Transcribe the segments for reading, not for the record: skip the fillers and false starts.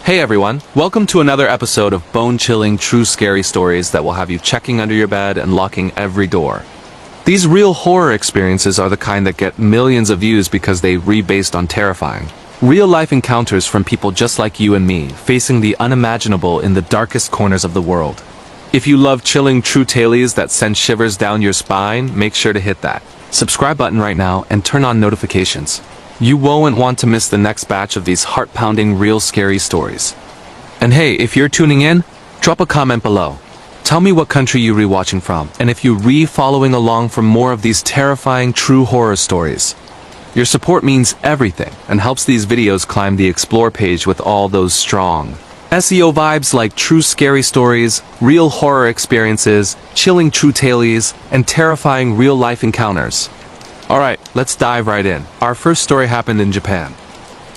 Hey everyone, welcome to another episode of bone-chilling, true scary stories that will have you checking under your bed and locking every door. These real horror experiences are the kind that get millions of views because they re-based on terrifying, real-life encounters from people just like you and me, facing the unimaginable in the darkest corners of the world. If you love chilling true tales that send shivers down your spine, make sure to hit that subscribe button right now and turn on notifications. You won't want to miss the next batch of these heart-pounding, real scary stories. And hey, if you're tuning in, drop a comment below. Tell me what country you're rewatching from, and if you're re-following along for more of these terrifying, true horror stories. Your support means everything, and helps these videos climb the Explore page with all those strong SEO vibes like true scary stories, real horror experiences, chilling true tales, and terrifying real-life encounters. Alright, let's dive right in. Our first story happened in Japan.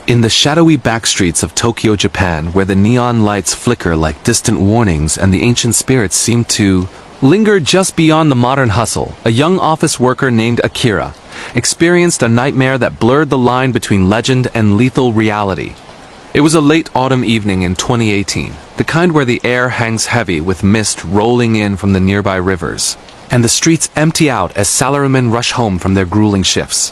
In the shadowy backstreets of Tokyo, Japan, where the neon lights flicker like distant warnings and the ancient spirits seem to linger just beyond the modern hustle, a young office worker named Akira experienced a nightmare that blurred the line between legend and lethal reality. It was a late autumn evening in 2018, the kind where the air hangs heavy with mist rolling in from the nearby rivers, and the streets empty out as salarymen rush home from their grueling shifts.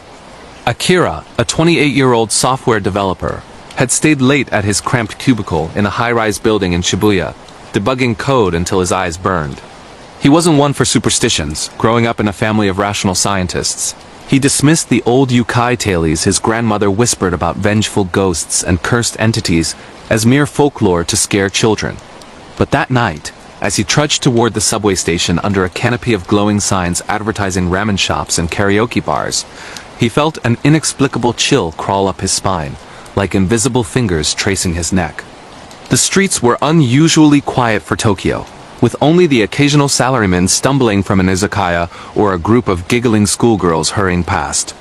Akira, a 28-year-old software developer, had stayed late at his cramped cubicle in a high-rise building in Shibuya, debugging code until his eyes burned. He wasn't one for superstitions, growing up in a family of rational scientists. He dismissed the old yokai tales his grandmother whispered about vengeful ghosts and cursed entities as mere folklore to scare children. But that night, as he trudged toward the subway station under a canopy of glowing signs advertising ramen shops and karaoke bars, he felt an inexplicable chill crawl up his spine, like invisible fingers tracing his neck. The streets were unusually quiet for Tokyo, with only the occasional salaryman stumbling from an izakaya or a group of giggling schoolgirls hurrying past.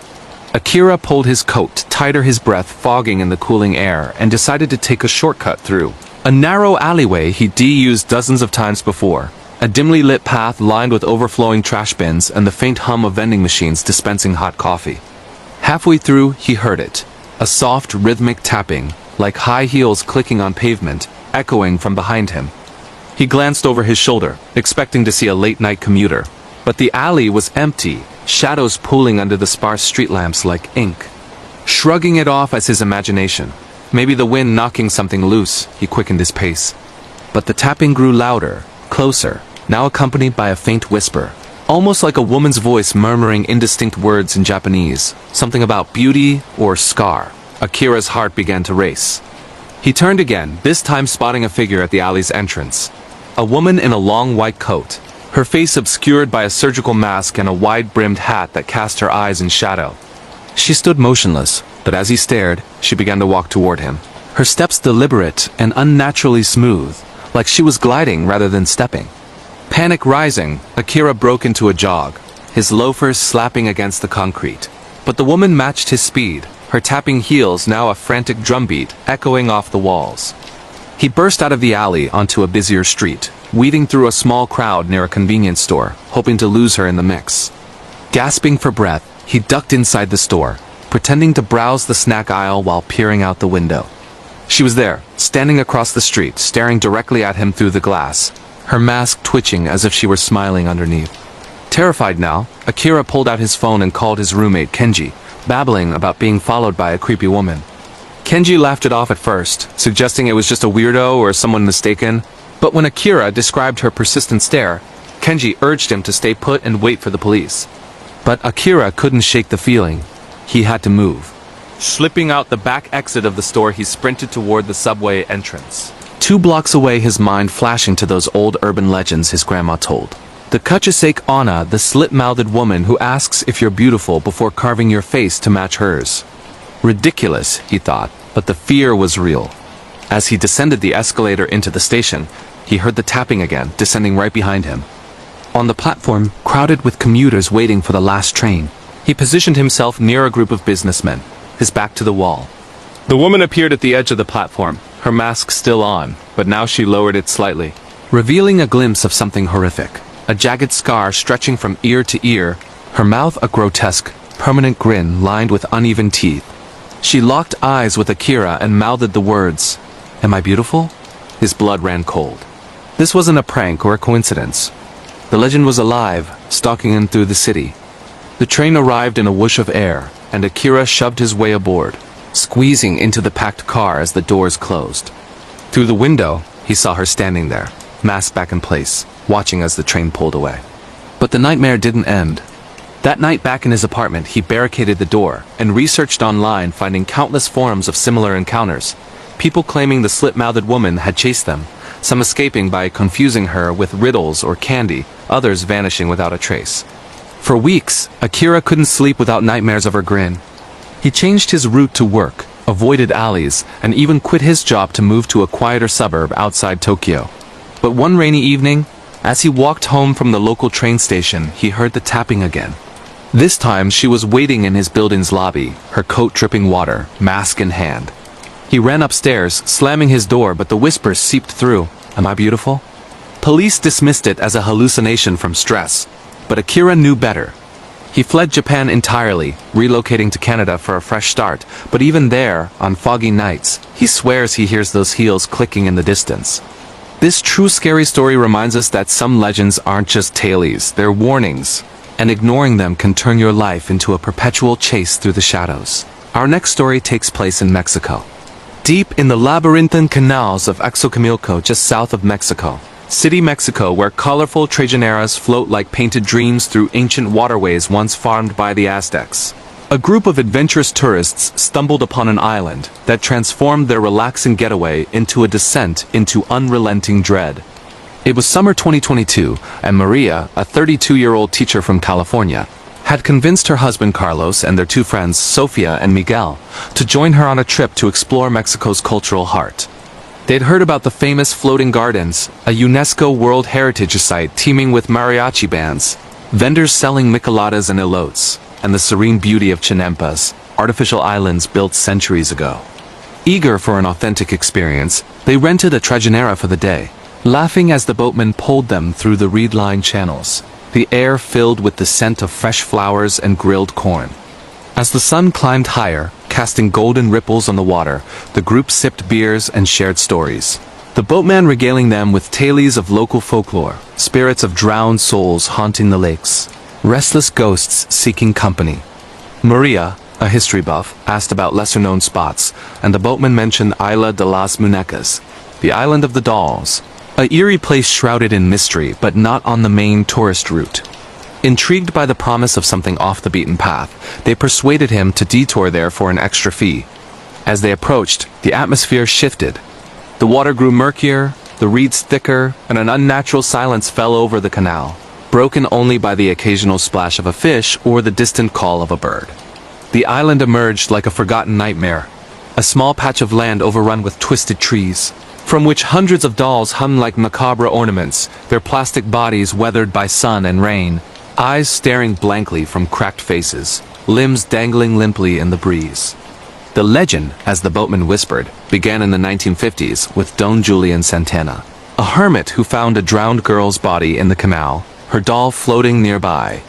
Akira pulled his coat tighter, his breath fogging in the cooling air, and decided to take a shortcut through a narrow alleyway he'd used dozens of times before, a dimly lit path lined with overflowing trash bins and the faint hum of vending machines dispensing hot coffee. Halfway through, he heard it, a soft, rhythmic tapping, like high heels clicking on pavement, echoing from behind him. He glanced over his shoulder, expecting to see a late-night commuter, but the alley was empty, shadows pooling under the sparse street lamps like ink. Shrugging it off as his imagination, maybe the wind knocking something loose, he quickened his pace. But the tapping grew louder, closer, now accompanied by a faint whisper, almost like a woman's voice murmuring indistinct words in Japanese, something about beauty or scar. Akira's heart began to race. He turned again, this time spotting a figure at the alley's entrance. A woman in a long white coat, her face obscured by a surgical mask and a wide-brimmed hat that cast her eyes in shadow. She stood motionless, but as he stared, she began to walk toward him, her steps deliberate and unnaturally smooth, like she was gliding rather than stepping. Panic rising, Akira broke into a jog, his loafers slapping against the concrete. But the woman matched his speed, her tapping heels now a frantic drumbeat echoing off the walls. He burst out of the alley onto a busier street, weaving through a small crowd near a convenience store, hoping to lose her in the mix. Gasping for breath, he ducked inside the store, pretending to browse the snack aisle while peering out the window. She was there, standing across the street, staring directly at him through the glass, her mask twitching as if she were smiling underneath. Terrified now, Akira pulled out his phone and called his roommate Kenji, babbling about being followed by a creepy woman. Kenji laughed it off at first, suggesting it was just a weirdo or someone mistaken, but when Akira described her persistent stare, Kenji urged him to stay put and wait for the police. But Akira couldn't shake the feeling. He had to move. Slipping out the back exit of the store, he sprinted toward the subway entrance. 2 blocks away, his mind flashing to those old urban legends his grandma told. The Kachasake Anna, the slit-mouthed woman who asks if you're beautiful before carving your face to match hers. Ridiculous, he thought, but the fear was real. As he descended the escalator into the station, he heard the tapping again, descending right behind him. On the platform, crowded with commuters waiting for the last train, he positioned himself near a group of businessmen, his back to the wall. The woman appeared at the edge of the platform, her mask still on, but now she lowered it slightly, revealing a glimpse of something horrific. A jagged scar stretching from ear to ear, her mouth a grotesque, permanent grin lined with uneven teeth. She locked eyes with Akira and mouthed the words, Am I beautiful? His blood ran cold. This wasn't a prank or a coincidence. The legend was alive, stalking him through the city. The train arrived in a whoosh of air, and Akira shoved his way aboard, squeezing into the packed car as the doors closed. Through the window, he saw her standing there, mask back in place, watching as the train pulled away. But the nightmare didn't end. That night back in his apartment, he barricaded the door and researched online, finding countless forums of similar encounters. People claiming the slit-mouthed woman had chased them, some escaping by confusing her with riddles or candy, others vanishing without a trace. For weeks, Akira couldn't sleep without nightmares of her grin. He changed his route to work, avoided alleys, and even quit his job to move to a quieter suburb outside Tokyo. But one rainy evening, as he walked home from the local train station, he heard the tapping again. This time, she was waiting in his building's lobby, her coat dripping water, mask in hand. He ran upstairs, slamming his door, but the whispers seeped through. Am I beautiful? Police dismissed it as a hallucination from stress, but Akira knew better. He fled Japan entirely, relocating to Canada for a fresh start, but even there, on foggy nights, he swears he hears those heels clicking in the distance. This true scary story reminds us that some legends aren't just tales, they're warnings, and ignoring them can turn your life into a perpetual chase through the shadows. Our next story takes place in Mexico. Deep in the labyrinthine canals of Xochimilco, just south of Mexico City, Mexico, where colorful trajineras float like painted dreams through ancient waterways once farmed by the Aztecs. A group of adventurous tourists stumbled upon an island that transformed their relaxing getaway into a descent into unrelenting dread. It was summer 2022, and Maria, a 32-year-old teacher from California, had convinced her husband Carlos and their two friends, Sofia and Miguel, to join her on a trip to explore Mexico's cultural heart. They'd heard about the famous floating gardens, a UNESCO World Heritage Site teeming with mariachi bands, vendors selling micheladas and elotes, and the serene beauty of Chinampas, artificial islands built centuries ago. Eager for an authentic experience, they rented a trajinera for the day, laughing as the boatman pulled them through the reed-lined channels, the air filled with the scent of fresh flowers and grilled corn. As the sun climbed higher, casting golden ripples on the water, the group sipped beers and shared stories. The boatman regaling them with tales of local folklore, spirits of drowned souls haunting the lakes, restless ghosts seeking company. Maria, a history buff, asked about lesser-known spots, and the boatman mentioned Isla de las Muñecas, the island of the dolls, a eerie place shrouded in mystery but not on the main tourist route. Intrigued by the promise of something off the beaten path, they persuaded him to detour there for an extra fee. As they approached, the atmosphere shifted. The water grew murkier, the reeds thicker, and an unnatural silence fell over the canal, broken only by the occasional splash of a fish or the distant call of a bird. The island emerged like a forgotten nightmare, a small patch of land overrun with twisted trees, from which hundreds of dolls hung like macabre ornaments, their plastic bodies weathered by sun and rain, eyes staring blankly from cracked faces, limbs dangling limply in the breeze. The legend, as the boatman whispered, began in the 1950s with Don Julian Santana, a hermit who found a drowned girl's body in the canal, her doll floating nearby.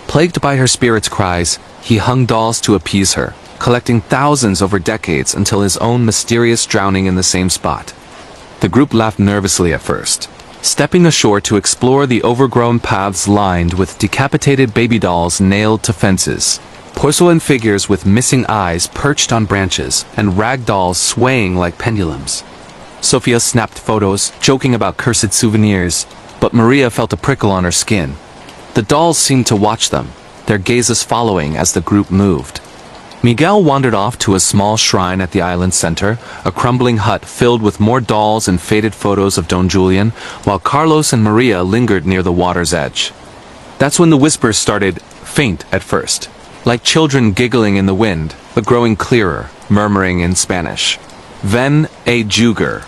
Plagued by her spirit's cries, he hung dolls to appease her, collecting thousands over decades until his own mysterious drowning in the same spot. The group laughed nervously at first, stepping ashore to explore the overgrown paths lined with decapitated baby dolls nailed to fences, porcelain figures with missing eyes perched on branches, and rag dolls swaying like pendulums. Sophia snapped photos, joking about cursed souvenirs, but Maria felt a prickle on her skin. The dolls seemed to watch them, their gazes following as the group moved. Miguel wandered off to a small shrine at the island's center, a crumbling hut filled with more dolls and faded photos of Don Julian, while Carlos and Maria lingered near the water's edge. That's when the whispers started, faint at first, like children giggling in the wind, but growing clearer, murmuring in Spanish. Ven a jugar.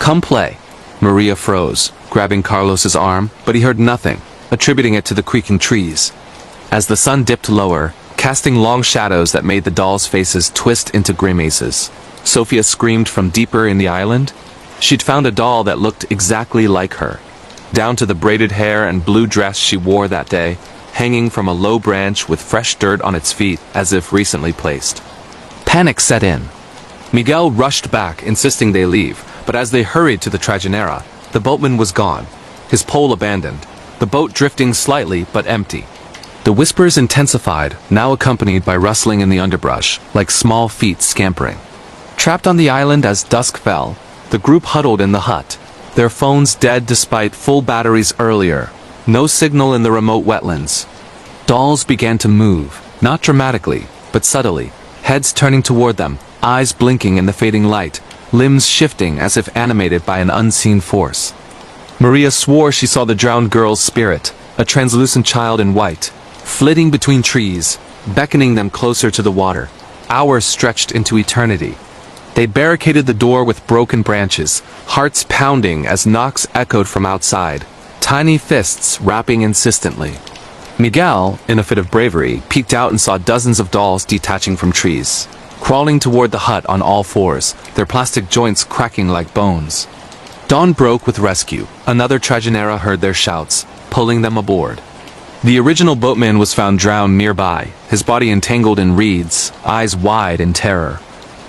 Come play. Maria froze, grabbing Carlos's arm, but he heard nothing, attributing it to the creaking trees. As the sun dipped lower, casting long shadows that made the dolls' faces twist into grimaces, Sophia screamed from deeper in the island. She'd found a doll that looked exactly like her, down to the braided hair and blue dress she wore that day, hanging from a low branch with fresh dirt on its feet as if recently placed. Panic set in. Miguel rushed back, insisting they leave, but as they hurried to the Trajanera, the boatman was gone, his pole abandoned, the boat drifting slightly but empty. The whispers intensified, now accompanied by rustling in the underbrush, like small feet scampering. Trapped on the island as dusk fell, the group huddled in the hut, their phones dead despite full batteries earlier, no signal in the remote wetlands. Dolls began to move, not dramatically, but subtly, heads turning toward them, eyes blinking in the fading light, limbs shifting as if animated by an unseen force. Maria swore she saw the drowned girl's spirit, a translucent child in white, flitting between trees, beckoning them closer to the water. Hours stretched into eternity. They barricaded the door with broken branches, hearts pounding as knocks echoed from outside, tiny fists rapping insistently. Miguel, in a fit of bravery, peeked out and saw dozens of dolls detaching from trees, crawling toward the hut on all fours, their plastic joints cracking like bones. Dawn broke with rescue. Another Trajanera heard their shouts, pulling them aboard. The original boatman was found drowned nearby, his body entangled in reeds, eyes wide in terror.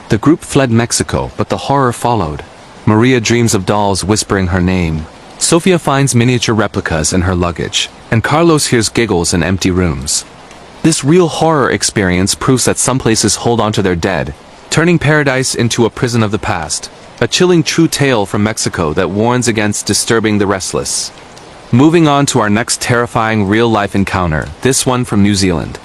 The group fled Mexico, but the horror followed. Maria dreams of dolls whispering her name. Sofia finds miniature replicas in her luggage, and Carlos hears giggles in empty rooms. This real horror experience proves that some places hold on to their dead, turning paradise into a prison of the past. A chilling true tale from Mexico that warns against disturbing the restless. Moving on to our next terrifying real-life encounter, this one from New Zealand.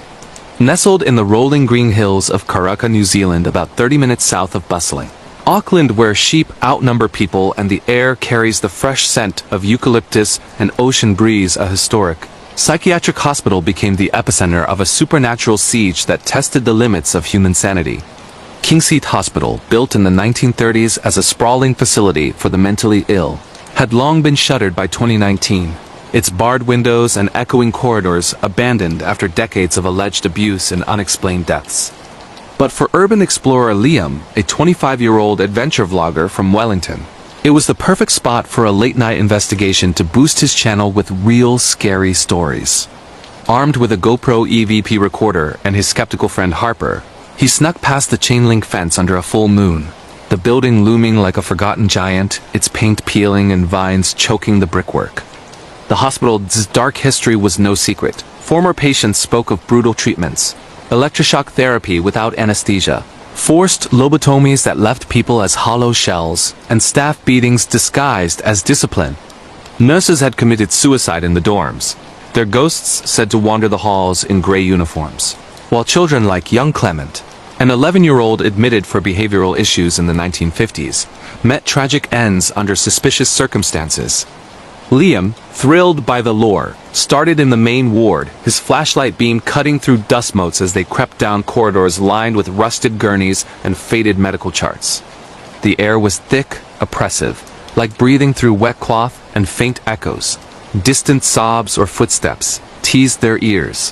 Nestled in the rolling green hills of Karaka, New Zealand, about 30 minutes south of bustling Auckland, where sheep outnumber people and the air carries the fresh scent of eucalyptus and ocean breeze, a historic psychiatric hospital became the epicenter of a supernatural siege that tested the limits of human sanity. Kingseat Hospital, built in the 1930s as a sprawling facility for the mentally ill, had long been shuttered by 2019, its barred windows and echoing corridors abandoned after decades of alleged abuse and unexplained deaths. But for urban explorer Liam, a 25-year-old adventure vlogger from Wellington, it was the perfect spot for a late-night investigation to boost his channel with real scary stories. Armed with a GoPro EVP recorder and his skeptical friend Harper, he snuck past the chain-link fence under a full moon, the building looming like a forgotten giant, its paint peeling and vines choking the brickwork. The hospital's dark history was no secret. Former patients spoke of brutal treatments, electroshock therapy without anesthesia, forced lobotomies that left people as hollow shells, and staff beatings disguised as discipline. Nurses had committed suicide in the dorms, their ghosts said to wander the halls in gray uniforms, while children like young Clement, an 11-year-old admitted for behavioral issues in the 1950s, met tragic ends under suspicious circumstances. Liam, thrilled by the lore, started in the main ward, his flashlight beam cutting through dust motes as they crept down corridors lined with rusted gurneys and faded medical charts. The air was thick, oppressive, like breathing through wet cloth, and faint echoes, distant sobs or footsteps, teased their ears.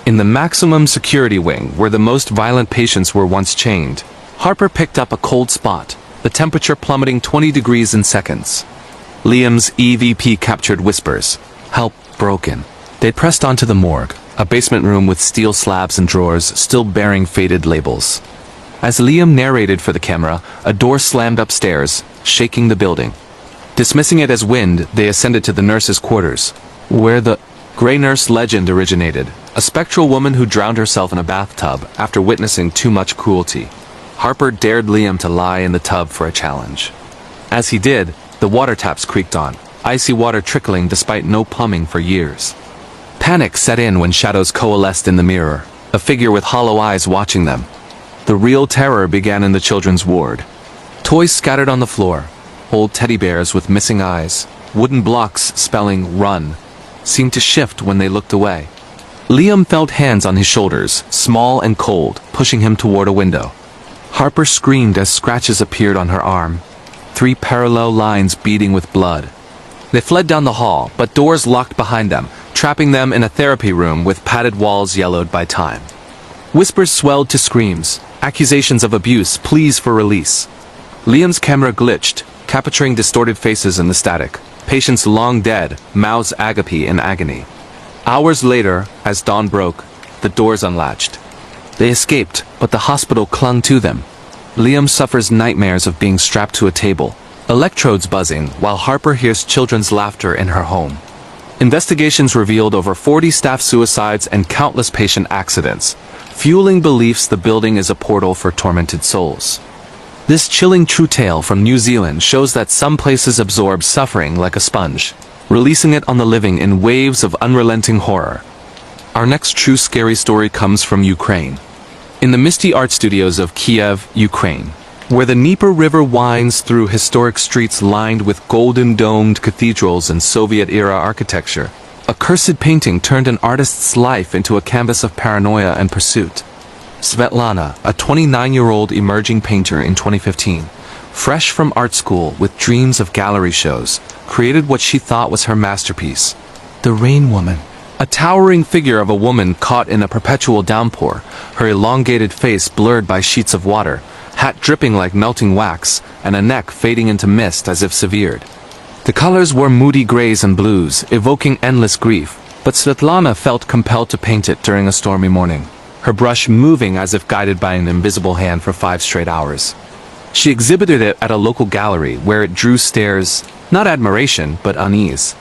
In the maximum security wing, where the most violent patients were once chained, Harper picked up a cold spot, the temperature plummeting 20 degrees in seconds. Liam's EVP captured whispers. Help broken. They pressed onto the morgue, a basement room with steel slabs and drawers still bearing faded labels. As Liam narrated for the camera, a door slammed upstairs, shaking the building. Dismissing it as wind, they ascended to the nurses' quarters, where the Grey Nurse legend originated, a spectral woman who drowned herself in a bathtub after witnessing too much cruelty. Harper dared Liam to lie in the tub for a challenge. As he did, the water taps creaked on, icy water trickling despite no plumbing for years. Panic set in when shadows coalesced in the mirror, a figure with hollow eyes watching them. The real terror began in the children's ward. Toys scattered on the floor, old teddy bears with missing eyes, wooden blocks spelling "run," seemed to shift when they looked away. Liam felt hands on his shoulders, small and cold, pushing him toward a window. Harper screamed as scratches appeared on her arm, 3 parallel lines beading with blood. They fled down the hall, but doors locked behind them, trapping them in a therapy room with padded walls yellowed by time. Whispers swelled to screams, accusations of abuse, pleas for release. Liam's camera glitched, capturing distorted faces in the static, patients long dead, mouths agape in agony. Hours later, as dawn broke, the doors unlatched. They escaped, but the hospital clung to them. Liam suffers nightmares of being strapped to a table, electrodes buzzing, while Harper hears children's laughter in her home. Investigations revealed over 40 staff suicides and countless patient accidents, fueling beliefs the building is a portal for tormented souls. This chilling true tale from New Zealand shows that some places absorb suffering like a sponge, releasing it on the living in waves of unrelenting horror. Our next true scary story comes from Ukraine. In the misty art studios of Kiev, Ukraine, where the Dnieper River winds through historic streets lined with golden-domed cathedrals and Soviet-era architecture, a cursed painting turned an artist's life into a canvas of paranoia and pursuit. Svetlana, a 29-year-old emerging painter in 2015, fresh from art school with dreams of gallery shows, created what she thought was her masterpiece, the Rain Woman. A towering figure of a woman caught in a perpetual downpour, her elongated face blurred by sheets of water, hat dripping like melting wax, and a neck fading into mist as if severed. The colors were moody grays and blues, evoking endless grief, but Svetlana felt compelled to paint it during a stormy morning, her brush moving as if guided by an invisible hand for 5 straight hours. She exhibited it at a local gallery where it drew stares, not admiration, but unease.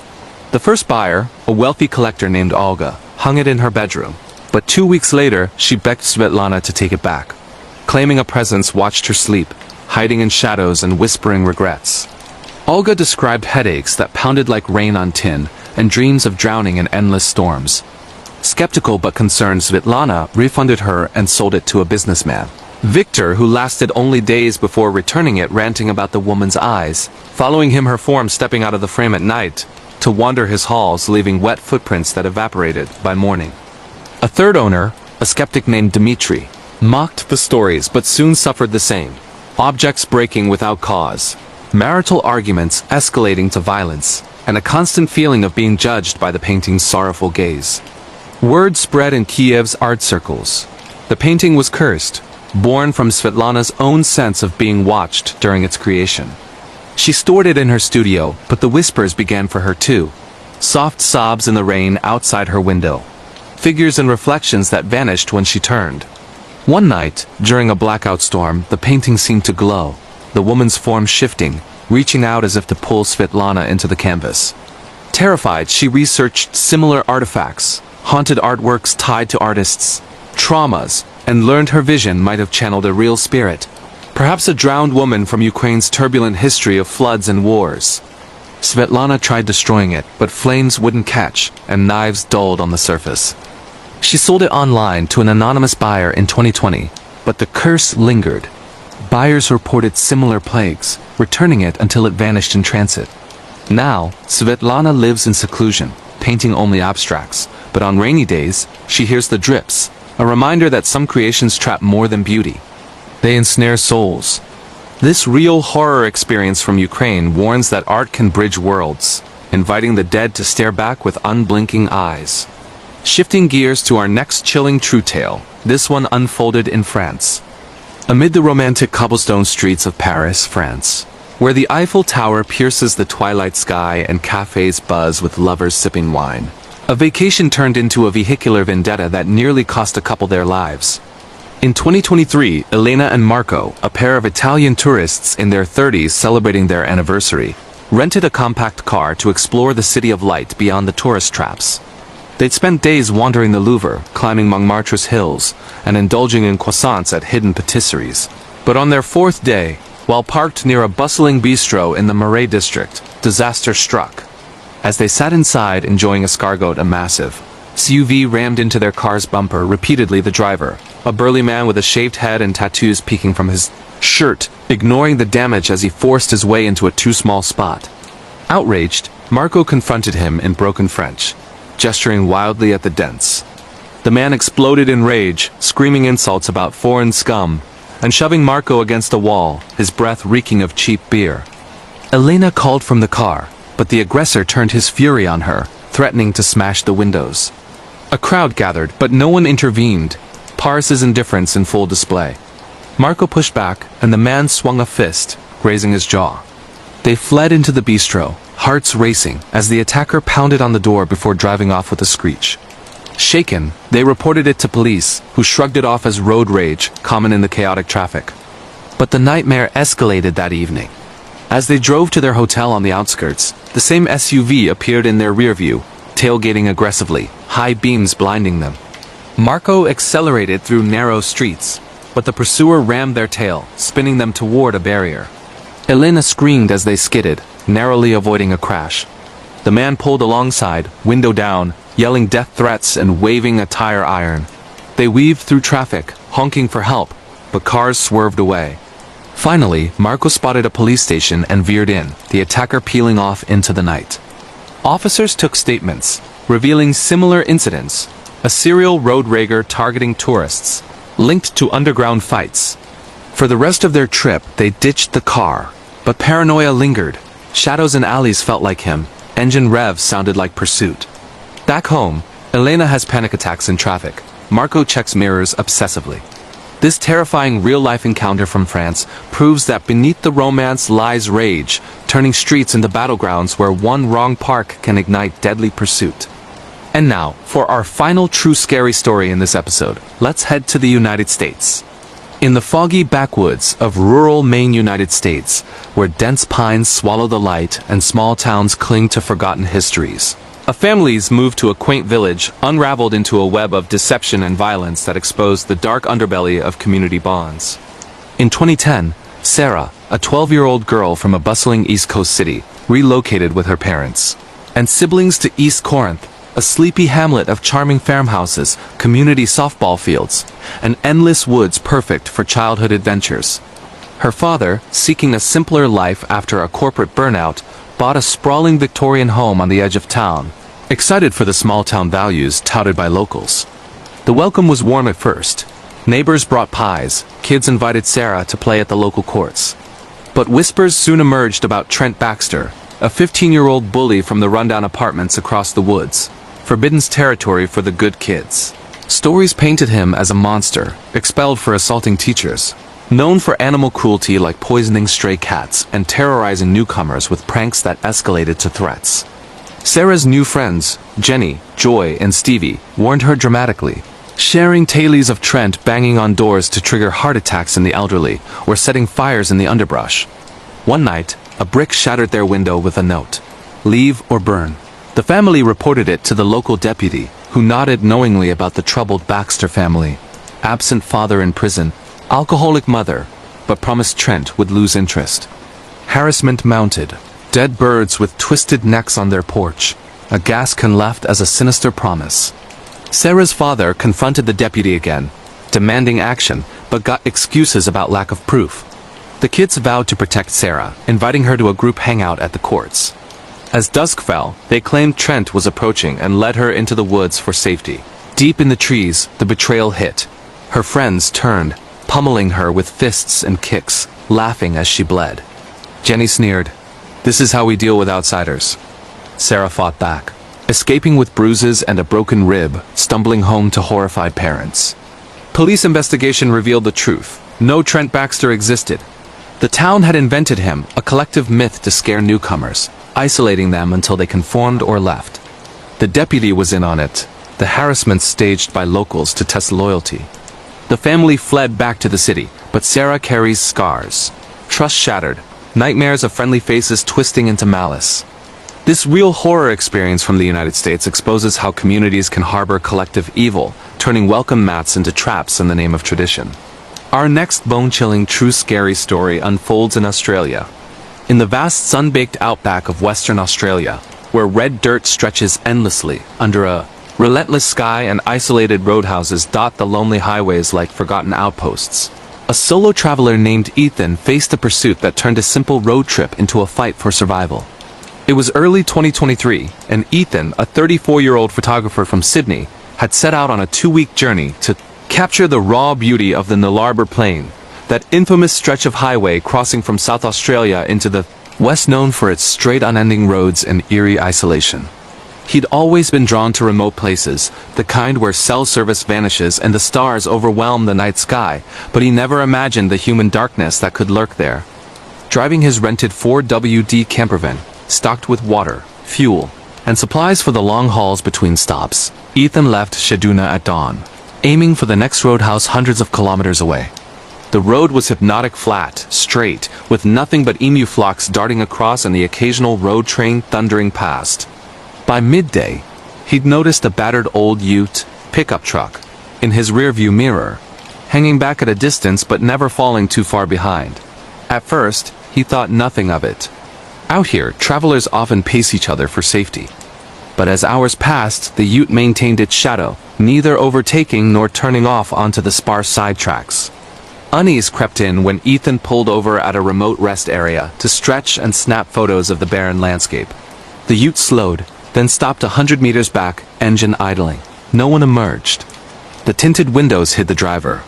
The first buyer, a wealthy collector named Olga, hung it in her bedroom, but 2 weeks later, she begged Svetlana to take it back. Claiming a presence watched her sleep, hiding in shadows and whispering regrets. Olga described headaches that pounded like rain on tin, and dreams of drowning in endless storms. Skeptical but concerned, Svetlana refunded her and sold it to a businessman. Victor, who lasted only days before returning it, ranting about the woman's eyes, following him her form stepping out of the frame at night, to wander his halls, leaving wet footprints that evaporated by morning. A third owner, a skeptic named Dmitri, mocked the stories but soon suffered the same. Objects breaking without cause, marital arguments escalating to violence, and a constant feeling of being judged by the painting's sorrowful gaze. Word spread in Kiev's art circles. The painting was cursed, born from Svetlana's own sense of being watched during its creation. She stored it in her studio, but the whispers began for her too. Soft sobs in the rain outside her window. Figures and reflections that vanished when she turned. One night, during a blackout storm, the painting seemed to glow, the woman's form shifting, reaching out as if to pull Svetlana into the canvas. Terrified, she researched similar artifacts, haunted artworks tied to artists' traumas, and learned her vision might have channeled a real spirit. Perhaps a drowned woman from Ukraine's turbulent history of floods and wars. Svetlana tried destroying it, but flames wouldn't catch, and knives dulled on the surface. She sold it online to an anonymous buyer in 2020, but the curse lingered. Buyers reported similar plagues, returning it until it vanished in transit. Now, Svetlana lives in seclusion, painting only abstracts, but on rainy days, she hears the drips, a reminder that some creations trap more than beauty. They ensnare souls. This real horror experience from Ukraine warns that art can bridge worlds, inviting the dead to stare back with unblinking eyes. Shifting gears to our next chilling true tale, this one unfolded in France. Amid the romantic cobblestone streets of Paris, France, where the Eiffel Tower pierces the twilight sky and cafes buzz with lovers sipping wine, a vacation turned into a vehicular vendetta that nearly cost a couple their lives. In 2023, Elena and Marco, a pair of Italian tourists in their 30s celebrating their anniversary, rented a compact car to explore the city of light beyond the tourist traps. They'd spent days wandering the Louvre, climbing Montmartre's hills, and indulging in croissants at hidden patisseries. But on their 4th day, while parked near a bustling bistro in the Marais district, disaster struck. As they sat inside enjoying escargot, a massive SUV rammed into their car's bumper, repeatedly. The driver, a burly man with a shaved head and tattoos peeking from his shirt, ignoring the damage as he forced his way into a too small spot. Outraged, Marco confronted him in broken French, gesturing wildly at the dents. The man exploded in rage, screaming insults about foreign scum, and shoving Marco against a wall, his breath reeking of cheap beer. Elena called from the car, but the aggressor turned his fury on her, threatening to smash the windows. A crowd gathered, but no one intervened, Paris's indifference in full display. Marco pushed back, and the man swung a fist, grazing his jaw. They fled into the bistro, hearts racing, as the attacker pounded on the door before driving off with a screech. Shaken, they reported it to police, who shrugged it off as road rage, common in the chaotic traffic. But the nightmare escalated that evening. As they drove to their hotel on the outskirts, the same SUV appeared in their rearview, tailgating aggressively, high beams blinding them. Marco accelerated through narrow streets, but the pursuer rammed their tail, spinning them toward a barrier. Elena screamed as they skidded, narrowly avoiding a crash. The man pulled alongside, window down, yelling death threats and waving a tire iron. They weaved through traffic, honking for help, but cars swerved away. Finally, Marco spotted a police station and veered in, the attacker peeling off into the night. Officers took statements, revealing similar incidents: a serial road rager targeting tourists, linked to underground fights. For the rest of their trip, they ditched the car, but paranoia lingered. Shadows in alleys felt like him, engine revs sounded like pursuit. Back home, Elena has panic attacks in traffic. Marco checks mirrors obsessively. This terrifying real-life encounter from France proves that beneath the romance lies rage, turning streets into battlegrounds where one wrong park can ignite deadly pursuit. And now, for our final true scary story in this episode, let's head to the United States. In the foggy backwoods of rural Maine, United States, where dense pines swallow the light and small towns cling to forgotten histories, a family's moved to a quaint village, unraveled into a web of deception and violence that exposed the dark underbelly of community bonds. In 2010, Sarah, a 12-year-old girl from a bustling East Coast city, relocated with her parents and siblings to East Corinth, a sleepy hamlet of charming farmhouses, community softball fields, and endless woods perfect for childhood adventures. Her father, seeking a simpler life after a corporate burnout, bought a sprawling Victorian home on the edge of town, excited for the small-town values touted by locals. The welcome was warm at first. Neighbors brought pies, kids invited Sarah to play at the local courts. But whispers soon emerged about Trent Baxter, a 15-year-old bully from the rundown apartments across the woods, forbidden's territory for the good kids. Stories painted him as a monster, expelled for assaulting teachers, known for animal cruelty like poisoning stray cats and terrorizing newcomers with pranks that escalated to threats. Sarah's new friends, Jenny, Joy, and Stevie, warned her dramatically, sharing tales of Trent banging on doors to trigger heart attacks in the elderly or setting fires in the underbrush. One night, a brick shattered their window with a note: "Leave or burn." The family reported it to the local deputy, who nodded knowingly about the troubled Baxter family. Absent father in prison, alcoholic mother, but promised Trent would lose interest. Harassment mounted. Dead birds with twisted necks on their porch. A gas can left as a sinister promise. Sarah's father confronted the deputy again, demanding action, but got excuses about lack of proof. The kids vowed to protect Sarah, inviting her to a group hangout at the courts. As dusk fell, they claimed Trent was approaching and led her into the woods for safety. Deep in the trees, the betrayal hit. Her friends turned, pummeling her with fists and kicks, laughing as she bled. Jenny sneered, "This is how we deal with outsiders." Sarah fought back, escaping with bruises and a broken rib, stumbling home to horrified parents. Police investigation revealed the truth. No Trent Baxter existed. The town had invented him, a collective myth to scare newcomers, isolating them until they conformed or left. The deputy was in on it, the harassment staged by locals to test loyalty. The family fled back to the city, but Sarah carries scars. Trust shattered, nightmares of friendly faces twisting into malice. This real horror experience from the United States exposes how communities can harbor collective evil, turning welcome mats into traps in the name of tradition. Our next bone-chilling true scary story unfolds in Australia. In the vast sun-baked outback of Western Australia, where red dirt stretches endlessly under a relentless sky and isolated roadhouses dot the lonely highways like forgotten outposts, a solo traveler named Ethan faced a pursuit that turned a simple road trip into a fight for survival. It was early 2023, and Ethan, a 34-year-old photographer from Sydney, had set out on a 2-week journey to capture the raw beauty of the Nullarbor Plain, that infamous stretch of highway crossing from South Australia into the West, known for its straight unending roads and eerie isolation. He'd always been drawn to remote places, the kind where cell service vanishes and the stars overwhelm the night sky, but he never imagined the human darkness that could lurk there. Driving his rented 4WD campervan, stocked with water, fuel, and supplies for the long hauls between stops, Ethan left Sheduna at dawn, aiming for the next roadhouse hundreds of kilometers away. The road was hypnotic flat, straight, with nothing but emu flocks darting across and the occasional road train thundering past. By midday, he'd noticed a battered old ute pickup truck in his rearview mirror, hanging back at a distance but never falling too far behind. At first, he thought nothing of it. Out here, travelers often pace each other for safety. But as hours passed, the ute maintained its shadow, neither overtaking nor turning off onto the sparse side tracks. Unease crept in when Ethan pulled over at a remote rest area to stretch and snap photos of the barren landscape. The ute slowed, then stopped 100 meters back, engine idling. No one emerged. The tinted windows hid the driver.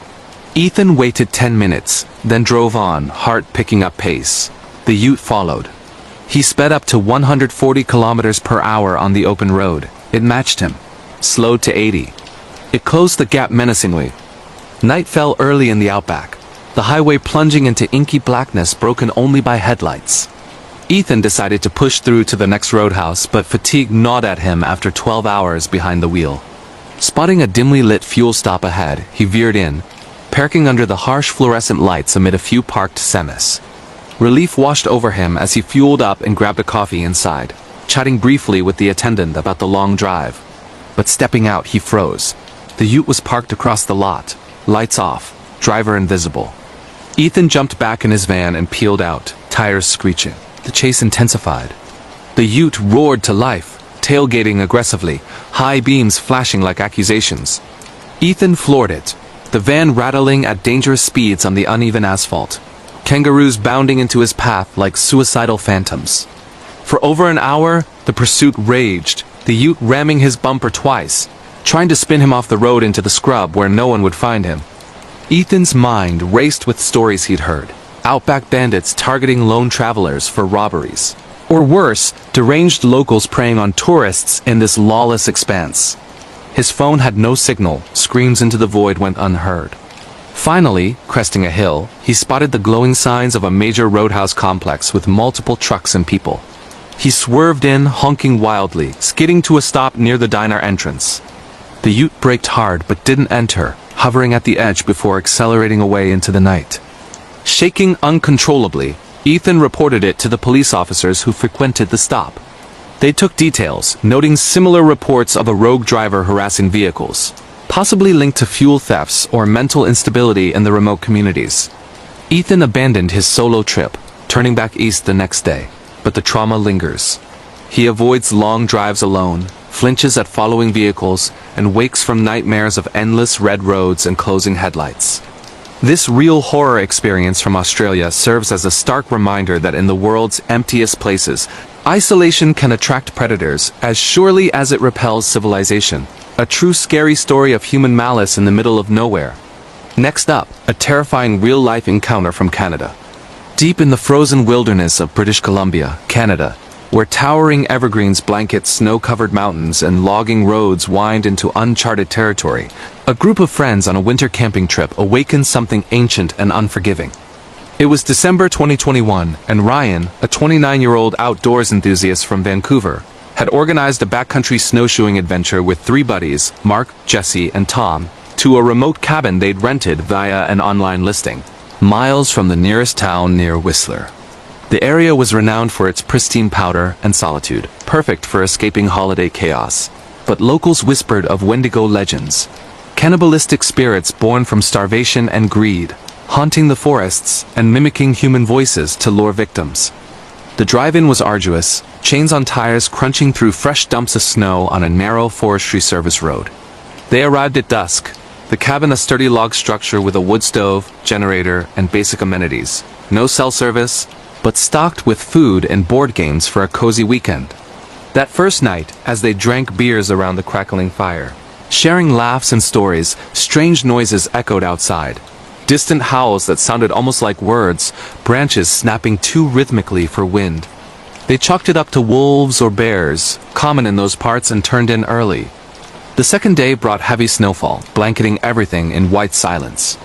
Ethan waited 10 minutes, then drove on, heart picking up pace. The ute followed. He sped up to 140 kilometers per hour on the open road. It matched him. Slowed to 80. It closed the gap menacingly. Night fell early in the outback, the highway plunging into inky blackness broken only by headlights. Ethan decided to push through to the next roadhouse, but fatigue gnawed at him after 12 hours behind the wheel. Spotting a dimly lit fuel stop ahead, he veered in, parking under the harsh fluorescent lights amid a few parked semis. Relief washed over him as he fueled up and grabbed a coffee inside, chatting briefly with the attendant about the long drive. But stepping out, he froze. The ute was parked across the lot, lights off, driver invisible. Ethan jumped back in his van and peeled out, tires screeching. The chase intensified. The ute roared to life, tailgating aggressively, high beams flashing like accusations. Ethan floored it, the van rattling at dangerous speeds on the uneven asphalt. Kangaroos bounding into his path like suicidal phantoms. For over an hour, the pursuit raged, the ute ramming his bumper twice, trying to spin him off the road into the scrub where no one would find him. Ethan's mind raced with stories he'd heard. Outback bandits targeting lone travelers for robberies. Or worse, deranged locals preying on tourists in this lawless expanse. His phone had no signal, screams into the void went unheard. Finally, cresting a hill, he spotted the glowing signs of a major roadhouse complex with multiple trucks and people. He swerved in, honking wildly, skidding to a stop near the diner entrance. The ute braked hard but didn't enter, hovering at the edge before accelerating away into the night. Shaking uncontrollably, Ethan reported it to the police officers who frequented the stop. They took details, noting similar reports of a rogue driver harassing vehicles, possibly linked to fuel thefts or mental instability in the remote communities. Ethan abandoned his solo trip, turning back east the next day, but the trauma lingers. He avoids long drives alone, flinches at following vehicles, and wakes from nightmares of endless red roads and closing headlights. This real horror experience from Australia serves as a stark reminder that in the world's emptiest places, isolation can attract predators as surely as it repels civilization. A true scary story of human malice in the middle of nowhere. Next up, a terrifying real-life encounter from Canada. Deep in the frozen wilderness of British Columbia, Canada, where towering evergreens blanket snow-covered mountains and logging roads wind into uncharted territory, a group of friends on a winter camping trip awakened something ancient and unforgiving. It was December 2021, and Ryan, a 29-year-old outdoors enthusiast from Vancouver, had organized a backcountry snowshoeing adventure with 3 buddies, Mark, Jesse, and Tom, to a remote cabin they'd rented via an online listing, miles from the nearest town near Whistler. The area was renowned for its pristine powder and solitude, perfect for escaping holiday chaos. But locals whispered of Wendigo legends, cannibalistic spirits born from starvation and greed, haunting the forests and mimicking human voices to lure victims. The drive-in was arduous, chains on tires crunching through fresh dumps of snow on a narrow Forestry Service road. They arrived at dusk, the cabin a sturdy log structure with a wood stove, generator, and basic amenities. No cell service, but stocked with food and board games for a cozy weekend. That first night, as they drank beers around the crackling fire, sharing laughs and stories, strange noises echoed outside. Distant howls that sounded almost like words, branches snapping too rhythmically for wind. They chalked it up to wolves or bears, common in those parts, and turned in early. The second day brought heavy snowfall, blanketing everything in white silence.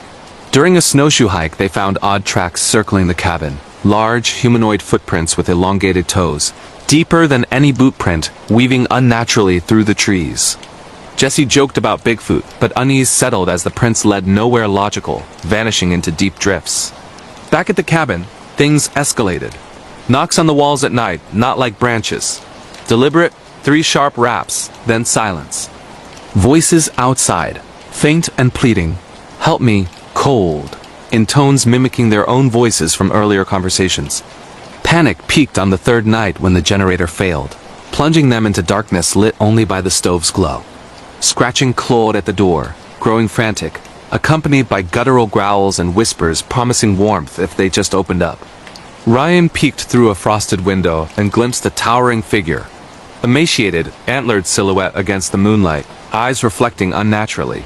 During a snowshoe hike, they found odd tracks circling the cabin, large humanoid footprints with elongated toes, deeper than any boot print, weaving unnaturally through the trees. Jesse joked about Bigfoot, but unease settled as the prints led nowhere logical, vanishing into deep drifts. Back at the cabin, things escalated. Knocks on the walls at night, not like branches. Deliberate, 3 sharp raps, then silence. Voices outside, faint and pleading. "Help me, cold," in tones mimicking their own voices from earlier conversations. Panic peaked on the 3rd night when the generator failed, plunging them into darkness lit only by the stove's glow. Scratching clawed at the door, growing frantic, accompanied by guttural growls and whispers promising warmth if they just opened up. Ryan peeked through a frosted window and glimpsed a towering figure. Emaciated, antlered silhouette against the moonlight, eyes reflecting unnaturally.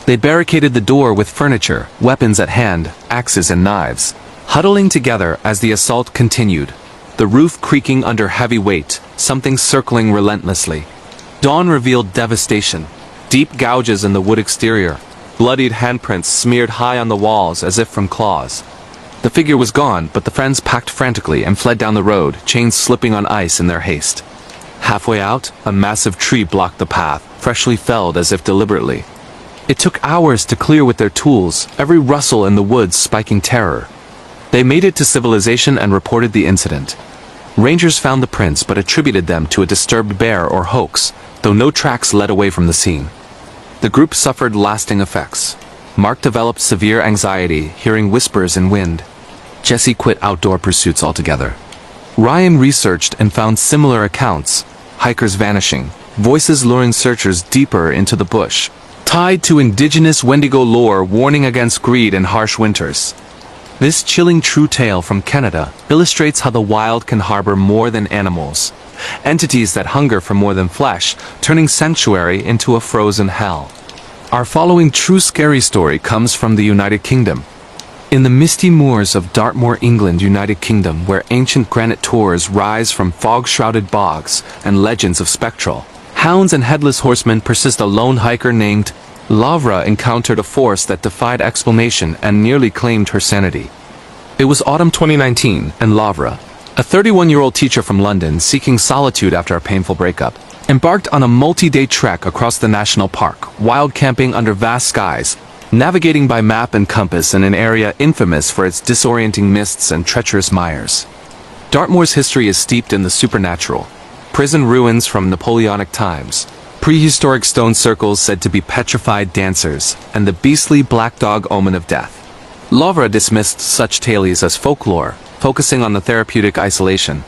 They barricaded the door with furniture, weapons at hand, axes and knives, huddling together as the assault continued, the roof creaking under heavy weight, something circling relentlessly. Dawn revealed devastation, deep gouges in the wood exterior, bloodied handprints smeared high on the walls as if from claws. The figure was gone, but the friends packed frantically and fled down the road, chains slipping on ice in their haste. Halfway out, a massive tree blocked the path, freshly felled as if deliberately. It took hours to clear with their tools, every rustle in the woods spiking terror. They made it to civilization and reported the incident. Rangers found the prints but attributed them to a disturbed bear or hoax, though no tracks led away from the scene. The group suffered lasting effects. Mark developed severe anxiety, hearing whispers in wind. Jesse quit outdoor pursuits altogether. Ryan researched and found similar accounts, hikers vanishing, voices luring searchers deeper into the bush, tied to indigenous Wendigo lore warning against greed and harsh winters. This chilling true tale from Canada illustrates how the wild can harbor more than animals, entities that hunger for more than flesh, turning sanctuary into a frozen hell. Our following true scary story comes from the United Kingdom. In the misty moors of Dartmoor, England, United Kingdom, where ancient granite tors rise from fog-shrouded bogs and legends of spectral hounds and headless horsemen persist, a lone hiker named Lavra encountered a force that defied explanation and nearly claimed her sanity. It was autumn 2019, and Lavra, a 31-year-old teacher from London seeking solitude after a painful breakup, embarked on a multi-day trek across the national park, wild camping under vast skies, navigating by map and compass in an area infamous for its disorienting mists and treacherous mires. Dartmoor's history is steeped in the supernatural. Prison ruins from Napoleonic times, prehistoric stone circles said to be petrified dancers, and the beastly black dog omen of death. Lavra dismissed such tales as folklore, focusing on the therapeutic isolation.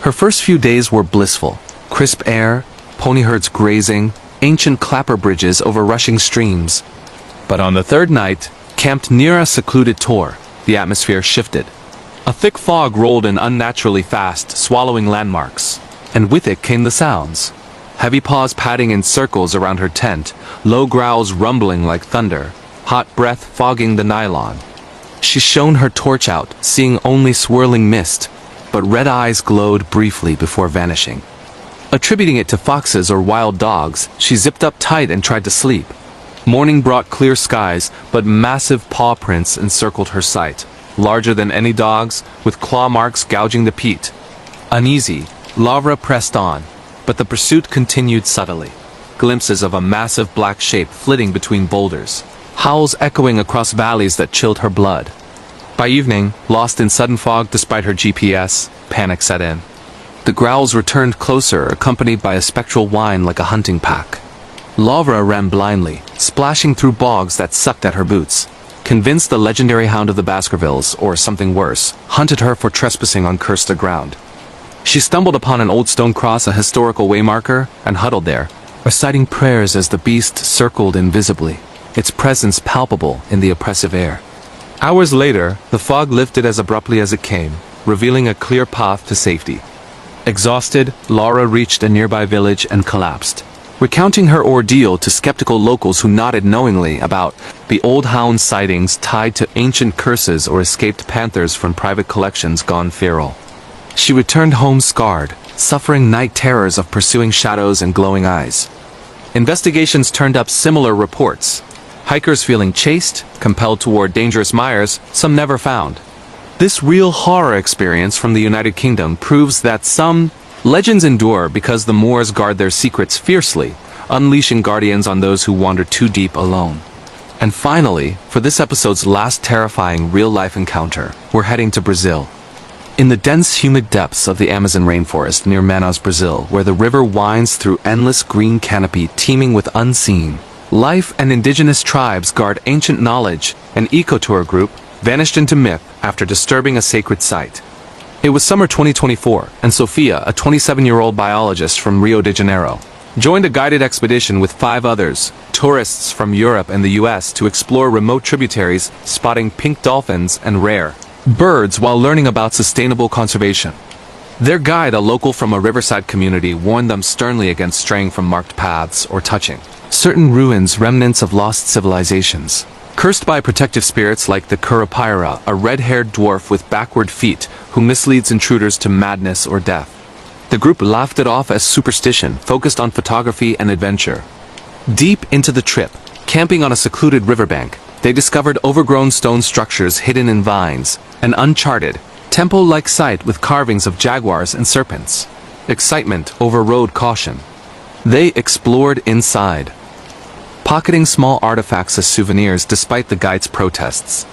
Her first few days were blissful. Crisp air, pony herds grazing, ancient clapper bridges over rushing streams. But on the 3rd night, camped near a secluded tor, the atmosphere shifted. A thick fog rolled in unnaturally fast, swallowing landmarks. And with it came the sounds. Heavy paws padding in circles around her tent, low growls rumbling like thunder, hot breath fogging the nylon. She shone her torch out, seeing only swirling mist, but red eyes glowed briefly before vanishing. Attributing it to foxes or wild dogs, she zipped up tight and tried to sleep. Morning brought clear skies, but massive paw prints encircled her sight, larger than any dog's, with claw marks gouging the peat. Uneasy, Lavra pressed on, but the pursuit continued subtly. Glimpses of a massive black shape flitting between boulders, howls echoing across valleys that chilled her blood. By evening, lost in sudden fog despite her GPS, panic set in. The growls returned closer, accompanied by a spectral whine like a hunting pack. Lavra ran blindly, splashing through bogs that sucked at her boots. Convinced the legendary hound of the Baskervilles, or something worse, hunted her for trespassing on cursed ground. She stumbled upon an old stone cross, a historical waymarker, and huddled there, reciting prayers as the beast circled invisibly, its presence palpable in the oppressive air. Hours later, the fog lifted as abruptly as it came, revealing a clear path to safety. Exhausted, Laura reached a nearby village and collapsed, recounting her ordeal to skeptical locals who nodded knowingly about the old hound sightings tied to ancient curses or escaped panthers from private collections gone feral. She returned home scarred, suffering night terrors of pursuing shadows and glowing eyes. Investigations turned up similar reports. Hikers feeling chased, compelled toward dangerous mires, some never found. This real horror experience from the United Kingdom proves that some legends endure because the moors guard their secrets fiercely, unleashing guardians on those who wander too deep alone. And finally, for this episode's last terrifying real-life encounter, we're heading to Brazil. In the dense, humid depths of the Amazon rainforest near Manaus, Brazil, where the river winds through endless green canopy teeming with unseen life and indigenous tribes guard ancient knowledge, an ecotour group vanished into myth after disturbing a sacred site. It was summer 2024, and Sofia, a 27-year-old biologist from Rio de Janeiro, joined a guided expedition with 5 others, tourists from Europe and the US, to explore remote tributaries, spotting pink dolphins and rare birds while learning about sustainable conservation. Their guide, a local from a riverside community, warned them sternly against straying from marked paths or touching certain ruins, remnants of lost civilizations, cursed by protective spirits like the Curupira, a red-haired dwarf with backward feet who misleads intruders to madness or death. The group laughed it off as superstition, focused on photography and adventure. Deep into the trip, camping on a secluded riverbank, they discovered overgrown stone structures hidden in vines, an uncharted, temple-like site with carvings of jaguars and serpents. Excitement overrode caution. They explored inside, pocketing small artifacts as souvenirs despite the guide's protests.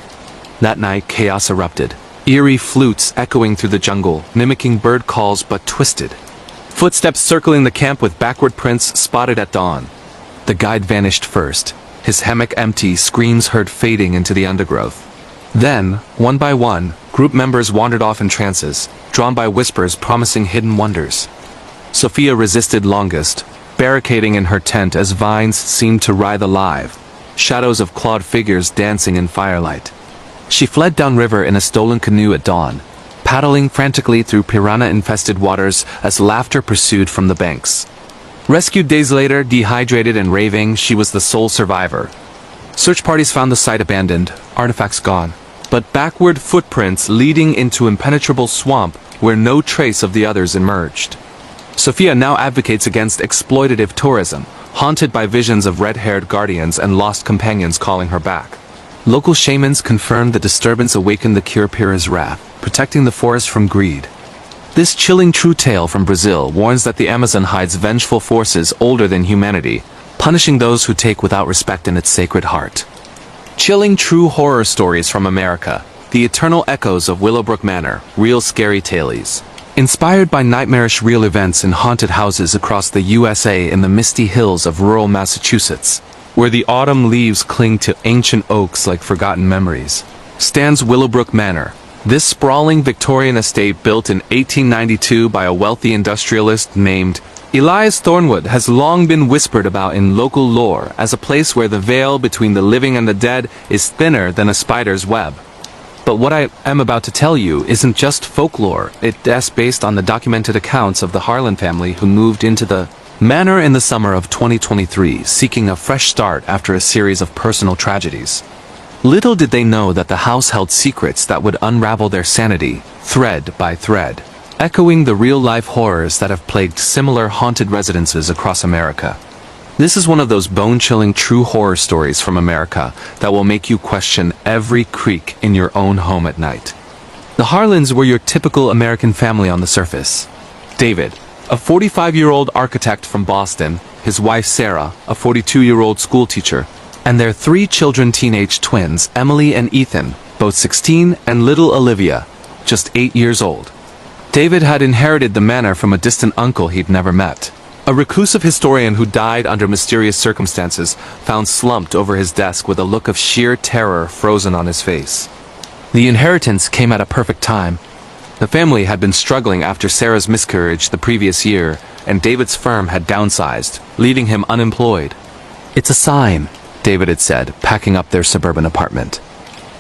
That night, chaos erupted. Eerie flutes echoing through the jungle, mimicking bird calls but twisted. Footsteps circling the camp with backward prints spotted at dawn. The guide vanished first, his hammock empty, screams heard fading into the undergrowth. Then, one by one, group members wandered off in trances, drawn by whispers promising hidden wonders. Sophia resisted longest, barricading in her tent as vines seemed to writhe alive, shadows of clawed figures dancing in firelight. She fled downriver in a stolen canoe at dawn, paddling frantically through piranha-infested waters as laughter pursued from the banks. Rescued days later, dehydrated and raving, she was the sole survivor. Search parties found the site abandoned, artifacts gone, but backward footprints leading into impenetrable swamp where no trace of the others emerged. Sophia now advocates against exploitative tourism, haunted by visions of red-haired guardians and lost companions calling her back. Local shamans confirmed the disturbance awakened the Curupira's wrath, protecting the forest from greed. This chilling true tale from Brazil warns that the Amazon hides vengeful forces older than humanity, punishing those who take without respect in its sacred heart. Chilling true horror stories from America, the eternal echoes of Willowbrook Manor, real scary tales. Inspired by nightmarish real events in haunted houses across the USA in the misty hills of rural Massachusetts, where the autumn leaves cling to ancient oaks like forgotten memories, stands Willowbrook Manor. This sprawling Victorian estate, built in 1892 by a wealthy industrialist named Elias Thornwood, has long been whispered about in local lore as a place where the veil between the living and the dead is thinner than a spider's web. But what I am about to tell you isn't just folklore. It's based on the documented accounts of the Harlan family who moved into the manor in the summer of 2023, seeking a fresh start after a series of personal tragedies. Little did they know that the house held secrets that would unravel their sanity, thread by thread, echoing the real-life horrors that have plagued similar haunted residences across America. This is one of those bone-chilling true horror stories from America that will make you question every creak in your own home at night. The Harlans were your typical American family on the surface. David, a 45-year-old architect from Boston, his wife Sarah, a 42-year-old schoolteacher, and their 3 children, teenage twins, Emily and Ethan, both 16, and little Olivia, just 8 years old. David had inherited the manor from a distant uncle he'd never met. A reclusive historian who died under mysterious circumstances, found slumped over his desk with a look of sheer terror frozen on his face. The inheritance came at a perfect time. The family had been struggling after Sarah's miscarriage the previous year, and David's firm had downsized, leaving him unemployed. "It's a sign," David had said, packing up their suburban apartment.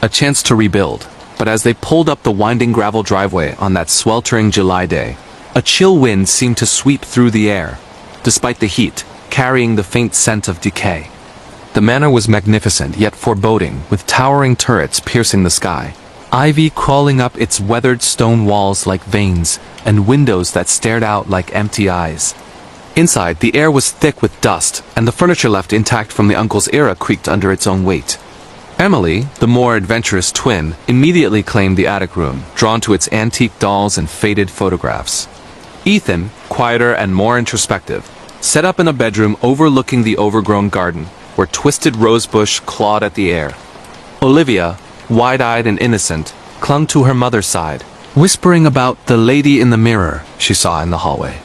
A chance to rebuild. But as they pulled up the winding gravel driveway on that sweltering July day, a chill wind seemed to sweep through the air. Despite the heat, carrying the faint scent of decay. The manor was magnificent yet foreboding, with towering turrets piercing the sky, ivy crawling up its weathered stone walls like veins, and windows that stared out like empty eyes. Inside, the air was thick with dust, and the furniture left intact from the uncle's era creaked under its own weight. Emily, the more adventurous twin, immediately claimed the attic room, drawn to its antique dolls and faded photographs. Ethan, quieter and more introspective, set up in a bedroom overlooking the overgrown garden, where twisted rosebush clawed at the air. Olivia, wide-eyed and innocent, clung to her mother's side, whispering about the lady in the mirror she saw in the hallway.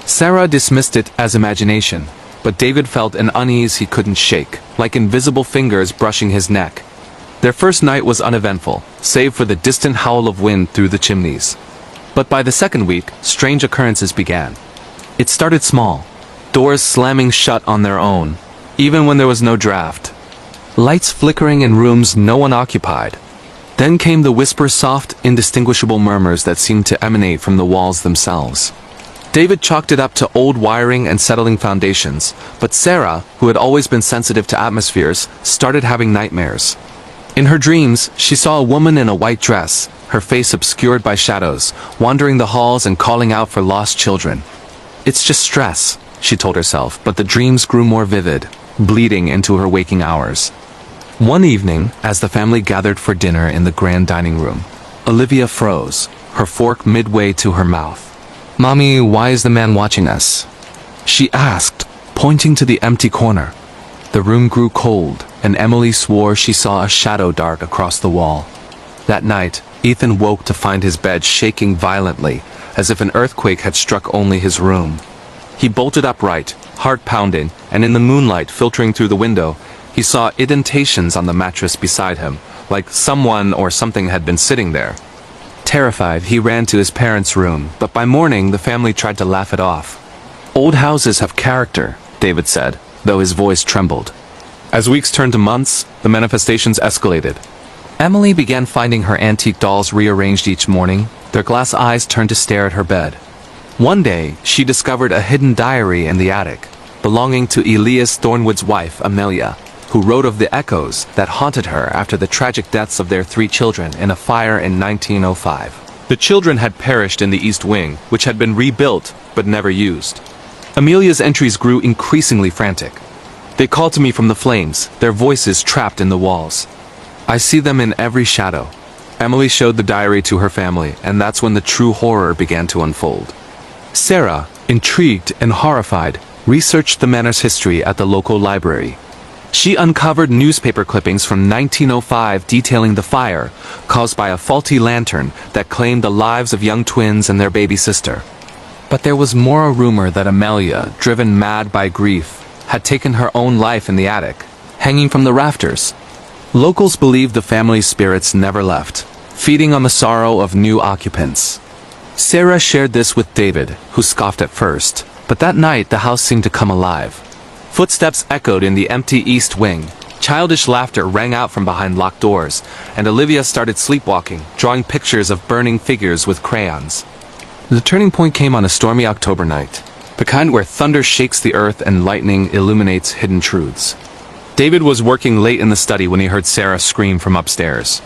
Sarah dismissed it as imagination, but David felt an unease he couldn't shake, like invisible fingers brushing his neck. Their first night was uneventful, save for the distant howl of wind through the chimneys. But by the second week, strange occurrences began. It started small, doors slamming shut on their own, even when there was no draft. Lights flickering in rooms no one occupied. Then came the whisper-soft, indistinguishable murmurs that seemed to emanate from the walls themselves. David chalked it up to old wiring and settling foundations, but Sarah, who had always been sensitive to atmospheres, started having nightmares. In her dreams, she saw a woman in a white dress, her face obscured by shadows, wandering the halls and calling out for lost children. "It's just stress," she told herself, but the dreams grew more vivid, bleeding into her waking hours. One evening, as the family gathered for dinner in the grand dining room, Olivia froze, her fork midway to her mouth. "Mommy, why is the man watching us?" she asked, pointing to the empty corner. The room grew cold, and Emily swore she saw a shadow dart across the wall. That night, Ethan woke to find his bed shaking violently, as if an earthquake had struck only his room. He bolted upright, heart pounding, and in the moonlight filtering through the window, he saw indentations on the mattress beside him, like someone or something had been sitting there. Terrified, he ran to his parents' room, but by morning the family tried to laugh it off. "Old houses have character," David said, though his voice trembled. As weeks turned to months, the manifestations escalated. Emily began finding her antique dolls rearranged each morning, their glass eyes turned to stare at her bed. One day, she discovered a hidden diary in the attic, belonging to Elias Thornwood's wife, Amelia, who wrote of the echoes that haunted her after the tragic deaths of their 3 children in a fire in 1905. The children had perished in the East Wing, which had been rebuilt but never used. Amelia's entries grew increasingly frantic. "They call to me from the flames, their voices trapped in the walls. I see them in every shadow." Emily showed the diary to her family, and that's when the true horror began to unfold. Sarah, intrigued and horrified, researched the manor's history at the local library. She uncovered newspaper clippings from 1905 detailing the fire, caused by a faulty lantern that claimed the lives of young twins and their baby sister. But there was more a rumor that Amelia, driven mad by grief, had taken her own life in the attic, hanging from the rafters. Locals believed the family's spirits never left, feeding on the sorrow of new occupants. Sarah shared this with David, who scoffed at first, but that night the house seemed to come alive. Footsteps echoed in the empty East Wing, childish laughter rang out from behind locked doors, and Olivia started sleepwalking, drawing pictures of burning figures with crayons. The turning point came on a stormy October night, the kind where thunder shakes the earth and lightning illuminates hidden truths. David was working late in the study when he heard Sarah scream from upstairs.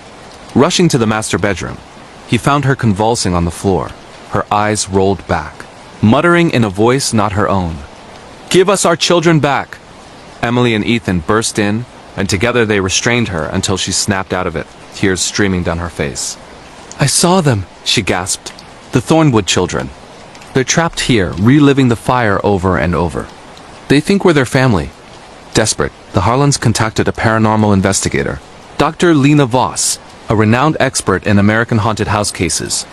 Rushing to the master bedroom, he found her convulsing on the floor, her eyes rolled back, muttering in a voice not her own. "Give us our children back!" Emily and Ethan burst in, and together they restrained her until she snapped out of it, tears streaming down her face. "I saw them," she gasped. "The Thornwood children. They're trapped here, reliving the fire over and over. They think we're their family." Desperate, the Harlans contacted a paranormal investigator, Dr. Lena Voss, a renowned expert in American haunted house cases.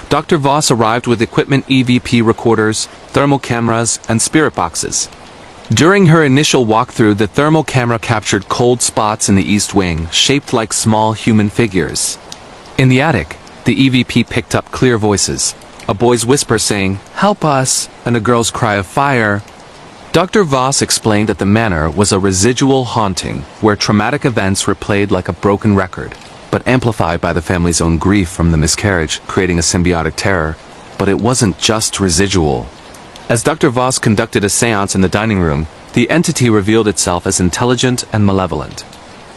Dr. Voss arrived with equipment, EVP recorders, thermal cameras, and spirit boxes. During her initial walkthrough, the thermal camera captured cold spots in the East Wing, shaped like small human figures. In the attic, the EVP picked up clear voices, a boy's whisper saying, "Help us," and a girl's cry of fire. Dr. Voss explained that the manor was a residual haunting, where traumatic events replayed like a broken record, but amplified by the family's own grief from the miscarriage, creating a symbiotic terror. But it wasn't just residual. As Dr. Voss conducted a seance in the dining room, the entity revealed itself as intelligent and malevolent.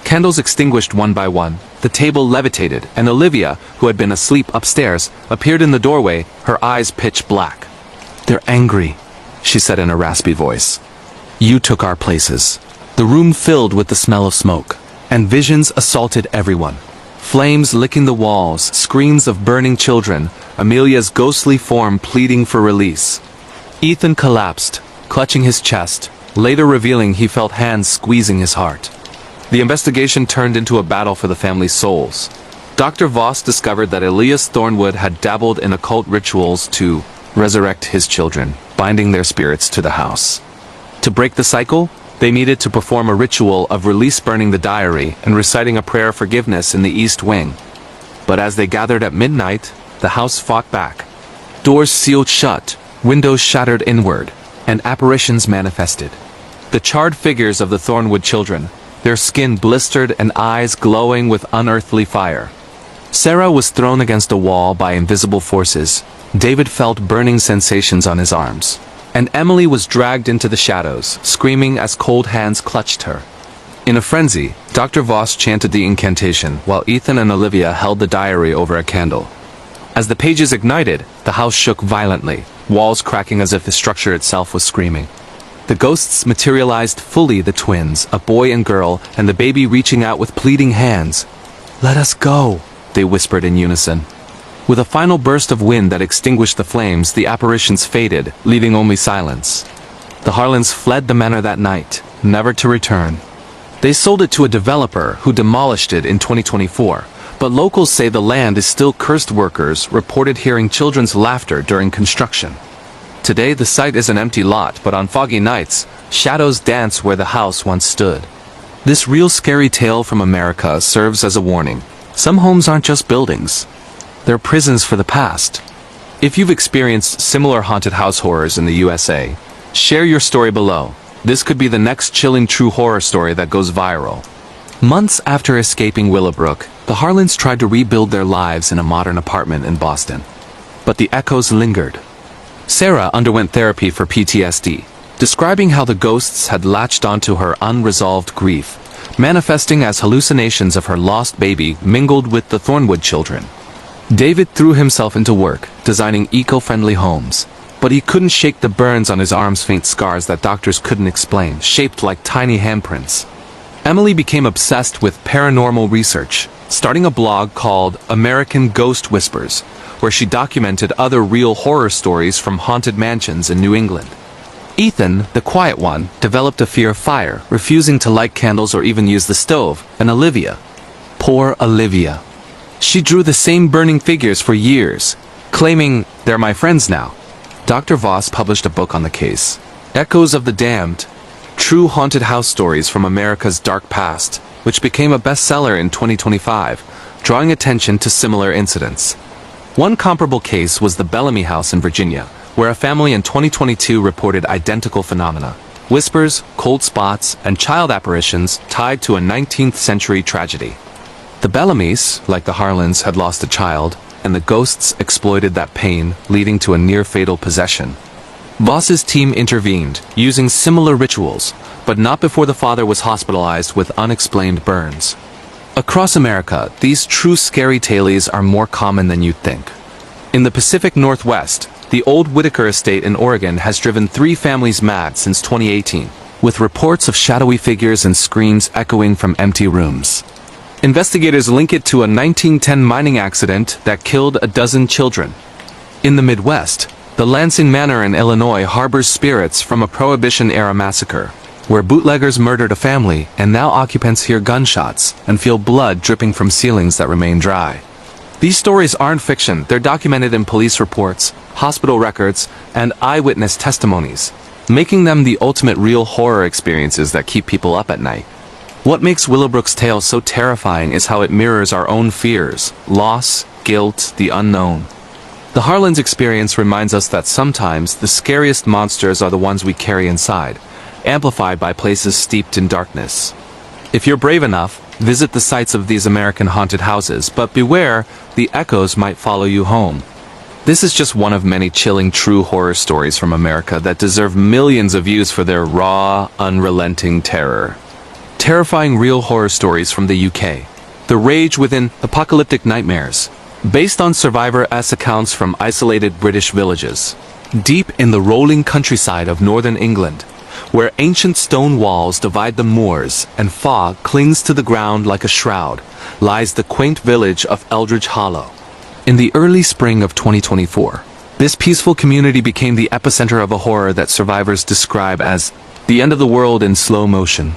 Candles extinguished one by one, the table levitated, and Olivia, who had been asleep upstairs, appeared in the doorway, her eyes pitch black. "They're angry," she said in a raspy voice. "You took our places." The room filled with the smell of smoke, and visions assaulted everyone. Flames licking the walls, screams of burning children, Amelia's ghostly form pleading for release. Ethan collapsed, clutching his chest, later revealing he felt hands squeezing his heart. The investigation turned into a battle for the family's souls. Dr. Voss discovered that Elias Thornwood had dabbled in occult rituals to resurrect his children, binding their spirits to the house. To break the cycle, they needed to perform a ritual of release, burning the diary and reciting a prayer of forgiveness in the East Wing. But as they gathered at midnight, the house fought back. Doors sealed shut, windows shattered inward, and apparitions manifested. The charred figures of the Thornwood children, their skin blistered and eyes glowing with unearthly fire. Sarah was thrown against a wall by invisible forces. David felt burning sensations on his arms. And Emily was dragged into the shadows, screaming as cold hands clutched her. In a frenzy, Dr. Voss chanted the incantation, while Ethan and Olivia held the diary over a candle. As the pages ignited, the house shook violently, walls cracking as if the structure itself was screaming. The ghosts materialized fully, the twins, a boy and girl, and the baby reaching out with pleading hands. "Let us go," they whispered in unison. With a final burst of wind that extinguished the flames, the apparitions faded, leaving only silence. The Harlans fled the manor that night, never to return. They sold it to a developer who demolished it in 2024, but locals say the land is still cursed. Workers reported hearing children's laughter during construction. Today the site is an empty lot, but on foggy nights, shadows dance where the house once stood. This real scary tale from America serves as a warning. Some homes aren't just buildings. They're prisons for the past. If you've experienced similar haunted house horrors in the USA, share your story below. This could be the next chilling true horror story that goes viral. Months after escaping Willowbrook, the Harlans tried to rebuild their lives in a modern apartment in Boston. But the echoes lingered. Sarah underwent therapy for PTSD, describing how the ghosts had latched onto her unresolved grief, manifesting as hallucinations of her lost baby mingled with the Thornwood children. David threw himself into work, designing eco-friendly homes. But he couldn't shake the burns on his arms, faint scars that doctors couldn't explain, shaped like tiny handprints. Emily became obsessed with paranormal research, starting a blog called American Ghost Whispers, where she documented other real horror stories from haunted mansions in New England. Ethan, the quiet one, developed a fear of fire, refusing to light candles or even use the stove, and Olivia. Poor Olivia. She drew the same burning figures for years, claiming, "They're my friends now." Dr. Voss published a book on the case, Echoes of the Damned, True Haunted House Stories from America's Dark Past, which became a bestseller in 2025, drawing attention to similar incidents. One comparable case was the Bellamy House in Virginia, where a family in 2022 reported identical phenomena, whispers, cold spots, and child apparitions tied to a 19th century tragedy. The Bellamys, like the Harlans, had lost a child, and the ghosts exploited that pain, leading to a near-fatal possession. Voss's team intervened, using similar rituals, but not before the father was hospitalized with unexplained burns. Across America, these true scary tales are more common than you'd think. In the Pacific Northwest, the old Whitaker estate in Oregon has driven 3 families mad since 2018, with reports of shadowy figures and screams echoing from empty rooms. Investigators link it to a 1910 mining accident that killed a dozen children. In the Midwest, the Lansing Manor in Illinois harbors spirits from a Prohibition-era massacre, where bootleggers murdered a family and now occupants hear gunshots and feel blood dripping from ceilings that remain dry. These stories aren't fiction, they're documented in police reports, hospital records, and eyewitness testimonies, making them the ultimate real horror experiences that keep people up at night. What makes Willowbrook's tale so terrifying is how it mirrors our own fears, loss, guilt, the unknown. The Harlan's experience reminds us that sometimes the scariest monsters are the ones we carry inside, amplified by places steeped in darkness. If you're brave enough, visit the sites of these American haunted houses, but beware, the echoes might follow you home. This is just one of many chilling true horror stories from America that deserve millions of views for their raw, unrelenting terror. Terrifying real horror stories from the UK. The Rage Within Apocalyptic Nightmares. Based on survivor-s accounts from isolated British villages. Deep in the rolling countryside of northern England, where ancient stone walls divide the moors and fog clings to the ground like a shroud, lies the quaint village of Eldridge Hollow. In the early spring of 2024, This peaceful community became the epicenter of a horror that survivors describe as the end of the world in slow motion.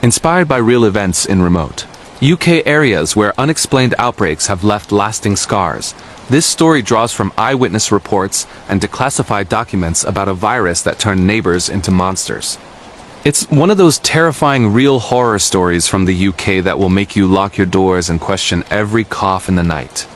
Inspired by real events in remote UK areas where unexplained outbreaks have left lasting scars, this story draws from eyewitness reports and declassified documents about a virus that turned neighbors into monsters. It's one of those terrifying real horror stories from the UK that will make you lock your doors and question every cough in the night.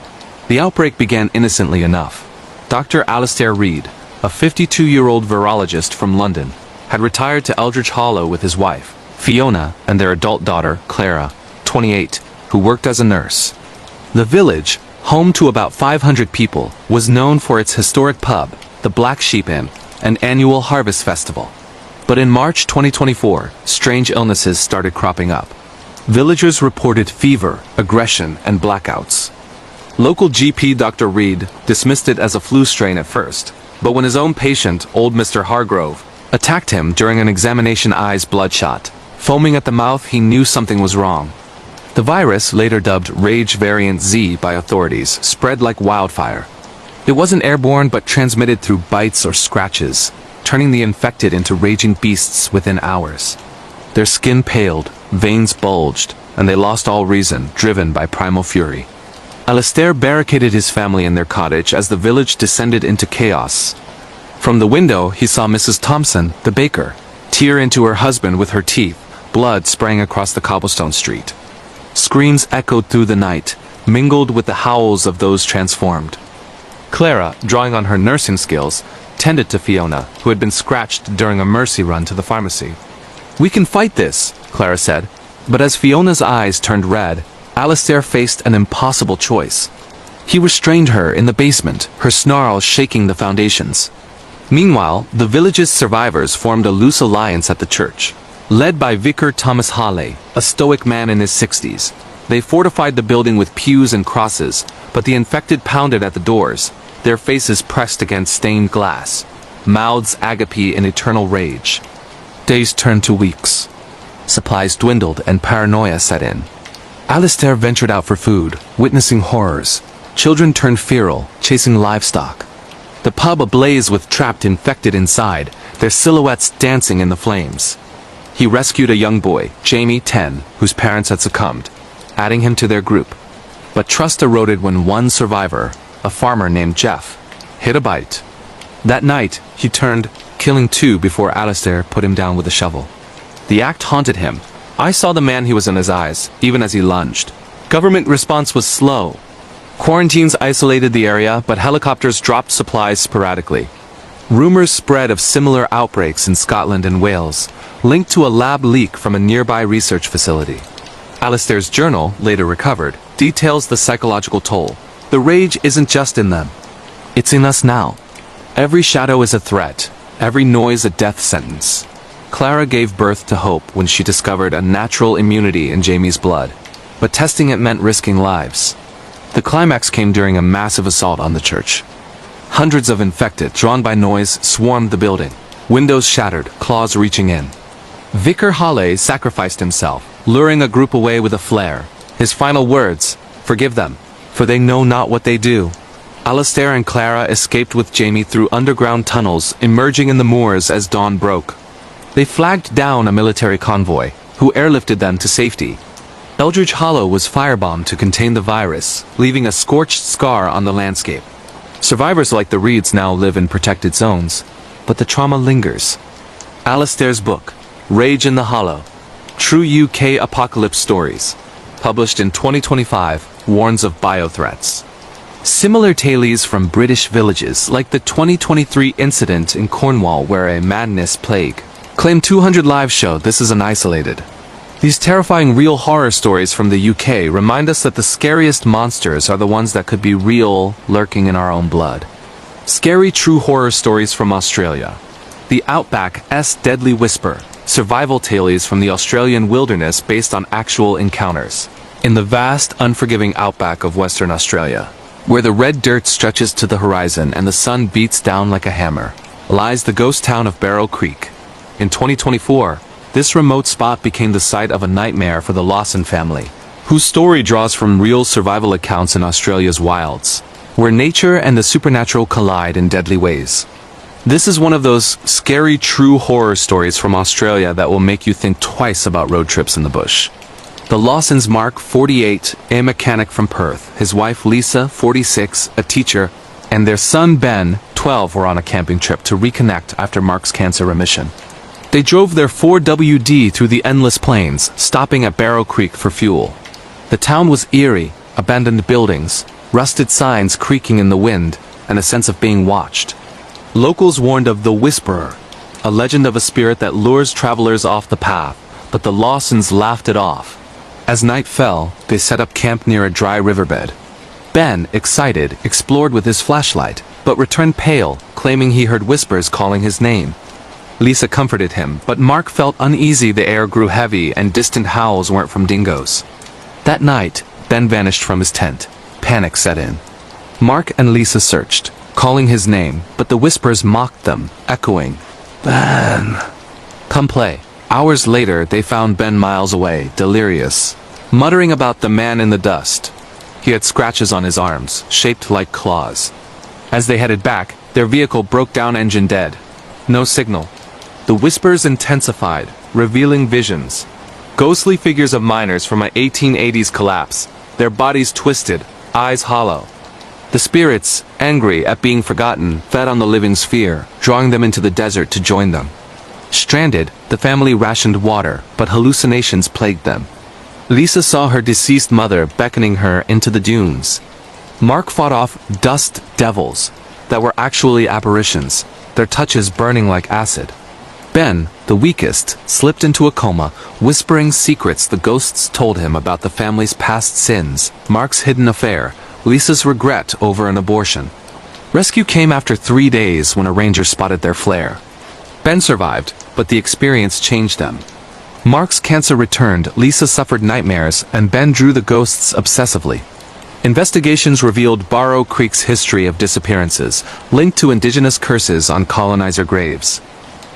The outbreak began innocently enough. Dr. Alistair Reid, a 52-year-old virologist from London, had retired to Eldridge Hollow with his wife, Fiona, and their adult daughter, Clara, 28, who worked as a nurse. The village, home to about 500 people, was known for its historic pub, the Black Sheep Inn, and annual harvest festival. But in March 2024, strange illnesses started cropping up. Villagers reported fever, aggression, and blackouts. Local GP Dr. Reid dismissed it as a flu strain at first, but when his own patient, old Mr. Hargrove, attacked him during an examination, eyes bloodshot, foaming at the mouth, he knew something was wrong. The virus, later dubbed Rage Variant Z by authorities, spread like wildfire. It wasn't airborne but transmitted through bites or scratches, turning the infected into raging beasts within hours. Their skin paled, veins bulged, and they lost all reason, driven by primal fury. Alistair barricaded his family in their cottage as the village descended into chaos. From the window, he saw Mrs. Thompson, the baker, tear into her husband with her teeth, blood spraying across the cobblestone street. Screams echoed through the night, mingled with the howls of those transformed. Clara, drawing on her nursing skills, tended to Fiona, who had been scratched during a mercy run to the pharmacy. "We can fight this," Clara said, but as Fiona's eyes turned red, Alistair faced an impossible choice. He restrained her in the basement, her snarls shaking the foundations. Meanwhile, the village's survivors formed a loose alliance at the church. Led by Vicar Thomas Halley, a stoic man in his 60s, they fortified the building with pews and crosses, but the infected pounded at the doors, their faces pressed against stained glass, mouths agape in eternal rage. Days turned to weeks. Supplies dwindled and paranoia set in. Alistair ventured out for food, witnessing horrors. Children turned feral, chasing livestock. The pub ablaze with trapped infected inside, their silhouettes dancing in the flames. He rescued a young boy, Jamie, 10, whose parents had succumbed, adding him to their group. But trust eroded when one survivor, a farmer named Jeff, hit a bite. That night, he turned, killing 2 before Alistair put him down with a shovel. The act haunted him. I saw the man he was in his eyes, even as he lunged. Government response was slow. Quarantines isolated the area, but helicopters dropped supplies sporadically. Rumors spread of similar outbreaks in Scotland and Wales, linked to a lab leak from a nearby research facility. Alistair's journal, later recovered, details the psychological toll. The rage isn't just in them. It's in us now. Every shadow is a threat, every noise a death sentence. Clara gave birth to hope when she discovered a natural immunity in Jamie's blood, but testing it meant risking lives. The climax came during a massive assault on the church. Hundreds of infected, drawn by noise, swarmed the building. Windows shattered, claws reaching in. Vicar Halley sacrificed himself, luring a group away with a flare. His final words, "Forgive them, for they know not what they do." Alistair and Clara escaped with Jamie through underground tunnels, emerging in the moors as dawn broke. They flagged down a military convoy, who airlifted them to safety. Eldridge Hollow was firebombed to contain the virus, leaving a scorched scar on the landscape. Survivors like the Reeds now live in protected zones, but the trauma lingers. Alistair's book, Rage in the Hollow, True UK Apocalypse Stories, published in 2025, warns of biothreats. Similar tales from British villages, like the 2023 incident in Cornwall where a madness plague claimed 200 lives, show this isn't isolated. These terrifying real horror stories from the UK remind us that the scariest monsters are the ones that could be real, lurking in our own blood. Scary true horror stories from Australia. The Outback's Deadly Whisper, survival tales from the Australian wilderness based on actual encounters. In the vast, unforgiving outback of Western Australia, where the red dirt stretches to the horizon and the sun beats down like a hammer, lies the ghost town of Barrow Creek. In 2024, this remote spot became the site of a nightmare for the Lawson family, whose story draws from real survival accounts in Australia's wilds. where nature and the supernatural collide in deadly ways. This is one of those scary true horror stories from Australia that will make you think twice about road trips in the bush. The Lawsons, Mark, 48, a mechanic from Perth, his wife Lisa, 46, a teacher, and their son Ben, 12, were on a camping trip to reconnect after Mark's cancer remission. They drove their 4WD through the endless plains, stopping at Barrow Creek for fuel. The town was eerie, abandoned buildings, rusted signs creaking in the wind, and a sense of being watched. Locals warned of the Whisperer, a legend of a spirit that lures travelers off the path, but the Lawsons laughed it off. As night fell, they set up camp near a dry riverbed. Ben, excited, explored with his flashlight, but returned pale, claiming he heard whispers calling his name. Lisa comforted him, but Mark felt uneasy. The air grew heavy and distant howls weren't from dingoes. That night, Ben vanished from his tent. Panic set in. Mark and Lisa searched, calling his name, but the whispers mocked them, echoing, "Ben, come play." Hours later, they found Ben miles away, delirious, muttering about the man in the dust. He had scratches on his arms, shaped like claws. As they headed back, their vehicle broke down, engine dead. No signal. The whispers intensified, revealing visions. Ghostly figures of miners from an 1880s collapse, their bodies twisted, eyes hollow. The spirits, angry at being forgotten, fed on the living's fear, drawing them into the desert to join them. Stranded, the family rationed water, but hallucinations plagued them. Lisa saw her deceased mother beckoning her into the dunes. Mark fought off dust devils that were actually apparitions, their touches burning like acid. Ben, the weakest, slipped into a coma, whispering secrets the ghosts told him about the family's past sins, Mark's hidden affair, Lisa's regret over an abortion. Rescue came after 3 days when a ranger spotted their flare. Ben survived, but the experience changed them. Mark's cancer returned, Lisa suffered nightmares, and Ben drew the ghosts obsessively. Investigations revealed Barrow Creek's history of disappearances, linked to indigenous curses on colonizer graves.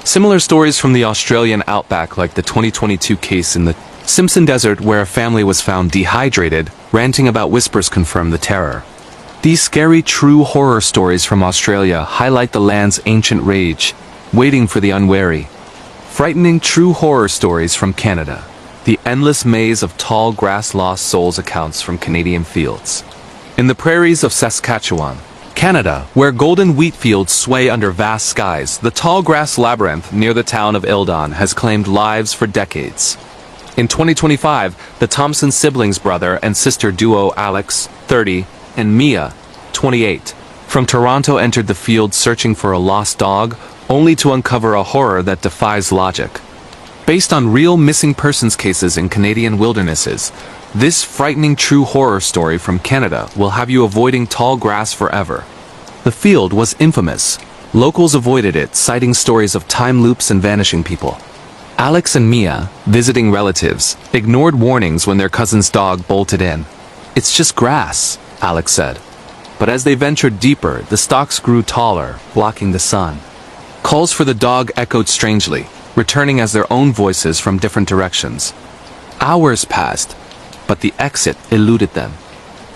Similar stories from the Australian outback, like the 2022 case in the Simpson Desert where a family was found dehydrated, ranting about whispers, confirm the terror. These scary true horror stories from Australia highlight the land's ancient rage, waiting for the unwary. Frightening true horror stories from Canada. The endless maze of tall grass lost souls accounts from Canadian fields. In the prairies of Saskatchewan, Canada, where golden wheat fields sway under vast skies, the tall grass labyrinth near the town of Ildon has claimed lives for decades. In 2025, the Thompson siblings' brother and sister duo Alex, 30, and Mia, 28, from Toronto entered the field searching for a lost dog, only to uncover a horror that defies logic. Based on real missing persons cases in Canadian wildernesses, this frightening true horror story from Canada will have you avoiding tall grass forever. The field was infamous. Locals avoided it, citing stories of time loops and vanishing people. Alex and Mia, visiting relatives, ignored warnings when their cousin's dog bolted in. "It's just grass," Alex said. But as they ventured deeper, the stalks grew taller, blocking the sun. Calls for the dog echoed strangely, returning as their own voices from different directions. Hours passed, but the exit eluded them.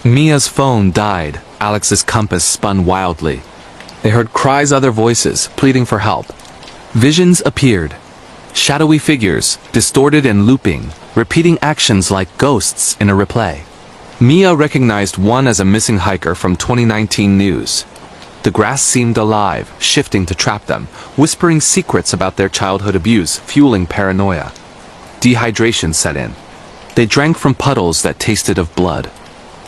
Mia's phone died, Alex's compass spun wildly. They heard cries, other voices, pleading for help. Visions appeared. Shadowy figures, distorted and looping, repeating actions like ghosts in a replay. Mia recognized one as a missing hiker from 2019 news. The grass seemed alive, shifting to trap them, whispering secrets about their childhood abuse, fueling paranoia. Dehydration set in. They drank from puddles that tasted of blood.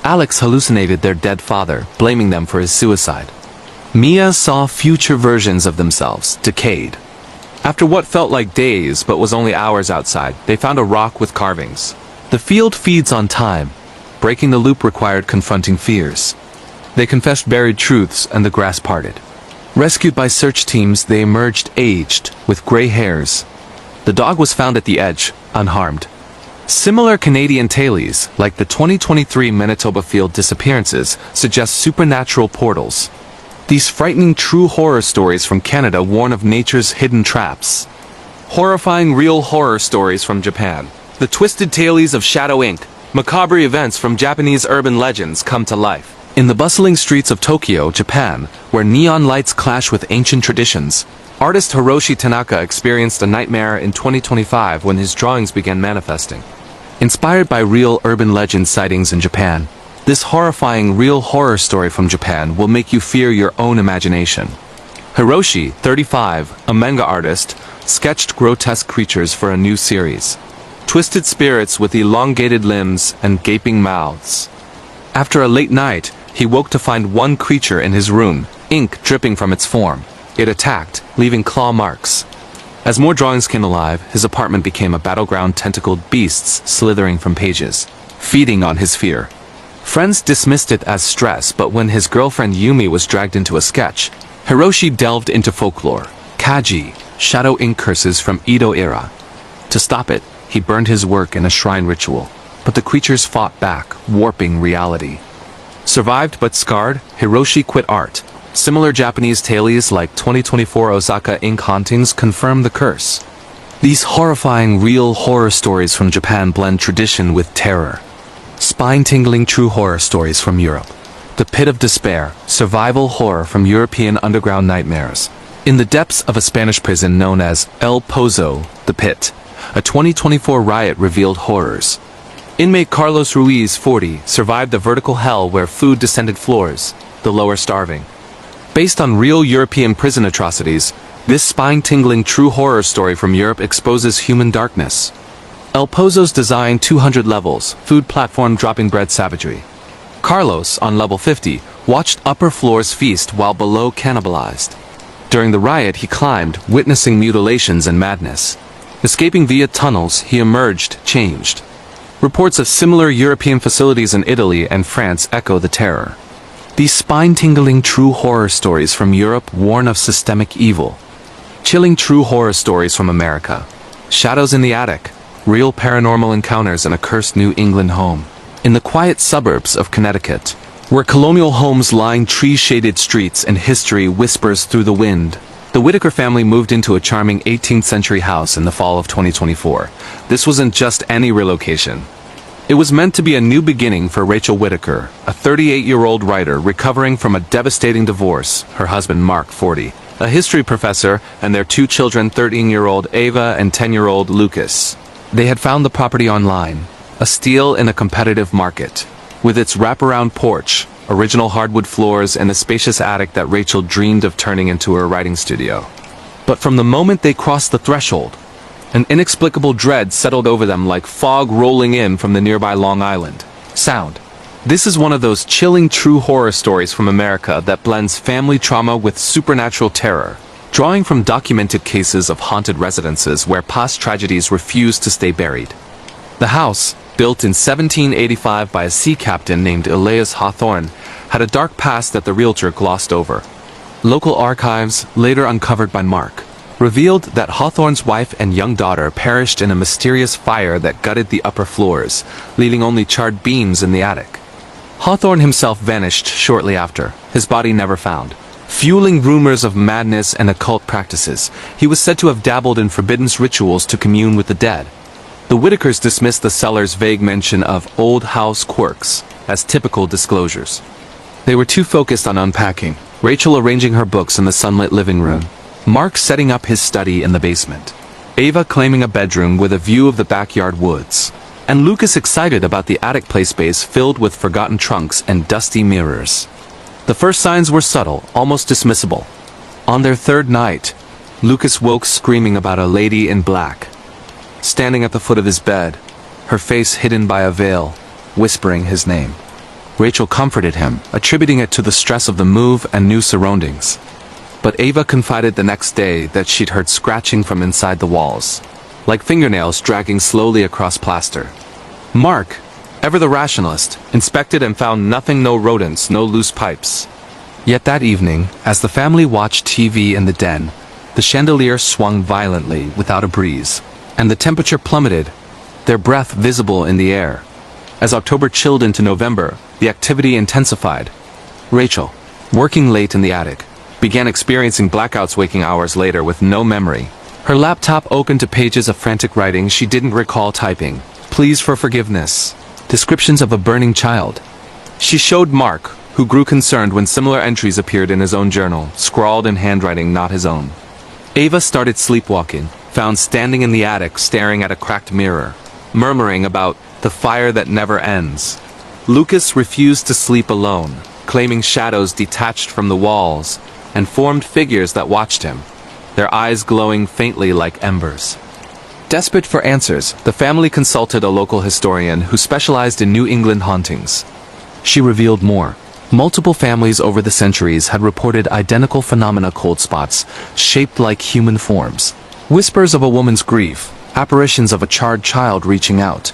Alex hallucinated their dead father, blaming them for his suicide. Mia saw future versions of themselves, decayed. After what felt like days but was only hours outside, they found a rock with carvings. The field feeds on time. Breaking the loop required confronting fears. They confessed buried truths and the grass parted. Rescued by search teams, they emerged aged, with gray hairs. The dog was found at the edge, unharmed. Similar Canadian tales, like the 2023 Manitoba field disappearances, suggest supernatural portals. These frightening true horror stories from Canada warn of nature's hidden traps. Horrifying real horror stories from Japan. The twisted tales of Shadow Inc., macabre events from Japanese urban legends come to life. In the bustling streets of Tokyo, Japan, where neon lights clash with ancient traditions, artist Hiroshi Tanaka experienced a nightmare in 2025 when his drawings began manifesting. Inspired by real urban legend sightings in Japan, this horrifying real horror story from Japan will make you fear your own imagination. Hiroshi, 35, a manga artist, sketched grotesque creatures for a new series. Twisted spirits with elongated limbs and gaping mouths. After a late night, he woke to find one creature in his room, ink dripping from its form. It attacked, leaving claw marks. As more drawings came alive, his apartment became a battleground, tentacled beasts slithering from pages, feeding on his fear. Friends dismissed it as stress, but when his girlfriend Yumi was dragged into a sketch, Hiroshi delved into folklore, kaji, shadow ink curses from Edo era. To stop it, he burned his work in a shrine ritual, but the creatures fought back, warping reality. Survived but scarred, Hiroshi quit art. Similar Japanese tales like 2024 Osaka ink hauntings confirm the curse. These horrifying real horror stories from Japan blend tradition with terror. Spine-tingling true horror stories from Europe. The Pit of Despair, survival horror from European underground nightmares. In the depths of a Spanish prison known as El Pozo, the Pit, a 2024 riot revealed horrors. Inmate Carlos Ruiz, 40, survived the vertical hell where food descended floors, the lower starving. Based on real European prison atrocities, this spine-tingling true horror story from Europe exposes human darkness. El Pozo's design 200 levels, food platform dropping bread savagery. Carlos, on level 50, watched upper floors feast while below cannibalized. During the riot he climbed, witnessing mutilations and madness. Escaping via tunnels, he emerged, changed. Reports of similar European facilities in Italy and France echo the terror. These spine-tingling true horror stories from Europe warn of systemic evil. Chilling true horror stories from America. Shadows in the attic, real paranormal encounters in a cursed New England home. In the quiet suburbs of Connecticut, where colonial homes line tree-shaded streets and history whispers through the wind, the Whitaker family moved into a charming 18th century house in the fall of 2024. This wasn't just any relocation. It was meant to be a new beginning for Rachel Whitaker, a 38-year-old writer recovering from a devastating divorce, her husband Mark, 40, a history professor, and their two children, 13-year-old Ava and 10-year-old Lucas. They had found the property online, a steal in a competitive market. With its wraparound porch, original hardwood floors, and a spacious attic that Rachel dreamed of turning into her writing studio. But from the moment they crossed the threshold, an inexplicable dread settled over them like fog rolling in from the nearby Long Island Sound. This is one of those chilling true horror stories from America that blends family trauma with supernatural terror, drawing from documented cases of haunted residences where past tragedies refuse to stay buried. The house, built in 1785 by a sea captain named Elias Hawthorne, had a dark past that the realtor glossed over. Local archives, later uncovered by Mark, revealed that Hawthorne's wife and young daughter perished in a mysterious fire that gutted the upper floors, leaving only charred beams in the attic. Hawthorne himself vanished shortly after, his body never found. Fueling rumors of madness and occult practices, he was said to have dabbled in forbidden rituals to commune with the dead. The Whitakers dismissed the seller's vague mention of old house quirks as typical disclosures. They were too focused on unpacking, Rachel arranging her books in the sunlit living room, Mark setting up his study in the basement, Ava claiming a bedroom with a view of the backyard woods, and Lucas excited about the attic play space filled with forgotten trunks and dusty mirrors. The first signs were subtle, almost dismissible. On their third night, Lucas woke screaming about a lady in black, standing at the foot of his bed, her face hidden by a veil, whispering his name. Rachel comforted him, attributing it to the stress of the move and new surroundings. But Ava confided the next day that she'd heard scratching from inside the walls, like fingernails dragging slowly across plaster. Mark, ever the rationalist, inspected and found nothing, no rodents, no loose pipes. Yet that evening, as the family watched TV in the den, the chandelier swung violently without a breeze, and the temperature plummeted, their breath visible in the air. As October chilled into November, the activity intensified. Rachel, working late in the attic, began experiencing blackouts waking hours later with no memory. Her laptop opened to pages of frantic writing she didn't recall typing. Pleas for forgiveness. Descriptions of a burning child. She showed Mark, who grew concerned when similar entries appeared in his own journal, scrawled in handwriting not his own. Ava started sleepwalking, found standing in the attic staring at a cracked mirror, murmuring about the fire that never ends. Lucas refused to sleep alone, claiming shadows detached from the walls and formed figures that watched him, their eyes glowing faintly like embers. Desperate for answers, the family consulted a local historian who specialized in New England hauntings. She revealed more. Multiple families over the centuries had reported identical phenomena: cold spots, shaped like human forms, whispers of a woman's grief, apparitions of a charred child reaching out.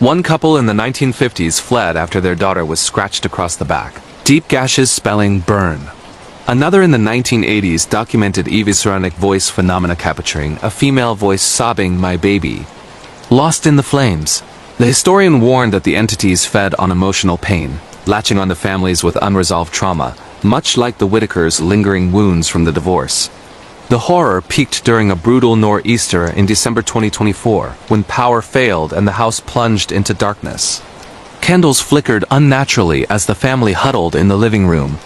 One couple in the 1950s fled after their daughter was scratched across the back, deep gashes spelling burn. Another in the 1980s documented evisceronic voice phenomena capturing a female voice sobbing, "My baby." Lost in the flames. The historian warned that the entities fed on emotional pain, latching onto families with unresolved trauma, much like the Whitakers' lingering wounds from the divorce. The horror peaked during a brutal nor'easter in December 2024, when power failed and the house plunged into darkness. Candles flickered unnaturally as the family huddled in the living room.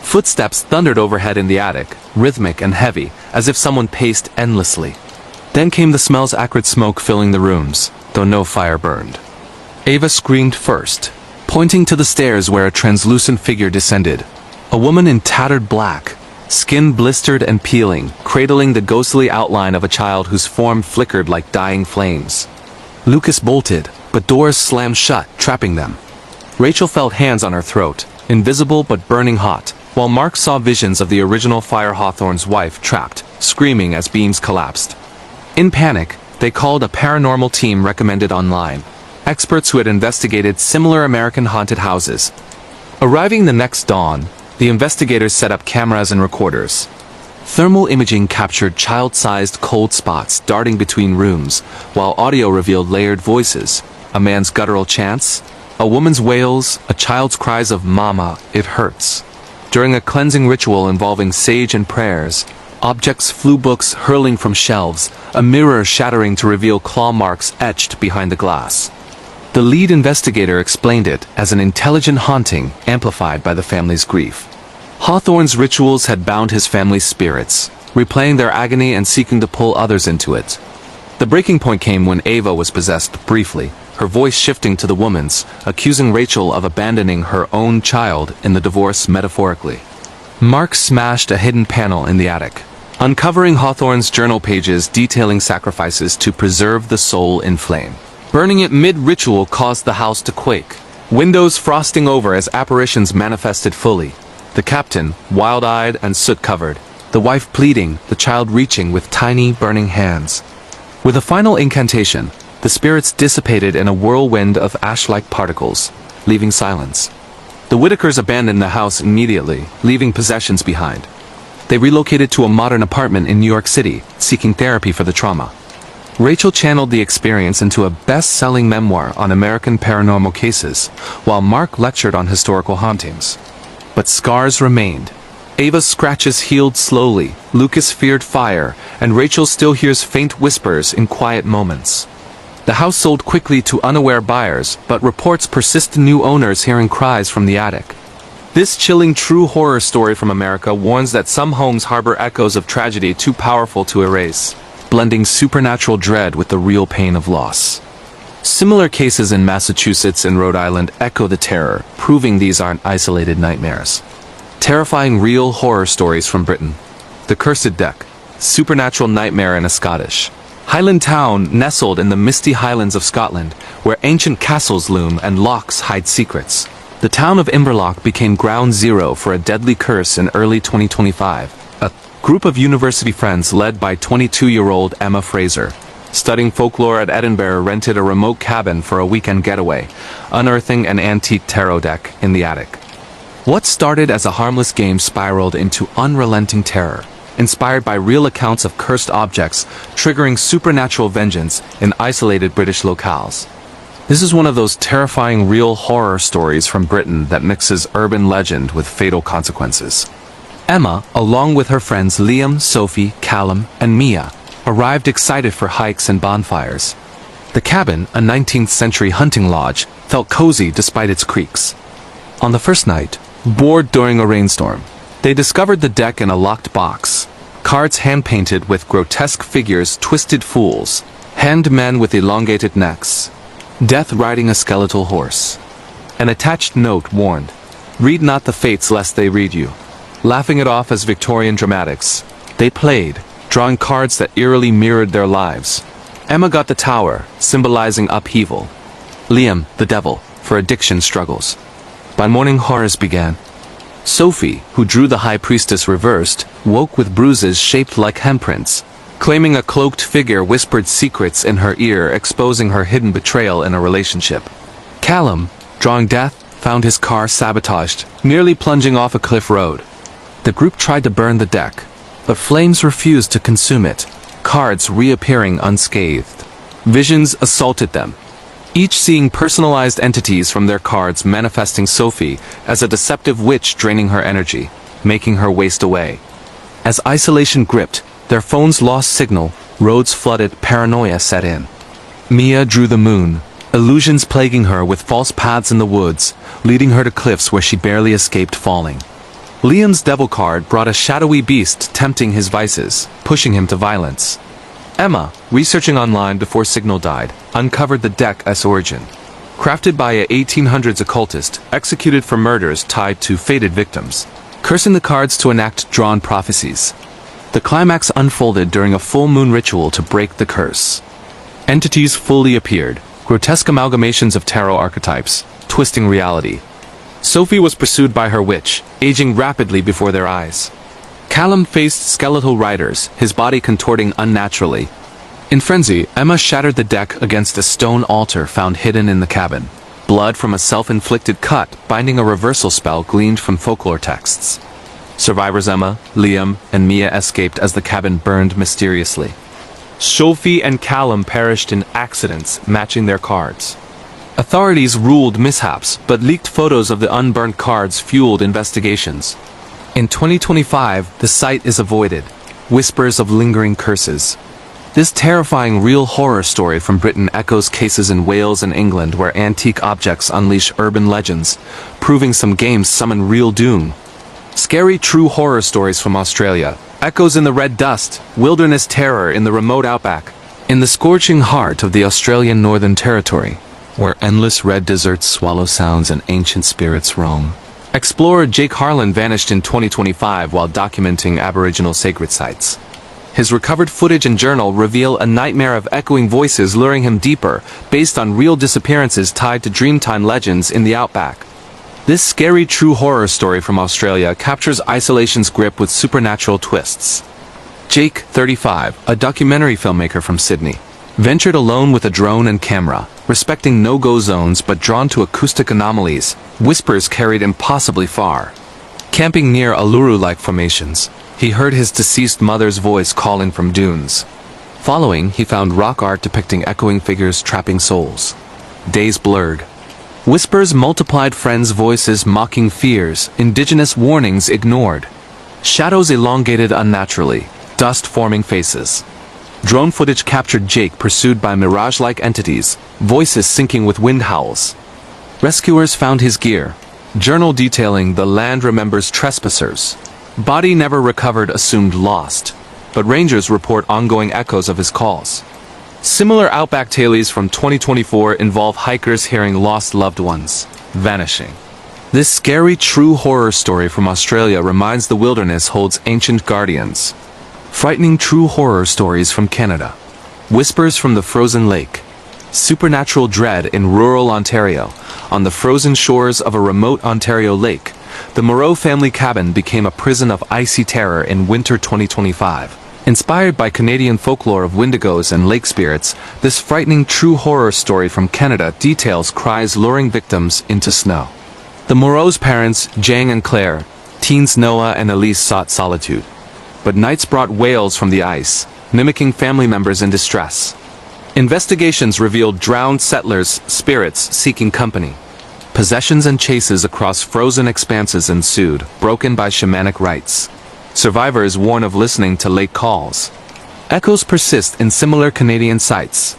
Footsteps thundered overhead in the attic, rhythmic and heavy, as if someone paced endlessly. Then came the smells: acrid smoke filling the rooms, though no fire burned. Ava screamed first, pointing to the stairs where a translucent figure descended. A woman in tattered black, skin blistered and peeling, cradling the ghostly outline of a child whose form flickered like dying flames. Lucas bolted, but doors slammed shut, trapping them. Rachel felt hands on her throat, invisible but burning hot, while Mark saw visions of the original Fire Hawthorne's wife trapped, screaming as beams collapsed. In panic, they called a paranormal team recommended online, experts who had investigated similar American haunted houses. Arriving the next dawn, the investigators set up cameras and recorders. Thermal imaging captured child-sized cold spots darting between rooms, while audio revealed layered voices: a man's guttural chants, a woman's wails, a child's cries of "Mama, it hurts." During a cleansing ritual involving sage and prayers, objects flew: books hurling from shelves, a mirror shattering to reveal claw marks etched behind the glass. The lead investigator explained it as an intelligent haunting amplified by the family's grief. Hawthorne's rituals had bound his family's spirits, replaying their agony and seeking to pull others into it. The breaking point came when Ava was possessed briefly, her voice shifting to the woman's, accusing Rachel of abandoning her own child in the divorce metaphorically. Mark smashed a hidden panel in the attic, uncovering Hawthorne's journal pages detailing sacrifices to preserve the soul in flame. Burning it mid-ritual caused the house to quake, windows frosting over as apparitions manifested fully. The captain, wild-eyed and soot-covered, the wife pleading, the child reaching with tiny, burning hands. With a final incantation, the spirits dissipated in a whirlwind of ash-like particles, leaving silence. The Whitakers abandoned the house immediately, leaving possessions behind. They relocated to a modern apartment in New York City, seeking therapy for the trauma. Rachel channeled the experience into a best-selling memoir on American paranormal cases, while Mark lectured on historical hauntings. But scars remained. Ava's scratches healed slowly, Lucas feared fire, and Rachel still hears faint whispers in quiet moments. The house sold quickly to unaware buyers, but reports persist: new owners hearing cries from the attic. This chilling true horror story from America warns that some homes harbor echoes of tragedy too powerful to erase, blending supernatural dread with the real pain of loss. Similar cases in Massachusetts and Rhode Island echo the terror, proving these aren't isolated nightmares. Terrifying real horror stories from Britain. The Cursed Deck, supernatural nightmare in a Scottish Highland town nestled in the misty highlands of Scotland, where ancient castles loom and locks hide secrets. The town of Inverloch became ground zero for a deadly curse in early 2025. A group of university friends led by 22-year-old Emma Fraser, studying folklore at Edinburgh, rented a remote cabin for a weekend getaway, unearthing an antique tarot deck in the attic. What started as a harmless game spiraled into unrelenting terror, inspired by real accounts of cursed objects, triggering supernatural vengeance in isolated British locales. This is one of those terrifying real horror stories from Britain that mixes urban legend with fatal consequences. Emma, along with her friends Liam, Sophie, Callum, and Mia, arrived excited for hikes and bonfires. The cabin, a 19th century hunting lodge, felt cozy despite its creaks. On the first night, Bored during a rainstorm. They discovered the deck in a locked box. Cards hand-painted with grotesque figures, twisted fools, hanged men with elongated necks, death riding a skeletal horse. An attached note warned, "Read not the fates lest they read you." Laughing it off as Victorian dramatics, they played, drawing cards that eerily mirrored their lives. Emma got the Tower, symbolizing upheaval. Liam, the Devil, for addiction struggles. By morning horrors began. Sophie, who drew the High Priestess reversed, woke with bruises shaped like handprints. Claiming a cloaked figure whispered secrets in her ear, exposing her hidden betrayal in a relationship. Callum, drawing death, found his car sabotaged, nearly plunging off a cliff road. The group tried to burn the deck, but flames refused to consume it, cards reappearing unscathed. Visions assaulted them, each seeing personalized entities from their cards manifesting Sophie as a deceptive witch draining her energy, making her waste away. As isolation gripped, their phones lost signal, roads flooded, paranoia set in. Mia drew the moon, illusions plaguing her with false paths in the woods, leading her to cliffs where she barely escaped falling. Liam's devil card brought a shadowy beast tempting his vices, pushing him to violence. Emma, researching online before signal died, uncovered the deck as origin. Crafted by a 1800s occultist, executed for murders tied to fated victims, cursing the cards to enact drawn prophecies. The climax unfolded during a full moon ritual to break the curse. Entities fully appeared, grotesque amalgamations of tarot archetypes, twisting reality. Sophie was pursued by her witch, aging rapidly before their eyes. Callum faced skeletal riders, his body contorting unnaturally. In frenzy, Emma shattered the deck against a stone altar found hidden in the cabin. Blood from a self-inflicted cut binding a reversal spell gleaned from folklore texts. Survivors Emma, Liam, and Mia escaped as the cabin burned mysteriously. Sophie and Callum perished in accidents matching their cards. Authorities ruled mishaps, but leaked photos of the unburned cards fueled investigations. In 2025, the site is avoided. Whispers of lingering curses. This terrifying real horror story from Britain echoes cases in Wales and England where antique objects unleash urban legends, proving some games summon real doom. Scary true horror stories from Australia. Echoes in the red dust, wilderness terror in the remote outback. In the scorching heart of the Australian Northern Territory, where endless red deserts swallow sounds and ancient spirits roam. Explorer Jake Harlan vanished in 2025 while documenting Aboriginal sacred sites. His recovered footage and journal reveal a nightmare of echoing voices luring him deeper, based on real disappearances tied to Dreamtime legends in the outback. This scary true horror story from Australia captures isolation's grip with supernatural twists. Jake, 35, a documentary filmmaker from Sydney, ventured alone with a drone and camera, respecting no-go zones but drawn to acoustic anomalies, whispers carried impossibly far. Camping near Uluru-like formations, he heard his deceased mother's voice calling from dunes. Following, he found rock art depicting echoing figures trapping souls. Days blurred. Whispers multiplied, friends' voices mocking fears, indigenous warnings ignored. Shadows elongated unnaturally, dust forming faces. Drone footage captured Jake pursued by mirage-like entities, voices syncing with wind howls. Rescuers found his gear. Journal detailing the land remembers trespassers. Body never recovered assumed lost, but rangers report ongoing echoes of his calls. Similar outback tales from 2024 involve hikers hearing lost loved ones vanishing. This scary true horror story from Australia reminds the wilderness holds ancient guardians. Frightening true horror stories from Canada. Whispers from the frozen lake. Supernatural dread in rural Ontario. On the frozen shores of a remote Ontario lake, the Moreau family cabin became a prison of icy terror in winter 2025. Inspired by Canadian folklore of wendigos and lake spirits, this frightening true horror story from Canada details cries luring victims into snow. The Moreau's parents, Jang and Claire, teens Noah and Elise sought solitude. But nights brought wails from the ice, mimicking family members in distress. Investigations revealed drowned settlers' spirits seeking company. Possessions and chases across frozen expanses ensued, broken by shamanic rites. Survivors warn of listening to lake calls. Echoes persist in similar Canadian sites.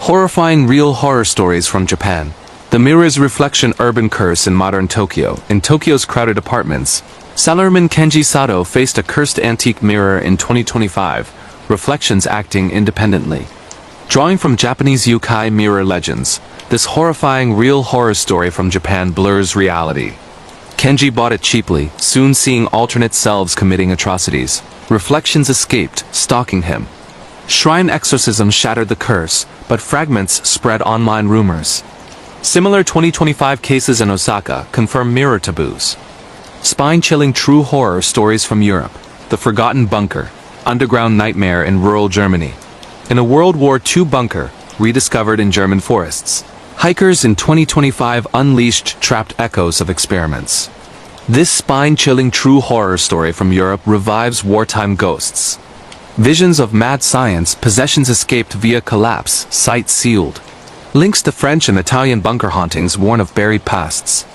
Horrifying real horror stories from Japan. The mirror's reflection urban curse in modern Tokyo. In Tokyo's crowded apartments, Salaryman Kenji Sato faced a cursed antique mirror in 2025, reflections acting independently. Drawing from Japanese yokai mirror legends, this horrifying real horror story from Japan blurs reality. Kenji bought it cheaply, soon seeing alternate selves committing atrocities. Reflections escaped, stalking him. Shrine exorcisms shattered the curse, but fragments spread online rumors. Similar 2025 cases in Osaka confirm mirror taboos. Spine-chilling true horror stories from Europe. The Forgotten Bunker, underground nightmare in rural Germany. In a World War II bunker, rediscovered in German forests, hikers in 2025 unleashed trapped echoes of experiments. This spine-chilling true horror story from Europe revives wartime ghosts. Visions of mad science, possessions escaped via collapse, sight sealed. Links to French and Italian bunker hauntings warn of buried pasts.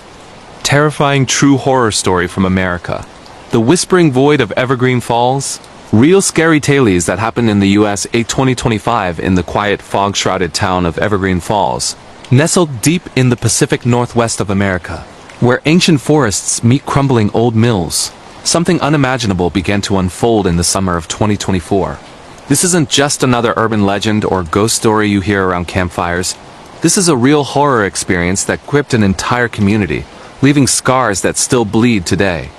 Terrifying true horror story from America. The Whispering Void of Evergreen Falls. Real scary tales that happened in the US 2025 in the quiet fog-shrouded town of Evergreen Falls, nestled deep in the Pacific Northwest of America, where ancient forests meet crumbling old mills. Something unimaginable began to unfold in the summer of 2024. This isn't just another urban legend or ghost story you hear around campfires. This is a real horror experience that gripped an entire community, leaving scars that still bleed today.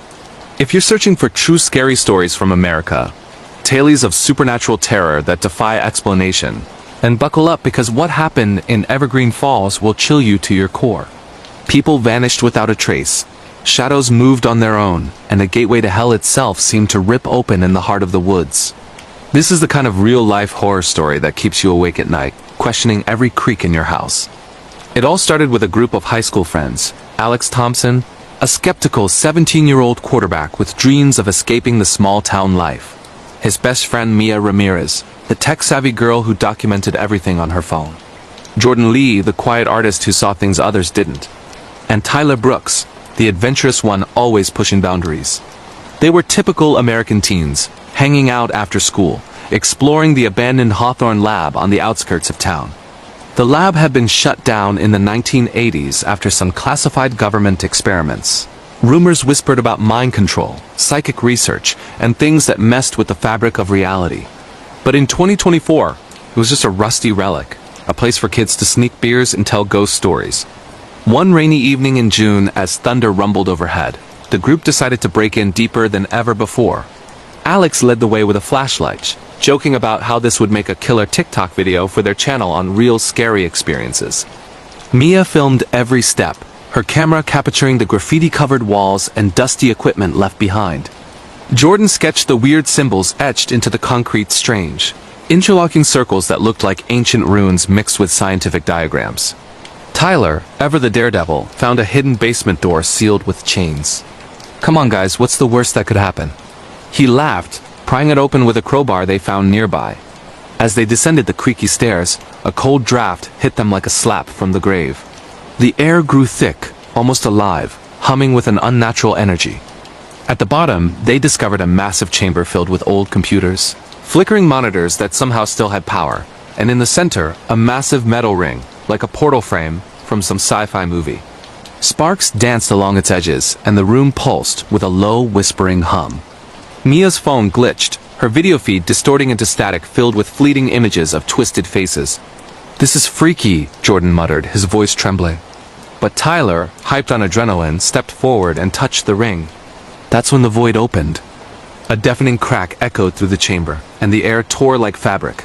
If you're searching for true scary stories from America, tales of supernatural terror that defy explanation, and buckle up because what happened in Evergreen Falls will chill you to your core. People vanished without a trace. Shadows moved on their own, and the gateway to hell itself seemed to rip open in the heart of the woods. This is the kind of real-life horror story that keeps you awake at night, questioning every creak in your house. It all started with a group of high school friends. Alex Thompson, a skeptical 17-year-old quarterback with dreams of escaping the small-town life. His best friend Mia Ramirez, the tech-savvy girl who documented everything on her phone. Jordan Lee, the quiet artist who saw things others didn't. And Tyler Brooks, the adventurous one always pushing boundaries. They were typical American teens, hanging out after school, exploring the abandoned Hawthorne lab on the outskirts of town. The lab had been shut down in the 1980s after some classified government experiments. Rumors whispered about mind control, psychic research, and things that messed with the fabric of reality. But in 2024, it was just a rusty relic, a place for kids to sneak beers and tell ghost stories. One rainy evening in June, as thunder rumbled overhead, the group decided to break in deeper than ever before. Alex led the way with a flashlight, joking about how this would make a killer TikTok video for their channel on real scary experiences. Mia filmed every step, her camera capturing the graffiti-covered walls and dusty equipment left behind. Jordan sketched the weird symbols etched into the concrete, strange, interlocking circles that looked like ancient runes mixed with scientific diagrams. Tyler, ever the daredevil, found a hidden basement door sealed with chains. "Come on guys, what's the worst that could happen?" He laughed, prying it open with a crowbar they found nearby. As they descended the creaky stairs, a cold draft hit them like a slap from the grave. The air grew thick, almost alive, humming with an unnatural energy. At the bottom, they discovered a massive chamber filled with old computers, flickering monitors that somehow still had power, and in the center, a massive metal ring, like a portal frame from some sci-fi movie. Sparks danced along its edges, and the room pulsed with a low, whispering hum. Mia's phone glitched, her video feed distorting into static filled with fleeting images of twisted faces. "This is freaky," Jordan muttered, his voice trembling. But Tyler, hyped on adrenaline, stepped forward and touched the ring. That's when the void opened. A deafening crack echoed through the chamber, and the air tore like fabric.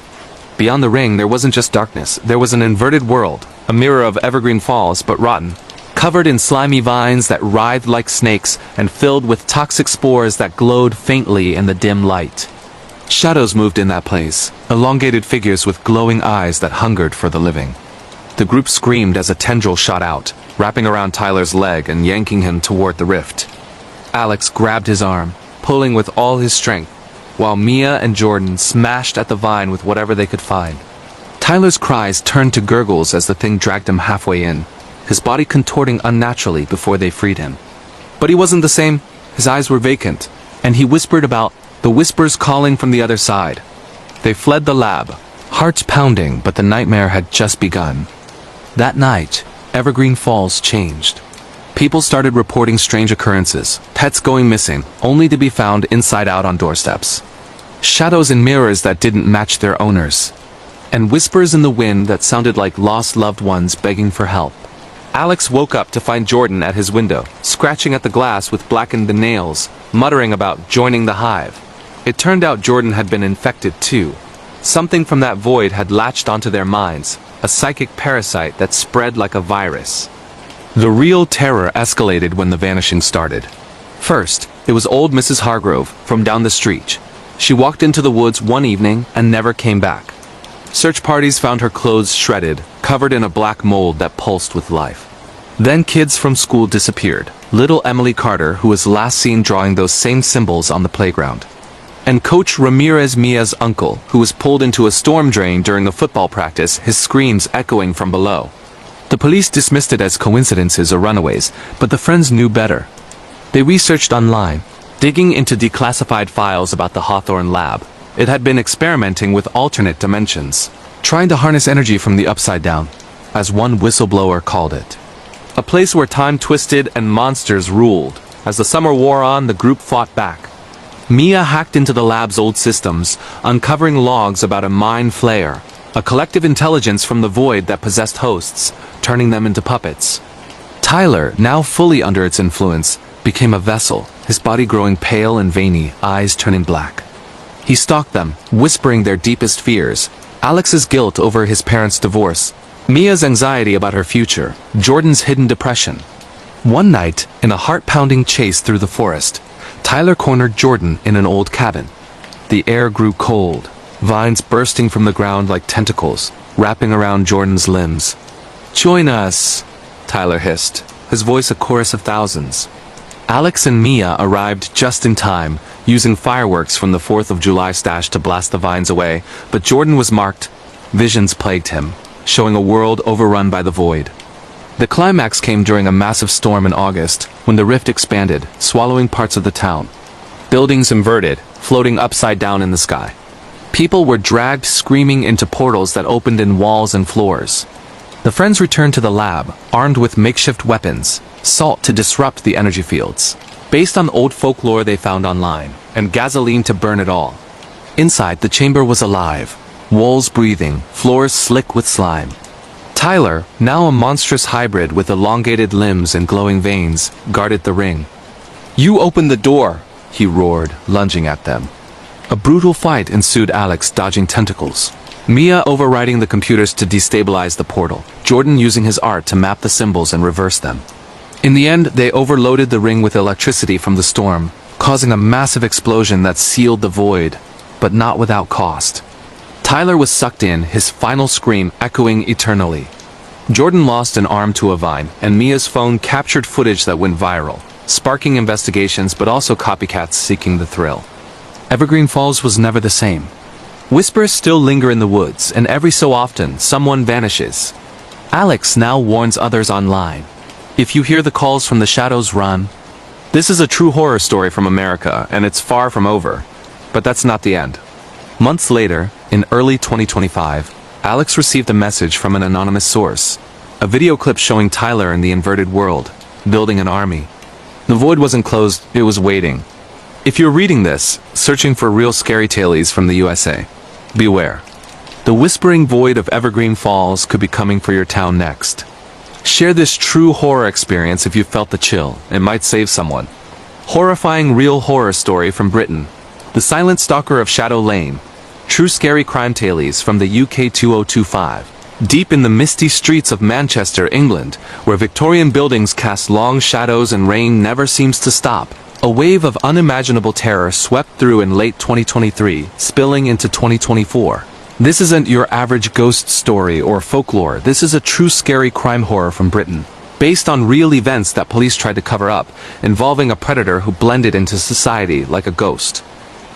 Beyond the ring, there wasn't just darkness, there was an inverted world, a mirror of Evergreen Falls, but rotten, covered in slimy vines that writhed like snakes and filled with toxic spores that glowed faintly in the dim light. Shadows moved in that place, elongated figures with glowing eyes that hungered for the living. The group screamed as a tendril shot out, wrapping around Tyler's leg and yanking him toward the rift. Alex grabbed his arm, pulling with all his strength, while Mia and Jordan smashed at the vine with whatever they could find. Tyler's cries turned to gurgles as the thing dragged him halfway in, his body contorting unnaturally before they freed him. But he wasn't the same. His eyes were vacant, and he whispered about the whispers calling from the other side. They fled the lab, hearts pounding, but the nightmare had just begun. That night, Evergreen Falls changed. People started reporting strange occurrences, pets going missing, only to be found inside out on doorsteps. Shadows in mirrors that didn't match their owners. And whispers in the wind that sounded like lost loved ones begging for help. Alex woke up to find Jordan at his window, scratching at the glass with blackened nails, muttering about joining the hive. It turned out Jordan had been infected too. Something from that void had latched onto their minds, a psychic parasite that spread like a virus. The real terror escalated when the vanishing started. First, it was old Mrs. Hargrove from down the street. She walked into the woods one evening and never came back. Search parties found her clothes shredded, covered in a black mold that pulsed with life. Then kids from school disappeared. Little Emily Carter, who was last seen drawing those same symbols on the playground. And Coach Ramirez Mia's uncle, who was pulled into a storm drain during a football practice, his screams echoing from below. The police dismissed it as coincidences or runaways, but the friends knew better. They researched online, digging into declassified files about the Hawthorne lab. It had been experimenting with alternate dimensions, trying to harness energy from the upside down, as one whistleblower called it. A place where time twisted and monsters ruled. As the summer wore on, the group fought back. Mia hacked into the lab's old systems, uncovering logs about a mind flayer, a collective intelligence from the void that possessed hosts, turning them into puppets. Tyler, now fully under its influence, became a vessel, his body growing pale and veiny, eyes turning black. He stalked them, whispering their deepest fears, Alex's guilt over his parents' divorce, Mia's anxiety about her future, Jordan's hidden depression. One night, in a heart-pounding chase through the forest, Tyler cornered Jordan in an old cabin. The air grew cold, vines bursting from the ground like tentacles, wrapping around Jordan's limbs. "Join us," Tyler hissed, his voice a chorus of thousands. Alex and Mia arrived just in time, using fireworks from the 4th of July stash to blast the vines away, but Jordan was marked. Visions plagued him, showing a world overrun by the void. The climax came during a massive storm in August, when the rift expanded, swallowing parts of the town. Buildings inverted, floating upside down in the sky. People were dragged screaming into portals that opened in walls and floors. The friends returned to the lab, armed with makeshift weapons, salt to disrupt the energy fields, based on old folklore they found online, and gasoline to burn it all. Inside, the chamber was alive, walls breathing, floors slick with slime. Tyler, now a monstrous hybrid with elongated limbs and glowing veins, guarded the ring. "You open the door!" he roared, lunging at them. A brutal fight ensued, Alex dodging tentacles, Mia overriding the computers to destabilize the portal, Jordan using his art to map the symbols and reverse them. In the end, they overloaded the ring with electricity from the storm, causing a massive explosion that sealed the void, but not without cost. Tyler was sucked in, his final scream echoing eternally. Jordan lost an arm to a vine, and Mia's phone captured footage that went viral, sparking investigations but also copycats seeking the thrill. Evergreen Falls was never the same. Whispers still linger in the woods, and every so often, someone vanishes. Alex now warns others online. If you hear the calls from the shadows, run. This is a true horror story from America, and it's far from over. But that's not the end. Months later, in early 2025, Alex received a message from an anonymous source. A video clip showing Tyler in the inverted world, building an army. The void wasn't closed, it was waiting. If you're reading this, searching for real scary tales from the USA, beware. The whispering void of Evergreen Falls could be coming for your town next. Share this true horror experience if you felt the chill. It might save someone. Horrifying real horror story from Britain. The Silent Stalker of Shadow Lane. True scary crime tales from the UK 2025. Deep in the misty streets of Manchester, England, where Victorian buildings cast long shadows and rain never seems to stop, a wave of unimaginable terror swept through in late 2023, spilling into 2024. This isn't your average ghost story or folklore. This is a true scary crime horror from Britain, based on real events that police tried to cover up, involving a predator who blended into society like a ghost.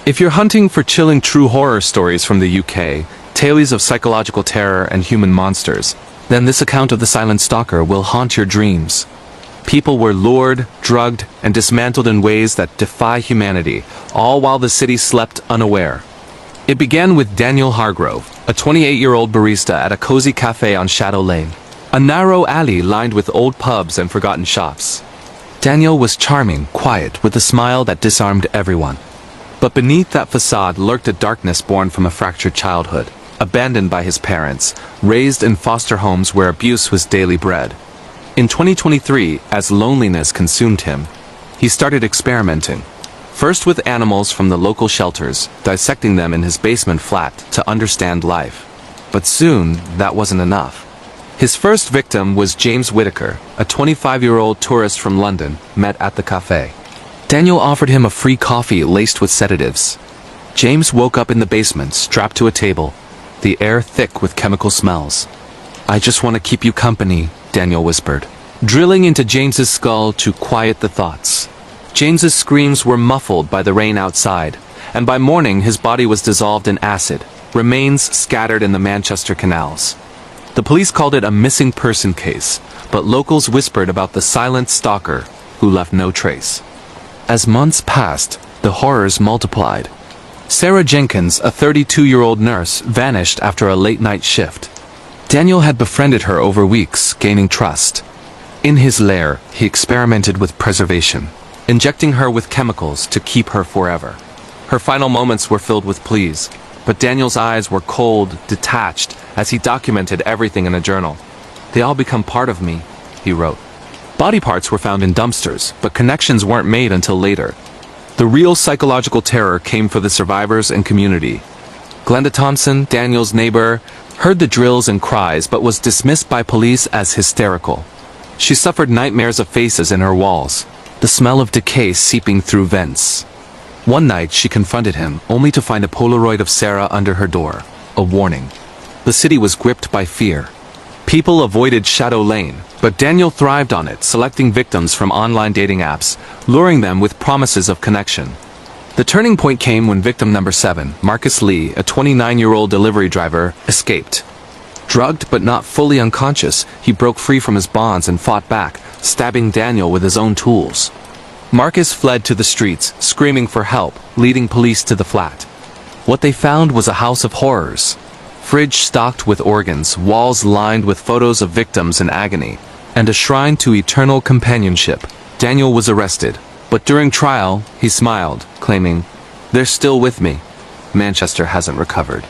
If you're hunting for chilling true horror stories from the UK, tales of psychological terror and human monsters, then this account of the Silent Stalker will haunt your dreams. People were lured, drugged, and dismantled in ways that defy humanity, all while the city slept unaware. It began with Daniel Hargrove, a 28-year-old barista at a cozy cafe on Shadow Lane. A narrow alley lined with old pubs and forgotten shops. Daniel was charming, quiet, with a smile that disarmed everyone. But beneath that facade lurked a darkness born from a fractured childhood, abandoned by his parents, raised in foster homes where abuse was daily bread. In 2023, as loneliness consumed him, he started experimenting. First with animals from the local shelters, dissecting them in his basement flat to understand life. But soon, that wasn't enough. His first victim was James Whitaker, a 25-year-old tourist from London, met at the cafe. Daniel offered him a free coffee laced with sedatives. James woke up in the basement, strapped to a table, the air thick with chemical smells. "I just want to keep you company," Daniel whispered, drilling into James's skull to quiet the thoughts. James's screams were muffled by the rain outside, and by morning his body was dissolved in acid, remains scattered in the Manchester canals. The police called it a missing person case, but locals whispered about the silent stalker who left no trace. As months passed, the horrors multiplied. Sarah Jenkins, a 32-year-old nurse, vanished after a late-night shift. Daniel had befriended her over weeks, gaining trust. In his lair, he experimented with preservation, injecting her with chemicals to keep her forever. Her final moments were filled with pleas, but Daniel's eyes were cold, detached, as he documented everything in a journal. "They all become part of me," he wrote. Body parts were found in dumpsters, but connections weren't made until later. The real psychological terror came for the survivors and community. Glenda Thompson, Daniel's neighbor, heard the drills and cries but was dismissed by police as hysterical. She suffered nightmares of faces in her walls, the smell of decay seeping through vents. One night she confronted him, only to find a Polaroid of Sarah under her door, a warning. The city was gripped by fear. People avoided Shadow Lane, but Daniel thrived on it, selecting victims from online dating apps, luring them with promises of connection. The turning point came when victim number 7, Marcus Lee, a 29-year-old delivery driver, escaped. Drugged but not fully unconscious, he broke free from his bonds and fought back, stabbing Daniel with his own tools. Marcus fled to the streets, screaming for help, leading police to the flat. What they found was a house of horrors. Fridge stocked with organs, walls lined with photos of victims in agony, and a shrine to eternal companionship. Daniel was arrested, but during trial, he smiled, claiming, "They're still with me. Manchester hasn't recovered."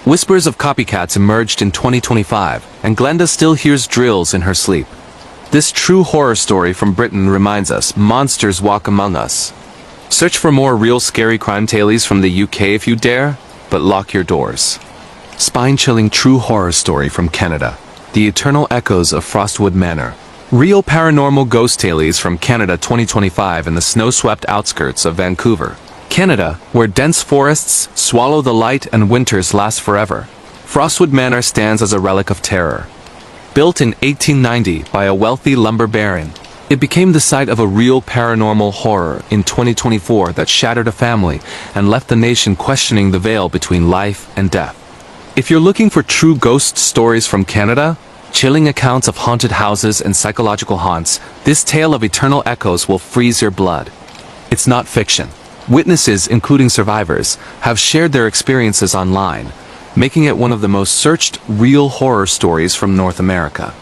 Whispers of copycats emerged in 2025, and Glenda still hears drills in her sleep. This true horror story from Britain reminds us monsters walk among us. Search for more real scary crime tales from the UK if you dare, but lock your doors. Spine-chilling true horror story from Canada. The Eternal Echoes of Frostwood Manor. Real paranormal ghost tales from Canada 2025 in the snow-swept outskirts of Vancouver, Canada, where dense forests swallow the light and winters last forever. Frostwood Manor stands as a relic of terror. Built in 1890 by a wealthy lumber baron, it became the site of a real paranormal horror in 2024 that shattered a family and left the nation questioning the veil between life and death. If you're looking for true ghost stories from Canada, chilling accounts of haunted houses and psychological haunts, this tale of eternal echoes will freeze your blood. It's not fiction. Witnesses, including survivors, have shared their experiences online, making it one of the most searched real horror stories from North America.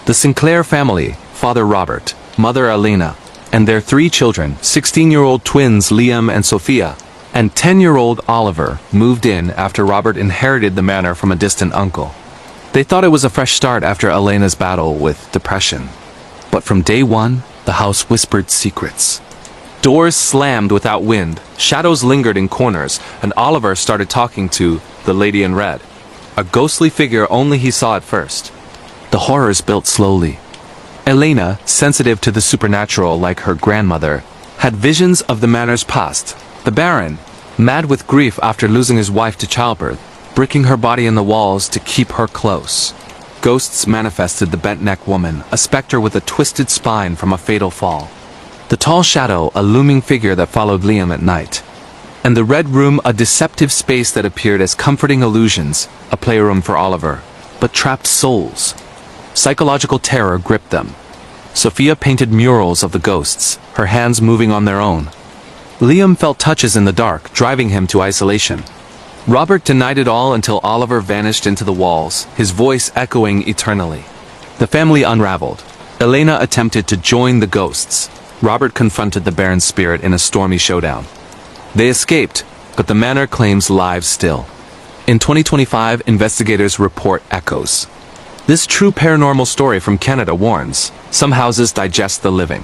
The Sinclair family, Father Robert, Mother Elena, and their 3 children, 16-year-old twins Liam and Sophia, and 10-year-old Oliver, moved in after Robert inherited the manor from a distant uncle. They thought it was a fresh start after Elena's battle with depression. But from day one, the house whispered secrets. Doors slammed without wind, shadows lingered in corners, and Oliver started talking to the Lady in Red, a ghostly figure only he saw at first. The horrors built slowly. Elena, sensitive to the supernatural like her grandmother, had visions of the manor's past. The Baron, mad with grief after losing his wife to childbirth, bricking her body in the walls to keep her close. Ghosts manifested the bent-neck woman, a specter with a twisted spine from a fatal fall. The tall shadow, a looming figure that followed Liam at night. And the Red Room, a deceptive space that appeared as comforting illusions, a playroom for Oliver, but trapped souls. Psychological terror gripped them. Sophia painted murals of the ghosts, her hands moving on their own. Liam felt touches in the dark, driving him to isolation. Robert denied it all until Oliver vanished into the walls, his voice echoing eternally. The family unraveled. Elena attempted to join the ghosts. Robert confronted the Baron's spirit in a stormy showdown. They escaped, but the manor claims lives still. In 2025, investigators report echoes. This true paranormal story from Canada warns, some houses digest the living.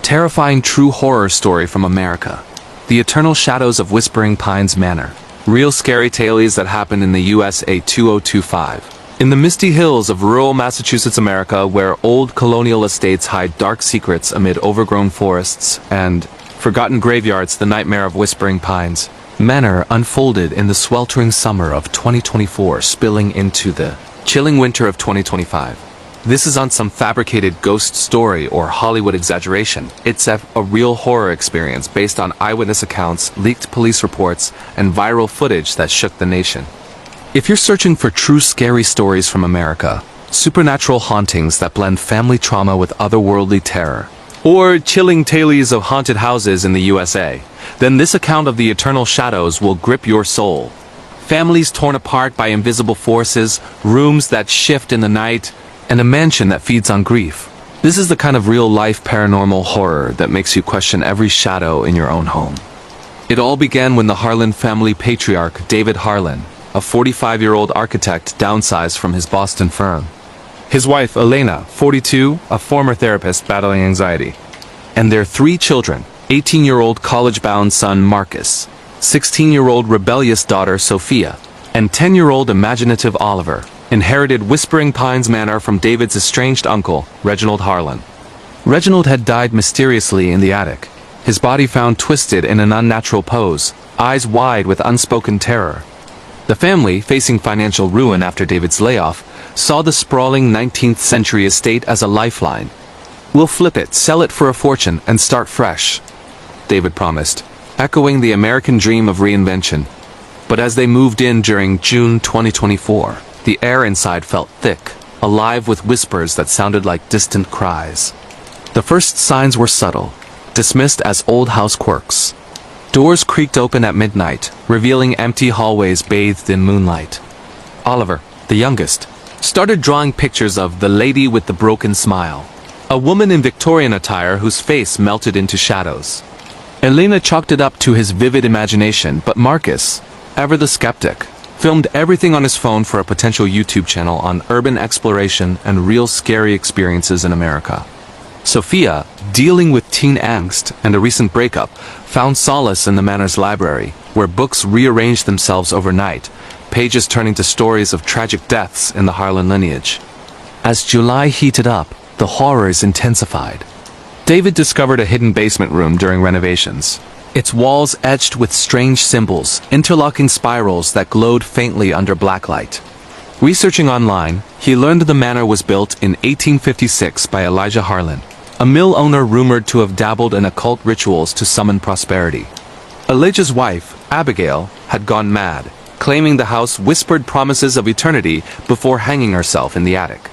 Terrifying true horror story from America. The Eternal Shadows of Whispering Pines Manor. Real scary tales that happened in the USA 2025. In the misty hills of rural Massachusetts, America, where old colonial estates hide dark secrets amid overgrown forests and forgotten graveyards, the nightmare of Whispering Pines Manor unfolded in the sweltering summer of 2024, spilling into the chilling winter of 2025. This isn't some fabricated ghost story or Hollywood exaggeration. It's a real horror experience based on eyewitness accounts, leaked police reports, and viral footage that shook the nation. If you're searching for true scary stories from America, supernatural hauntings that blend family trauma with otherworldly terror, or chilling tales of haunted houses in the USA, then this account of the Eternal Shadows will grip your soul. Families torn apart by invisible forces, rooms that shift in the night, and a mansion that feeds on grief. This is the kind of real-life paranormal horror that makes you question every shadow in your own home. It all began when the Harlan family patriarch, David Harlan, a 45-year-old architect, downsized from his Boston firm. His wife, Elena, 42, a former therapist battling anxiety. And their 3 children, 18-year-old college-bound son Marcus, 16-year-old rebellious daughter Sophia, and 10-year-old imaginative Oliver, inherited Whispering Pines Manor from David's estranged uncle, Reginald Harlan. Reginald had died mysteriously in the attic, his body found twisted in an unnatural pose, eyes wide with unspoken terror. The family, facing financial ruin after David's layoff, saw the sprawling 19th-century estate as a lifeline. "We'll flip it, sell it for a fortune, and start fresh," David promised, echoing the American dream of reinvention. But as they moved in during June 2024, the air inside felt thick, alive with whispers that sounded like distant cries. The first signs were subtle, dismissed as old house quirks. Doors creaked open at midnight, revealing empty hallways bathed in moonlight. Oliver, the youngest, started drawing pictures of the lady with the broken smile, a woman in Victorian attire whose face melted into shadows. Elena chalked it up to his vivid imagination, but Marcus, ever the skeptic, filmed everything on his phone for a potential YouTube channel on urban exploration and real scary experiences in America. Sophia, dealing with teen angst and a recent breakup, found solace in the manor's library, where books rearranged themselves overnight, pages turning to stories of tragic deaths in the Harlan lineage. As July heated up, the horrors intensified. David discovered a hidden basement room during renovations, its walls etched with strange symbols, interlocking spirals that glowed faintly under blacklight. Researching online, he learned the manor was built in 1856 by Elijah Harlan, a mill owner rumored to have dabbled in occult rituals to summon prosperity. Elijah's wife, Abigail, had gone mad, claiming the house whispered promises of eternity before hanging herself in the attic.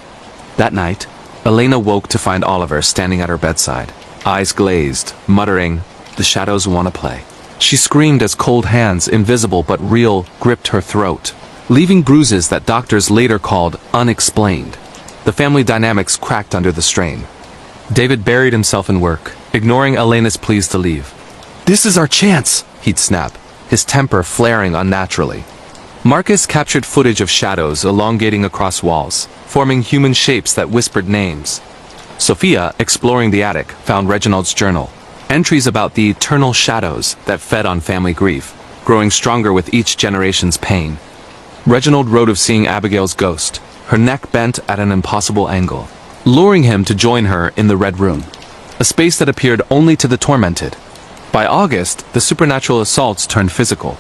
That night, Elena woke to find Oliver standing at her bedside, eyes glazed, muttering, "The shadows want to play." She screamed as cold hands, invisible but real, gripped her throat, leaving bruises that doctors later called unexplained. The family dynamics cracked under the strain. David buried himself in work, ignoring Elena's pleas to leave. "This is our chance," he'd snap, his temper flaring unnaturally. Marcus captured footage of shadows elongating across walls, forming human shapes that whispered names. Sophia, exploring the attic, found Reginald's journal, entries about the eternal shadows that fed on family grief, growing stronger with each generation's pain. Reginald wrote of seeing Abigail's ghost, her neck bent at an impossible angle, luring him to join her in the Red Room, a space that appeared only to the tormented. By August, the supernatural assaults turned physical.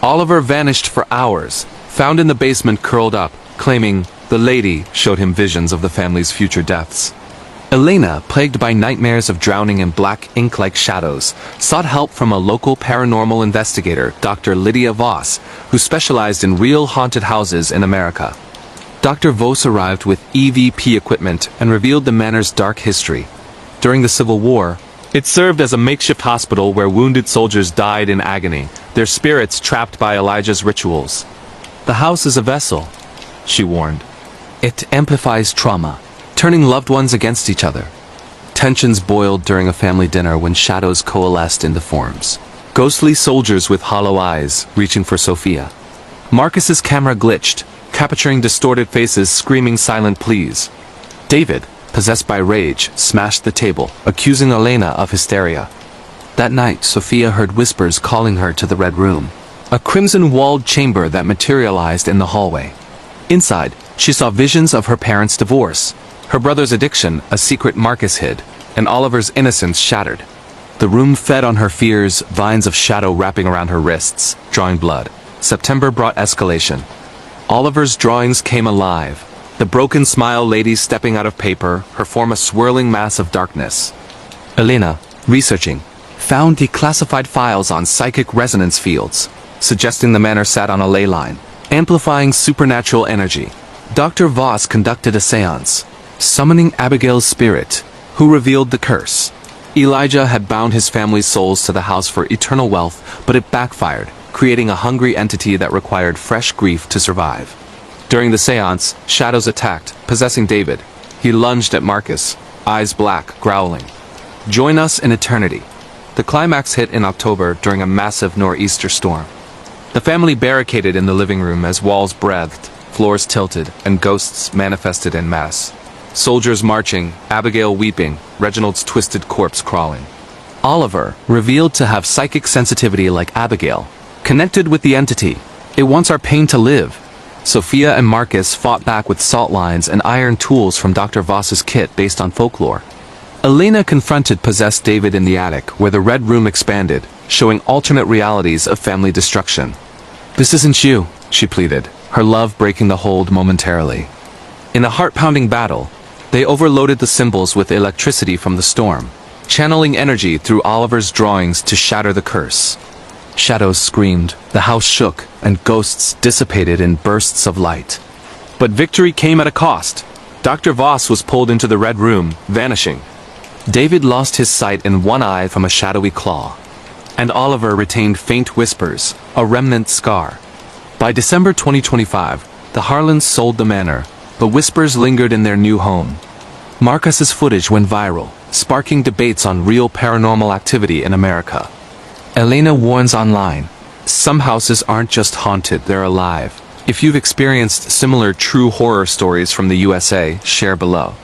Oliver vanished for hours, found in the basement curled up, claiming the lady showed him visions of the family's future deaths. Elena, plagued by nightmares of drowning in black ink-like shadows, sought help from a local paranormal investigator, Dr. Lydia Voss, who specialized in real haunted houses in America. Dr. Voss arrived with EVP equipment and revealed the manor's dark history. During the Civil War, it served as a makeshift hospital where wounded soldiers died in agony, their spirits trapped by Elijah's rituals. "The house is a vessel," she warned. "It amplifies trauma. turning loved ones against each other. Tensions boiled during a family dinner when shadows coalesced into forms. Ghostly soldiers with hollow eyes, reaching for Sophia. Marcus's camera glitched, capturing distorted faces screaming silent pleas. David, possessed by rage, smashed the table, accusing Elena of hysteria. That night, Sophia heard whispers calling her to the Red Room, a crimson-walled chamber that materialized in the hallway. Inside, she saw visions of her parents' divorce, her brother's addiction, a secret Marcus hid, and Oliver's innocence shattered. The room fed on her fears, vines of shadow wrapping around her wrists, drawing blood. September brought escalation. Oliver's drawings came alive. The broken smile lady stepping out of paper, her form a swirling mass of darkness. Elena, researching, found declassified files on psychic resonance fields, suggesting the manor sat on a ley line, amplifying supernatural energy. Dr. Voss conducted a seance, summoning Abigail's spirit, who revealed the curse. Elijah had bound his family's souls to the house for eternal wealth, but it backfired, creating a hungry entity that required fresh grief to survive. During the seance, shadows attacked, possessing David. He lunged at Marcus, eyes black, growling. Join us in eternity. The climax hit in October during a massive nor'easter storm. The family barricaded in the living room as walls breathed, floors tilted, and ghosts manifested en masse. Soldiers marching, Abigail weeping, Reginald's twisted corpse crawling. Oliver, revealed to have psychic sensitivity like Abigail, connected with the entity. It wants our pain to live. Sophia and Marcus fought back with salt lines and iron tools from Dr. Voss's kit based on folklore. Elena confronted possessed David in the attic, where the Red Room expanded, showing alternate realities of family destruction. "This isn't you," she pleaded, her love breaking the hold momentarily. In a heart-pounding battle, they overloaded the symbols with electricity from the storm, channeling energy through Oliver's drawings to shatter the curse. Shadows screamed, the house shook, and ghosts dissipated in bursts of light. But victory came at a cost. Dr. Voss was pulled into the Red Room, vanishing. David lost his sight in one eye from a shadowy claw. And Oliver retained faint whispers, a remnant scar. By December 2025, the Harlans sold the manor, but whispers lingered in their new home. Marcus's footage went viral, sparking debates on real paranormal activity in America. Elena warns online, some houses aren't just haunted, they're alive. If you've experienced similar true horror stories from the USA, share below.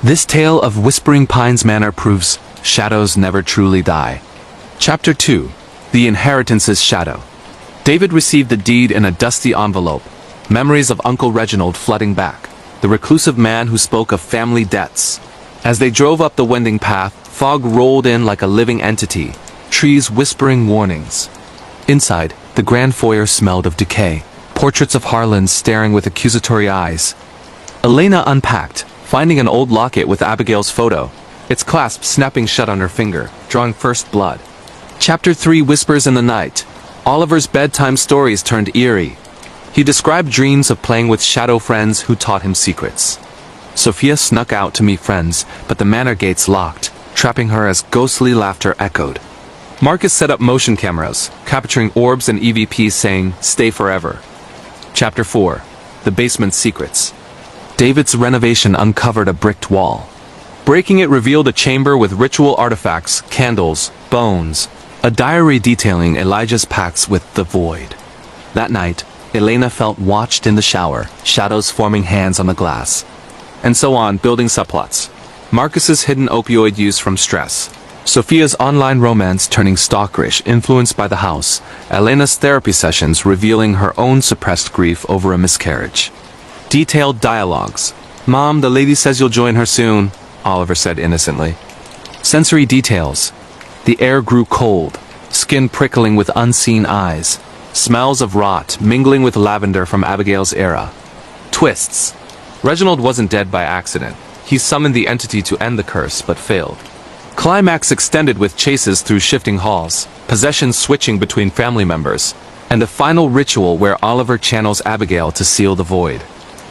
This tale of Whispering Pines Manor proves shadows never truly die. Chapter 2. The Inheritance's Shadow. David received the deed in a dusty envelope, memories of Uncle Reginald flooding back, the reclusive man who spoke of family debts. As they drove up the winding path, fog rolled in like a living entity, trees whispering warnings. Inside, the grand foyer smelled of decay, portraits of Harlans staring with accusatory eyes. Elena unpacked, finding an old locket with Abigail's photo, its clasp snapping shut on her finger, drawing first blood. Chapter 3 Whispers in the Night. Oliver's bedtime stories turned eerie. He described dreams of playing with shadow friends who taught him secrets. Sophia snuck out to meet friends, but the manor gates locked, trapping her as ghostly laughter echoed. Marcus set up motion cameras, capturing orbs and EVPs saying, "Stay forever." Chapter 4. The Basement's Secrets. David's renovation uncovered a bricked wall. Breaking it revealed a chamber with ritual artifacts, candles, bones, a diary detailing Elijah's pacts with the void. That night, Elena felt watched in the shower, shadows forming hands on the glass. And so on, building subplots. Marcus's hidden opioid use from stress. Sophia's online romance turning stalkerish, influenced by the house. Elena's therapy sessions revealing her own suppressed grief over a miscarriage. Detailed dialogues. "Mom, the lady says you'll join her soon," Oliver said innocently. Sensory details. The air grew cold, skin prickling with unseen eyes. Smells of rot mingling with lavender from Abigail's era. Twists. Reginald wasn't dead by accident. He summoned the entity to end the curse, but failed. Climax extended with chases through shifting halls, possession switching between family members, and a final ritual where Oliver channels Abigail to seal the void.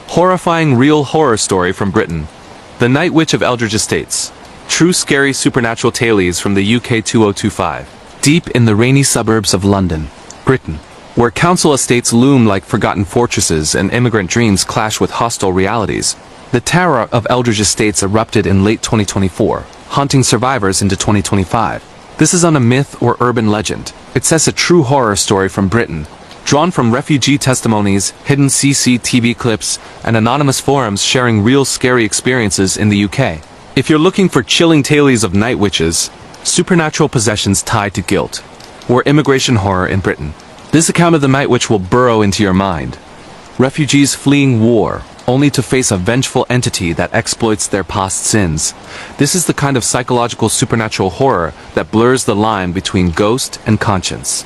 Horrifying real horror story from Britain. The Night Witch of Eldridge Estates. True scary supernatural tales from the UK 2025. Deep in the rainy suburbs of London, Britain. where council estates loom like forgotten fortresses and immigrant dreams clash with hostile realities. The terror of Eldridge Estates erupted in late 2024, haunting survivors into 2025. This is not a myth or urban legend. It says a true horror story from Britain, drawn from refugee testimonies, hidden CCTV clips, and anonymous forums sharing real scary experiences in the UK. If you're looking for chilling tales of night witches, supernatural possessions tied to guilt, or immigration horror in Britain, this account of the night witch will burrow into your mind. Refugees fleeing war, only to face a vengeful entity that exploits their past sins. This is the kind of psychological supernatural horror that blurs the line between ghost and conscience.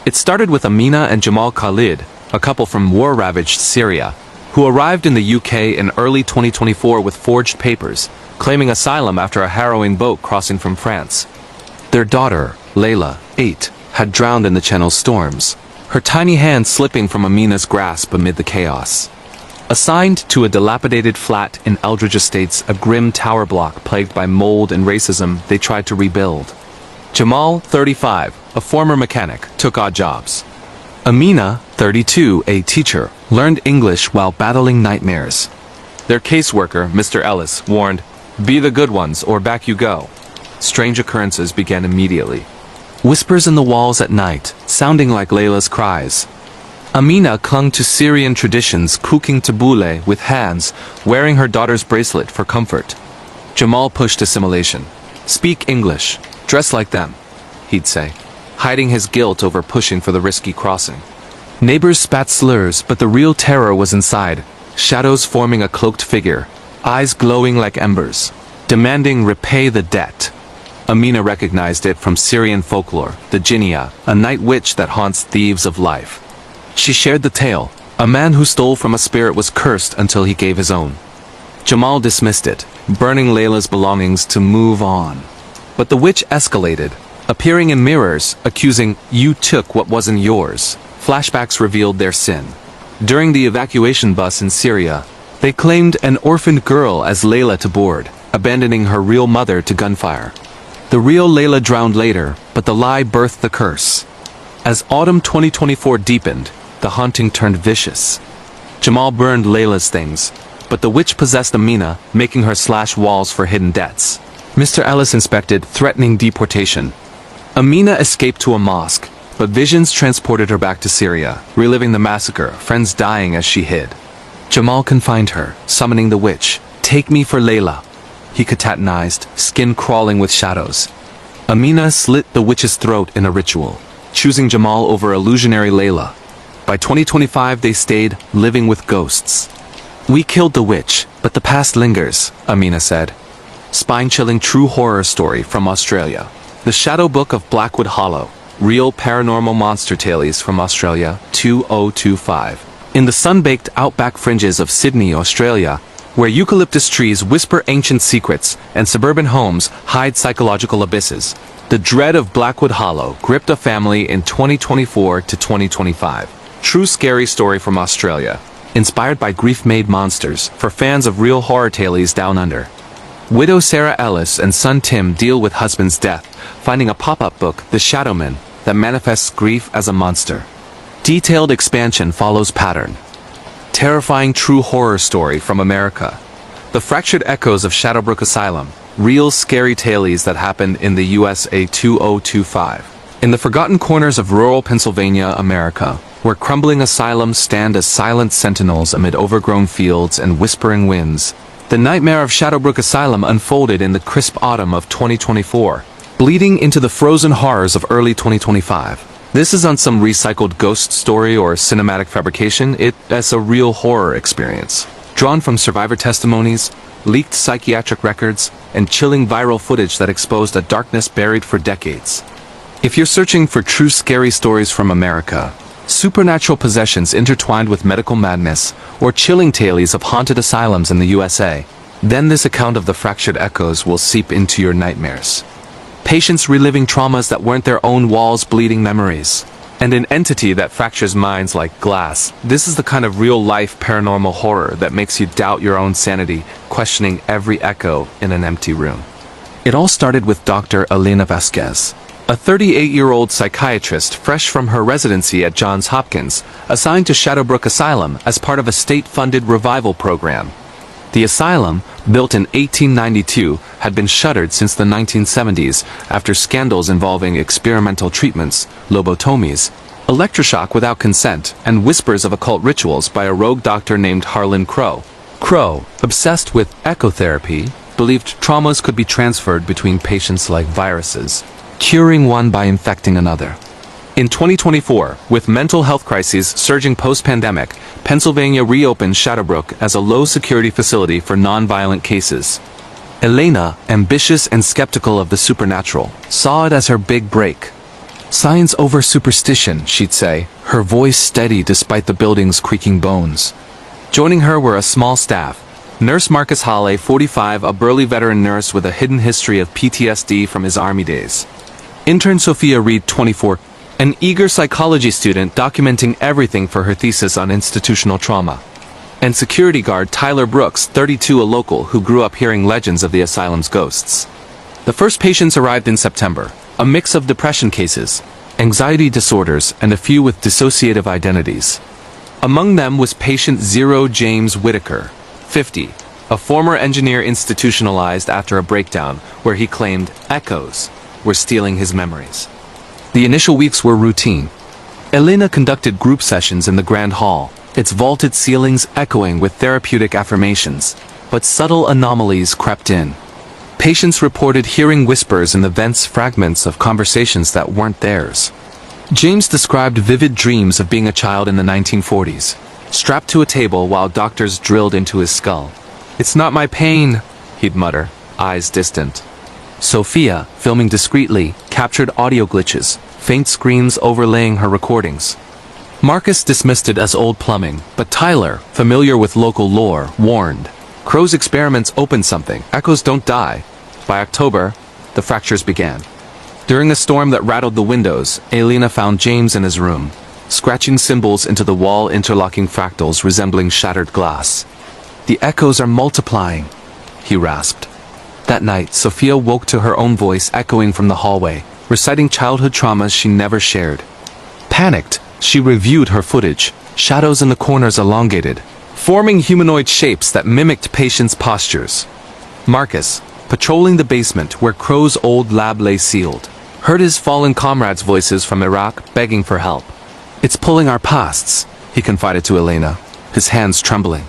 It started with Amina and Jamal Khalid, a couple from war-ravaged Syria, who arrived in the UK in early 2024 with forged papers, claiming asylum after a harrowing boat crossing from France. Their daughter, Layla, 8, had drowned in the Channel's storms, her tiny hand slipping from Amina's grasp amid the chaos. Assigned to a dilapidated flat in Eldridge Estates, a grim tower block plagued by mold and racism, they tried to rebuild. Jamal, 35, a former mechanic, took odd jobs. Amina, 32, a teacher, learned English while battling nightmares. Their caseworker, Mr. Ellis, warned, "Be the good ones or back you go." Strange occurrences began immediately. Whispers in the walls at night, sounding like Layla's cries. Amina clung to Syrian traditions, cooking tabbouleh with hands, wearing her daughter's bracelet for comfort. Jamal pushed assimilation. "Speak English. Dress like them," he'd say, hiding his guilt over pushing for the risky crossing. Neighbors spat slurs, but the real terror was inside, shadows forming a cloaked figure, eyes glowing like embers, demanding repay the debt. Amina recognized it from Syrian folklore, the Jinnia, a night witch that haunts thieves of life. She shared the tale. A man who stole from a spirit was cursed until he gave his own. Jamal dismissed it, burning Layla's belongings to move on. But the witch escalated, appearing in mirrors, accusing, "You took what wasn't yours." Flashbacks revealed their sin. During the evacuation bus in Syria, they claimed an orphaned girl as Layla to board, abandoning her real mother to gunfire. The real Layla drowned later, but the lie birthed the curse. As autumn 2024 deepened, the haunting turned vicious. Jamal burned Layla's things, but the witch possessed Amina, making her slash walls for hidden debts. Mr. Ellis inspected, threatening deportation. Amina escaped to a mosque, but visions transported her back to Syria, reliving the massacre, friends dying as she hid. Jamal confined her, summoning the witch. "Take me for Layla," he catatnized, skin crawling with shadows. Amina slit the witch's throat in a ritual, choosing Jamal over illusionary Layla. By 2025 they stayed, living with ghosts. "We killed the witch, but the past lingers," Amina said. Spine-chilling true horror story from Australia. The Shadow Book of Blackwood Hollow. Real paranormal monster tales from Australia, 2025. In the sun-baked outback fringes of Sydney, Australia, where eucalyptus trees whisper ancient secrets and suburban homes hide psychological abysses, the dread of Blackwood Hollow gripped a family in 2024 to 2025. True scary story from Australia. Inspired by grief-made monsters for fans of real horror tales down under. Widow Sarah Ellis and son Tim deal with husband's death, finding a pop-up book, The Shadowman, that manifests grief as a monster. Detailed expansion follows pattern. Terrifying true horror story from America. The Fractured Echoes of Shadowbrook Asylum. Real scary tales that happened in the USA 2025. In the forgotten corners of rural Pennsylvania, America, where crumbling asylums stand as silent sentinels amid overgrown fields and whispering winds, the nightmare of Shadowbrook Asylum unfolded in the crisp autumn of 2024, bleeding into the frozen horrors of early 2025. This isn't some recycled ghost story or cinematic fabrication, it's a real horror experience. Drawn from survivor testimonies, leaked psychiatric records, and chilling viral footage that exposed a darkness buried for decades. If you're searching for true scary stories from America, supernatural possessions intertwined with medical madness, or chilling tales of haunted asylums in the USA, then this account of the Fractured Echoes will seep into your nightmares. Patients reliving traumas that weren't their own walls bleeding memories. And an entity that fractures minds like glass. This is the kind of real-life paranormal horror that makes you doubt your own sanity, questioning every echo in an empty room. It all started with Dr. Elena Vasquez, a 38-year-old psychiatrist fresh from her residency at Johns Hopkins, assigned to Shadowbrook Asylum as part of a state-funded revival program. The asylum, built in 1892, had been shuttered since the 1970s after scandals involving experimental treatments, lobotomies, electroshock without consent, and whispers of occult rituals by a rogue doctor named Harlan Crow. Crow, obsessed with ecotherapy, believed traumas could be transferred between patients like viruses, curing one by infecting another. In 2024, with mental health crises surging post-pandemic, Pennsylvania reopened Shadowbrook as a low-security facility for non-violent cases. Elena, ambitious and skeptical of the supernatural, saw it as her big break. "Science over superstition," she'd say, her voice steady despite the building's creaking bones. Joining her were a small staff. Nurse Marcus Hale, 45, a burly veteran nurse with a hidden history of PTSD from his army days. Intern Sophia Reed, 24, an eager psychology student documenting everything for her thesis on institutional trauma. And security guard Tyler Brooks, 32, a local who grew up hearing legends of the asylum's ghosts. The first patients arrived in September, a mix of depression cases, anxiety disorders, and a few with dissociative identities. Among them was patient 0 James Whitaker, 50, a former engineer institutionalized after a breakdown where he claimed echoes were stealing his memories. The initial weeks were routine. Elena conducted group sessions in the Grand Hall, its vaulted ceilings echoing with therapeutic affirmations, but subtle anomalies crept in. Patients reported hearing whispers in the vents, fragments of conversations that weren't theirs. James described vivid dreams of being a child in the 1940s, strapped to a table while doctors drilled into his skull. "It's not my pain," he'd mutter, eyes distant. Sophia, filming discreetly, captured audio glitches, faint screams overlaying her recordings. Marcus dismissed it as old plumbing, but Tyler, familiar with local lore, warned. Crow's experiments opened something. Echoes don't die. By October, the fractures began. During a storm that rattled the windows, Elena found James in his room, scratching symbols into the wall, interlocking fractals resembling shattered glass. "The echoes are multiplying," he rasped. That night, Sophia woke to her own voice echoing from the hallway, reciting childhood traumas she never shared. Panicked, she reviewed her footage, shadows in the corners elongated, forming humanoid shapes that mimicked patients' postures. Marcus, patrolling the basement where Crow's old lab lay sealed, heard his fallen comrades' voices from Iraq begging for help. "It's pulling our pasts," he confided to Elena, his hands trembling.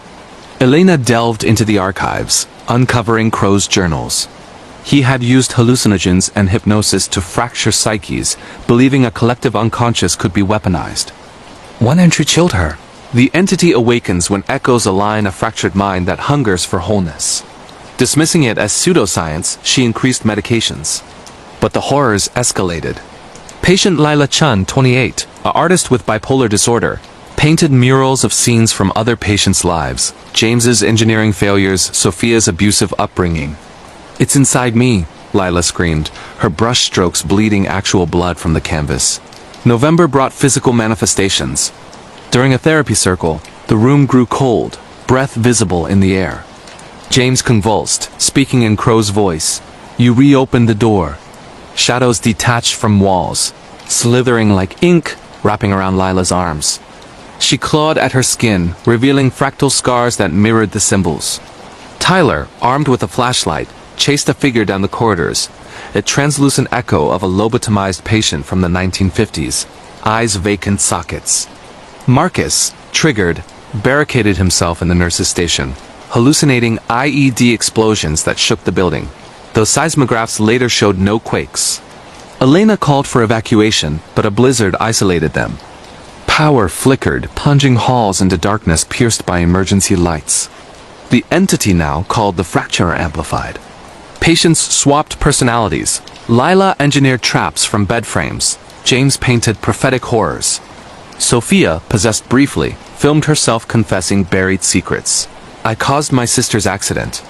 Elena delved into the archives, uncovering Crow's journals. He had used hallucinogens and hypnosis to fracture psyches, believing a collective unconscious could be weaponized. One entry chilled her. The entity awakens when echoes align a fractured mind that hungers for wholeness. Dismissing it as pseudoscience, she increased medications. But the horrors escalated. Patient Lila Chun, 28, an artist with bipolar disorder, painted murals of scenes from other patients' lives, James's engineering failures, Sophia's abusive upbringing. "It's inside me," Lila screamed, her brush strokes bleeding actual blood from the canvas. November brought physical manifestations. During a therapy circle, the room grew cold, breath visible in the air. James convulsed, speaking in Crow's voice. "You reopened the door." Shadows detached from walls, slithering like ink, wrapping around Lila's arms. She clawed at her skin, revealing fractal scars that mirrored the symbols. Tyler, armed with a flashlight, chased a figure down the corridors, a translucent echo of a lobotomized patient from the 1950s, eyes vacant sockets. Marcus, triggered, barricaded himself in the nurse's station, hallucinating IED explosions that shook the building, though seismographs later showed no quakes. Elena called for evacuation, but a blizzard isolated them. Power flickered, plunging halls into darkness pierced by emergency lights. The entity now called the fracture amplified. Patients swapped personalities. Lila engineered traps from bed frames. James painted prophetic horrors. Sophia, possessed briefly, filmed herself confessing buried secrets. "I caused my sister's accident."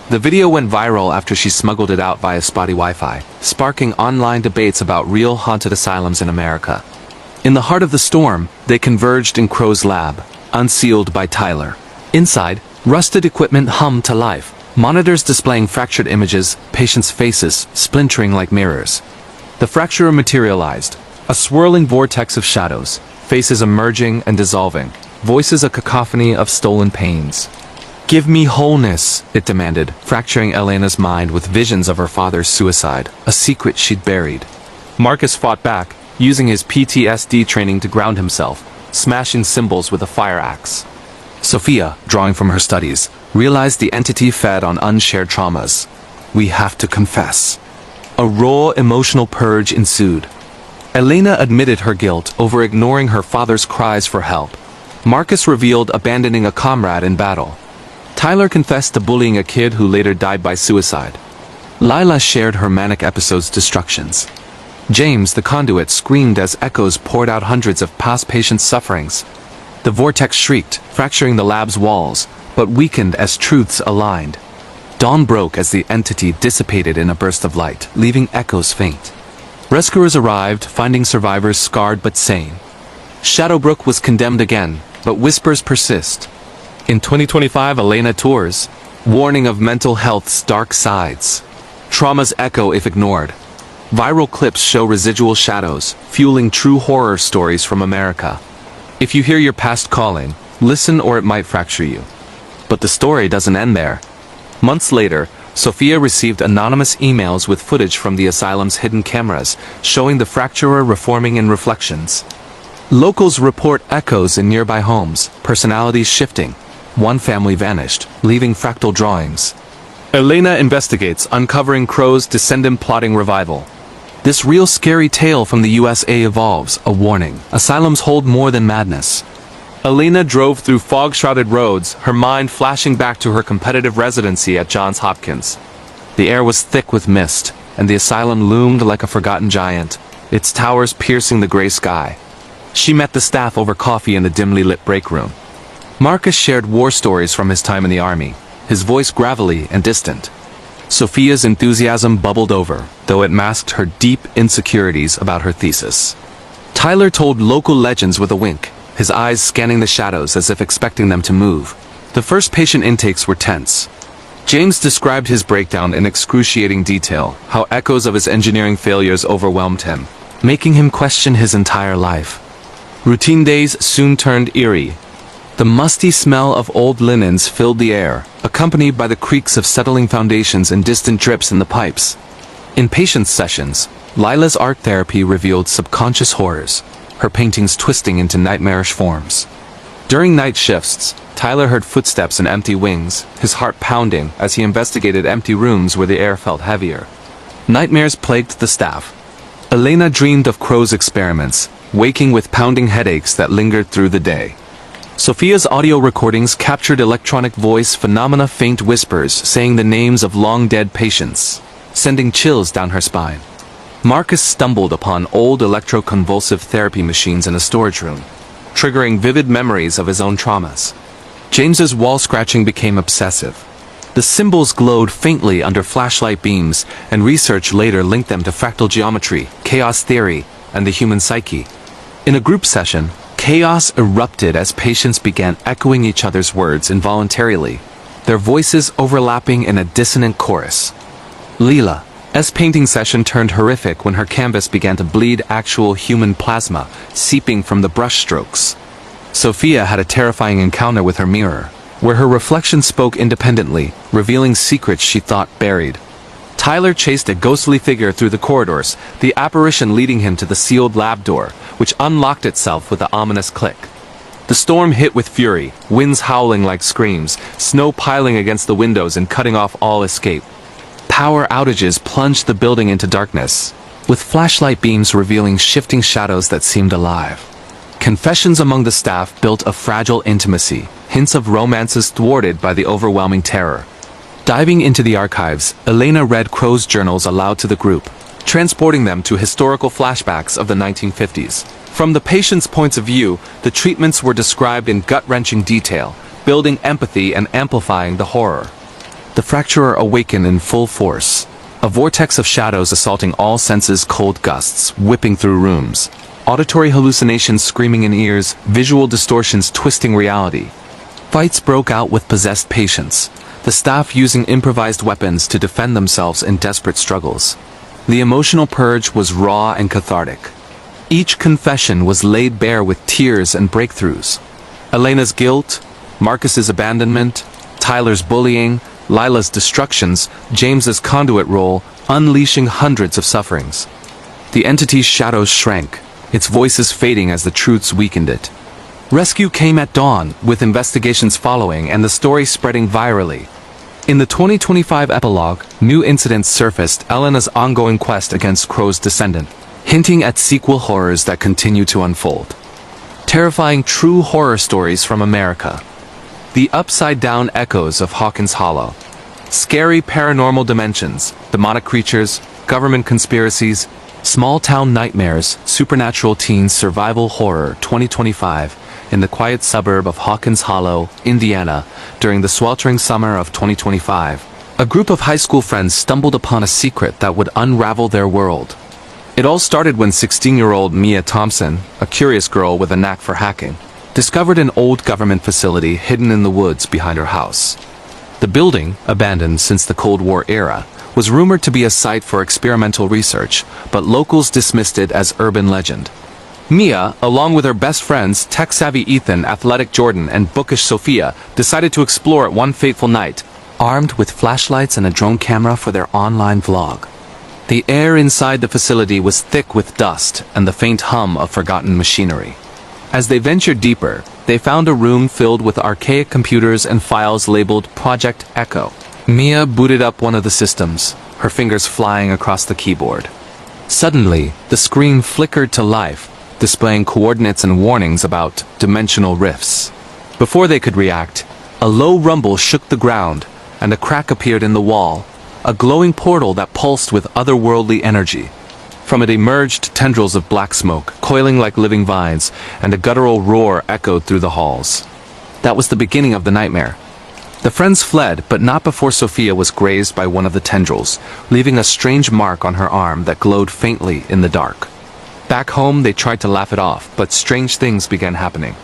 The video went viral after she smuggled it out via spotty Wi-Fi, sparking online debates about real haunted asylums in America. In the heart of the storm, they converged in Crow's lab, unsealed by Tyler. Inside, rusted equipment hummed to life, monitors displaying fractured images, patients' faces splintering like mirrors. The fracturer materialized, a swirling vortex of shadows, faces emerging and dissolving, voices a cacophony of stolen pains. "Give me wholeness," it demanded, fracturing Elena's mind with visions of her father's suicide, a secret she'd buried. Marcus fought back, using his PTSD training to ground himself, smashing symbols with a fire axe. Sophia, drawing from her studies, realized the entity fed on unshared traumas. "We have to confess." A raw emotional purge ensued. Elena admitted her guilt over ignoring her father's cries for help. Marcus revealed abandoning a comrade in battle. Tyler confessed to bullying a kid who later died by suicide. Lila shared her manic episode's destructions. James, the conduit, screamed as echoes poured out hundreds of past patients' sufferings. The vortex shrieked, fracturing the lab's walls, but weakened as truths aligned. Dawn broke as the entity dissipated in a burst of light, leaving echoes faint. Rescuers arrived, finding survivors scarred but sane. Shadowbrook was condemned again, but whispers persist. In 2025, Elena tours, warning of mental health's dark sides. Traumas echo if ignored. Viral clips show residual shadows, fueling true horror stories from America. If you hear your past calling, listen or it might fracture you. But the story doesn't end there. Months later, Sophia received anonymous emails with footage from the asylum's hidden cameras, showing the fracturer reforming in reflections. Locals report echoes in nearby homes, personalities shifting. One family vanished, leaving fractal drawings. Elena investigates, uncovering Crow's descendant plotting revival. This real scary tale from the USA evolves, a warning. Asylums hold more than madness. Elena drove through fog-shrouded roads, her mind flashing back to her competitive residency at Johns Hopkins. The air was thick with mist, and the asylum loomed like a forgotten giant, its towers piercing the gray sky. She met the staff over coffee in the dimly lit break room. Marcus shared war stories from his time in the army, his voice gravelly and distant. Sophia's enthusiasm bubbled over, though it masked her deep insecurities about her thesis. Tyler told local legends with a wink, his eyes scanning the shadows as if expecting them to move. The first patient intakes were tense. James described his breakdown in excruciating detail, how echoes of his engineering failures overwhelmed him, making him question his entire life. Routine days soon turned eerie. The musty smell of old linens filled the air, accompanied by the creaks of settling foundations and distant drips in the pipes. In patience sessions, Lila's art therapy revealed subconscious horrors, her paintings twisting into nightmarish forms. During night shifts, Tyler heard footsteps in empty wings, his heart pounding as he investigated empty rooms where the air felt heavier. Nightmares plagued the staff. Elena dreamed of Crow's experiments, waking with pounding headaches that lingered through the day. Sophia's audio recordings captured electronic voice phenomena, faint whispers saying the names of long-dead patients, sending chills down her spine. Marcus stumbled upon old electroconvulsive therapy machines in a storage room, triggering vivid memories of his own traumas. James's wall scratching became obsessive. The symbols glowed faintly under flashlight beams, and research later linked them to fractal geometry, chaos theory, and the human psyche. In a group session, chaos erupted as patients began echoing each other's words involuntarily, their voices overlapping in a dissonant chorus. Lila's painting session turned horrific when her canvas began to bleed actual human plasma, seeping from the brushstrokes. Sophia had a terrifying encounter with her mirror, where her reflection spoke independently, revealing secrets she thought buried. Tyler chased a ghostly figure through the corridors, the apparition leading him to the sealed lab door, which unlocked itself with an ominous click. The storm hit with fury, winds howling like screams, snow piling against the windows and cutting off all escape. Power outages plunged the building into darkness, with flashlight beams revealing shifting shadows that seemed alive. Confessions among the staff built a fragile intimacy, hints of romances thwarted by the overwhelming terror. Diving into the archives, Elena read Crow's journals aloud to the group, transporting them to historical flashbacks of the 1950s. From the patient's points of view, the treatments were described in gut-wrenching detail, building empathy and amplifying the horror. The fracturer awakened in full force, a vortex of shadows assaulting all senses, cold gusts whipping through rooms, auditory hallucinations screaming in ears, visual distortions twisting reality. Fights broke out with possessed patients, the staff using improvised weapons to defend themselves in desperate struggles. The emotional purge was raw and cathartic. Each confession was laid bare with tears and breakthroughs. Elena's guilt, Marcus's abandonment, Tyler's bullying, Lila's destructions, James's conduit role, unleashing hundreds of sufferings. The entity's shadows shrank, its voices fading as the truths weakened it. Rescue came at dawn, with investigations following and the story spreading virally. In the 2025 epilogue, new incidents surfaced Elena's ongoing quest against Crow's descendant, hinting at sequel horrors that continue to unfold. Terrifying true horror stories from America. The upside-down echoes of Hawkins Hollow. Scary paranormal dimensions, demonic creatures, government conspiracies, small-town nightmares, supernatural teens survival horror 2025 in the quiet suburb of Hawkins Hollow, Indiana, during the sweltering summer of 2025. A group of high school friends stumbled upon a secret that would unravel their world. It all started when 16-year-old Mia Thompson, a curious girl with a knack for hacking, discovered an old government facility hidden in the woods behind her house. The building, abandoned since the Cold War era, was rumored to be a site for experimental research, but locals dismissed it as urban legend. Mia, along with her best friends tech-savvy Ethan, athletic Jordan, and bookish Sophia, decided to explore it one fateful night, armed with flashlights and a drone camera for their online vlog. The air inside the facility was thick with dust and the faint hum of forgotten machinery. As they ventured deeper, they found a room filled with archaic computers and files labeled Project Echo. Mia booted up one of the systems, her fingers flying across the keyboard. Suddenly, the screen flickered to life, displaying coordinates and warnings about dimensional rifts. Before they could react, a low rumble shook the ground, and a crack appeared in the wall, a glowing portal that pulsed with otherworldly energy. From it emerged tendrils of black smoke, coiling like living vines, and a guttural roar echoed through the halls. That was the beginning of the nightmare. The friends fled, but not before Sophia was grazed by one of the tendrils, leaving a strange mark on her arm that glowed faintly in the dark. Back home, they tried to laugh it off, but strange things began happening.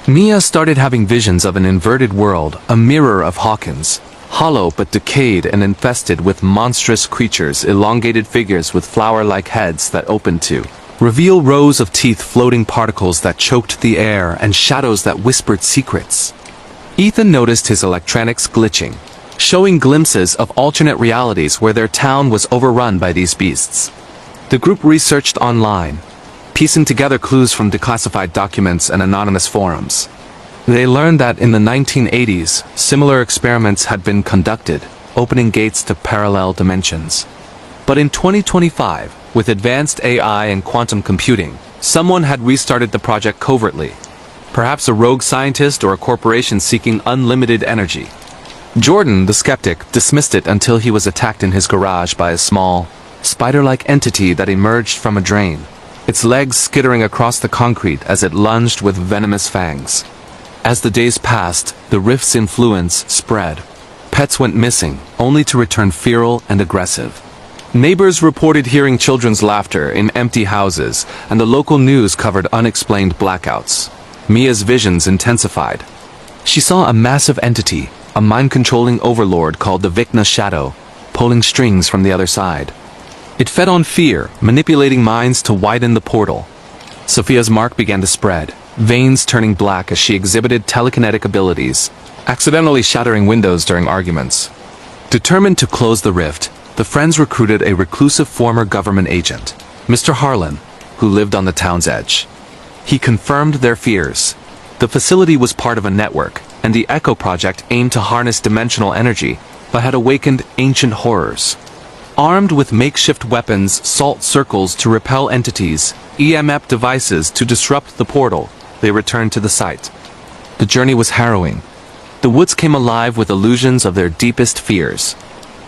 Mia started having visions of an inverted world, a mirror of Hawkins, hollow but decayed and infested with monstrous creatures, elongated figures with flower-like heads that opened to reveal rows of teeth, floating particles that choked the air, and shadows that whispered secrets. Ethan noticed his electronics glitching, showing glimpses of alternate realities where their town was overrun by these beasts. The group researched online, piecing together clues from declassified documents and anonymous forums. They learned that in the 1980s, similar experiments had been conducted, opening gates to parallel dimensions. But in 2025, with advanced AI and quantum computing, someone had restarted the project covertly. Perhaps a rogue scientist or a corporation seeking unlimited energy. Jordan, the skeptic, dismissed it until he was attacked in his garage by a small, spider-like entity that emerged from a drain, its legs skittering across the concrete as it lunged with venomous fangs. As the days passed, the rift's influence spread. Pets went missing, only to return feral and aggressive. Neighbors reported hearing children's laughter in empty houses, and the local news covered unexplained blackouts. Mia's visions intensified. She saw a massive entity, a mind-controlling overlord called the Vecna Shadow, pulling strings from the other side. It fed on fear, manipulating minds to widen the portal. Sophia's mark began to spread, veins turning black as she exhibited telekinetic abilities, accidentally shattering windows during arguments. Determined to close the rift, the friends recruited a reclusive former government agent, Mr. Harlan, who lived on the town's edge. He confirmed their fears. The facility was part of a network, and the Echo Project aimed to harness dimensional energy, but had awakened ancient horrors. Armed with makeshift weapons, salt circles to repel entities, EMF devices to disrupt the portal, they returned to the site. The journey was harrowing. The woods came alive with illusions of their deepest fears.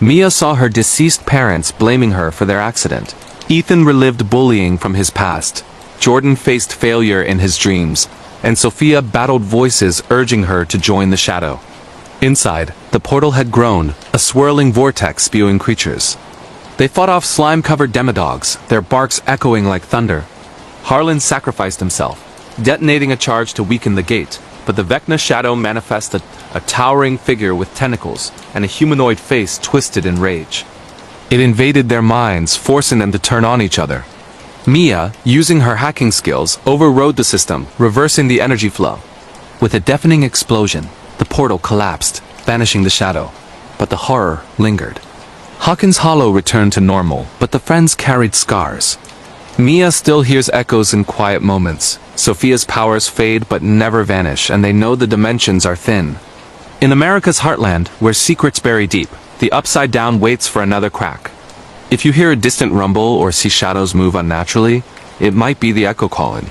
Mia saw her deceased parents blaming her for their accident. Ethan relived bullying from his past. Jordan faced failure in his dreams, and Sophia battled voices urging her to join the shadow. Inside, the portal had grown, a swirling vortex spewing creatures. They fought off slime-covered demodogs, their barks echoing like thunder. Harlan sacrificed himself, detonating a charge to weaken the gate, but the Vecna Shadow manifested a towering figure with tentacles and a humanoid face twisted in rage. It invaded their minds, forcing them to turn on each other. Mia, using her hacking skills, overrode the system, reversing the energy flow. With a deafening explosion, the portal collapsed, banishing the shadow. But the horror lingered. Hawkins Hollow returned to normal, but the friends carried scars. Mia still hears echoes in quiet moments. Sophia's powers fade but never vanish, and they know the dimensions are thin. In America's heartland, where secrets bury deep, the Upside Down waits for another crack. If you hear a distant rumble or see shadows move unnaturally, it might be the echo calling.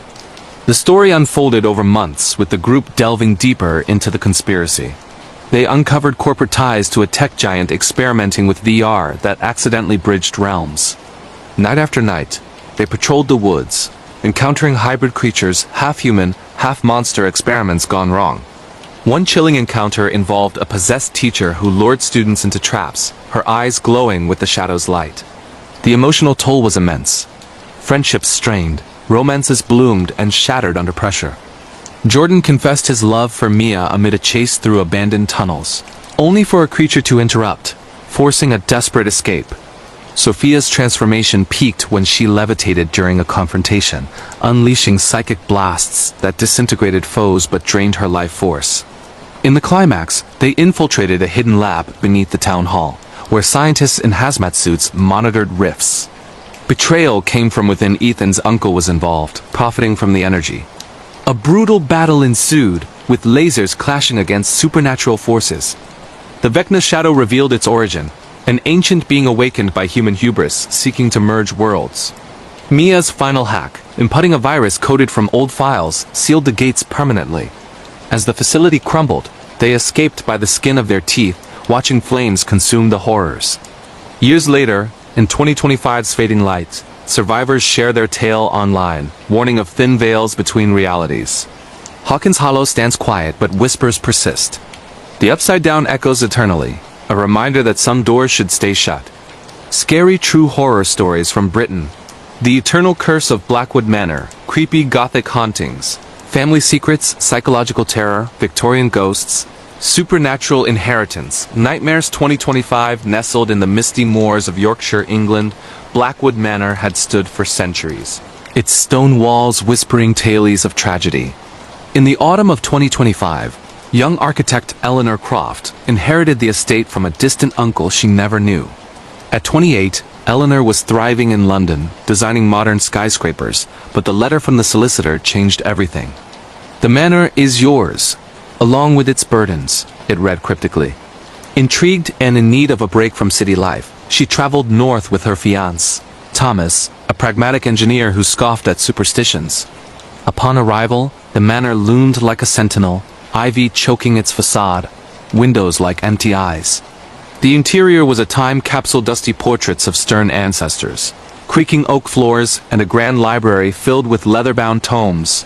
The story unfolded over months, with the group delving deeper into the conspiracy. They uncovered corporate ties to a tech giant experimenting with VR that accidentally bridged realms. Night after night, they patrolled the woods, encountering hybrid creatures, half-human, half-monster experiments gone wrong. One chilling encounter involved a possessed teacher who lured students into traps, her eyes glowing with the shadow's light. The emotional toll was immense. Friendships strained, romances bloomed and shattered under pressure. Jordan confessed his love for Mia amid a chase through abandoned tunnels, only for a creature to interrupt, forcing a desperate escape. Sophia's transformation peaked when she levitated during a confrontation, unleashing psychic blasts that disintegrated foes but drained her life force. In the climax, they infiltrated a hidden lab beneath the town hall, where scientists in hazmat suits monitored rifts. Betrayal came from within. Ethan's uncle was involved, profiting from the energy. A brutal battle ensued, with lasers clashing against supernatural forces. The Vecna shadow revealed its origin, an ancient being awakened by human hubris, seeking to merge worlds. Mia's final hack, imparting a virus coded from old files, sealed the gates permanently. As the facility crumbled, they escaped by the skin of their teeth, watching flames consume the horrors. Years later, in 2025's Fading Light, survivors share their tale online, warning of thin veils between realities. Hawkins Hollow stands quiet, but whispers persist. The Upside Down echoes eternally, a reminder that some doors should stay shut. Scary true horror stories from Britain. The Eternal Curse of Blackwood Manor, creepy gothic hauntings, family secrets, psychological terror, Victorian ghosts, supernatural inheritance. Nightmares 2025, nestled in the misty moors of Yorkshire, England, Blackwood Manor had stood for centuries, its stone walls whispering tales of tragedy. In the autumn of 2025, young architect Eleanor Croft inherited the estate from a distant uncle she never knew. At 28, Eleanor was thriving in London, designing modern skyscrapers, but the letter from the solicitor changed everything. "The manor is yours, along with its burdens," it read cryptically. Intrigued and in need of a break from city life, she traveled north with her fiancé, Thomas, a pragmatic engineer who scoffed at superstitions. Upon arrival, the manor loomed like a sentinel, ivy choking its facade, windows like empty eyes. The interior was a time capsule, dusty portraits of stern ancestors, creaking oak floors, and a grand library filled with leather-bound tomes.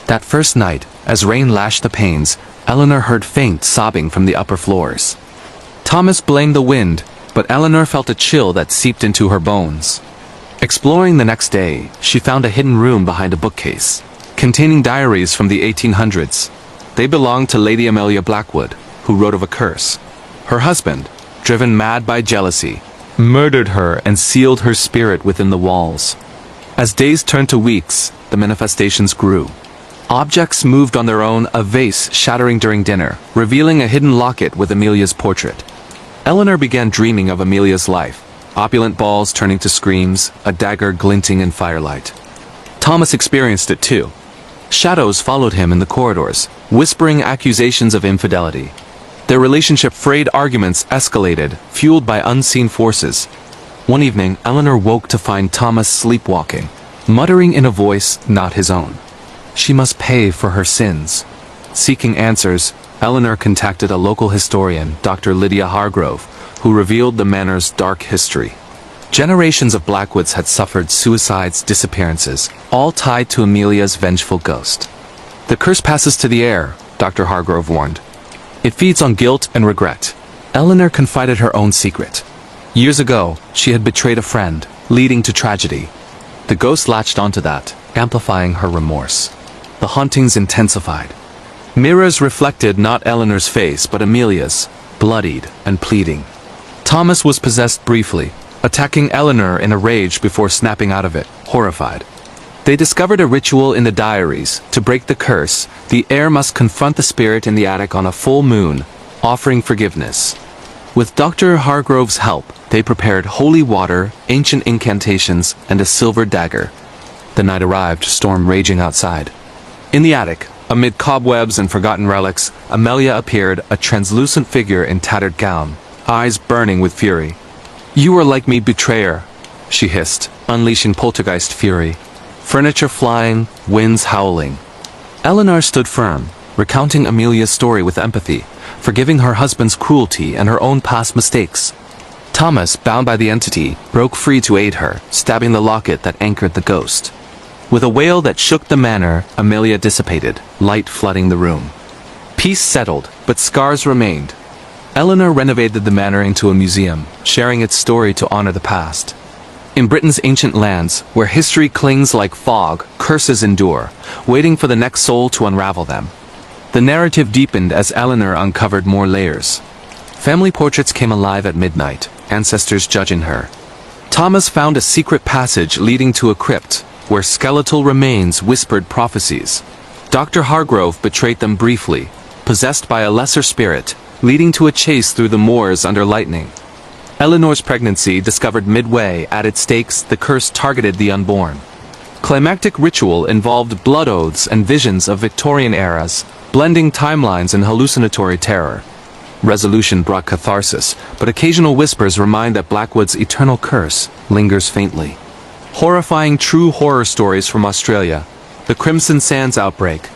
That first night, as rain lashed the panes, Eleanor heard faint sobbing from the upper floors. Thomas blamed the wind, but Eleanor felt a chill that seeped into her bones. Exploring the next day, she found a hidden room behind a bookcase, containing diaries from the 1800s. They belonged to Lady Amelia Blackwood, who wrote of a curse. Her husband, driven mad by jealousy, murdered her and sealed her spirit within the walls. As days turned to weeks, the manifestations grew. Objects moved on their own, a vase shattering during dinner, revealing a hidden locket with Amelia's portrait. Eleanor began dreaming of Amelia's life, opulent balls turning to screams, a dagger glinting in firelight. Thomas experienced it too. Shadows followed him in the corridors, whispering accusations of infidelity. Their relationship frayed, arguments escalated, fueled by unseen forces. One evening, Eleanor woke to find Thomas sleepwalking, muttering in a voice not his own. She must pay for her sins. Seeking answers, Eleanor contacted a local historian, Dr. Lydia Hargrove, who revealed the manor's dark history. Generations of Blackwoods had suffered suicides, disappearances, all tied to Amelia's vengeful ghost. "The curse passes to the air," Dr. Hargrove warned. "It feeds on guilt and regret." Eleanor confided her own secret. Years ago, she had betrayed a friend, leading to tragedy. The ghost latched onto that, amplifying her remorse. The hauntings intensified. Mirrors reflected not Eleanor's face but Amelia's, bloodied and pleading. Thomas was possessed briefly, attacking Eleanor in a rage before snapping out of it, horrified. They discovered a ritual in the diaries. To break the curse, the heir must confront the spirit in the attic on a full moon, offering forgiveness. With Dr. Hargrove's help, they prepared holy water, ancient incantations, and a silver dagger. The night arrived, storm raging outside. In the attic, amid cobwebs and forgotten relics, Amelia appeared, a translucent figure in tattered gown, eyes burning with fury. "You are like me, betrayer," she hissed, unleashing poltergeist fury. Furniture flying, winds howling. Eleanor stood firm, recounting Amelia's story with empathy, forgiving her husband's cruelty and her own past mistakes. Thomas, bound by the entity, broke free to aid her, stabbing the locket that anchored the ghost. With a wail that shook the manor, Amelia dissipated, light flooding the room. Peace settled, but scars remained. Eleanor renovated the manor into a museum, sharing its story to honor the past. In Britain's ancient lands, where history clings like fog, curses endure, waiting for the next soul to unravel them. The narrative deepened as Eleanor uncovered more layers. Family portraits came alive at midnight, ancestors judging her. Thomas found a secret passage leading to a crypt, where skeletal remains whispered prophecies. Dr. Hargrove betrayed them briefly, possessed by a lesser spirit, leading to a chase through the moors under lightning. Eleanor's pregnancy, discovered midway, added stakes. The curse targeted the unborn. Climactic ritual involved blood oaths and visions of Victorian eras, blending timelines and hallucinatory terror. Resolution brought catharsis, but occasional whispers remind that Blackwood's eternal curse lingers faintly. Horrifying true horror stories from Australia. The Crimson Sands outbreak.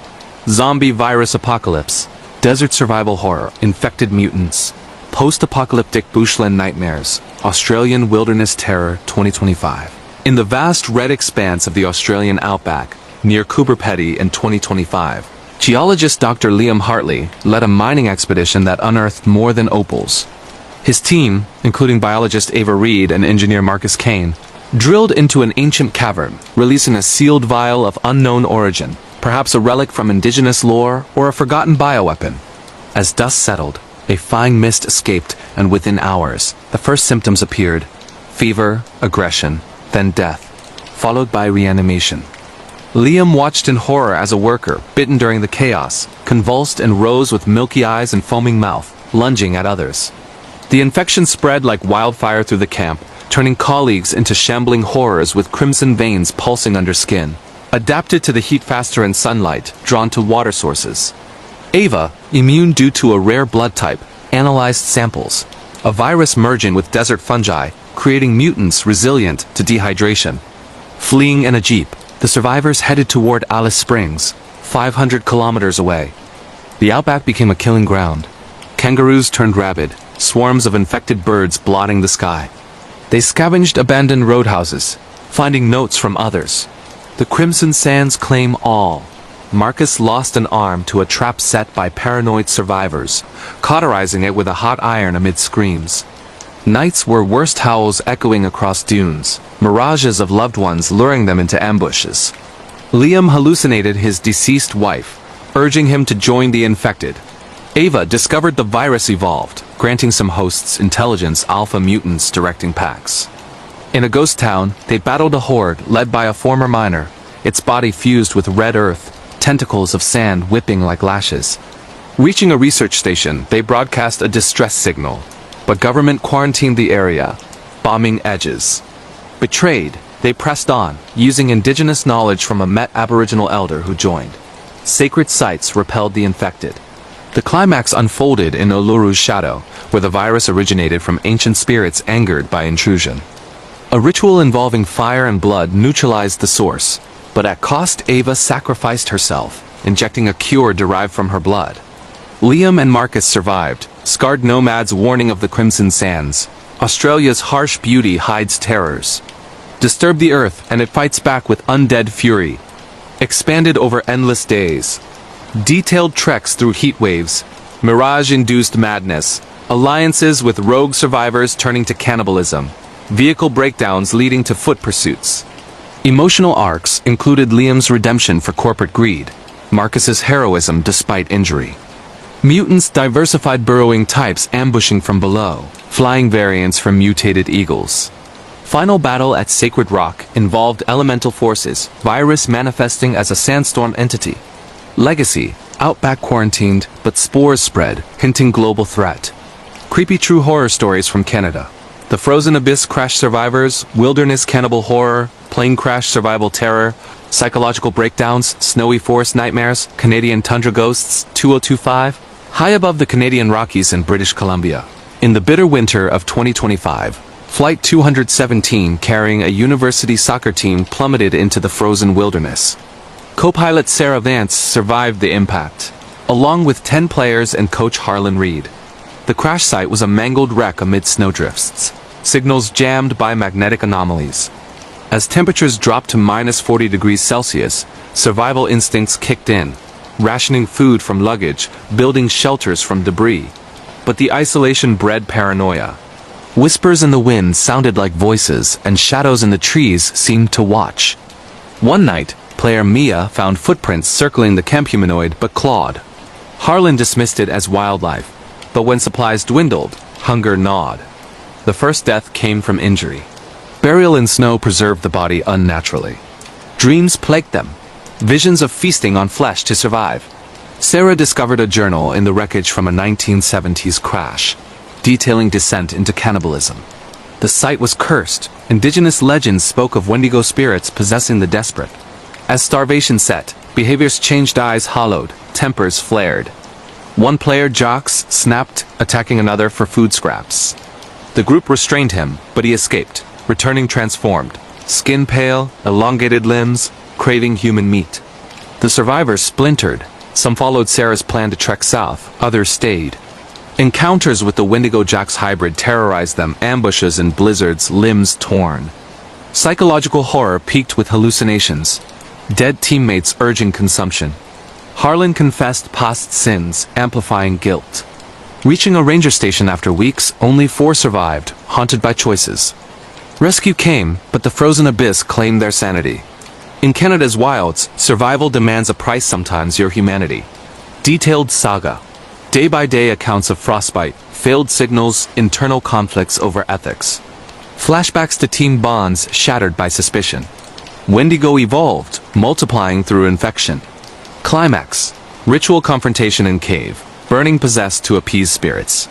Zombie virus apocalypse. Desert survival horror. Infected mutants. Post-apocalyptic bushland nightmares. Australian wilderness terror 2025. In the vast red expanse of the Australian outback, near Coober Pedy in 2025, geologist Dr. Liam Hartley led a mining expedition that unearthed more than opals. His team, including biologist Ava Reed and engineer Marcus Kane, drilled into an ancient cavern, releasing a sealed vial of unknown origin, perhaps a relic from indigenous lore or a forgotten bioweapon. As dust settled, a fine mist escaped, and within hours, the first symptoms appeared: fever, aggression, then death, followed by reanimation. Liam watched in horror as a worker, bitten during the chaos, convulsed and rose with milky eyes and foaming mouth, lunging at others. The infection spread like wildfire through the camp, turning colleagues into shambling horrors with crimson veins pulsing under skin. Adapted to the heat faster in sunlight, drawn to water sources. Ava, immune due to a rare blood type, analyzed samples. A virus merging with desert fungi, creating mutants resilient to dehydration. Fleeing in a jeep, the survivors headed toward Alice Springs, 500 kilometers away. The outback became a killing ground. Kangaroos turned rabid, swarms of infected birds blotting the sky. They scavenged abandoned roadhouses, finding notes from others. The Crimson Sands claim all. Marcus lost an arm to a trap set by paranoid survivors, cauterizing it with a hot iron amid screams. Nights were worst howls echoing across dunes, mirages of loved ones luring them into ambushes. Liam hallucinated his deceased wife, urging him to join the infected. Ava discovered the virus evolved, granting some hosts intelligence, alpha mutants directing packs. In a ghost town, they battled a horde led by a former miner, its body fused with red earth, tentacles of sand whipping like lashes. Reaching a research station, they broadcast a distress signal, but government quarantined the area, bombing edges. Betrayed, they pressed on, using indigenous knowledge from a Met Aboriginal elder who joined. Sacred sites repelled the infected. The climax unfolded in Uluru's shadow, where the virus originated from ancient spirits angered by intrusion. A ritual involving fire and blood neutralized the source, but at cost. Ava sacrificed herself, injecting a cure derived from her blood. Liam and Marcus survived, scarred nomads warning of the Crimson Sands. Australia's harsh beauty hides terrors. Disturb the earth and it fights back with undead fury. Expanded over endless days. Detailed treks through heat waves, mirage-induced madness, alliances with rogue survivors turning to cannibalism, vehicle breakdowns leading to foot pursuits. Emotional arcs included Liam's redemption for corporate greed, Marcus's heroism despite injury. Mutants diversified burrowing types ambushing from below, flying variants from mutated eagles. Final battle at Sacred Rock involved elemental forces, virus manifesting as a sandstorm entity. Legacy, outback quarantined, but spores spread, hinting global threat. Creepy true horror stories from Canada. The Frozen Abyss crash survivors, wilderness cannibal horror, plane crash survival terror, psychological breakdowns, snowy forest nightmares, Canadian tundra ghosts, 2025. High above the Canadian Rockies in British Columbia. In the bitter winter of 2025, Flight 217 carrying a university soccer team plummeted into the frozen wilderness. Co-pilot Sarah Vance survived the impact, along with 10 players and coach Harlan Reed. The crash site was a mangled wreck amid snowdrifts, signals jammed by magnetic anomalies. As temperatures dropped to -40 degrees Celsius, survival instincts kicked in, rationing food from luggage, building shelters from debris. But the isolation bred paranoia. Whispers in the wind sounded like voices, and shadows in the trees seemed to watch. One night, player Mia found footprints circling the camp humanoid but clawed. Harlan dismissed it as wildlife, but when supplies dwindled, hunger gnawed. The first death came from injury. Burial in snow preserved the body unnaturally. Dreams plagued them, visions of feasting on flesh to survive. Sarah discovered a journal in the wreckage from a 1970s crash, detailing descent into cannibalism. The site was cursed. Indigenous legends spoke of Wendigo spirits possessing the desperate. As starvation set, behaviors changed, eyes hollowed, tempers flared. One player, Jocks, snapped, attacking another for food scraps. The group restrained him, but he escaped, returning transformed, skin pale, elongated limbs, craving human meat. The survivors splintered. Some followed Sarah's plan to trek south, others stayed. Encounters with the Wendigo Jocks hybrid terrorized them, ambushes and blizzards, limbs torn. Psychological horror peaked with hallucinations, dead teammates urging consumption. Harlan confessed past sins, amplifying guilt. Reaching a ranger station after weeks, only 4 survived, haunted by choices. Rescue came, but the frozen abyss claimed their sanity. In Canada's wilds, survival demands a price, sometimes your humanity. Detailed saga. Day-by-day accounts of frostbite, failed signals, internal conflicts over ethics. Flashbacks to team bonds shattered by suspicion. Wendigo evolved, multiplying through infection. Climax. Ritual confrontation in cave, burning possessed to appease spirits.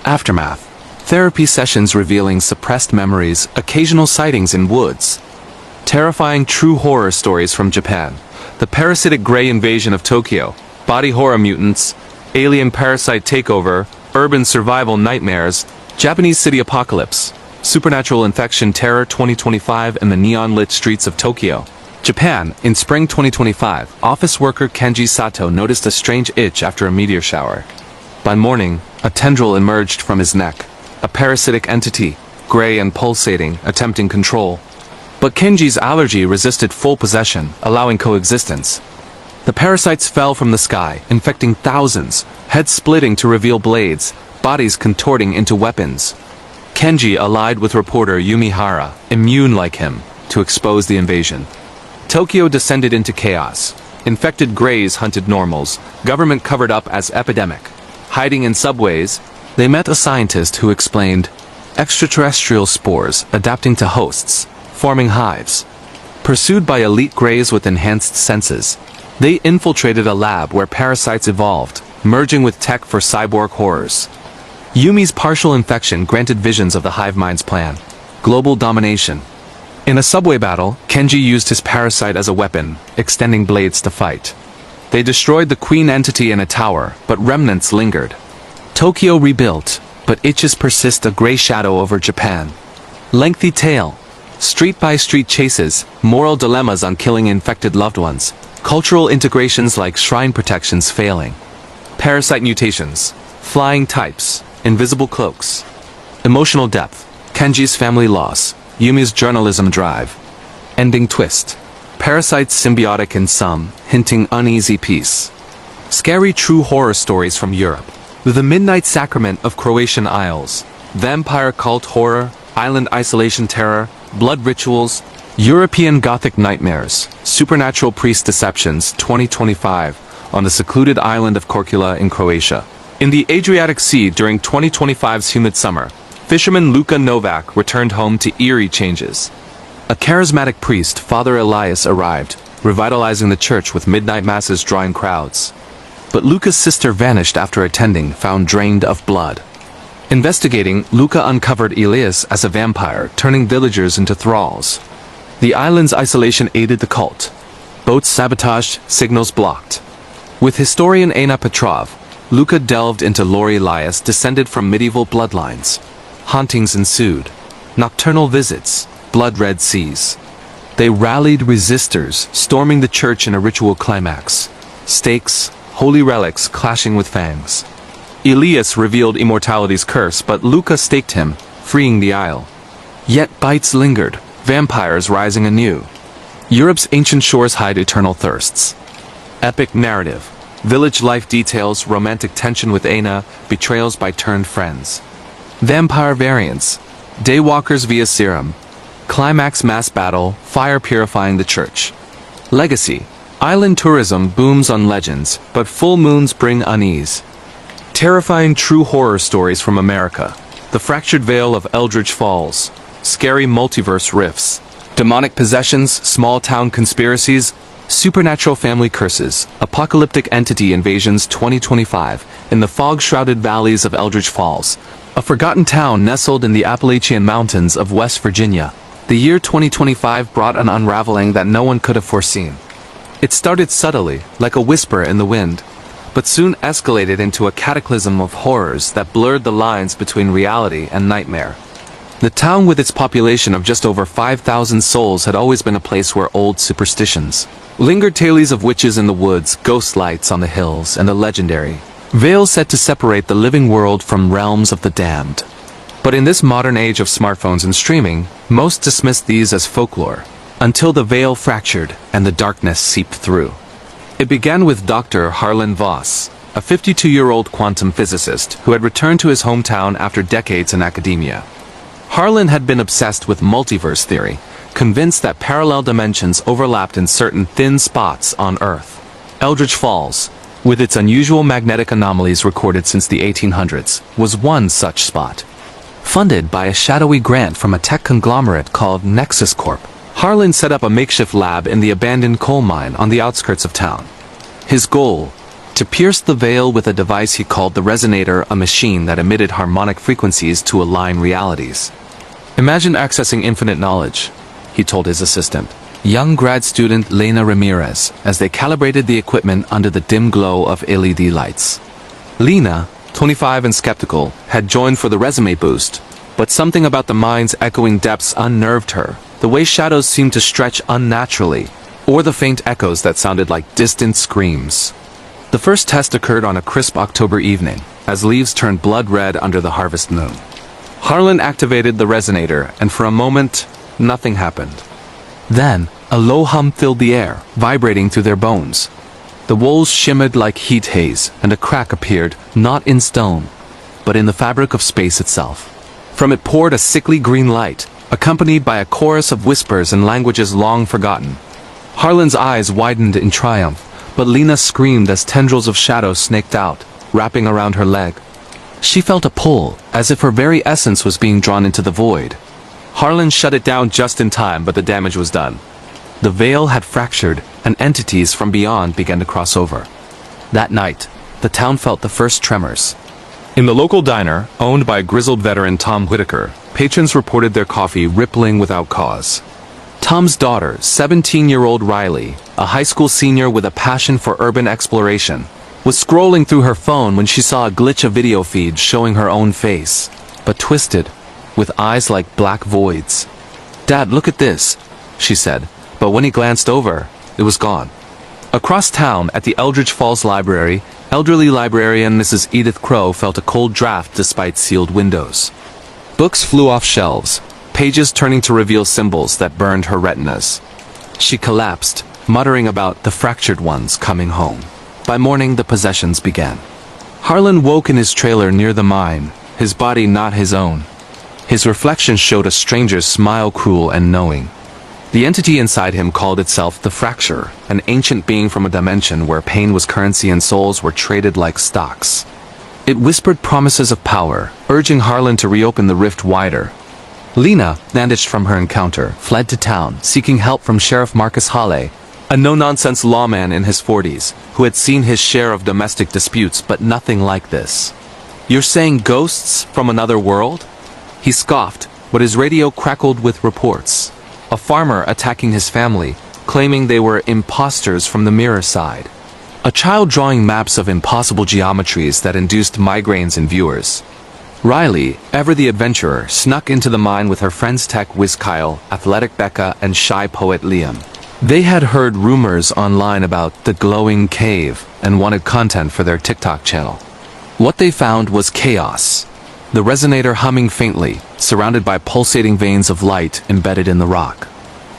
Aftermath. Therapy sessions revealing suppressed memories, occasional sightings in woods. Terrifying true horror stories from Japan. The parasitic gray invasion of Tokyo, body horror mutants, alien parasite takeover, urban survival nightmares, Japanese city apocalypse, supernatural infection terror 2025 and the neon-lit streets of Tokyo. Japan, in spring 2025, office worker Kenji Sato noticed a strange itch after a meteor shower. By morning, a tendril emerged from his neck, a parasitic entity, gray and pulsating, attempting control. But Kenji's allergy resisted full possession, allowing coexistence. The parasites fell from the sky, infecting thousands, heads splitting to reveal blades, bodies contorting into weapons. Kenji allied with reporter Yumihara, immune like him, to expose the invasion. Tokyo descended into chaos. Infected greys hunted normals, government covered up as epidemic. Hiding in subways, they met a scientist who explained extraterrestrial spores adapting to hosts, forming hives. Pursued by elite greys with enhanced senses, they infiltrated a lab where parasites evolved, merging with tech for cyborg horrors. Yumi's partial infection granted visions of the hive mind's plan: global domination. In a subway battle, Kenji used his parasite as a weapon, extending blades to fight. They destroyed the queen entity in a tower, but remnants lingered. Tokyo rebuilt, but itches persist, a gray shadow over Japan. Lengthy tale. Street-by-street chases, moral dilemmas on killing infected loved ones. Cultural integrations like shrine protections failing. Parasite mutations. Flying types. Invisible cloaks. Emotional depth. Kenji's family loss. Yumi's journalism drive. Ending twist. Parasites symbiotic in some, hinting uneasy peace. Scary true horror stories from Europe. The Midnight Sacrament of Croatian Isles. Vampire cult horror, island isolation terror, blood rituals, European Gothic nightmares, supernatural priest deceptions 2025 on the secluded island of Korčula in Croatia. In the Adriatic Sea during 2025's humid summer, Fisherman Luka Novak returned home to eerie changes. A charismatic priest, Father Elias, arrived, revitalizing the church with midnight masses drawing crowds. But Luka's sister vanished after attending, found drained of blood. Investigating, Luka uncovered Elias as a vampire, turning villagers into thralls. The island's isolation aided the cult. Boats sabotaged, signals blocked. With historian Anna Petrov, Luka delved into Lori Elias, descended from medieval bloodlines. Hauntings ensued. Nocturnal visits, blood-red seas. They rallied resistors, storming the church in a ritual climax. Stakes, holy relics clashing with fangs. Elias revealed immortality's curse, but Luka staked him, freeing the isle. Yet bites lingered, vampires rising anew. Europe's ancient shores hide eternal thirsts. Epic narrative. Village life details, romantic tension with Aina, betrayals by turned friends. Vampire variants. Daywalkers via serum. Climax mass battle, fire purifying the church. Legacy. Island tourism booms on legends, but full moons bring unease. Terrifying true horror stories from America. The Fractured Veil of Eldridge Falls. Scary multiverse rifts. Demonic possessions, small-town conspiracies, supernatural family curses, apocalyptic entity invasions 2025, in the fog-shrouded valleys of Eldridge Falls, a forgotten town nestled in the Appalachian Mountains of West Virginia. The year 2025 brought an unraveling that no one could have foreseen. It started subtly, like a whisper in the wind, but soon escalated into a cataclysm of horrors that blurred the lines between reality and nightmare. The town, with its population of just over 5,000 souls, had always been a place where old superstitions lingered. Tales of witches in the woods, ghost lights on the hills, and a legendary veil set to separate the living world from realms of the damned. But in this modern age of smartphones and streaming, most dismissed these as folklore, until the veil fractured and the darkness seeped through. It began with Dr. Harlan Voss, a 52-year-old quantum physicist who had returned to his hometown after decades in academia. Harlan had been obsessed with multiverse theory, convinced that parallel dimensions overlapped in certain thin spots on Earth. Eldridge Falls, with its unusual magnetic anomalies recorded since the 1800s, was one such spot. Funded by a shadowy grant from a tech conglomerate called Nexus Corp, Harlan set up a makeshift lab in the abandoned coal mine on the outskirts of town. His goal? To pierce the veil with a device he called the Resonator, a machine that emitted harmonic frequencies to align realities. Imagine accessing infinite knowledge, he told his assistant, young grad student Lena Ramirez, as they calibrated the equipment under the dim glow of LED lights. Lena, 25 and skeptical, had joined for the resume boost, but something about the mine's echoing depths unnerved her. The way shadows seemed to stretch unnaturally, or the faint echoes that sounded like distant screams. The first test occurred on a crisp October evening, as leaves turned blood red under the harvest moon. Harlan activated the resonator, and for a moment, nothing happened. Then, a low hum filled the air, vibrating through their bones. The walls shimmered like heat haze, and a crack appeared, not in stone, but in the fabric of space itself. From it poured a sickly green light, accompanied by a chorus of whispers in languages long forgotten. Harlan's eyes widened in triumph, but Lena screamed as tendrils of shadow snaked out, wrapping around her leg. She felt a pull, as if her very essence was being drawn into the void. Harlan shut it down just in time, but the damage was done. The veil had fractured, and entities from beyond began to cross over. That night, the town felt the first tremors. In the local diner, owned by grizzled veteran Tom Whitaker, patrons reported their coffee rippling without cause. Tom's daughter, 17-year-old Riley, a high school senior with a passion for urban exploration, was scrolling through her phone when she saw a glitch of video feed showing her own face, but twisted, with eyes like black voids. "Dad, look at this," she said, but when he glanced over, it was gone. Across town, at the Eldridge Falls Library, elderly librarian Mrs. Edith Crow felt a cold draft despite sealed windows. Books flew off shelves, pages turning to reveal symbols that burned her retinas. She collapsed, muttering about the fractured ones coming home. By morning, the possessions began. Harlan woke in his trailer near the mine, his body not his own. His reflection showed a stranger's smile, cruel and knowing. The entity inside him called itself the Fracture, an ancient being from a dimension where pain was currency and souls were traded like stocks. It whispered promises of power, urging Harlan to reopen the rift wider. Lena, bandaged from her encounter, fled to town, seeking help from Sheriff Marcus Hale, a no-nonsense lawman in his 40s, who had seen his share of domestic disputes but nothing like this. "You're saying ghosts from another world?" He scoffed, but his radio crackled with reports. A farmer attacking his family, claiming they were imposters from the mirror side. A child drawing maps of impossible geometries that induced migraines in viewers. Riley, ever the adventurer, snuck into the mine with her friends tech whiz Kyle, athletic Becca, and shy poet Liam. They had heard rumors online about the glowing cave and wanted content for their TikTok channel. What they found was chaos. The resonator humming faintly, surrounded by pulsating veins of light embedded in the rock.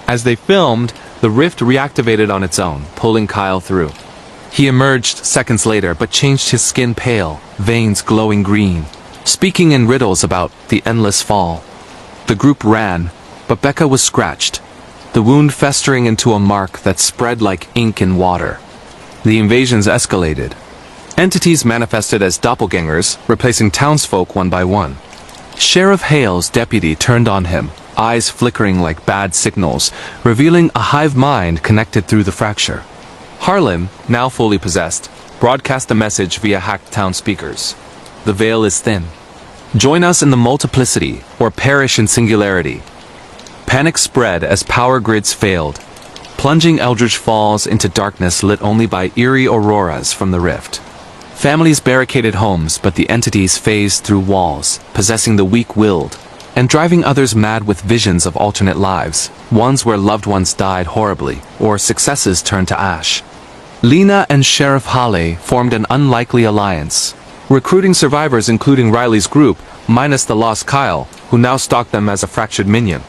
As they filmed, the rift reactivated on its own, pulling Kyle through. He emerged seconds later but changed his skin pale, veins glowing green, speaking in riddles about the endless fall. The group ran, but Becca was scratched, the wound festering into a mark that spread like ink in water. The invasions escalated. Entities manifested as doppelgangers, replacing townsfolk one by one. Sheriff Hale's deputy turned on him, eyes flickering like bad signals, revealing a hive mind connected through the fracture. Harlan, now fully possessed, broadcast a message via hacked town speakers. "The veil is thin. Join us in the multiplicity, or perish in singularity." Panic spread as power grids failed, plunging Eldritch Falls into darkness lit only by eerie auroras from the rift. Families barricaded homes, but the entities phased through walls, possessing the weak-willed, and driving others mad with visions of alternate lives, ones where loved ones died horribly, or successes turned to ash. Lena and Sheriff Hale formed an unlikely alliance, recruiting survivors including Riley's group, minus the lost Kyle, who now stalked them as a fractured minion.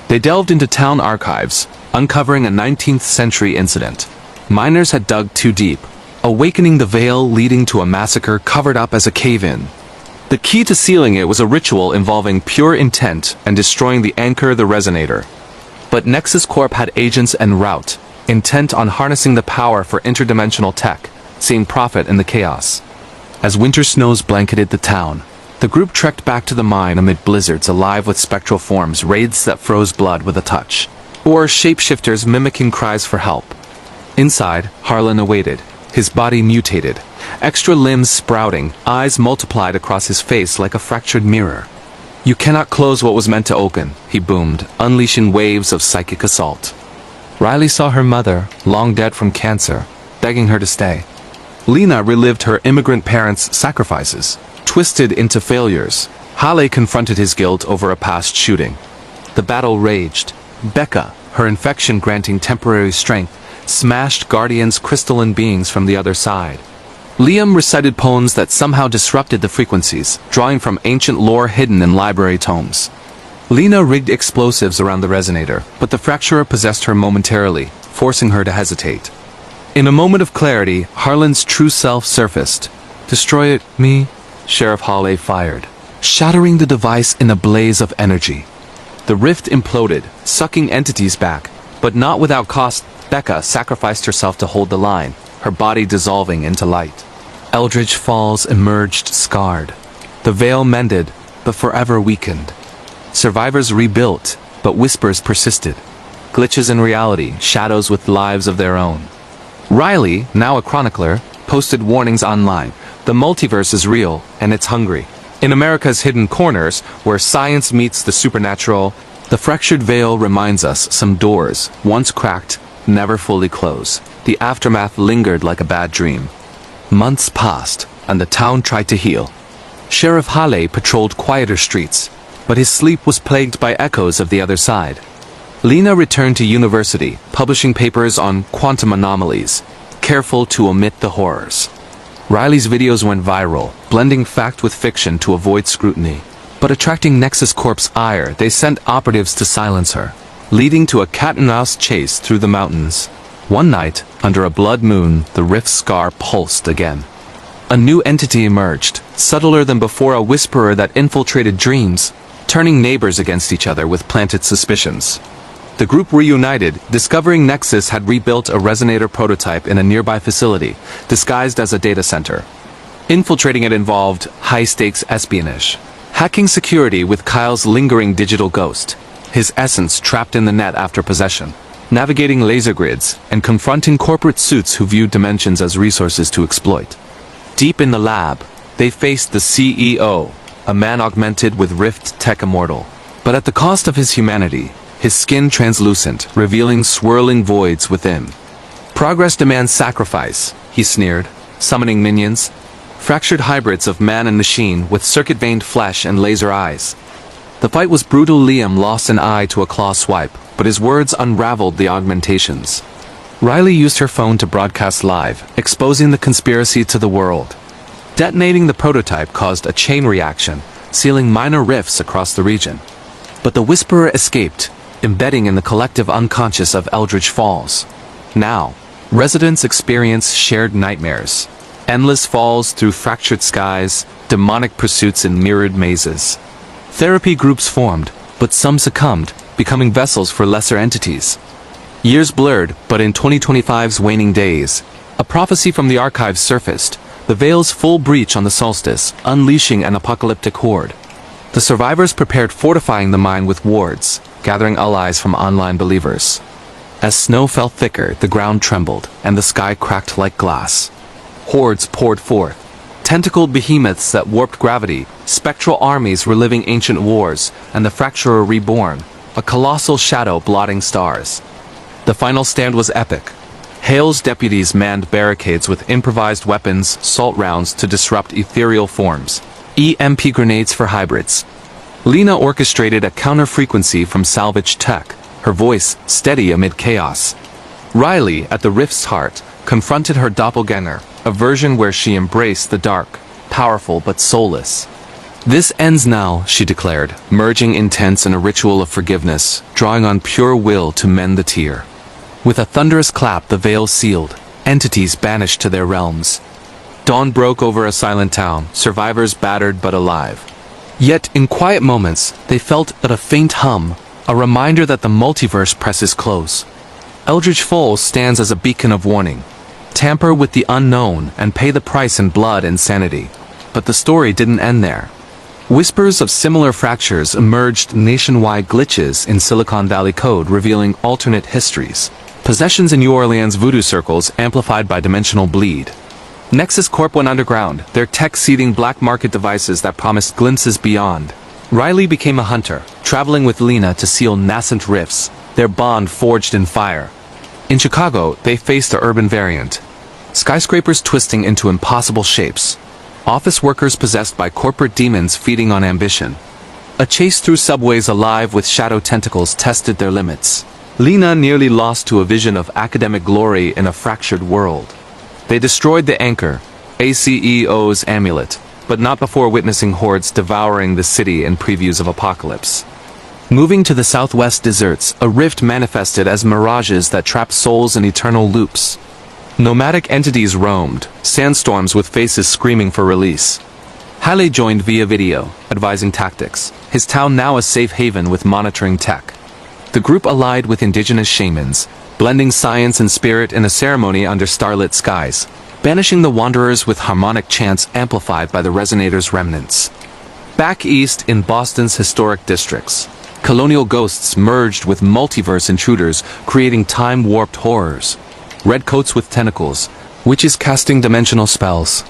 They delved into town archives, uncovering a 19th century incident. Miners had dug too deep, awakening the veil leading to a massacre covered up as a cave-in. The key to sealing it was a ritual involving pure intent and destroying the anchor, the resonator. But Nexus Corp had agents en route, intent on harnessing the power for interdimensional tech, seeing profit in the chaos. As winter snows blanketed the town, the group trekked back to the mine amid blizzards alive with spectral forms, wraiths that froze blood with a touch, or shapeshifters mimicking cries for help. Inside, Harlan awaited, his body mutated, extra limbs sprouting, eyes multiplied across his face like a fractured mirror. "You cannot close what was meant to open," he boomed, unleashing waves of psychic assault. Riley saw her mother, long dead from cancer, begging her to stay. Lena relived her immigrant parents' sacrifices, twisted into failures. Hale confronted his guilt over a past shooting. The battle raged. Becca, her infection granting temporary strength, smashed Guardian's crystalline beings from the other side. Liam recited poems that somehow disrupted the frequencies, drawing from ancient lore hidden in library tomes. Lena rigged explosives around the resonator, but the fracturer possessed her momentarily, forcing her to hesitate. In a moment of clarity, Harlan's true self surfaced. "Destroy it, me?" Sheriff Hale fired, shattering the device in a blaze of energy. The rift imploded, sucking entities back, but not without cost. Becca sacrificed herself to hold the line, her body dissolving into light. Eldritch Falls emerged scarred. The veil mended, but forever weakened. Survivors rebuilt, but whispers persisted. Glitches in reality, shadows with lives of their own. Riley, now a chronicler, posted warnings online. The multiverse is real, and it's hungry. In America's hidden corners, where science meets the supernatural, the fractured veil reminds us some doors, once cracked, never fully close. The aftermath lingered like a bad dream. Months passed, and the town tried to heal. Sheriff Hale patrolled quieter streets, but his sleep was plagued by echoes of the other side. Lena returned to university, publishing papers on quantum anomalies, careful to omit the horrors. Riley's videos went viral, blending fact with fiction to avoid scrutiny. But attracting Nexus Corp's ire, they sent operatives to silence her, leading to a cat-and-mouse chase through the mountains. One night, under a blood moon, the rift scar pulsed again. A new entity emerged, subtler than before, a whisperer that infiltrated dreams, turning neighbors against each other with planted suspicions. The group reunited, discovering Nexus had rebuilt a resonator prototype in a nearby facility, disguised as a data center. Infiltrating it involved high-stakes espionage, hacking security with Kyle's lingering digital ghost, his essence trapped in the net after possession, navigating laser grids, and confronting corporate suits who viewed dimensions as resources to exploit. Deep in the lab, they faced the CEO, a man augmented with Rift tech immortal, but at the cost of his humanity, his skin translucent, revealing swirling voids within. Progress demands sacrifice, he sneered, summoning minions, fractured hybrids of man and machine with circuit-veined flesh and laser eyes. The fight was brutal. Liam lost an eye to a claw swipe, but his words unraveled the augmentations. Riley used her phone to broadcast live, exposing the conspiracy to the world. Detonating the prototype caused a chain reaction, sealing minor rifts across the region. But the Whisperer escaped, embedding in the collective unconscious of Eldritch Falls. Now, residents experience shared nightmares. Endless falls through fractured skies, demonic pursuits in mirrored mazes. Therapy groups formed, but some succumbed, becoming vessels for lesser entities. Years blurred, but in 2025's waning days, a prophecy from the archives surfaced, the Veil's full breach on the solstice, unleashing an apocalyptic horde. The survivors prepared, fortifying the mine with wards, gathering allies from online believers. As snow fell thicker, the ground trembled, and the sky cracked like glass. Hordes poured forth. Tentacled behemoths that warped gravity, spectral armies reliving ancient wars, and the Fracturer reborn, a colossal shadow blotting stars. The final stand was epic. Hale's deputies manned barricades with improvised weapons, salt rounds to disrupt ethereal forms, EMP grenades for hybrids. Lena orchestrated a counter-frequency from salvaged tech, her voice steady amid chaos. Riley, at the rift's heart, confronted her doppelganger, a version where she embraced the dark, powerful but soulless. This ends now, she declared, merging intents in a ritual of forgiveness, drawing on pure will to mend the tear. With a thunderous clap, the veil sealed, entities banished to their realms. Dawn broke over a silent town, survivors battered but alive. Yet, in quiet moments, they felt but a faint hum, a reminder that the multiverse presses close. Eldritch Falls stands as a beacon of warning. Tamper with the unknown and pay the price in blood and sanity. But the story didn't end there. Whispers of similar fractures emerged, nationwide glitches in Silicon Valley code revealing alternate histories. Possessions in New Orleans voodoo circles amplified by dimensional bleed. Nexus Corp went underground, their tech seeding black market devices that promised glimpses beyond. Riley became a hunter, traveling with Lena to seal nascent rifts, their bond forged in fire. In Chicago, they faced the urban variant. Skyscrapers twisting into impossible shapes. Office workers possessed by corporate demons feeding on ambition. A chase through subways alive with shadow tentacles tested their limits. Lena nearly lost to a vision of academic glory in a fractured world. They destroyed the anchor, ACEO's amulet, but not before witnessing hordes devouring the city in previews of apocalypse. Moving to the southwest deserts, a rift manifested as mirages that trapped souls in eternal loops. Nomadic entities roamed, sandstorms with faces screaming for release. Halle joined via video, advising tactics, his town now a safe haven with monitoring tech. The group allied with indigenous shamans, blending science and spirit in a ceremony under starlit skies, banishing the wanderers with harmonic chants amplified by the resonator's remnants. Back east in Boston's historic districts, colonial ghosts merged with multiverse intruders, creating time-warped horrors. Redcoats with tentacles, witches casting dimensional spells.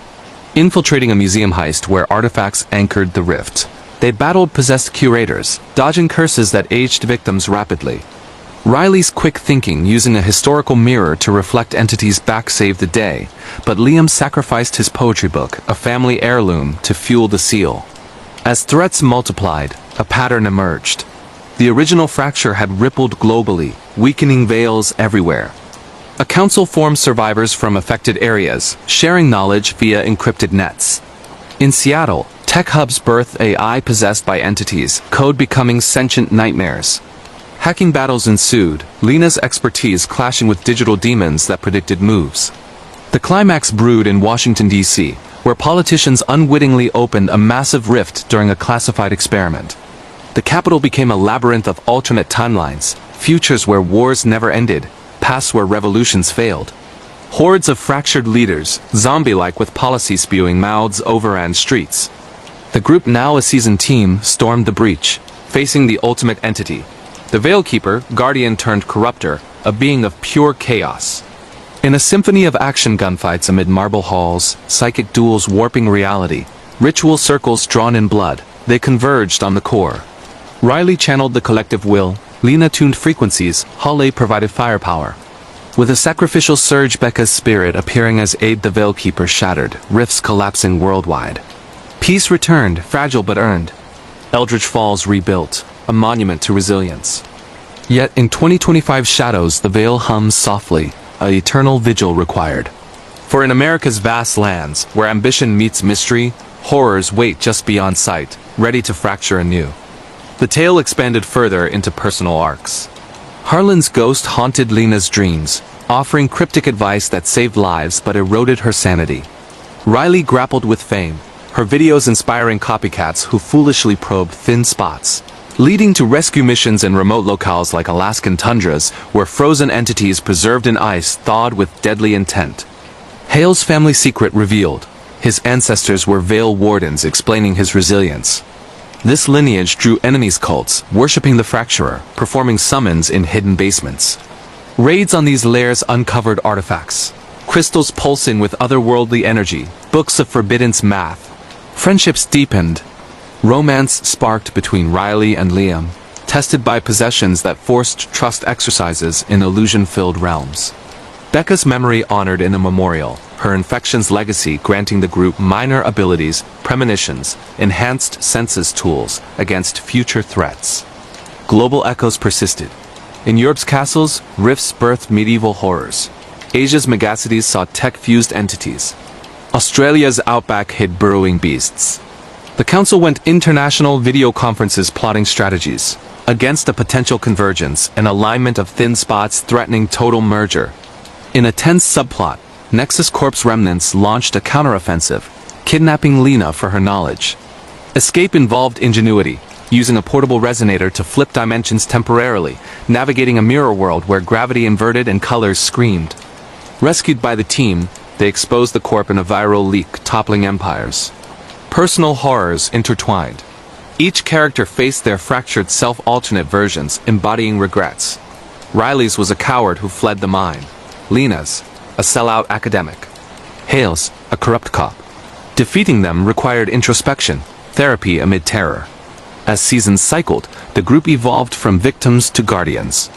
Infiltrating a museum heist where artifacts anchored the rift. They battled possessed curators, dodging curses that aged victims rapidly. Riley's quick thinking using a historical mirror to reflect entities back saved the day, but Liam sacrificed his poetry book, a family heirloom, to fuel the seal. As threats multiplied, a pattern emerged. The original fracture had rippled globally, weakening veils everywhere. A council formed survivors from affected areas, sharing knowledge via encrypted nets. In Seattle, tech hubs birthed AI possessed by entities, code becoming sentient nightmares. Hacking battles ensued, Lena's expertise clashing with digital demons that predicted moves. The climax brewed in Washington, D.C., where politicians unwittingly opened a massive rift during a classified experiment. The capital became a labyrinth of alternate timelines, futures where wars never ended, pasts where revolutions failed. Hordes of fractured leaders, zombie-like with policy spewing mouths overran streets. The group, now a seasoned team, stormed the breach, facing the ultimate entity. The Veilkeeper, guardian turned corruptor, a being of pure chaos. In a symphony of action gunfights amid marble halls, psychic duels warping reality, ritual circles drawn in blood, they converged on the core. Riley channeled the collective will, Lena tuned frequencies, Halle provided firepower. With a sacrificial surge, Becca's spirit appearing as aid, the Veilkeeper shattered, rifts collapsing worldwide. Peace returned, fragile but earned. Eldritch Falls rebuilt, a monument to resilience. Yet in 2025 shadows, the veil hums softly, a eternal vigil required. For in America's vast lands, where ambition meets mystery, horrors wait just beyond sight, ready to fracture anew. The tale expanded further into personal arcs. Harlan's ghost haunted Lena's dreams, offering cryptic advice that saved lives but eroded her sanity. Riley grappled with fame, her videos inspiring copycats who foolishly probed thin spots, leading to rescue missions in remote locales like Alaskan tundras, where frozen entities preserved in ice thawed with deadly intent. Hale's family secret revealed. His ancestors were Veil Wardens, explaining his resilience. This lineage drew enemies' cults, worshipping the Fracturer, performing summons in hidden basements. Raids on these lairs uncovered artifacts, crystals pulsing with otherworldly energy, books of forbiddance math. Friendships deepened. Romance sparked between Riley and Liam, tested by possessions that forced trust exercises in illusion-filled realms. Becca's memory honored in a memorial, her infection's legacy granting the group minor abilities, premonitions, enhanced senses tools against future threats. Global echoes persisted. In Europe's castles, rifts birthed medieval horrors. Asia's megacities saw tech-fused entities. Australia's outback hid burrowing beasts. The council went international video conferences plotting strategies against a potential convergence, an alignment of thin spots threatening total merger. In a tense subplot, Nexus Corp's remnants launched a counteroffensive, kidnapping Lena for her knowledge. Escape involved ingenuity, using a portable resonator to flip dimensions temporarily, navigating a mirror world where gravity inverted and colors screamed. Rescued by the team, they exposed the Corp in a viral leak, toppling empires. Personal horrors intertwined. Each character faced their fractured self-alternate versions, embodying regrets. Riley's was a coward who fled the mine. Lena's, a sellout academic. Hale's, a corrupt cop. Defeating them required introspection, therapy amid terror. As seasons cycled, the group evolved from victims to guardians.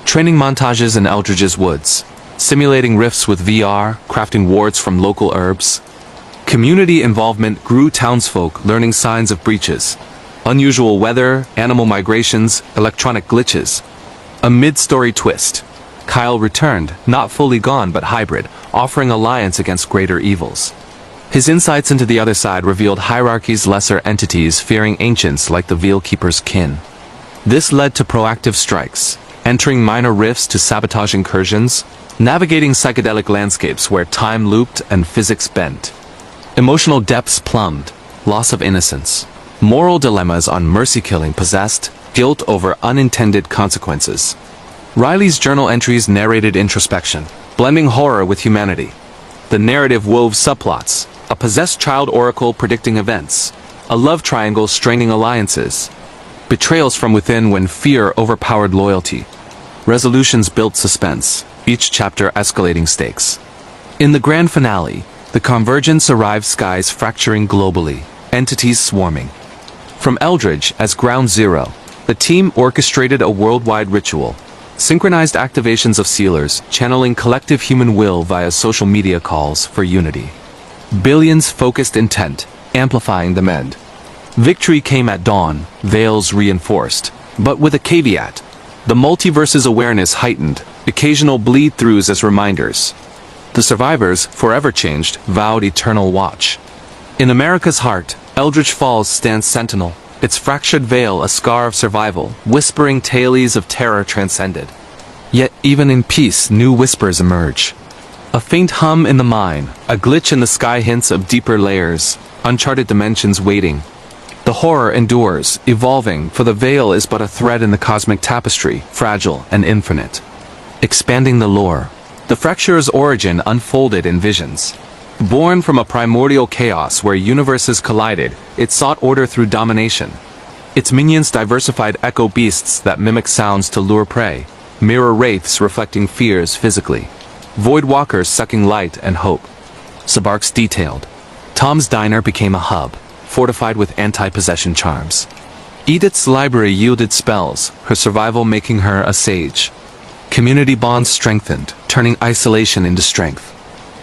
Training montages in Eldridge's woods, simulating rifts with VR, crafting wards from local herbs. Community involvement grew, townsfolk learning signs of breaches. Unusual weather, animal migrations, electronic glitches. A mid-story twist. Kyle returned, not fully gone but hybrid, offering alliance against greater evils. His insights into the other side revealed hierarchies, lesser entities fearing ancients like the Veilkeeper's kin. This led to proactive strikes, entering minor rifts to sabotage incursions, navigating psychedelic landscapes where time looped and physics bent. Emotional depths plumbed, loss of innocence, moral dilemmas on mercy-killing possessed, guilt over unintended consequences. Riley's journal entries narrated introspection, blending horror with humanity. The narrative wove subplots, a possessed child oracle predicting events, a love triangle straining alliances, betrayals from within when fear overpowered loyalty. Resolutions built suspense, each chapter escalating stakes. In the grand finale, the convergence arrived, skies fracturing globally, entities swarming. From Eldridge as Ground Zero, the team orchestrated a worldwide ritual, synchronized activations of sealers, channeling collective human will via social media calls for unity. Billions focused intent, amplifying the mend. Victory came at dawn, veils reinforced, but with a caveat. The multiverse's awareness heightened, occasional bleed-throughs as reminders. The survivors, forever changed, vowed eternal watch. In America's heart, Eldritch Falls stands sentinel, its fractured veil a scar of survival, whispering tales of terror transcended. Yet even in peace, new whispers emerge. A faint hum in the mine, a glitch in the sky hints of deeper layers, uncharted dimensions waiting. The horror endures, evolving, for the veil is but a thread in the cosmic tapestry, fragile and infinite. Expanding the lore, The fracture's origin unfolded in visions. Born from a primordial chaos where universes collided, it sought order through domination. Its minions diversified echo beasts that mimic sounds to lure prey, mirror wraiths reflecting fears physically, void walkers sucking light and hope. Sabarks detailed. Tom's diner became a hub, fortified with anti-possession charms. Edith's library yielded spells, her survival making her a sage. Community bonds strengthened, turning isolation into strength.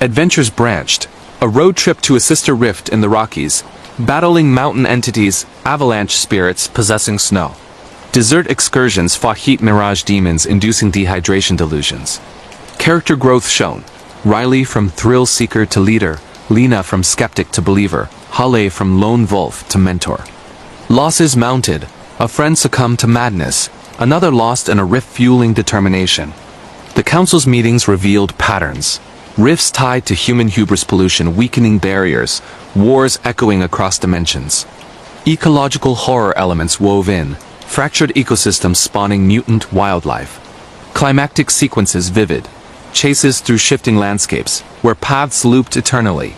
Adventures branched, a road trip to a sister rift in the Rockies, battling mountain entities, avalanche spirits possessing snow. Desert excursions fought heat mirage demons inducing dehydration delusions. Character growth shown. Riley from thrill seeker to leader, Lena from skeptic to believer, Halle from lone wolf to mentor. Losses mounted. A friend succumbed to madness, another lost in a rift-fueling determination. The council's meetings revealed patterns. Rifts tied to human hubris pollution weakening barriers, wars echoing across dimensions. Ecological horror elements wove in, fractured ecosystems spawning mutant wildlife. Climactic sequences vivid, chases through shifting landscapes, where paths looped eternally.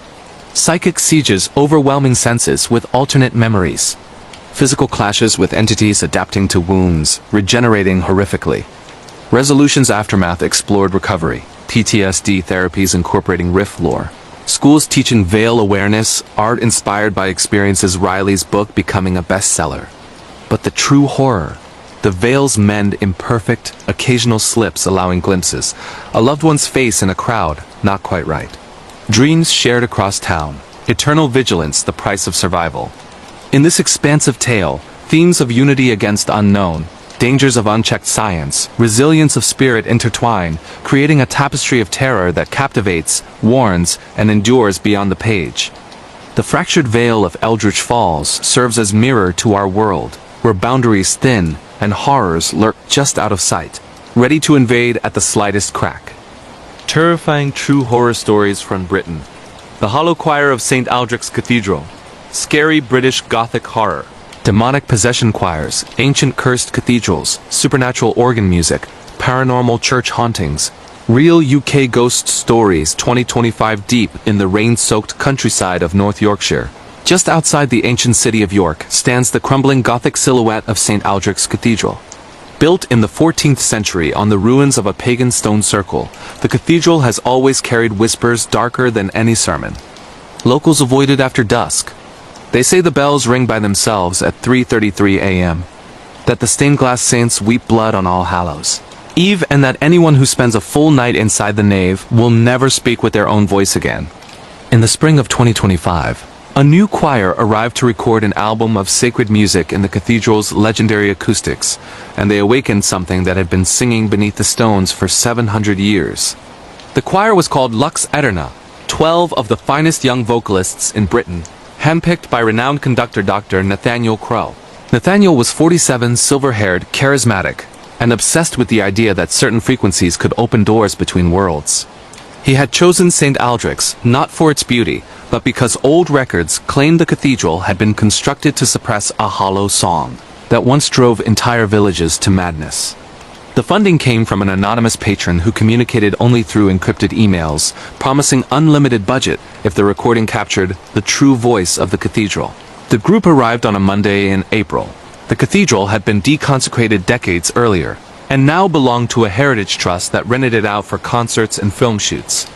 Psychic sieges overwhelming senses with alternate memories. Physical clashes with entities adapting to wounds, regenerating horrifically. Resolution's aftermath explored recovery, PTSD therapies incorporating rift lore. Schools teaching veil awareness, art inspired by experiences. Riley's book becoming a bestseller. But the true horror, the veils mend imperfect, occasional slips allowing glimpses. A loved one's face in a crowd, not quite right. Dreams shared across town, eternal vigilance the price of survival. In this expansive tale, themes of unity against unknown, dangers of unchecked science, resilience of spirit intertwine, creating a tapestry of terror that captivates, warns, and endures beyond the page. The fractured veil of Eldritch Falls serves as mirror to our world, where boundaries thin and horrors lurk just out of sight, ready to invade at the slightest crack. Terrifying true horror stories from Britain. The Hollow Choir of St. Aldrich's Cathedral. Scary British Gothic horror. Demonic possession choirs, ancient cursed cathedrals, supernatural organ music, paranormal church hauntings. Real UK ghost stories 2025 deep in the rain-soaked countryside of North Yorkshire. Just outside the ancient city of York stands the crumbling Gothic silhouette of St. Aldrich's Cathedral. Built in the 14th century on the ruins of a pagan stone circle, the cathedral has always carried whispers darker than any sermon. Locals avoid it after dusk. They say the bells ring by themselves at 3:33 a.m., that the stained glass saints weep blood on All Hallows Eve, and that anyone who spends a full night inside the nave will never speak with their own voice again. In the spring of 2025, a new choir arrived to record an album of sacred music in the cathedral's legendary acoustics, and they awakened something that had been singing beneath the stones for 700 years. The choir was called Lux Aeterna, 12 of the finest young vocalists in Britain, handpicked by renowned conductor Dr. Nathaniel Crowe. Nathaniel was 47, silver-haired, charismatic, and obsessed with the idea that certain frequencies could open doors between worlds. He had chosen St. Aldrich's not for its beauty, but because old records claimed the cathedral had been constructed to suppress a hollow song that once drove entire villages to madness. The funding came from an anonymous patron who communicated only through encrypted emails, promising unlimited budget if the recording captured the true voice of the cathedral. The group arrived on a Monday in April. The cathedral had been deconsecrated decades earlier, and now belonged to a heritage trust that rented it out for concerts and film shoots.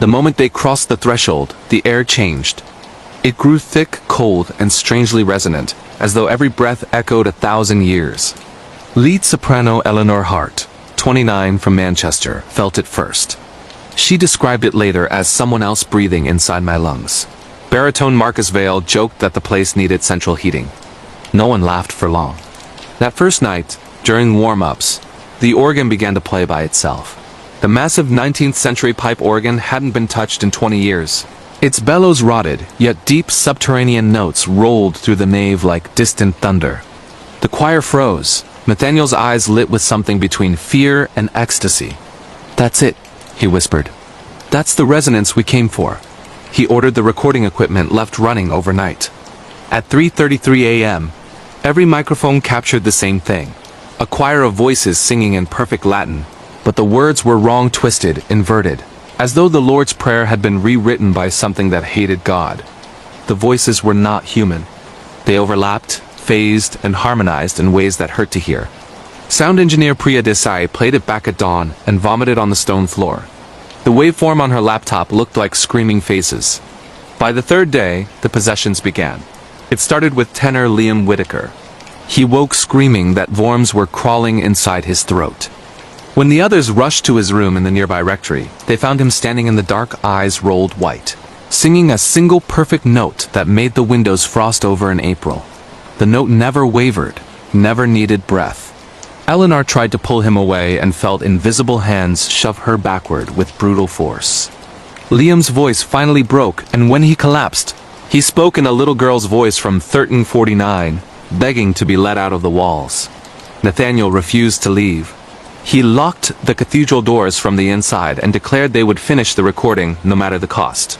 The moment they crossed the threshold, the air changed. It grew thick, cold, and strangely resonant, as though every breath echoed 1,000 years. Lead soprano Eleanor Hart, 29 from Manchester, felt it first. She described it later as someone else breathing inside my lungs. Baritone Marcus Vale joked that the place needed central heating. No one laughed for long. That first night, during warm-ups, the organ began to play by itself. The massive 19th century pipe organ hadn't been touched in 20 years. Its bellows rotted, yet deep subterranean notes rolled through the nave like distant thunder. The choir froze. Nathaniel's eyes lit with something between fear and ecstasy. "That's it," he whispered. "That's the resonance we came for." He ordered the recording equipment left running overnight. At 3:33 a.m., every microphone captured the same thing. A choir of voices singing in perfect Latin, but the words were wrong, twisted, inverted, as though the Lord's Prayer had been rewritten by something that hated God. The voices were not human. They overlapped, phased, and harmonized in ways that hurt to hear. Sound engineer Priya Desai played it back at dawn and vomited on the stone floor. The waveform on her laptop looked like screaming faces. By the third day, the possessions began. It started with tenor Liam Whitaker. He woke screaming that worms were crawling inside his throat. When the others rushed to his room in the nearby rectory, they found him standing in the dark, eyes rolled white, singing a single perfect note that made the windows frost over in April. The note never wavered, never needed breath. Eleanor tried to pull him away and felt invisible hands shove her backward with brutal force. Liam's voice finally broke, and when he collapsed, he spoke in a little girl's voice from 1349, begging to be let out of the walls. Nathaniel refused to leave. He locked the cathedral doors from the inside and declared they would finish the recording no matter the cost.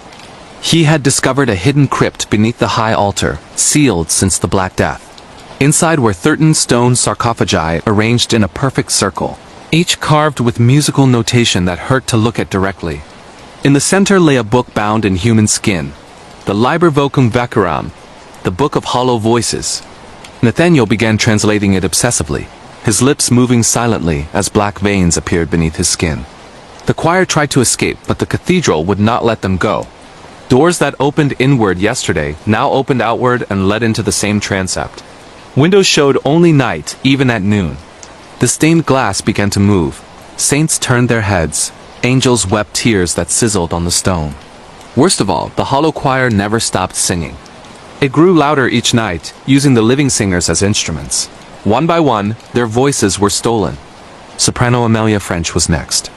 He had discovered a hidden crypt beneath the high altar, sealed since the Black Death. Inside were 13 stone sarcophagi arranged in a perfect circle, each carved with musical notation that hurt to look at directly. In the center lay a book bound in human skin, the Liber Vocum Vecaram, the Book of Hollow Voices. Nathaniel began translating it obsessively, his lips moving silently as black veins appeared beneath his skin. The choir tried to escape, but the cathedral would not let them go. Doors that opened inward yesterday now opened outward and led into the same transept. Windows showed only night, even at noon. The stained glass began to move. Saints turned their heads. Angels wept tears that sizzled on the stone. Worst of all, the hollow choir never stopped singing. It grew louder each night, using the living singers as instruments. One by one, their voices were stolen. Soprano Amelia French was next.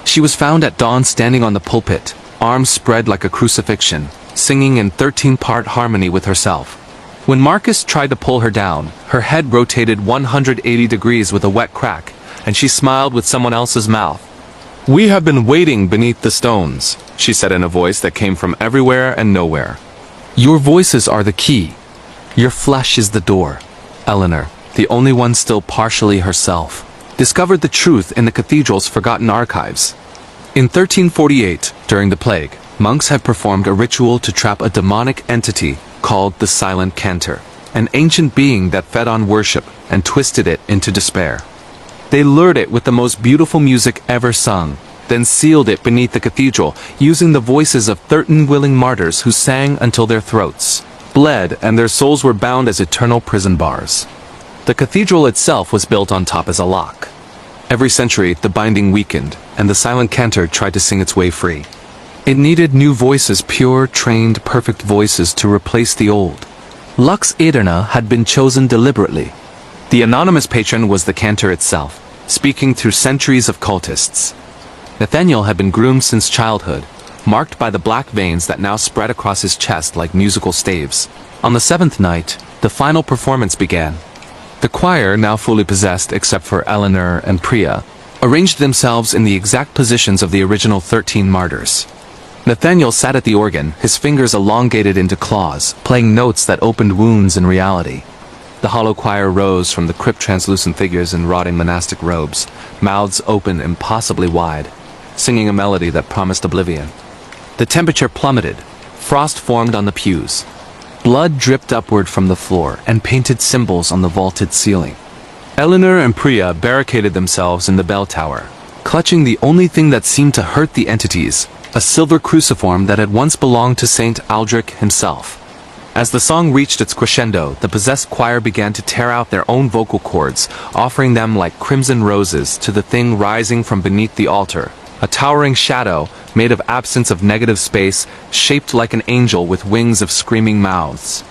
She was found at dawn standing on the pulpit, arms spread like a crucifixion, singing in 13-part harmony with herself. When Marcus tried to pull her down, her head rotated 180 degrees with a wet crack, and she smiled with someone else's mouth. "We have been waiting beneath the stones," she said in a voice that came from everywhere and nowhere. "Your voices are the key. Your flesh is the door." Eleanor, the only one still partially herself, discovered the truth in the cathedral's forgotten archives. In 1348, during the plague, monks had performed a ritual to trap a demonic entity called the Silent Cantor, an ancient being that fed on worship and twisted it into despair. They lured it with the most beautiful music ever sung, then sealed it beneath the cathedral, using the voices of 13 willing martyrs who sang until their throats bled and their souls were bound as eternal prison bars. The cathedral itself was built on top as a lock. Every century, the binding weakened, and the Silent Cantor tried to sing its way free. It needed new voices, pure, trained, perfect voices to replace the old. Lux Aeterna had been chosen deliberately. The anonymous patron was the cantor itself, speaking through centuries of cultists. Nathaniel had been groomed since childhood, marked by the black veins that now spread across his chest like musical staves. On the 7th night, the final performance began. The choir, now fully possessed except for Eleanor and Priya, arranged themselves in the exact positions of the original 13 martyrs. Nathaniel sat at the organ, his fingers elongated into claws, playing notes that opened wounds in reality. The hollow choir rose from the crypt, translucent figures in rotting monastic robes, mouths open impossibly wide, singing a melody that promised oblivion. The temperature plummeted. Frost formed on the pews. Blood dripped upward from the floor and painted symbols on the vaulted ceiling. Eleanor and Priya barricaded themselves in the bell tower, clutching the only thing that seemed to hurt the entities, a silver cruciform that had once belonged to Saint Aldrich himself. As the song reached its crescendo, the possessed choir began to tear out their own vocal cords, offering them like crimson roses to the thing rising from beneath the altar, a towering shadow made of absence of negative space, shaped like an angel with wings of screaming mouths.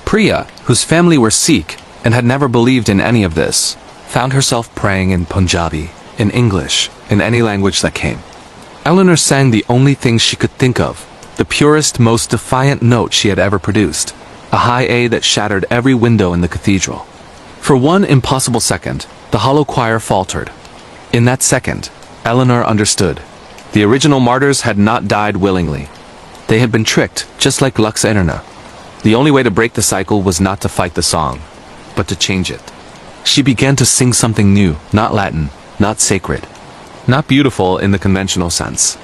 Priya, whose family were Sikh and had never believed in any of this, found herself praying in Punjabi, in English, in any language that came. Eleanor sang the only thing she could think of, the purest, most defiant note she had ever produced, a high A that shattered every window in the cathedral. For one impossible second, the hollow choir faltered. In that second, Eleanor understood. The original martyrs had not died willingly. They had been tricked, just like Lux Aeterna. The only way to break the cycle was not to fight the song, but to change it. She began to sing something new, not Latin, not sacred. not beautiful in the conventional sense.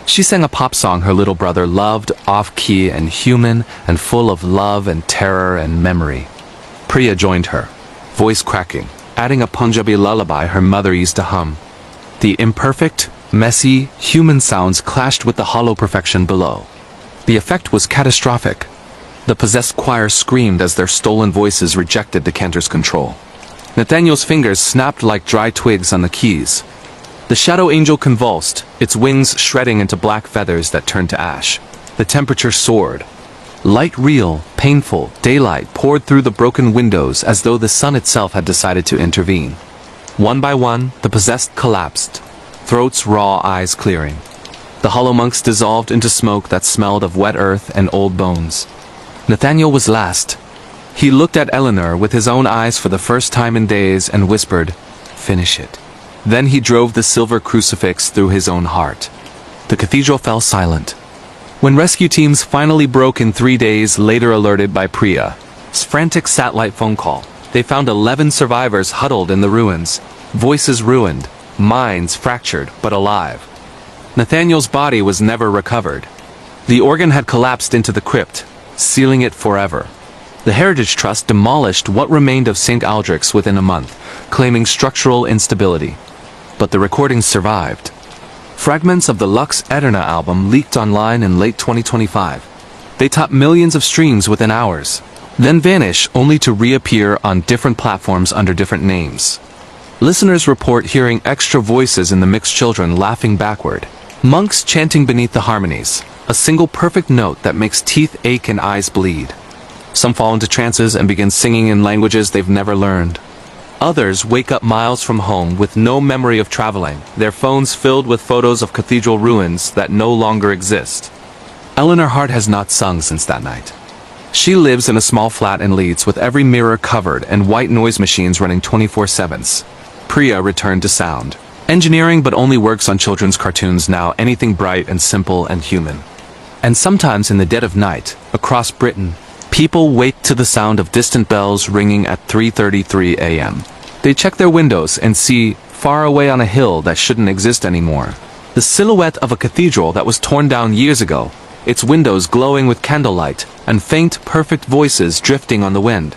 She sang a pop song her little brother loved, off-key and human, and full of love and terror and memory. Priya joined her, voice cracking, adding a Punjabi lullaby her mother used to hum. The imperfect, messy, human sounds clashed with the hollow perfection below. The effect was catastrophic. The possessed choir screamed as their stolen voices rejected the cantor's control. Nathaniel's fingers snapped like dry twigs on the keys. The shadow angel convulsed, its wings shredding into black feathers that turned to ash. The temperature soared. Light real, painful, daylight poured through the broken windows as though the sun itself had decided to intervene. One by one, the possessed collapsed, throats raw, eyes clearing. The hollow monks dissolved into smoke that smelled of wet earth and old bones. Nathaniel was last. He looked at Eleanor with his own eyes for the first time in days and whispered, "Finish it." Then he drove the silver crucifix through his own heart. The cathedral fell silent. When rescue teams finally broke in 3 days, later alerted by Priya's frantic satellite phone call, they found 11 survivors huddled in the ruins, voices ruined, minds fractured but alive. Nathaniel's body was never recovered. The organ had collapsed into the crypt, sealing it forever. The Heritage Trust demolished what remained of St. Aldrich's within a month, claiming structural instability. But the recordings survived. Fragments of the Lux Eterna album leaked online in late 2025. They topped millions of streams within hours, then vanish only to reappear on different platforms under different names. Listeners report hearing extra voices in the mixed children laughing backward, monks chanting beneath the harmonies, a single perfect note that makes teeth ache and eyes bleed. Some fall into trances and begin singing in languages they've never learned. Others wake up miles from home with no memory of traveling, their phones filled with photos of cathedral ruins that no longer exist. Eleanor Hart has not sung since that night. She lives in a small flat in Leeds with every mirror covered and white noise machines running 24/7. Priya returned to sound. Engineering but only works on children's cartoons now, anything bright and simple and human. And sometimes in the dead of night, across Britain, people wake to the sound of distant bells ringing at 3:33 a.m. They check their windows and see, far away on a hill that shouldn't exist anymore, the silhouette of a cathedral that was torn down years ago, its windows glowing with candlelight, and faint, perfect voices drifting on the wind.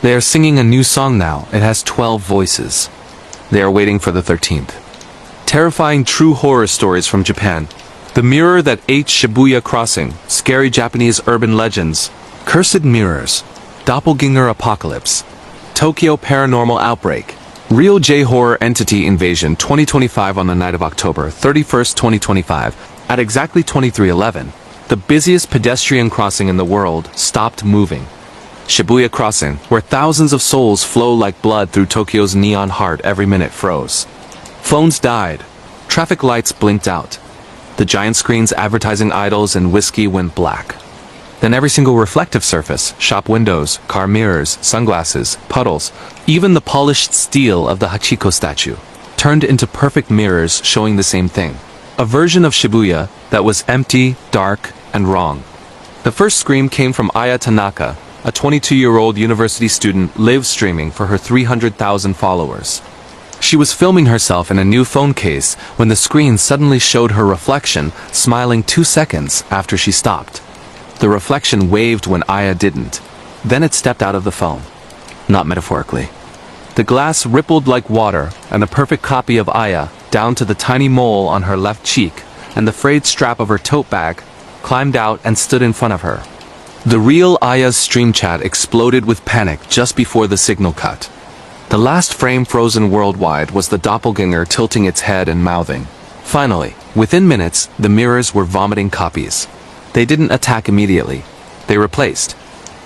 They are singing a new song now. It has 12 voices. They are waiting for the 13th. Terrifying true horror stories from Japan. The mirror that ate Shibuya Crossing, scary Japanese urban legends, cursed mirrors, doppelganger apocalypse, Tokyo paranormal outbreak, real J-horror entity invasion 2025. On the night of October 31st, 2025, at exactly 23:11, the busiest pedestrian crossing in the world stopped moving. Shibuya Crossing, where thousands of souls flow like blood through Tokyo's neon heart, every minute froze. Phones died. Traffic lights blinked out. The giant screens advertising idols and whiskey went black. Then every single reflective surface, shop windows, car mirrors, sunglasses, puddles, even the polished steel of the Hachiko statue, turned into perfect mirrors showing the same thing. A version of Shibuya that was empty, dark, and wrong. The first scream came from Aya Tanaka, a 22-year-old university student live streaming for her 300,000 followers. She was filming herself in a new phone case when the screen suddenly showed her reflection, smiling 2 seconds after she stopped. The reflection waved when Aya didn't. Then it stepped out of the phone. Not metaphorically. The glass rippled like water, and a perfect copy of Aya, down to the tiny mole on her left cheek, and the frayed strap of her tote bag, climbed out and stood in front of her. The real Aya's stream chat exploded with panic just before the signal cut. The last frame frozen worldwide was the doppelganger tilting its head and mouthing. Finally, within minutes, the mirrors were vomiting copies. They didn't attack immediately. They replaced.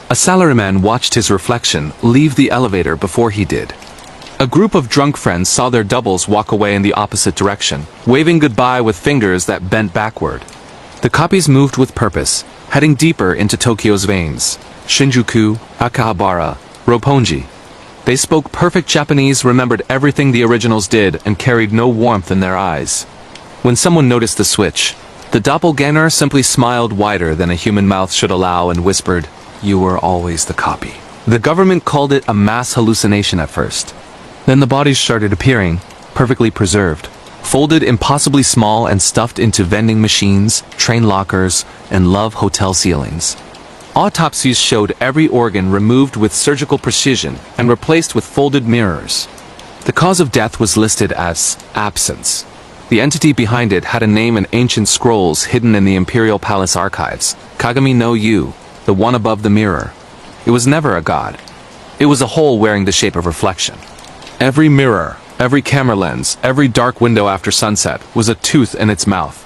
A salaryman watched his reflection leave the elevator before he did. A group of drunk friends saw their doubles walk away in the opposite direction, waving goodbye with fingers that bent backward. The copies moved with purpose, heading deeper into Tokyo's veins. Shinjuku, Akihabara, Roppongi. They spoke perfect Japanese, remembered everything the originals did, and carried no warmth in their eyes. When someone noticed the switch, the doppelganger simply smiled wider than a human mouth should allow and whispered, "You were always the copy." The government called it a mass hallucination at first. Then the bodies started appearing, perfectly preserved, folded impossibly small and stuffed into vending machines, train lockers, and love hotel ceilings. Autopsies showed every organ removed with surgical precision and replaced with folded mirrors. The cause of death was listed as absence. The entity behind it had a name in ancient scrolls hidden in the Imperial Palace archives, Kagami no Yu, the one above the mirror. It was never a god. It was a hole wearing the shape of reflection. Every mirror, every camera lens, every dark window after sunset was a tooth in its mouth.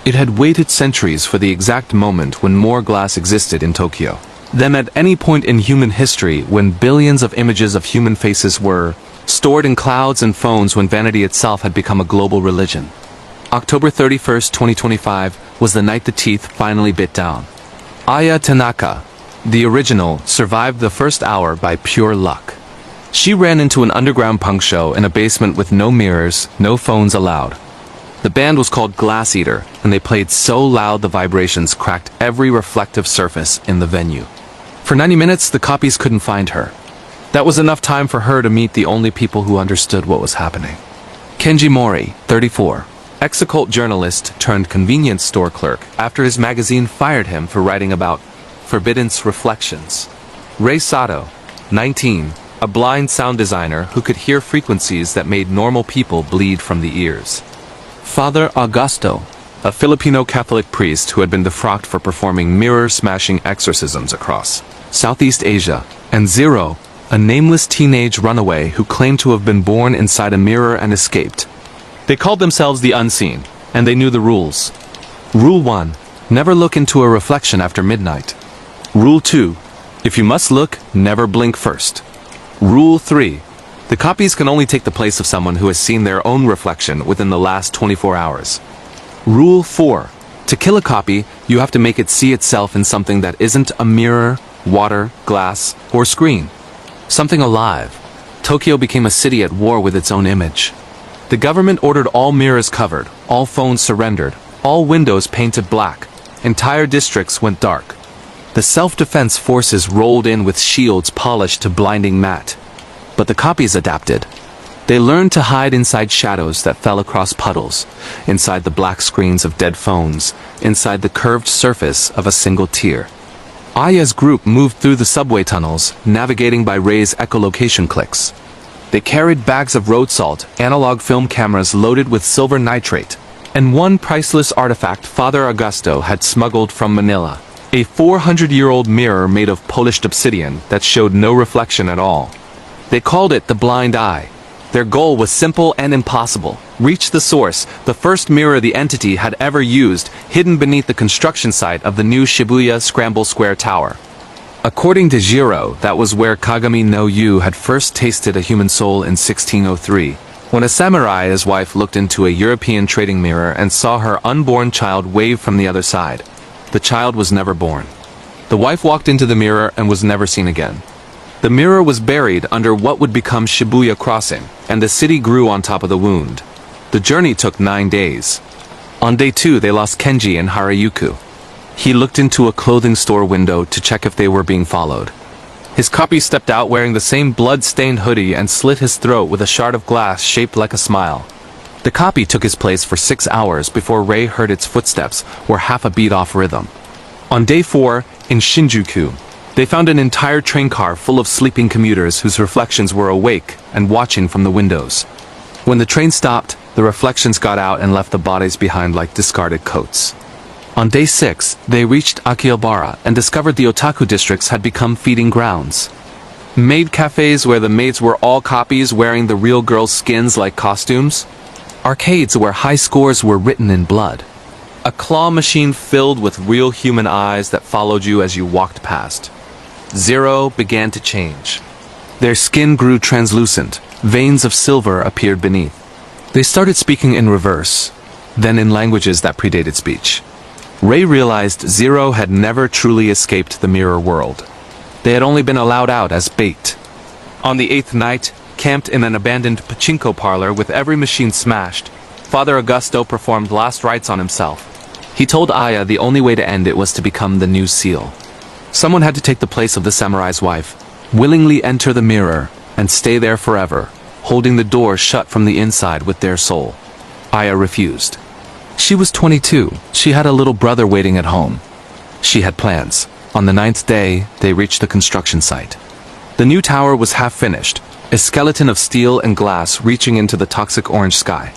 It had waited centuries for the exact moment when more glass existed in Tokyo. Then at any point in human history when billions of images of human faces were stored in clouds and phones when vanity itself had become a global religion. October 31st, 2025 was the night the teeth finally bit down. Aya Tanaka, the original, survived the first hour by pure luck. She ran into an underground punk show in a basement with no mirrors, no phones allowed. The band was called Glass Eater, and they played so loud the vibrations cracked every reflective surface in the venue. For 90 minutes, the copies couldn't find her. That was enough time for her to meet the only people who understood what was happening. Kenji Mori, 34, ex-occult journalist turned convenience store clerk after his magazine fired him for writing about forbidden reflections. Rei Sato, 19, a blind sound designer who could hear frequencies that made normal people bleed from the ears. Father Augusto, a Filipino Catholic priest who had been defrocked for performing mirror-smashing exorcisms across Southeast Asia. And Zero, a nameless teenage runaway who claimed to have been born inside a mirror and escaped. They called themselves the Unseen, and they knew the rules. Rule 1. Never look into a reflection after midnight. Rule 2. If you must look, never blink first. Rule 3. The copies can only take the place of someone who has seen their own reflection within the last 24 hours. Rule 4. To kill a copy, you have to make it see itself in something that isn't a mirror, water, glass, or screen. Something alive. Tokyo became a city at war with its own image. The government ordered all mirrors covered, all phones surrendered, all windows painted black. Entire districts went dark. The self-defense forces rolled in with shields polished to blinding matte. But the copies adapted. They learned to hide inside shadows that fell across puddles, inside the black screens of dead phones, inside the curved surface of a single tear. Aya's group moved through the subway tunnels, navigating by Rei's echolocation clicks. They carried bags of road salt, analog film cameras loaded with silver nitrate, and one priceless artifact Father Augusto had smuggled from Manila, a 400-year-old mirror made of polished obsidian that showed no reflection at all. They called it the blind eye. Their goal was simple and impossible. Reach the source, the first mirror the entity had ever used, hidden beneath the construction site of the new Shibuya Scramble Square Tower. According to Jiro, that was where Kagami no Yu had first tasted a human soul in 1603, when a samurai, his wife, looked into a European trading mirror and saw her unborn child wave from the other side. The child was never born. The wife walked into the mirror and was never seen again. The mirror was buried under what would become Shibuya Crossing, and the city grew on top of the wound. The journey took 9 days. On day 2, they lost Kenji and Harayuku. He looked into a clothing store window to check if they were being followed. His copy stepped out wearing the same blood-stained hoodie and slit his throat with a shard of glass shaped like a smile. The copy took his place for 6 hours before Rei heard its footsteps were half a beat off rhythm. On day 4, in Shinjuku, they found an entire train car full of sleeping commuters whose reflections were awake and watching from the windows. When the train stopped, the reflections got out and left the bodies behind like discarded coats. On day 6, they reached Akihabara and discovered the otaku districts had become feeding grounds. Maid cafes where the maids were all copies wearing the real girls' skins like costumes. Arcades where high scores were written in blood. A claw machine filled with real human eyes that followed you as you walked past. Zero began to change. Their skin grew translucent, veins of silver appeared beneath. They started speaking in reverse, then in languages that predated speech. Rei realized Zero had never truly escaped the mirror world. They had only been allowed out as bait. On the 8th night, camped in an abandoned pachinko parlor with every machine smashed, Father Augusto performed last rites on himself. He told Aya the only way to end it was to become the new seal. Someone had to take the place of the samurai's wife, willingly enter the mirror, and stay there forever, holding the door shut from the inside with their soul. Aya refused. She was 22. She had a little brother waiting at home. She had plans. On the 9th day, they reached the construction site. The new tower was half finished, a skeleton of steel and glass reaching into the toxic orange sky.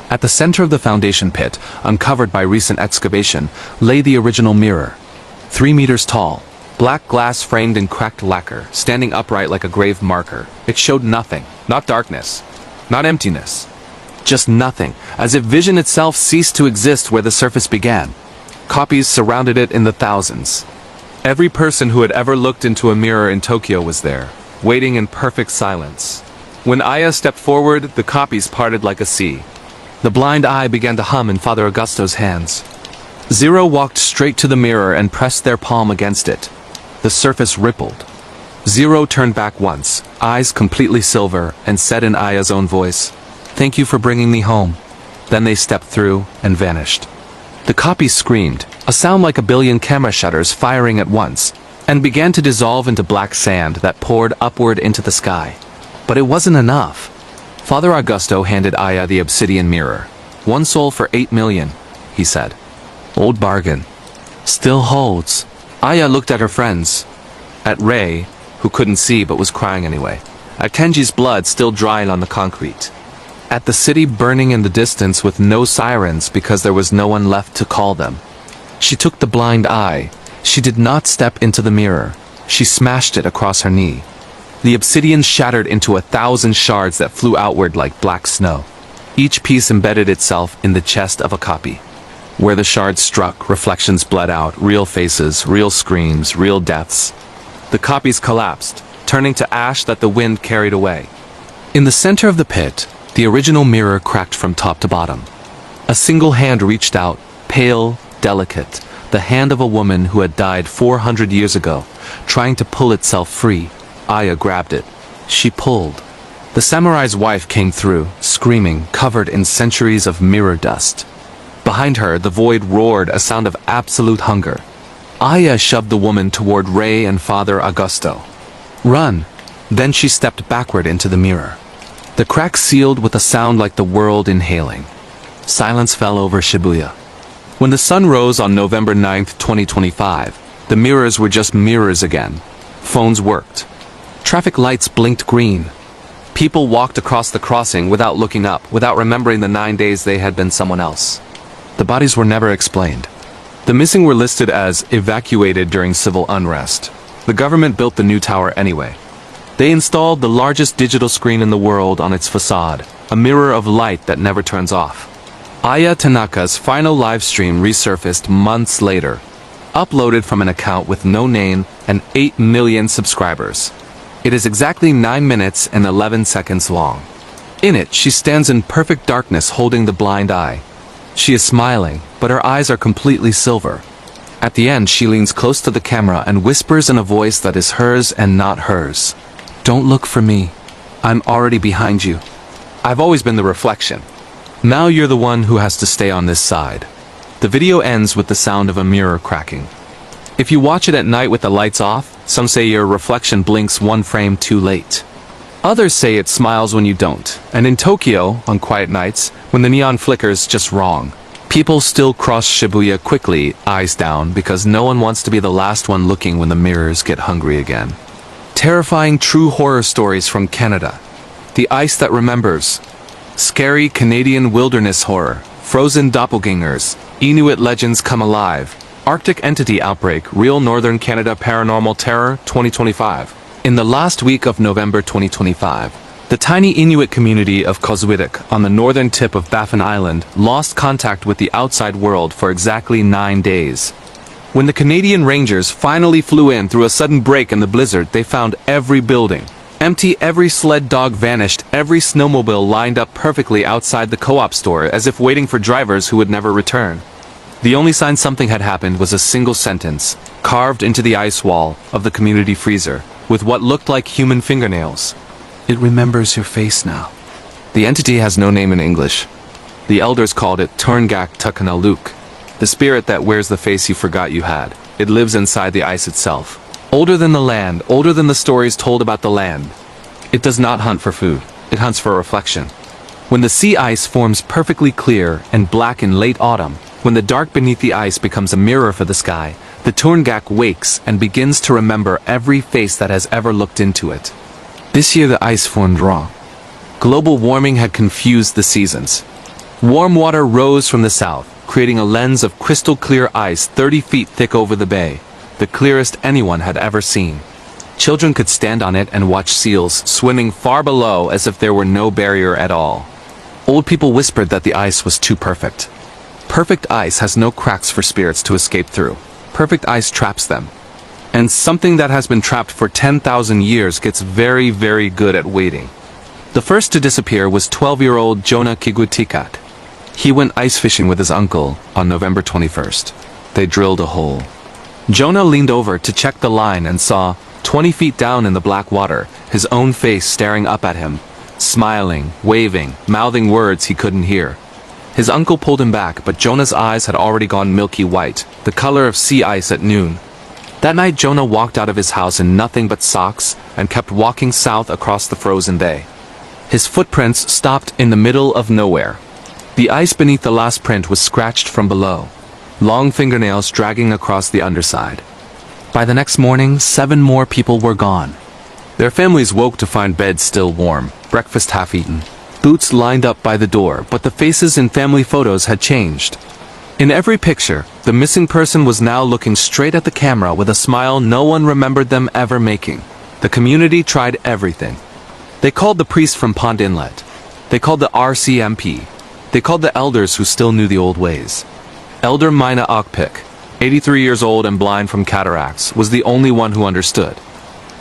At the center of the foundation pit, uncovered by recent excavation, lay the original mirror. 3 meters tall, black glass framed in cracked lacquer, standing upright like a grave marker. It showed nothing, not darkness, not emptiness. Just nothing, as if vision itself ceased to exist where the surface began. Copies surrounded it in the thousands. Every person who had ever looked into a mirror in Tokyo was there, waiting in perfect silence. When Aya stepped forward, the copies parted like a sea. The blind eye began to hum in Father Augusto's hands. Zero walked straight to the mirror and pressed their palm against it. The surface rippled. Zero turned back once, eyes completely silver, and said in Aya's own voice, "Thank you for bringing me home." Then they stepped through and vanished. The copies screamed, a sound like a billion camera shutters firing at once, and began to dissolve into black sand that poured upward into the sky. But it wasn't enough. Father Augusto handed Aya the obsidian mirror. "1 soul for 8 million, he said. "Old bargain. Still holds." Aya looked at her friends. At Ray, who couldn't see but was crying anyway. At Kenji's blood still drying on the concrete. At the city burning in the distance with no sirens because there was no one left to call them. She took the blind eye. She did not step into the mirror. She smashed it across her knee. The obsidian shattered into 1,000 shards that flew outward like black snow. Each piece embedded itself in the chest of a copy. Where the shards struck, reflections bled out, real faces, real screams, real deaths. The copies collapsed, turning to ash that the wind carried away. In the center of the pit, the original mirror cracked from top to bottom. A single hand reached out, pale, delicate, the hand of a woman who had died 400 years ago, trying to pull itself free. Aya grabbed it. She pulled. The samurai's wife came through, screaming, covered in centuries of mirror dust. Behind her, the void roared, a sound of absolute hunger. Aya shoved the woman toward Ray and Father Augusto. "Run!" Then she stepped backward into the mirror. The crack sealed with a sound like the world inhaling. Silence fell over Shibuya. When the sun rose on November 9th, 2025, the mirrors were just mirrors again. Phones worked. Traffic lights blinked green. People walked across the crossing without looking up, without remembering the 9 days they had been someone else. The bodies were never explained. The missing were listed as evacuated during civil unrest. The government built the new tower anyway. They installed the largest digital screen in the world on its facade, a mirror of light that never turns off. Aya Tanaka's final live stream resurfaced months later, uploaded from an account with no name and 8 million subscribers. It is exactly 9 minutes and 11 seconds long. In it, she stands in perfect darkness holding the blind eye. She is smiling, but her eyes are completely silver. At the end, she leans close to the camera and whispers in a voice that is hers and not hers. "Don't look for me. I'm already behind you. I've always been the reflection. Now you're the one who has to stay on this side." The video ends with the sound of a mirror cracking. If you watch it at night with the lights off, some say your reflection blinks 1 frame too late. Others say it smiles when you don't, and in Tokyo, on quiet nights, when the neon flickers just wrong, people still cross Shibuya quickly, eyes down, because no one wants to be the last one looking when the mirrors get hungry again. Terrifying true horror stories from Canada. The Ice That Remembers. Scary Canadian wilderness horror. Frozen doppelgangers. Inuit legends come alive. Arctic entity outbreak. Real Northern Canada paranormal terror 2025. In the last week of November 2025, the tiny Inuit community of Kozwitik on the northern tip of Baffin Island lost contact with the outside world for exactly 9 days. When the Canadian Rangers finally flew in through a sudden break in the blizzard, they found every building empty, every sled dog vanished, every snowmobile lined up perfectly outside the co-op store as if waiting for drivers who would never return. The only sign something had happened was a single sentence, carved into the ice wall of the community freezer, with what looked like human fingernails. "It remembers your face now." The entity has no name in English. The elders called it Turngak Tukanaluk, the spirit that wears the face you forgot you had. It lives inside the ice itself. Older than the land, older than the stories told about the land. It does not hunt for food. It hunts for reflection. When the sea ice forms perfectly clear and black in late autumn, when the dark beneath the ice becomes a mirror for the sky, the Torngak wakes and begins to remember every face that has ever looked into it. This year the ice formed wrong. Global warming had confused the seasons. Warm water rose from the south, creating a lens of crystal-clear ice 30 feet thick over the bay, the clearest anyone had ever seen. Children could stand on it and watch seals swimming far below as if there were no barrier at all. Old people whispered that the ice was too perfect. Perfect ice has no cracks for spirits to escape through. Perfect ice traps them. And something that has been trapped for 10,000 years gets very, very good at waiting. The first to disappear was 12-year-old Jonah Kigutikat. He went ice fishing with his uncle on November 21st. They drilled a hole. Jonah leaned over to check the line and saw, 20 feet down in the black water, his own face staring up at him, smiling, waving, mouthing words he couldn't hear. His uncle pulled him back, but Jonah's eyes had already gone milky white, the color of sea ice at noon. That night Jonah walked out of his house in nothing but socks and kept walking south across the frozen bay. His footprints stopped in the middle of nowhere. The ice beneath the last print was scratched from below, long fingernails dragging across the underside. By the next morning, 7 more people were gone. Their families woke to find beds still warm, breakfast half-eaten, boots lined up by the door, but the faces in family photos had changed. In every picture, the missing person was now looking straight at the camera with a smile no one remembered them ever making. The community tried everything. They called the priest from Pond Inlet. They called the RCMP. They called the elders who still knew the old ways. Elder Mina Okpik, 83 years old and blind from cataracts, was the only one who understood.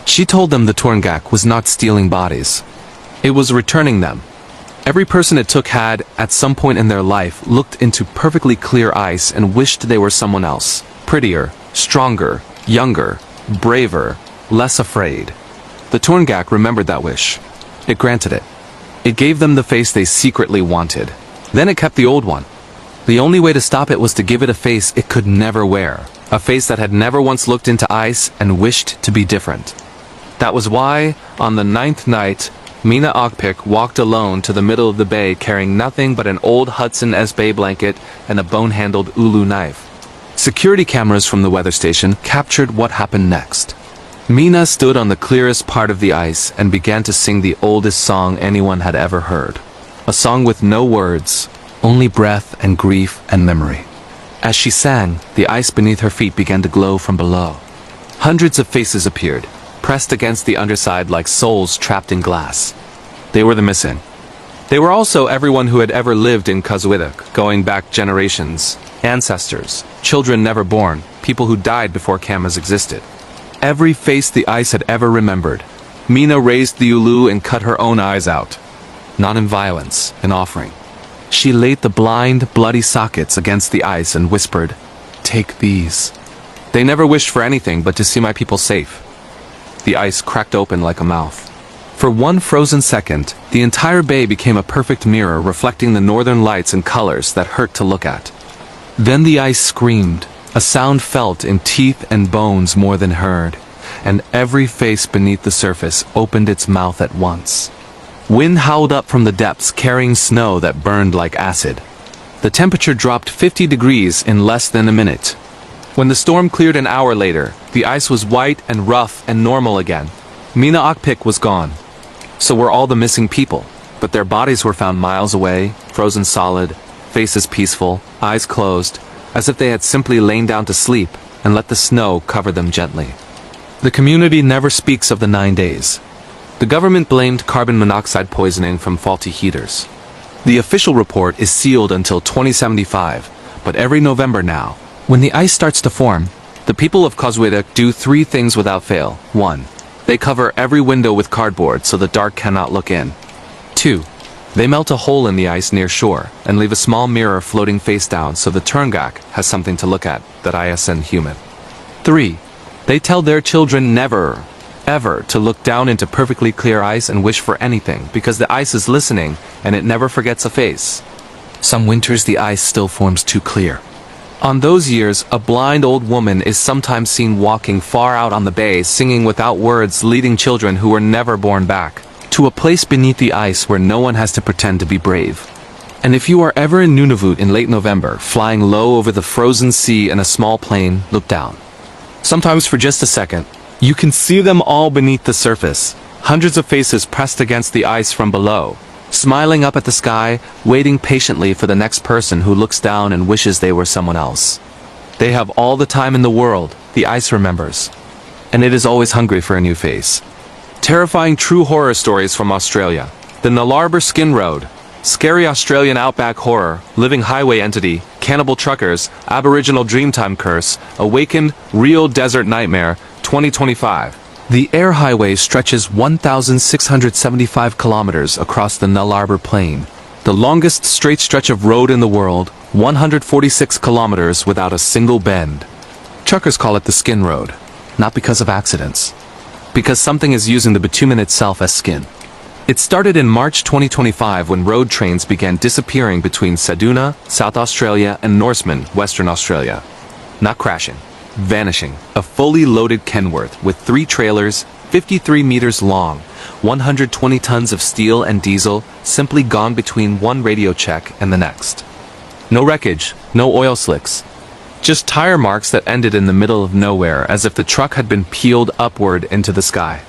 She told them the Torngak was not stealing bodies. It was returning them. Every person it took had, at some point in their life, looked into perfectly clear ice and wished they were someone else. Prettier, stronger, younger, braver, less afraid. The Torngak remembered that wish. It granted it. It gave them the face they secretly wanted. Then it kept the old one. The only way to stop it was to give it a face it could never wear. A face that had never once looked into ice and wished to be different. That was why, on the 9th night, Mina Okpik walked alone to the middle of the bay carrying nothing but an old Hudson S. Bay blanket and a bone-handled ulu knife. Security cameras from the weather station captured what happened next. Mina stood on the clearest part of the ice and began to sing the oldest song anyone had ever heard. A song with no words, only breath and grief and memory. As she sang, the ice beneath her feet began to glow from below. Hundreds of faces appeared, pressed against the underside like souls trapped in glass. They were the missing. They were also everyone who had ever lived in Kazwidak, going back generations, ancestors, children never born, people who died before cameras existed. Every face the ice had ever remembered. Mina raised the ulu and cut her own eyes out. Not in violence, in offering. She laid the blind, bloody sockets against the ice and whispered, "Take these." They never wished for anything but to see my people safe. The ice cracked open like a mouth. For one frozen second, the entire bay became a perfect mirror reflecting the northern lights and colors that hurt to look at. Then the ice screamed, a sound felt in teeth and bones more than heard, and every face beneath the surface opened its mouth at once. Wind howled up from the depths carrying snow that burned like acid. The temperature dropped 50 degrees in less than a minute. When the storm cleared an hour later, the ice was white and rough and normal again. Mina Okpik was gone. So were all the missing people, but their bodies were found miles away, frozen solid, faces peaceful, eyes closed, as if they had simply lain down to sleep and let the snow cover them gently. The community never speaks of the 9 days. The government blamed carbon monoxide poisoning from faulty heaters. The official report is sealed until 2075, but every November now, when the ice starts to form, the people of Kazwidak do 3 things without fail. 1. They cover every window with cardboard so the dark cannot look in. 2. They melt a hole in the ice near shore and leave a small mirror floating face down so the Torngak has something to look at that ISN human. 3. They tell their children never, ever to look down into perfectly clear ice and wish for anything because the ice is listening and it never forgets a face. Some winters the ice still forms too clear. On those years, a blind old woman is sometimes seen walking far out on the bay singing without words leading children who were never born back. to a place beneath the ice where no one has to pretend to be brave. And if you are ever in Nunavut in late November, flying low over the frozen sea in a small plane, look down. Sometimes for just a second, you can see them all beneath the surface, hundreds of faces pressed against the ice from below, smiling up at the sky, waiting patiently for the next person who looks down and wishes they were someone else. They have all the time in the world, the ice remembers. And it is always hungry for a new face. Terrifying true horror stories from Australia. The Nullarbor Skin Road. Scary Australian outback horror, living highway entity, cannibal truckers, Aboriginal Dreamtime curse, awakened, real desert nightmare, 2025. The air highway stretches 1,675 kilometers across the Nullarbor Plain. The longest straight stretch of road in the world, 146 kilometers without a single bend. Truckers call it the Skin Road, not because of accidents. Because something is using the bitumen itself as skin. It started in March 2025 when road trains began disappearing between Seduna, South Australia, and Norseman, Western Australia. Not crashing, vanishing. A fully loaded Kenworth with 3 trailers, 53 meters long, 120 tons of steel and diesel, simply gone between one radio check and the next. No wreckage, no oil slicks. Just tire marks that ended in the middle of nowhere as if the truck had been peeled upward into the sky.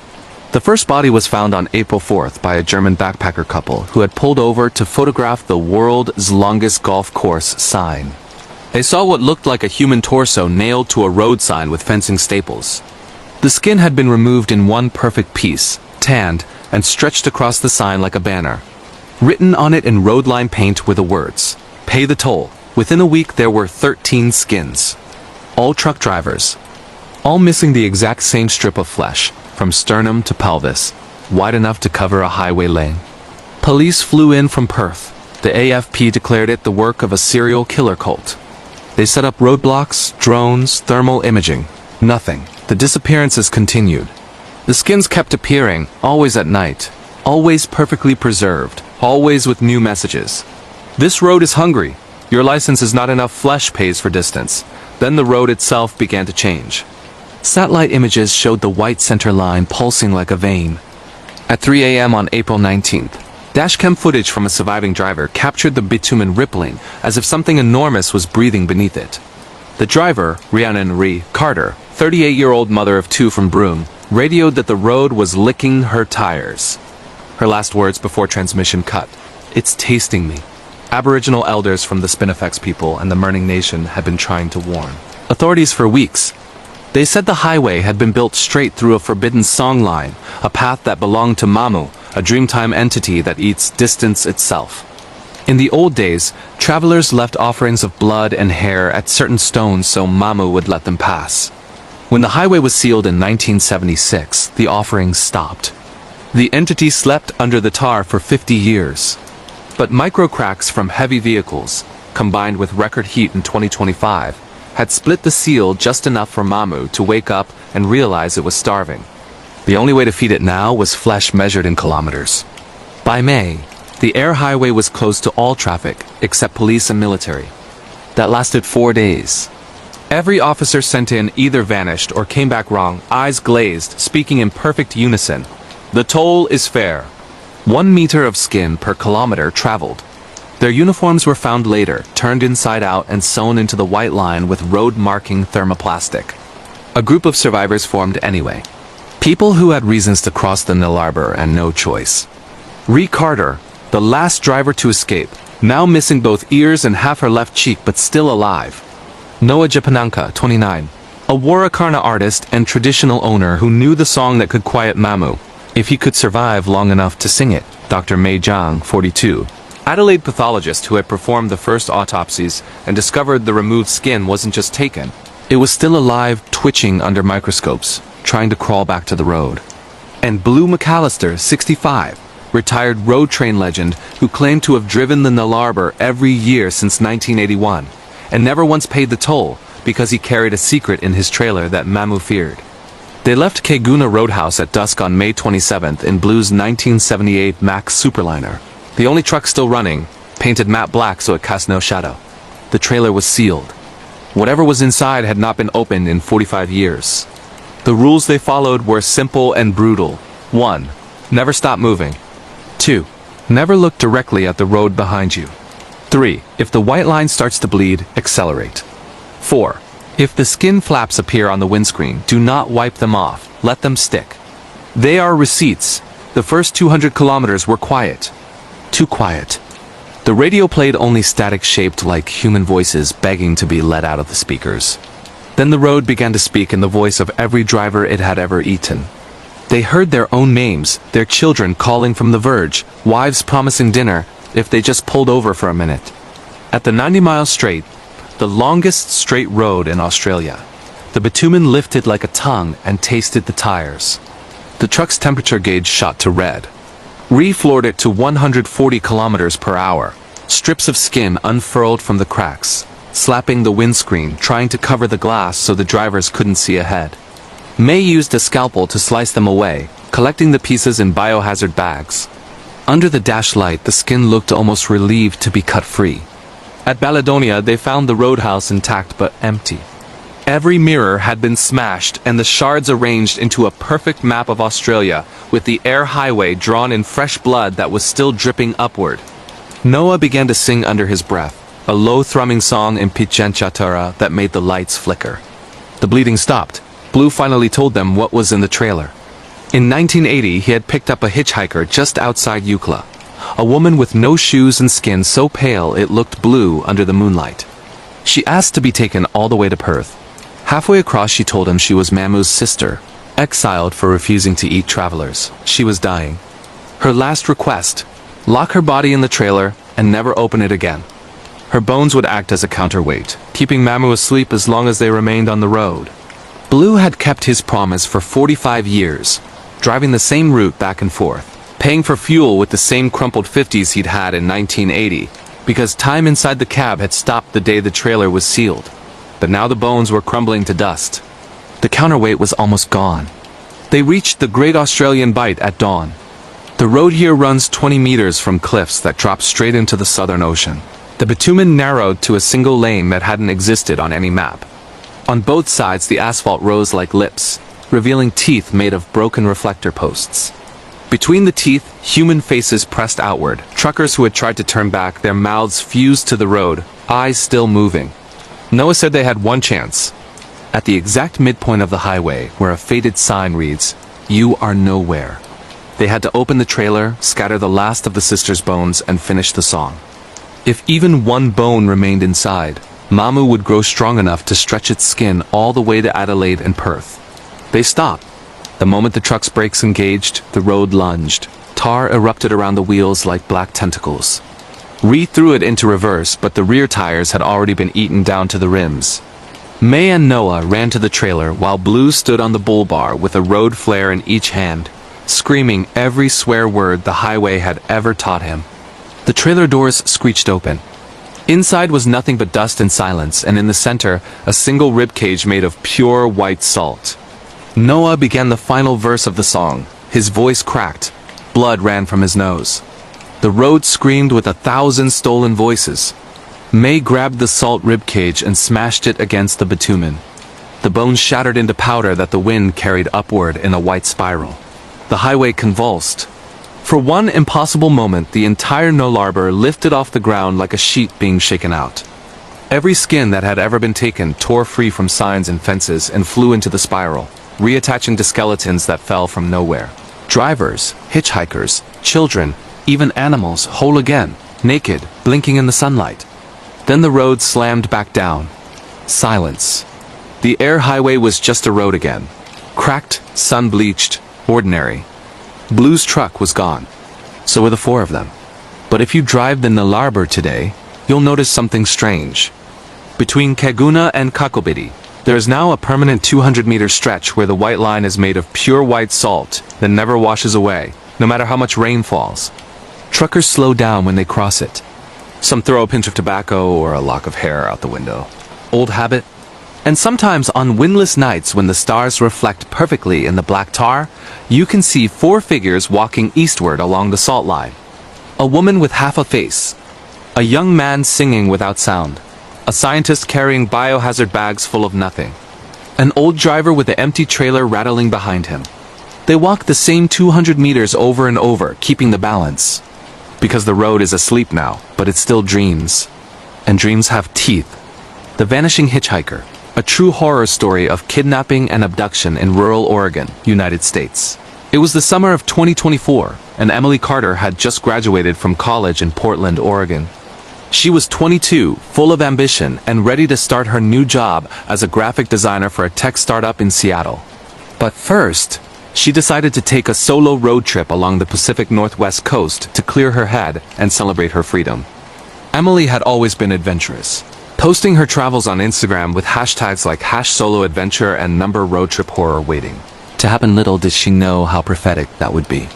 The first body was found on April 4th by a German backpacker couple who had pulled over to photograph the world's longest golf course sign. They saw what looked like a human torso nailed to a road sign with fencing staples. The skin had been removed in one perfect piece, tanned, and stretched across the sign like a banner. Written on it in road line paint were the words, "Pay the toll." Within a week there were 13 skins. All truck drivers. All missing the exact same strip of flesh, from sternum to pelvis, wide enough to cover a highway lane. Police flew in from Perth. The AFP declared it the work of a serial killer cult. They set up roadblocks, drones, thermal imaging. Nothing. The disappearances continued. The skins kept appearing, always at night. Always perfectly preserved. Always with new messages. This road is hungry. Your license is not enough flesh pays for distance. Then the road itself began to change. Satellite images showed the white center line pulsing like a vein. At 3 a.m. on April 19th, dashcam footage from a surviving driver captured the bitumen rippling as if something enormous was breathing beneath it. The driver, Rhiannon Marie Carter, 38-year-old mother of 2 from Broome, radioed that the road was licking her tires. Her last words before transmission cut, "It's tasting me." Aboriginal elders from the Spinifex people and the Mirning Nation had been trying to warn authorities for weeks. They said the highway had been built straight through a forbidden song line, a path that belonged to Mamu, a Dreamtime entity that eats distance itself. In the old days, travelers left offerings of blood and hair at certain stones so Mamu would let them pass. When the highway was sealed in 1976, the offerings stopped. The entity slept under the tar for 50 years. But microcracks from heavy vehicles, combined with record heat in 2025, had split the seal just enough for Mamu to wake up and realize it was starving. The only way to feed it now was flesh measured in kilometers. By May, the air highway was closed to all traffic, except police and military. That lasted 4 days. Every officer sent in either vanished or came back wrong, eyes glazed, speaking in perfect unison. The toll is fair. 1 meter of skin per kilometer traveled. Their uniforms were found later, turned inside out and sewn into the white line with road-marking thermoplastic. A group of survivors formed anyway. People who had reasons to cross the Nullarbor and no choice. Ree Carter, the last driver to escape, now missing both ears and half her left cheek but still alive. Noah Japananka, 29, a Warakarna artist and traditional owner who knew the song that could quiet Mamu, if he could survive long enough to sing it. Dr. Mei Zhang, 42. Adelaide pathologist who had performed the first autopsies and discovered the removed skin wasn't just taken. It was still alive, twitching under microscopes, trying to crawl back to the road. And Blue McAllister, 65, retired road train legend who claimed to have driven the Nullarbor every year since 1981, and never once paid the toll because he carried a secret in his trailer that Mamu feared. They left Keguna Roadhouse at dusk on May 27th in Blue's 1978 Max Superliner. The only truck still running, painted matte black so it cast no shadow. The trailer was sealed. Whatever was inside had not been opened in 45 years. The rules they followed were simple and brutal. 1. Never stop moving. 2. Never look directly at the road behind you. 3. If the white line starts to bleed, accelerate. 4. If the skin flaps appear on the windscreen, do not wipe them off, let them stick. They are receipts. The first 200 kilometers were quiet. Too quiet. The radio played only static shaped like human voices begging to be let out of the speakers. Then the road began to speak in the voice of every driver it had ever eaten. They heard their own names, their children calling from the verge, wives promising dinner if they just pulled over for a minute. At the 90-mile straight, the longest straight road in Australia, the bitumen lifted like a tongue and tasted the tires. The truck's temperature gauge shot to red. Re-floored it to 140 kilometers per hour. Strips of skin unfurled from the cracks, slapping the windscreen, trying to cover the glass so the drivers couldn't see ahead. May used a scalpel to slice them away, collecting the pieces in biohazard bags. Under the dash light, the skin looked almost relieved to be cut free. At Baladonia, they found the roadhouse intact but empty. Every mirror had been smashed and the shards arranged into a perfect map of Australia, with the air highway drawn in fresh blood that was still dripping upward. Noah began to sing under his breath, a low thrumming song in Pitjantjatjara that made the lights flicker. The bleeding stopped. Blue finally told them what was in the trailer. In 1980, he had picked up a hitchhiker just outside Eucla. A woman with no shoes and skin so pale it looked blue under the moonlight. She asked to be taken all the way to Perth. Halfway across, she told him she was Mamu's sister, exiled for refusing to eat travelers. She was dying. Her last request: lock her body in the trailer and never open it again. Her bones would act as a counterweight, keeping Mamu asleep as long as they remained on the road. Blue had kept his promise for 45 years, driving the same route back and forth, paying for fuel with the same crumpled 50s he'd had in 1980, because time inside the cab had stopped the day the trailer was sealed. But now the bones were crumbling to dust. The counterweight was almost gone. They reached the Great Australian Bight at dawn. The road here runs 20 meters from cliffs that drop straight into the Southern Ocean. The bitumen narrowed to a single lane that hadn't existed on any map. On both sides, the asphalt rose like lips, revealing teeth made of broken reflector posts. Between the teeth, human faces pressed outward. Truckers who had tried to turn back, their mouths fused to the road, eyes still moving. Noah said they had one chance. At the exact midpoint of the highway, where a faded sign reads, "You are nowhere." They had to open the trailer, scatter the last of the sisters' bones, and finish the song. If even one bone remained inside, Mamu would grow strong enough to stretch its skin all the way to Adelaide and Perth. They stopped. The moment the truck's brakes engaged, the road lunged. Tar erupted around the wheels like black tentacles. Ree threw it into reverse, but the rear tires had already been eaten down to the rims. May and Noah ran to the trailer while Blue stood on the bull bar with a road flare in each hand, screaming every swear word the highway had ever taught him. The trailer doors screeched open. Inside was nothing but dust and silence, and in the center, a single ribcage made of pure white salt. Noah began the final verse of the song. His voice cracked. Blood ran from his nose. The road screamed with 1,000 stolen voices. May grabbed the salt ribcage and smashed it against the bitumen. The bones shattered into powder that the wind carried upward in a white spiral. The highway convulsed. For one impossible moment, the entire Nullarbor lifted off the ground like a sheet being shaken out. Every skin that had ever been taken tore free from signs and fences and flew into the spiral, reattaching to skeletons that fell from nowhere. Drivers, hitchhikers, children, even animals, whole again, naked, blinking in the sunlight. Then the road slammed back down. Silence. The air highway was just a road again. Cracked, sun-bleached, ordinary. Blue's truck was gone. So were the four of them. But if you drive the Nullarbor today, you'll notice something strange. Between Kaguna and Kakobidi, there is now a permanent 200-meter stretch where the white line is made of pure white salt that never washes away, no matter how much rain falls. Truckers slow down when they cross it. Some throw a pinch of tobacco or a lock of hair out the window. Old habit. And sometimes on windless nights when the stars reflect perfectly in the black tar, you can see four figures walking eastward along the salt line. A woman with half a face. A young man singing without sound. A scientist carrying biohazard bags full of nothing. An old driver with an empty trailer rattling behind him. They walk the same 200 meters over and over, keeping the balance. Because the road is asleep now, but it still dreams. And dreams have teeth. The Vanishing Hitchhiker, a true horror story of kidnapping and abduction in rural Oregon, United States. It was the summer of 2024, and Emily Carter had just graduated from college in Portland, Oregon. She was 22, full of ambition, and ready to start her new job as a graphic designer for a tech startup in Seattle. But first, she decided to take a solo road trip along the Pacific Northwest coast to clear her head and celebrate her freedom. Emily had always been adventurous, posting her travels on Instagram with hashtags like #soloadventure and #roadtriphorror waiting. To happen, little did she know how prophetic that would be.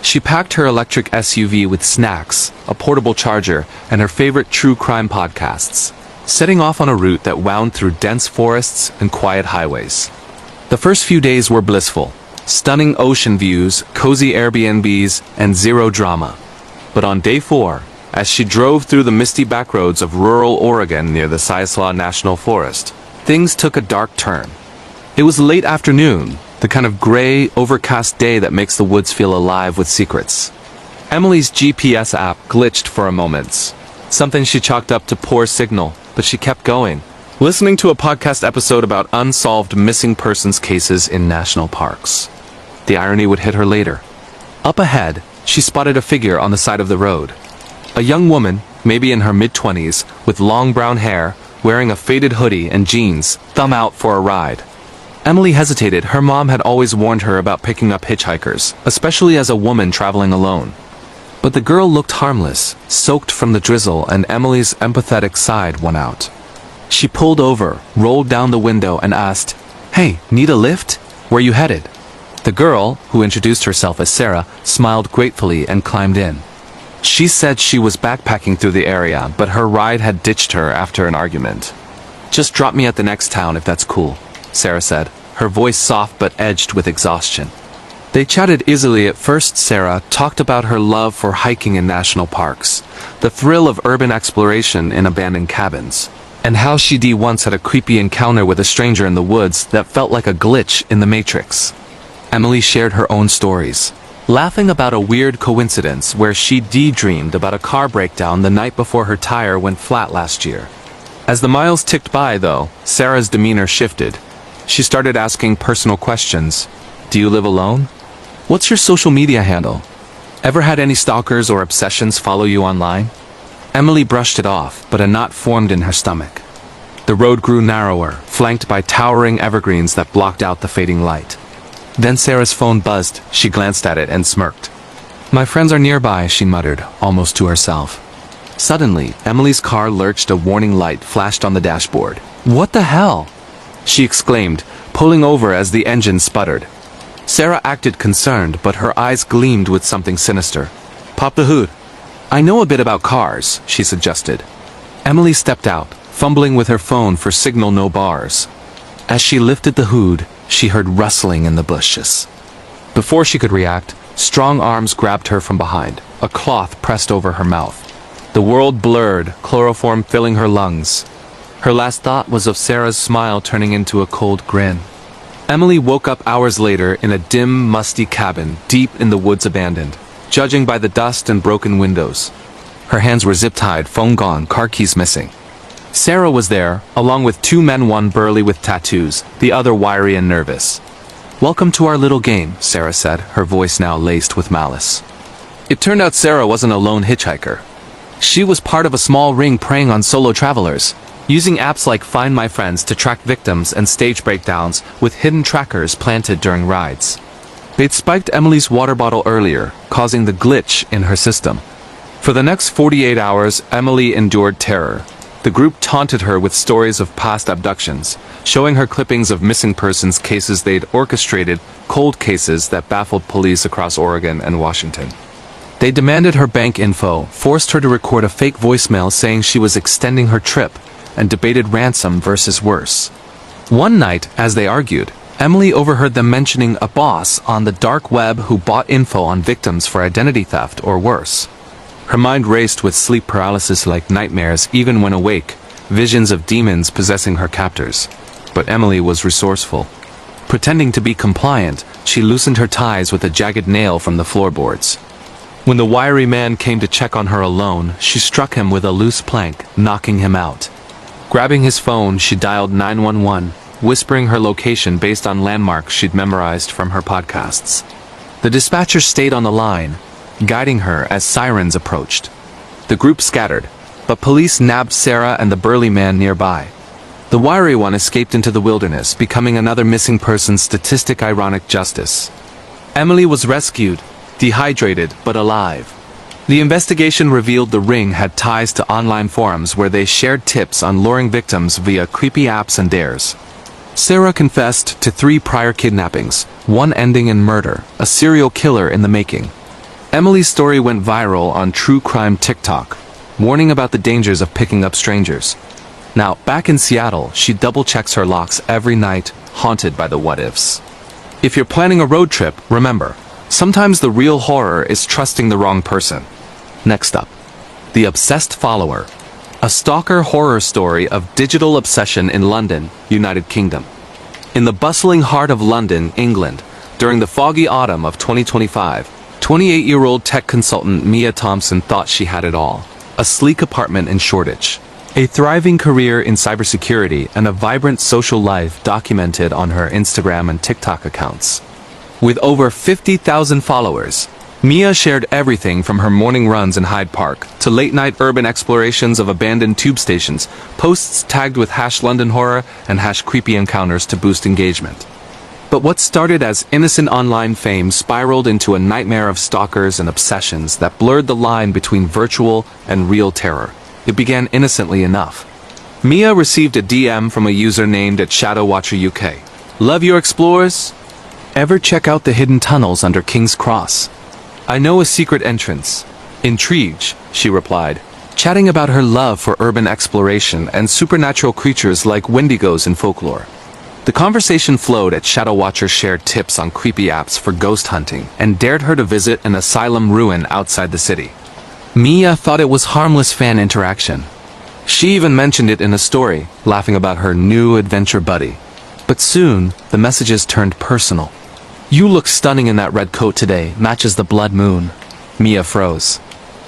She packed her electric SUV with snacks, a portable charger, and her favorite true crime podcasts, setting off on a route that wound through dense forests and quiet highways. The first few days were blissful. Stunning ocean views, cozy Airbnbs, and zero drama. But on day 4, as she drove through the misty backroads of rural Oregon near the Siuslaw National Forest, things took a dark turn. It was late afternoon, the kind of gray, overcast day that makes the woods feel alive with secrets. Emily's GPS app glitched for a moment, something she chalked up to poor signal, but she kept going, listening to a podcast episode about unsolved missing persons cases in national parks. The irony would hit her later. Up ahead, she spotted a figure on the side of the road. A young woman, maybe in her mid-20s, with long brown hair, wearing a faded hoodie and jeans, thumb out for a ride. Emily hesitated. Her mom had always warned her about picking up hitchhikers, especially as a woman traveling alone. But the girl looked harmless, soaked from the drizzle, and Emily's empathetic side won out. She pulled over, rolled down the window, and asked, "Hey, need a lift? Where you headed?" The girl, who introduced herself as Sarah, smiled gratefully and climbed in. She said she was backpacking through the area, but her ride had ditched her after an argument. "Just drop me at the next town if that's cool," Sarah said, her voice soft but edged with exhaustion. They chatted easily at first. Sarah talked about her love for hiking in national parks, the thrill of urban exploration in abandoned cabins, and how she once had a creepy encounter with a stranger in the woods that felt like a glitch in the Matrix. Emily shared her own stories, laughing about a weird coincidence where she dreamed about a car breakdown the night before her tire went flat last year. As the miles ticked by, though, Sarah's demeanor shifted. She started asking personal questions. "Do you live alone? What's your social media handle? Ever had any stalkers or obsessions follow you online?" Emily brushed it off, but a knot formed in her stomach. The road grew narrower, flanked by towering evergreens that blocked out the fading light. Then Sarah's phone buzzed. She glanced at it and smirked. "My friends are nearby," she muttered, almost to herself. Suddenly, Emily's car lurched. A warning light flashed on the dashboard. "What the hell?" she exclaimed, pulling over as the engine sputtered. Sarah acted concerned, but her eyes gleamed with something sinister. "Pop the hood." "I know a bit about cars," she suggested. Emily stepped out, fumbling with her phone for signal no bars. As she lifted the hood, she heard rustling in the bushes. Before she could react, strong arms grabbed her from behind, a cloth pressed over her mouth. The world blurred, chloroform filling her lungs. Her last thought was of Sarah's smile turning into a cold grin. Emily woke up hours later in a dim, musty cabin deep in the woods, abandoned, judging by the dust and broken windows. Her hands were zip-tied, phone gone, car keys missing. Sarah was there, along with 2 men, one burly with tattoos, the other wiry and nervous. "Welcome to our little game," Sarah said, her voice now laced with malice. It turned out Sarah wasn't a lone hitchhiker. She was part of a small ring preying on solo travelers, using apps like Find My Friends to track victims and stage breakdowns with hidden trackers planted during rides. They'd spiked Emily's water bottle earlier, causing the glitch in her system. For the next 48 hours, Emily endured terror. The group taunted her with stories of past abductions, showing her clippings of missing persons cases they'd orchestrated, cold cases that baffled police across Oregon and Washington. They demanded her bank info, forced her to record a fake voicemail saying she was extending her trip, and debated ransom versus worse. One night, as they argued, Emily overheard them mentioning a boss on the dark web who bought info on victims for identity theft or worse. Her mind raced with sleep paralysis like nightmares even when awake, visions of demons possessing her captors. But Emily was resourceful. Pretending to be compliant, she loosened her ties with a jagged nail from the floorboards. When the wiry man came to check on her alone, she struck him with a loose plank, knocking him out. Grabbing his phone, she dialed 911, whispering her location based on landmarks she'd memorized from her podcasts. The dispatcher stayed on the line, guiding her as sirens approached. The group scattered, but police nabbed Sarah and the burly man nearby. The wiry one escaped into the wilderness, becoming another missing person statistic. Ironic justice. Emily was rescued, dehydrated but alive. The investigation revealed the ring had ties to online forums where they shared tips on luring victims via creepy apps and dares. Sarah confessed to 3 prior kidnappings, one ending in murder, a serial killer in the making. Emily's story went viral on true crime TikTok, warning about the dangers of picking up strangers. Now, back in Seattle, she double-checks her locks every night, haunted by the what-ifs. If you're planning a road trip, remember, sometimes the real horror is trusting the wrong person. Next up, The Obsessed Follower. A stalker horror story of digital obsession in London, United Kingdom. In the bustling heart of London, England, during the foggy autumn of 2025, 28-year-old tech consultant Mia Thompson thought she had it all. A sleek apartment in Shoreditch, a thriving career in cybersecurity, and a vibrant social life documented on her Instagram and TikTok accounts. With over 50,000 followers, Mia shared everything from her morning runs in Hyde Park to late-night urban explorations of abandoned tube stations, posts tagged with #LondonHorror and #creepy encounters to boost engagement. But what started as innocent online fame spiraled into a nightmare of stalkers and obsessions that blurred the line between virtual and real terror. It began innocently enough. Mia received a DM from a user named @ShadowWatcherUK. "Love your explorers? Ever check out the hidden tunnels under King's Cross? I know a secret entrance." Intrigued, she replied, chatting about her love for urban exploration and supernatural creatures like wendigos in folklore. The conversation flowed as ShadowWatcher shared tips on creepy apps for ghost hunting and dared her to visit an asylum ruin outside the city. Mia thought it was harmless fan interaction. She even mentioned it in a story, laughing about her new adventure buddy. But soon, the messages turned personal. "You look stunning in that red coat today, matches the blood moon." Mia froze.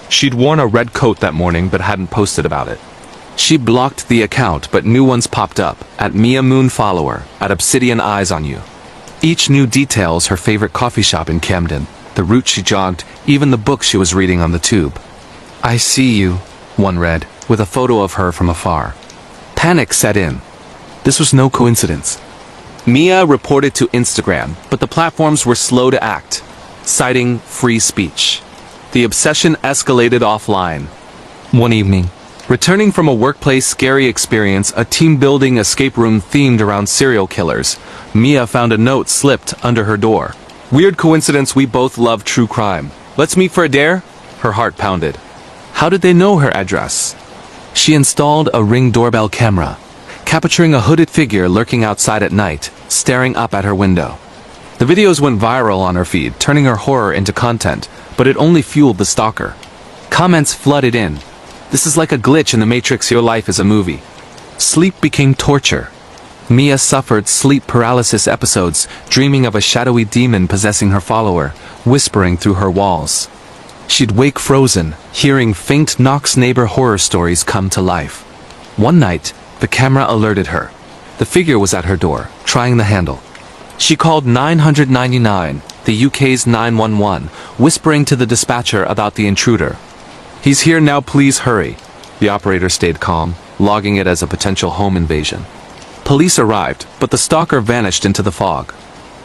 She'd worn a red coat that morning but hadn't posted about it. She blocked the account, but new ones popped up, @MiaMoonFollower, @Obsidian Eyes on You. Each new details her favorite coffee shop in Camden, the route she jogged, even the book she was reading on the tube. "I see you," one read, with a photo of her from afar. Panic set in. This was no coincidence. Mia reported to Instagram, but the platforms were slow to act, citing free speech. The obsession escalated offline. One evening, returning from a workplace scary experience, a team-building escape room themed around serial killers, Mia found a note slipped under her door. "Weird coincidence, we both love true crime. Let's meet for a dare?" Her heart pounded. How did they know her address? She installed a Ring doorbell camera, capturing a hooded figure lurking outside at night, staring up at her window. The videos went viral on her feed, turning her horror into content, but it only fueled the stalker. Comments flooded in. "This is like a glitch in the Matrix, your life is a movie." Sleep became torture. Mia suffered sleep paralysis episodes, dreaming of a shadowy demon possessing her follower, whispering through her walls. She'd wake frozen, hearing faint knocks. Neighbor horror stories come to life. One night, the camera alerted her. The figure was at her door, trying the handle. She called 999, the UK's 911, whispering to the dispatcher about the intruder. "He's here now, please hurry." The operator stayed calm, logging it as a potential home invasion. Police arrived, but the stalker vanished into the fog.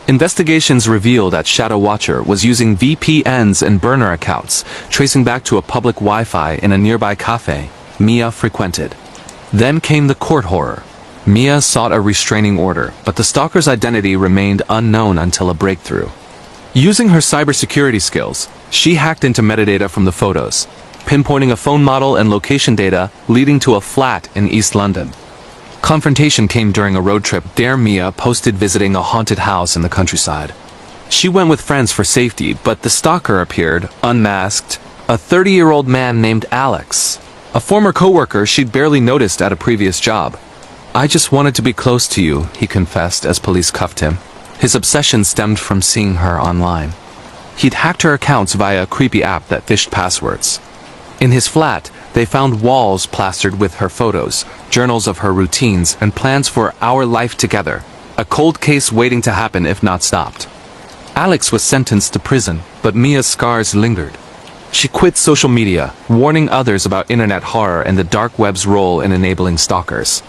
Investigations revealed that ShadowWatcher was using VPNs and burner accounts, tracing back to a public Wi-Fi in a nearby cafe Mia frequented. Then came the court horror. Mia sought a restraining order, but the stalker's identity remained unknown until a breakthrough. Using her cybersecurity skills, she hacked into metadata from the photos, pinpointing a phone model and location data leading to a flat in East London. Confrontation came during a road trip there Mia posted visiting a haunted house in the countryside. She went with friends for safety, but the stalker appeared, unmasked, a 30-year-old man named Alex, a former coworker she'd barely noticed at a previous job. "I just wanted to be close to you," he confessed as police cuffed him. His obsession stemmed from seeing her online. He'd hacked her accounts via a creepy app that phished passwords. In his flat, they found walls plastered with her photos, journals of her routines, and plans for our life together. A cold case waiting to happen if not stopped. Alex was sentenced to prison, but Mia's scars lingered. She quit social media, warning others about internet horror and the dark web's role in enabling stalkers.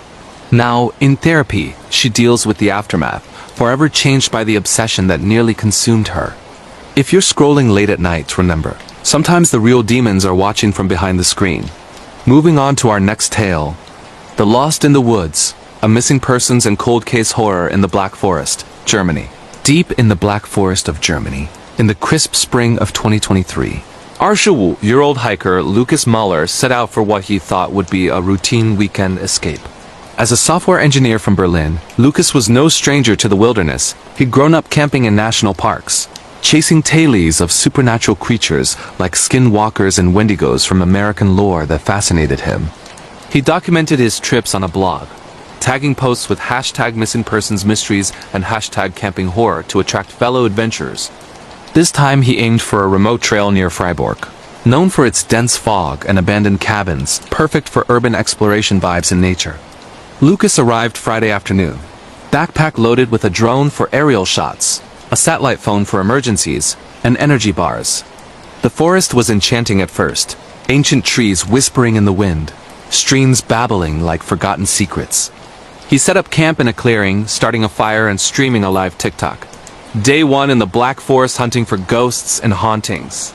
Now, in therapy, she deals with the aftermath, forever changed by the obsession that nearly consumed her. If you're scrolling late at night, remember, sometimes the real demons are watching from behind the screen. Moving on to our next tale. The Lost in the Woods, a missing persons and cold case horror in the Black Forest, Germany. Deep in the Black Forest of Germany, in the crisp spring of 2023, Year-old hiker Lucas Muller set out for what he thought would be a routine weekend escape. As a software engineer from Berlin, Lucas was no stranger to the wilderness. He'd grown up camping in national parks, chasing tales of supernatural creatures like skinwalkers and wendigos from American lore that fascinated him. He documented his trips on a blog, tagging posts with hashtag missing persons mysteries and hashtag camping horror to attract fellow adventurers. This time he aimed for a remote trail near Freiburg, known for its dense fog and abandoned cabins, perfect for urban exploration vibes in nature. Lucas arrived Friday afternoon, backpack loaded with a drone for aerial shots, a satellite phone for emergencies, and energy bars. The forest was enchanting at first, ancient trees whispering in the wind, streams babbling like forgotten secrets. He set up camp in a clearing, starting a fire and streaming a live TikTok. Day 1 in the Black Forest hunting for ghosts and hauntings.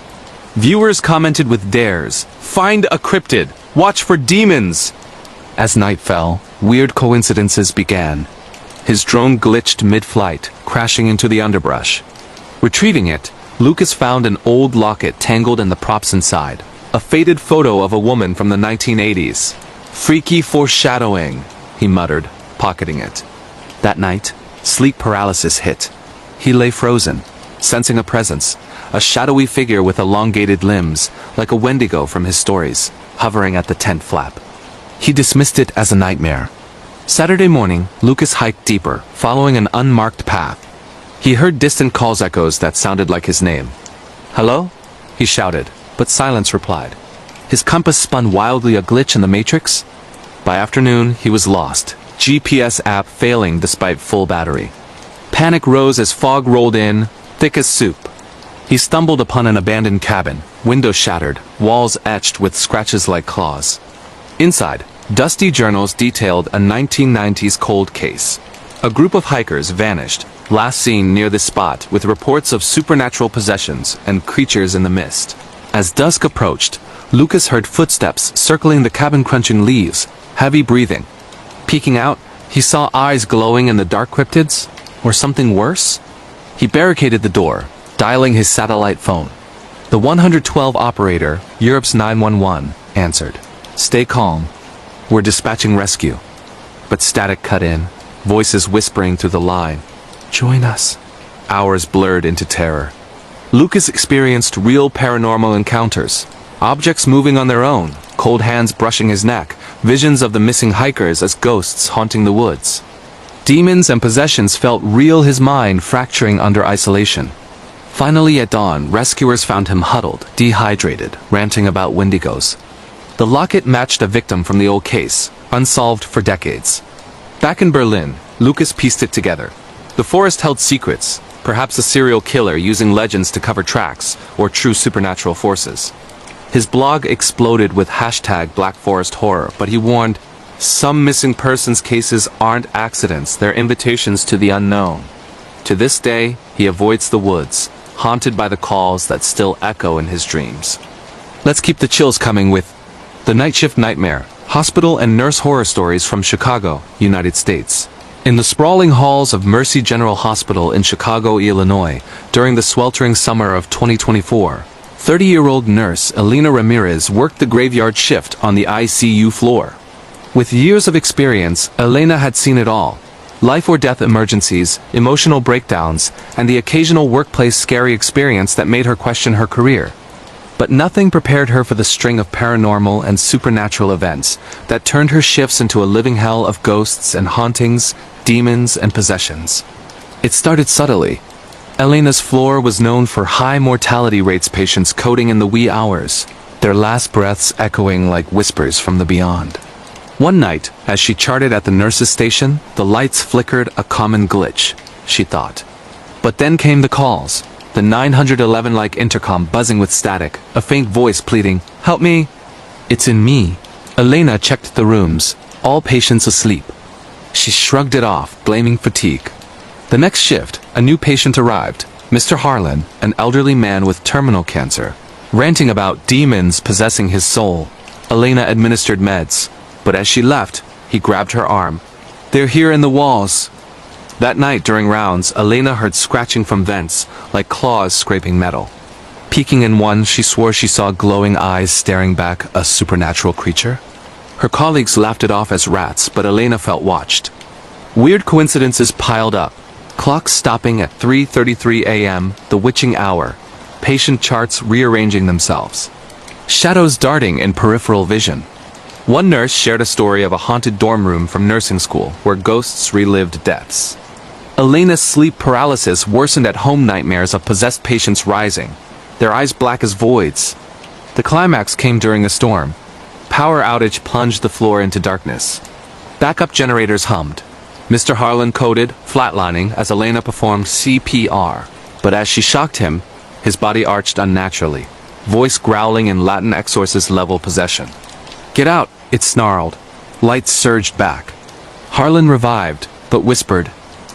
Viewers commented with dares, "Find a cryptid! Watch for demons!" As night fell, weird coincidences began. His drone glitched mid-flight, crashing into the underbrush. Retrieving it, Lucas found an old locket tangled in the props inside. A faded photo of a woman from the 1980s. "Freaky foreshadowing," he muttered, pocketing it. That night, sleep paralysis hit. He lay frozen, sensing a presence, a shadowy figure with elongated limbs, like a wendigo from his stories, hovering at the tent flap. He dismissed it as a nightmare. Saturday morning, Lucas hiked deeper, following an unmarked path. He heard distant calls echoes that sounded like his name. "Hello?" he shouted, but silence replied. His compass spun wildly, a glitch in the matrix. By afternoon, he was lost, GPS app failing despite full battery. Panic rose as fog rolled in, thick as soup. He stumbled upon an abandoned cabin, windows shattered, walls etched with scratches like claws. Inside, dusty journals detailed a 1990s cold case. A group of hikers vanished, last seen near the spot with reports of supernatural possessions and creatures in the mist. As dusk approached, Lucas heard footsteps circling the cabin, crunching leaves, heavy breathing. Peeking out, he saw eyes glowing in the dark cryptids. Or something worse? He barricaded the door, dialing his satellite phone. The 112 operator, Europe's 911, answered. "Stay calm. We're dispatching rescue." But static cut in, voices whispering through the line. "Join us." Hours blurred into terror. Lucas experienced real paranormal encounters. Objects moving on their own, cold hands brushing his neck, visions of the missing hikers as ghosts haunting the woods. Demons and possessions felt real, his mind fracturing under isolation. Finally at dawn, rescuers found him huddled, dehydrated, ranting about wendigos. The locket matched a victim from the old case, unsolved for decades. Back in Berlin, Lucas pieced it together. The forest held secrets, perhaps a serial killer using legends to cover tracks, or true supernatural forces. His blog exploded with hashtag Black Forest Horror, but he warned, some missing persons cases aren't accidents, they're invitations to the unknown. To this day, he avoids the woods, haunted by the calls that still echo in his dreams. Let's keep the chills coming with The Night Shift Nightmare, hospital and nurse horror stories from Chicago, United States. In the sprawling halls of Mercy General Hospital in Chicago, Illinois, during the sweltering summer of 2024, 30-year-old nurse Elena Ramirez worked the graveyard shift on the ICU floor. With years of experience, Elena had seen it all. Life or death emergencies, emotional breakdowns, and the occasional workplace scary experience that made her question her career. But nothing prepared her for the string of paranormal and supernatural events that turned her shifts into a living hell of ghosts and hauntings, demons and possessions. It started subtly. Elena's floor was known for high mortality rates, patients coding in the wee hours, their last breaths echoing like whispers from the beyond. One night, as she charted at the nurse's station, the lights flickered, a common glitch, she thought. But then came the calls, the 911-like intercom buzzing with static, a faint voice pleading, "Help me!" "It's in me." Elena checked the rooms, all patients asleep. She shrugged it off, blaming fatigue. The next shift, a new patient arrived, Mr. Harlan, an elderly man with terminal cancer, ranting about demons possessing his soul. Elena administered meds, but as she left, he grabbed her arm. "They're here in the walls." That night during rounds, Elena heard scratching from vents, like claws scraping metal. Peeking in one, she swore she saw glowing eyes staring back, a supernatural creature. Her colleagues laughed it off as rats, but Elena felt watched. Weird coincidences piled up. Clocks stopping at 3:33 a.m., the witching hour. Patient charts rearranging themselves. Shadows darting in peripheral vision. One nurse shared a story of a haunted dorm room from nursing school, where ghosts relived deaths. Elena's sleep paralysis worsened at home, nightmares of possessed patients rising, their eyes black as voids. The climax came during a storm. Power outage plunged the floor into darkness. Backup generators hummed. Mr. Harlan coded, flatlining, as Elena performed CPR. But as she shocked him, his body arched unnaturally, voice growling in Latin exorcist-level possession. "Get out!" it snarled. Lights surged back. Harlan revived, but whispered,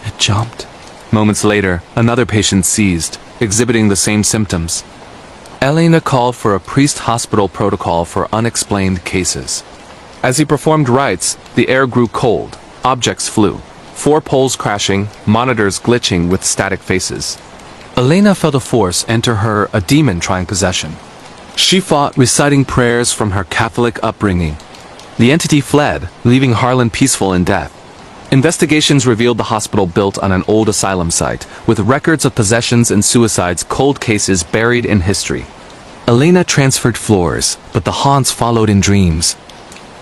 "It jumped." Moments later, another patient seized, exhibiting the same symptoms. Elena called for a priest-hospital protocol for unexplained cases. As he performed rites, the air grew cold, objects flew, 4 poles crashing, monitors glitching with static faces. Elena felt a force enter her, a demon trying possession. She fought, reciting prayers from her Catholic upbringing. The entity fled, leaving Harlan peaceful in death. Investigations revealed the hospital built on an old asylum site, with records of possessions and suicides, cold cases buried in history. Elena transferred floors, but the haunts followed in dreams.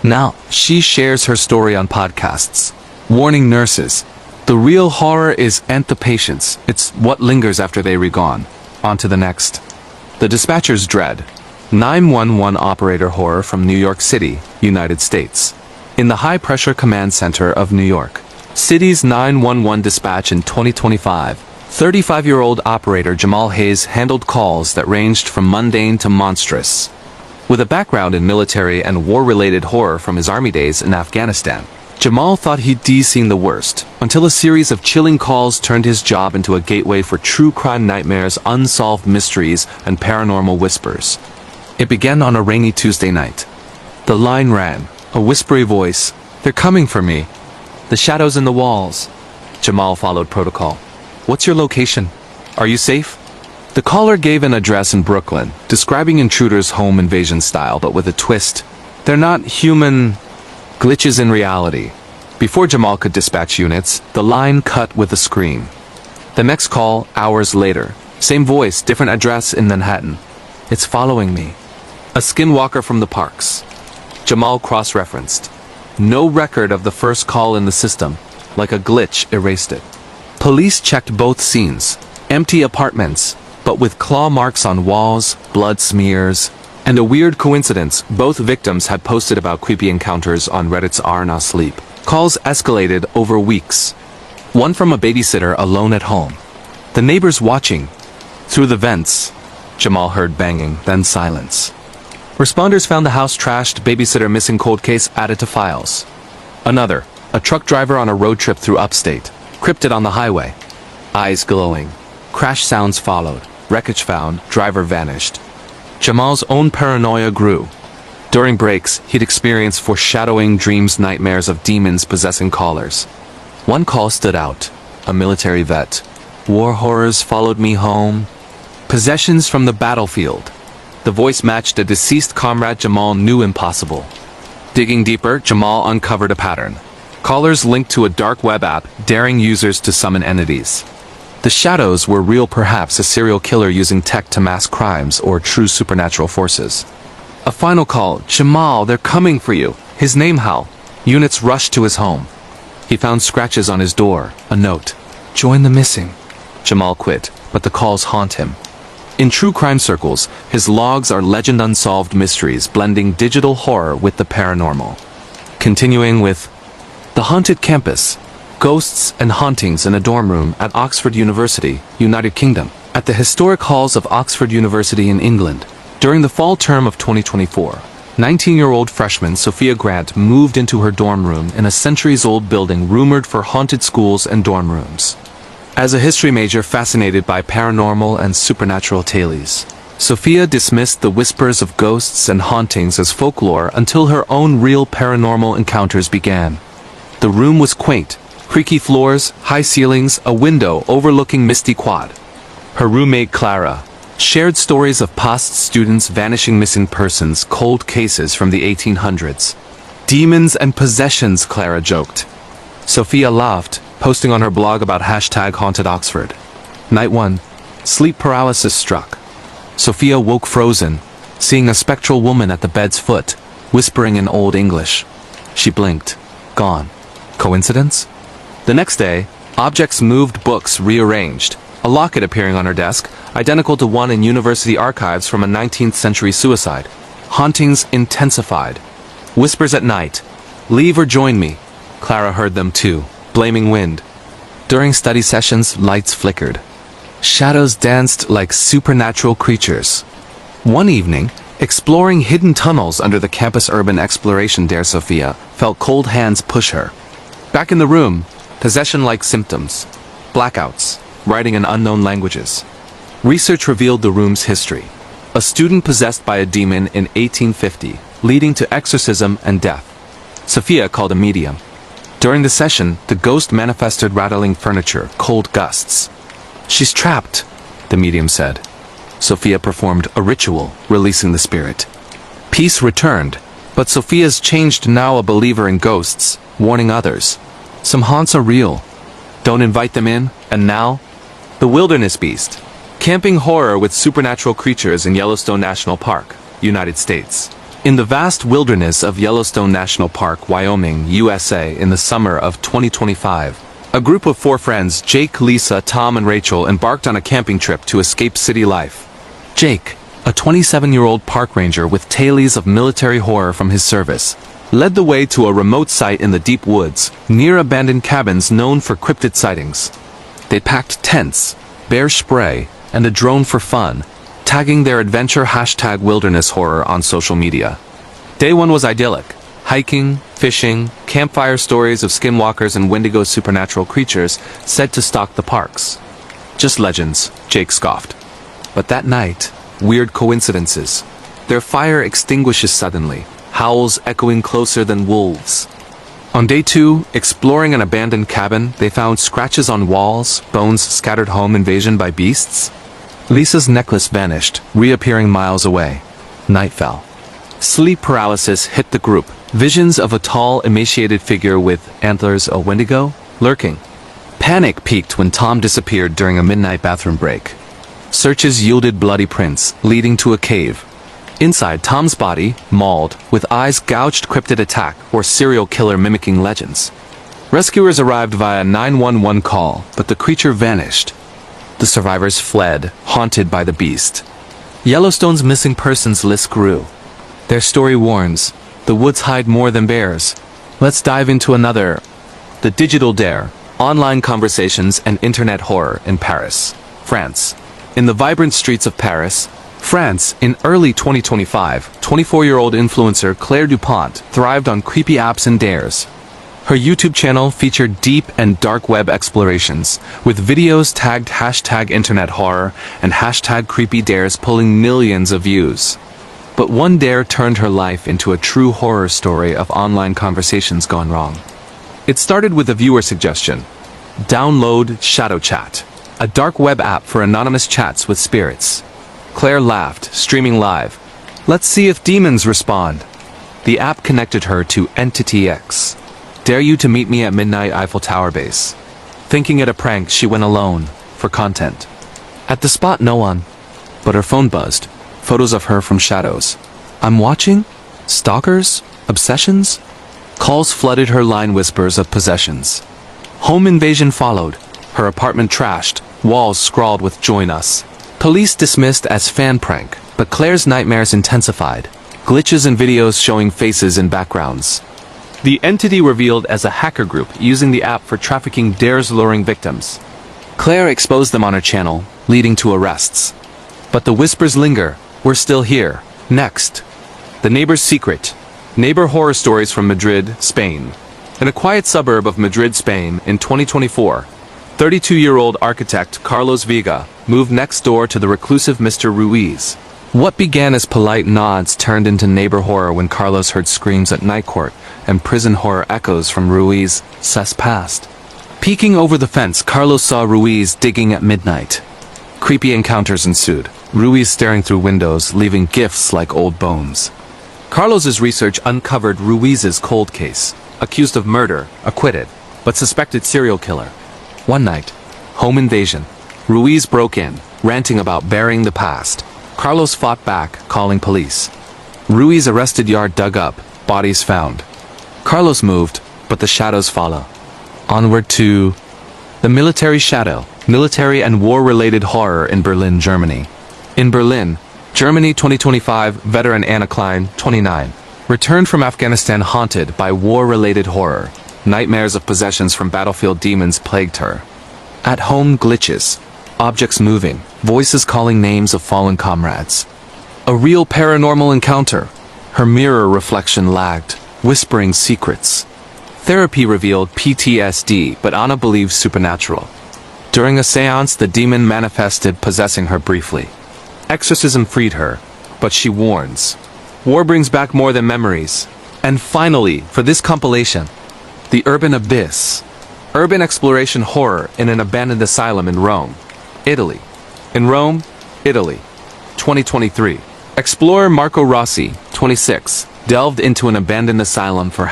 Now, she shares her story on podcasts, warning nurses. The real horror isn't the patients, it's what lingers after they're gone. On to the next. The Dispatcher's Dread. 911 operator horror from New York City, United States. In the high-pressure command center of New York City's 911 dispatch in 2025, 35-year-old operator Jamal Hayes handled calls that ranged from mundane to monstrous. With a background in military and war-related horror from his army days in Afghanistan, Jamal thought he'd seen the worst, until a series of chilling calls turned his job into a gateway for true crime nightmares, unsolved mysteries, and paranormal whispers. It began on a rainy Tuesday night. The line ran, a whispery voice, "They're coming for me." "The shadows in the walls." Jamal followed protocol. "What's your location? Are you safe?" The caller gave an address in Brooklyn, describing intruders home invasion style, but with a twist. "They're not human." Glitches in reality. Before Jamal could dispatch units, the line cut with a scream. The next call, hours later. Same voice, different address in Manhattan. "It's following me." A skinwalker from the parks. Jamal cross-referenced. No record of the first call in the system, like a glitch erased it. Police checked both scenes. Empty apartments, but with claw marks on walls, blood smears, and a weird coincidence, both victims had posted about creepy encounters on Reddit's R Not Sleep. Calls escalated over weeks. One from a babysitter alone at home. The neighbors watching. Through the vents, Jamal heard banging, then silence. Responders found the house trashed, babysitter missing, cold case added to files. Another, a truck driver on a road trip through upstate. Cryptid on the highway. Eyes glowing. Crash sounds followed. Wreckage found, driver vanished. Jamal's own paranoia grew. During breaks, he'd experience foreshadowing dreams, nightmares of demons possessing callers. One call stood out. A military vet. "War horrors followed me home." Possessions from the battlefield. The voice matched a deceased comrade Jamal knew impossible. Digging deeper, Jamal uncovered a pattern. Callers linked to a dark web app, daring users to summon entities. The shadows were real, perhaps a serial killer using tech to mask crimes or true supernatural forces. A final call, "Jamal, they're coming for you." His name Hal. Units rushed to his home. He found scratches on his door, a note. join the missing. Jamal quit, but the calls haunt him. In true crime circles, his logs are legend unsolved mysteries blending digital horror with the paranormal. Continuing with The Haunted Campus, Ghosts and Hauntings in a Dorm Room at Oxford University, United Kingdom. At the historic halls of Oxford University in England, during the fall term of 2024, 19-year-old freshman Sophia Grant moved into her dorm room in a centuries-old building rumored for haunted schools and dorm rooms. As a history major fascinated by paranormal and supernatural tales, Sophia dismissed the whispers of ghosts and hauntings as folklore until her own real paranormal encounters began. The room was quaint, creaky floors, high ceilings, a window overlooking Misty Quad. Her roommate Clara shared stories of past students vanishing missing persons, cold cases from the 1800s. Demons and possessions, Clara joked. Sophia laughed, posting on her blog about #HauntedOxford. Night 1. Sleep paralysis struck. Sophia woke frozen, seeing a spectral woman at the bed's foot, whispering in Old English. She blinked. Gone. Coincidence? The next day, objects moved, books rearranged. A locket appearing on her desk, identical to one in university archives from a 19th century suicide. Hauntings intensified. Whispers at night. Leave or join me. Clara heard them too, blaming wind. During study sessions, lights flickered. Shadows danced like supernatural creatures. One evening, exploring hidden tunnels under the campus urban exploration dare Sophia felt cold hands push her. Back in the room, possession-like symptoms. Blackouts. Writing in unknown languages. Research revealed the room's history. A student possessed by a demon in 1850, leading to exorcism and death. Sophia called a medium. During the session, the ghost manifested rattling furniture, cold gusts. She's trapped, the medium said. Sophia performed a ritual, releasing the spirit. Peace returned, but Sophia's changed, now a believer in ghosts, warning others. Some haunts are real. Don't invite them in, and now? The Wilderness Beast. Camping horror with supernatural creatures in Yellowstone National Park, United States. In the vast wilderness of Yellowstone National Park, Wyoming, USA, in the summer of 2025, a group of 4 friends, Jake, Lisa, Tom, and Rachel, embarked on a camping trip to escape city life. Jake, a 27-year-old park ranger with tales of military horror from his service, led the way to a remote site in the deep woods, near abandoned cabins known for cryptid sightings. They packed tents, bear spray, and a drone for fun, tagging their adventure #WildernessHorror on social media. Day 1 was idyllic. Hiking, fishing, campfire stories of skinwalkers and Wendigo supernatural creatures said to stalk the parks. Just legends, Jake scoffed. But that night, weird coincidences. Their fire extinguishes suddenly, howls echoing closer than wolves. On day 2, exploring an abandoned cabin, they found scratches on walls, bones scattered, home invasion by beasts. Lisa's necklace vanished, reappearing miles away. Night fell. Sleep paralysis hit the group. Visions of a tall, emaciated figure with antlers, a Wendigo, lurking. Panic peaked when Tom disappeared during a midnight bathroom break. Searches yielded bloody prints, leading to a cave. Inside, Tom's body, mauled, with eyes gouged, cryptid attack or serial killer mimicking legends. Rescuers arrived via 911 call, but the creature vanished. The survivors fled, haunted by the beast. Yellowstone's missing persons list grew. Their story warns, the woods hide more than bears. Let's dive into another. The Digital Dare, online conversations and internet horror in Paris, France. In the vibrant streets of Paris, France, in early 2025, 24-year-old influencer Claire Dupont thrived on creepy apps and dares. Her YouTube channel featured deep and dark web explorations, with videos tagged #InternetHorror and #CreepyDares pulling millions of views. But one dare turned her life into a true horror story of online conversations gone wrong. It started with a viewer suggestion. Download Shadow Chat, a dark web app for anonymous chats with spirits. Claire laughed, streaming live. Let's see if demons respond. The app connected her to Entity X. Dare you to meet me at midnight, Eiffel Tower base. Thinking it a prank, she went alone, for content. At the spot, no one. But her phone buzzed. Photos of her from shadows. I'm watching? Stalkers? Obsessions? Calls flooded her line, whispers of possessions. Home invasion followed. Her apartment trashed, walls scrawled with "Join Us." Police dismissed as fan prank, but Claire's nightmares intensified. Glitches and videos showing faces in backgrounds. The entity revealed as a hacker group using the app for trafficking dares luring victims. Claire exposed them on her channel, leading to arrests. But the whispers linger. We're still here. Next. The Neighbor's Secret. Neighbor horror stories from Madrid, Spain. In a quiet suburb of Madrid, Spain, in 2024, 32-year-old architect Carlos Vega moved next door to the reclusive Mr. Ruiz. What began as polite nods turned into neighbor horror when Carlos heard screams at night court and prison horror echoes from Ruiz's past. Peeking over the fence, Carlos saw Ruiz digging at midnight. Creepy encounters ensued, Ruiz staring through windows, leaving gifts like old bones. Carlos's research uncovered Ruiz's cold case, accused of murder, acquitted, but suspected serial killer. One night, home invasion. Ruiz broke in, ranting about burying the past. Carlos fought back, calling police. Ruiz arrested, yard dug up, bodies found. Carlos moved, but the shadows follow. Onward to the military shadow, military and war-related horror in Berlin, Germany. In Berlin, Germany 2025, veteran Anna Klein, 29, returned from Afghanistan haunted by war-related horror. Nightmares of possessions from battlefield demons plagued her. At home, glitches. Objects moving, voices calling names of fallen comrades. A real paranormal encounter. Her mirror reflection lagged, whispering secrets. Therapy revealed PTSD, but Anna believes supernatural. During a seance, the demon manifested, possessing her briefly. Exorcism freed her, but she warns. War brings back more than memories. And finally, for this compilation, The Urban Abyss. Urban exploration horror in an abandoned asylum in Rome, Italy. In Rome, Italy. 2023. Explorer Marco Rossi, 26, delved into an abandoned asylum for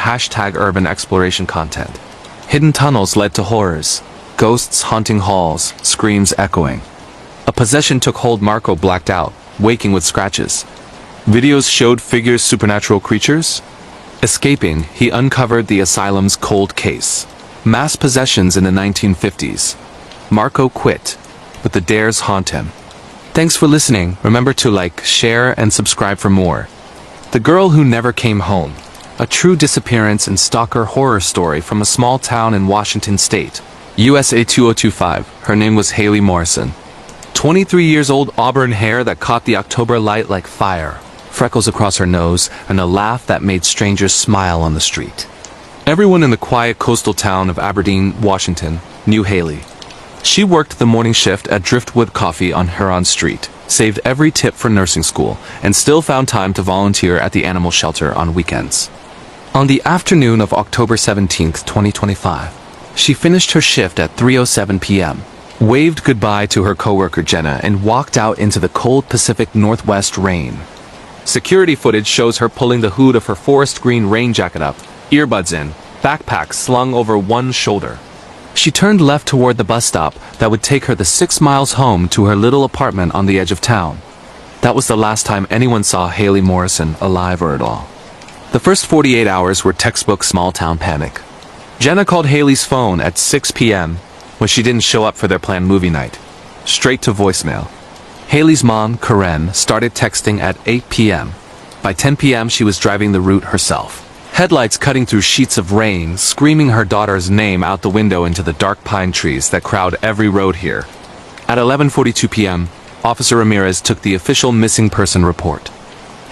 #urban exploration content. Hidden tunnels led to horrors. Ghosts haunting halls, screams echoing. A possession took hold. Marco blacked out, waking with scratches. Videos showed figures, supernatural creatures. Escaping, he uncovered the asylum's cold case. Mass possessions in the 1950s. Marco quit, but the dares haunt him. Thanks for listening. Remember to like, share, and subscribe for more. The Girl Who Never Came Home. A true disappearance and stalker horror story from a small town in Washington State, USA 2025. Her name was Haley Morrison. 23 years old, auburn hair that caught the October light like fire. Freckles across her nose, and a laugh that made strangers smile on the street. Everyone in the quiet coastal town of Aberdeen, Washington, knew Haley. She worked the morning shift at Driftwood Coffee on Huron Street, saved every tip for nursing school, and still found time to volunteer at the animal shelter on weekends. On the afternoon of October 17, 2025, she finished her shift at 3:07 p.m., waved goodbye to her coworker Jenna, and walked out into the cold Pacific Northwest rain. Security footage shows her pulling the hood of her forest green rain jacket up, earbuds in, backpack slung over one shoulder. She turned left toward the bus stop that would take her the 6 miles home to her little apartment on the edge of town. That was the last time anyone saw Haley Morrison, alive or at all. The first 48 hours were textbook small-town panic. Jenna called Haley's phone at 6 p.m. when she didn't show up for their planned movie night. Straight to voicemail. Haley's mom, Karen, started texting at 8 p.m. By 10 p.m. she was driving the route herself. Headlights cutting through sheets of rain, screaming her daughter's name out the window into the dark pine trees that crowd every road here. At 11:42 p.m., Officer Ramirez took the official missing person report.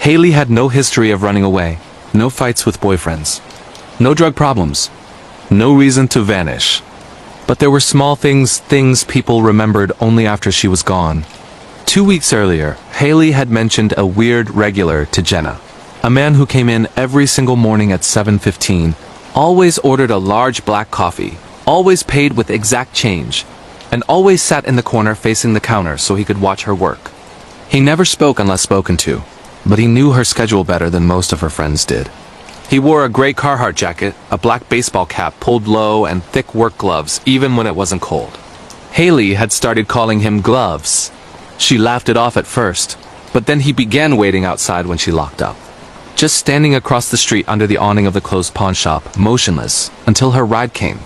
Haley had no history of running away, no fights with boyfriends, no drug problems, no reason to vanish. But there were small things people remembered only after she was gone. 2 weeks earlier, Haley had mentioned a weird regular to Jenna. A man who came in every single morning at 7:15, always ordered a large black coffee, always paid with exact change, and always sat in the corner facing the counter so he could watch her work. He never spoke unless spoken to, but he knew her schedule better than most of her friends did. He wore a gray Carhartt jacket, a black baseball cap pulled low, and thick work gloves even when it wasn't cold. Haley had started calling him Gloves. She laughed it off at first, but then he began waiting outside when she locked up. Just standing across the street under the awning of the closed pawn shop, motionless, until her ride came.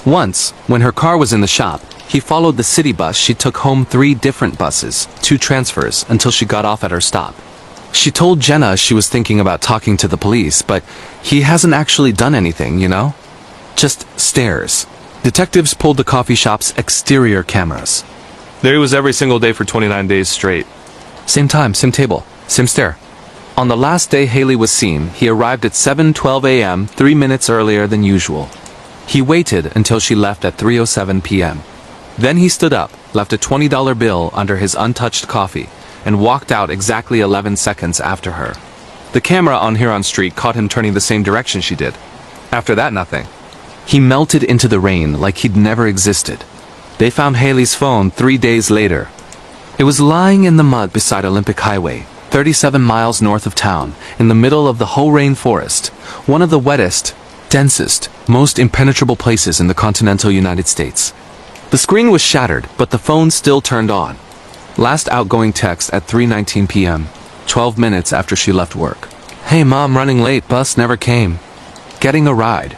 Once, when her car was in the shop, he followed the city bus she took home 3 different buses, 2 transfers, until she got off at her stop. She told Jenna she was thinking about talking to the police, but he hasn't actually done anything, you know? Just stares. Detectives pulled the coffee shop's exterior cameras. There he was every single day for 29 days straight. Same time, same table, same stare. On the last day Haley was seen, he arrived at 7:12 a.m., 3 minutes earlier than usual. He waited until she left at 3:07 p.m. Then he stood up, left a $20 bill under his untouched coffee, and walked out exactly 11 seconds after her. The camera on Huron Street caught him turning the same direction she did. After that, nothing. He melted into the rain like he'd never existed. They found Haley's phone 3 days later. It was lying in the mud beside Olympic Highway, 37 miles north of town, in the middle of the whole rainforest, one of the wettest, densest, most impenetrable places in the continental United States. The screen was shattered, but the phone still turned on. Last outgoing text at 3:19 p.m., 12 minutes after she left work. Hey mom, running late, bus never came. Getting a ride.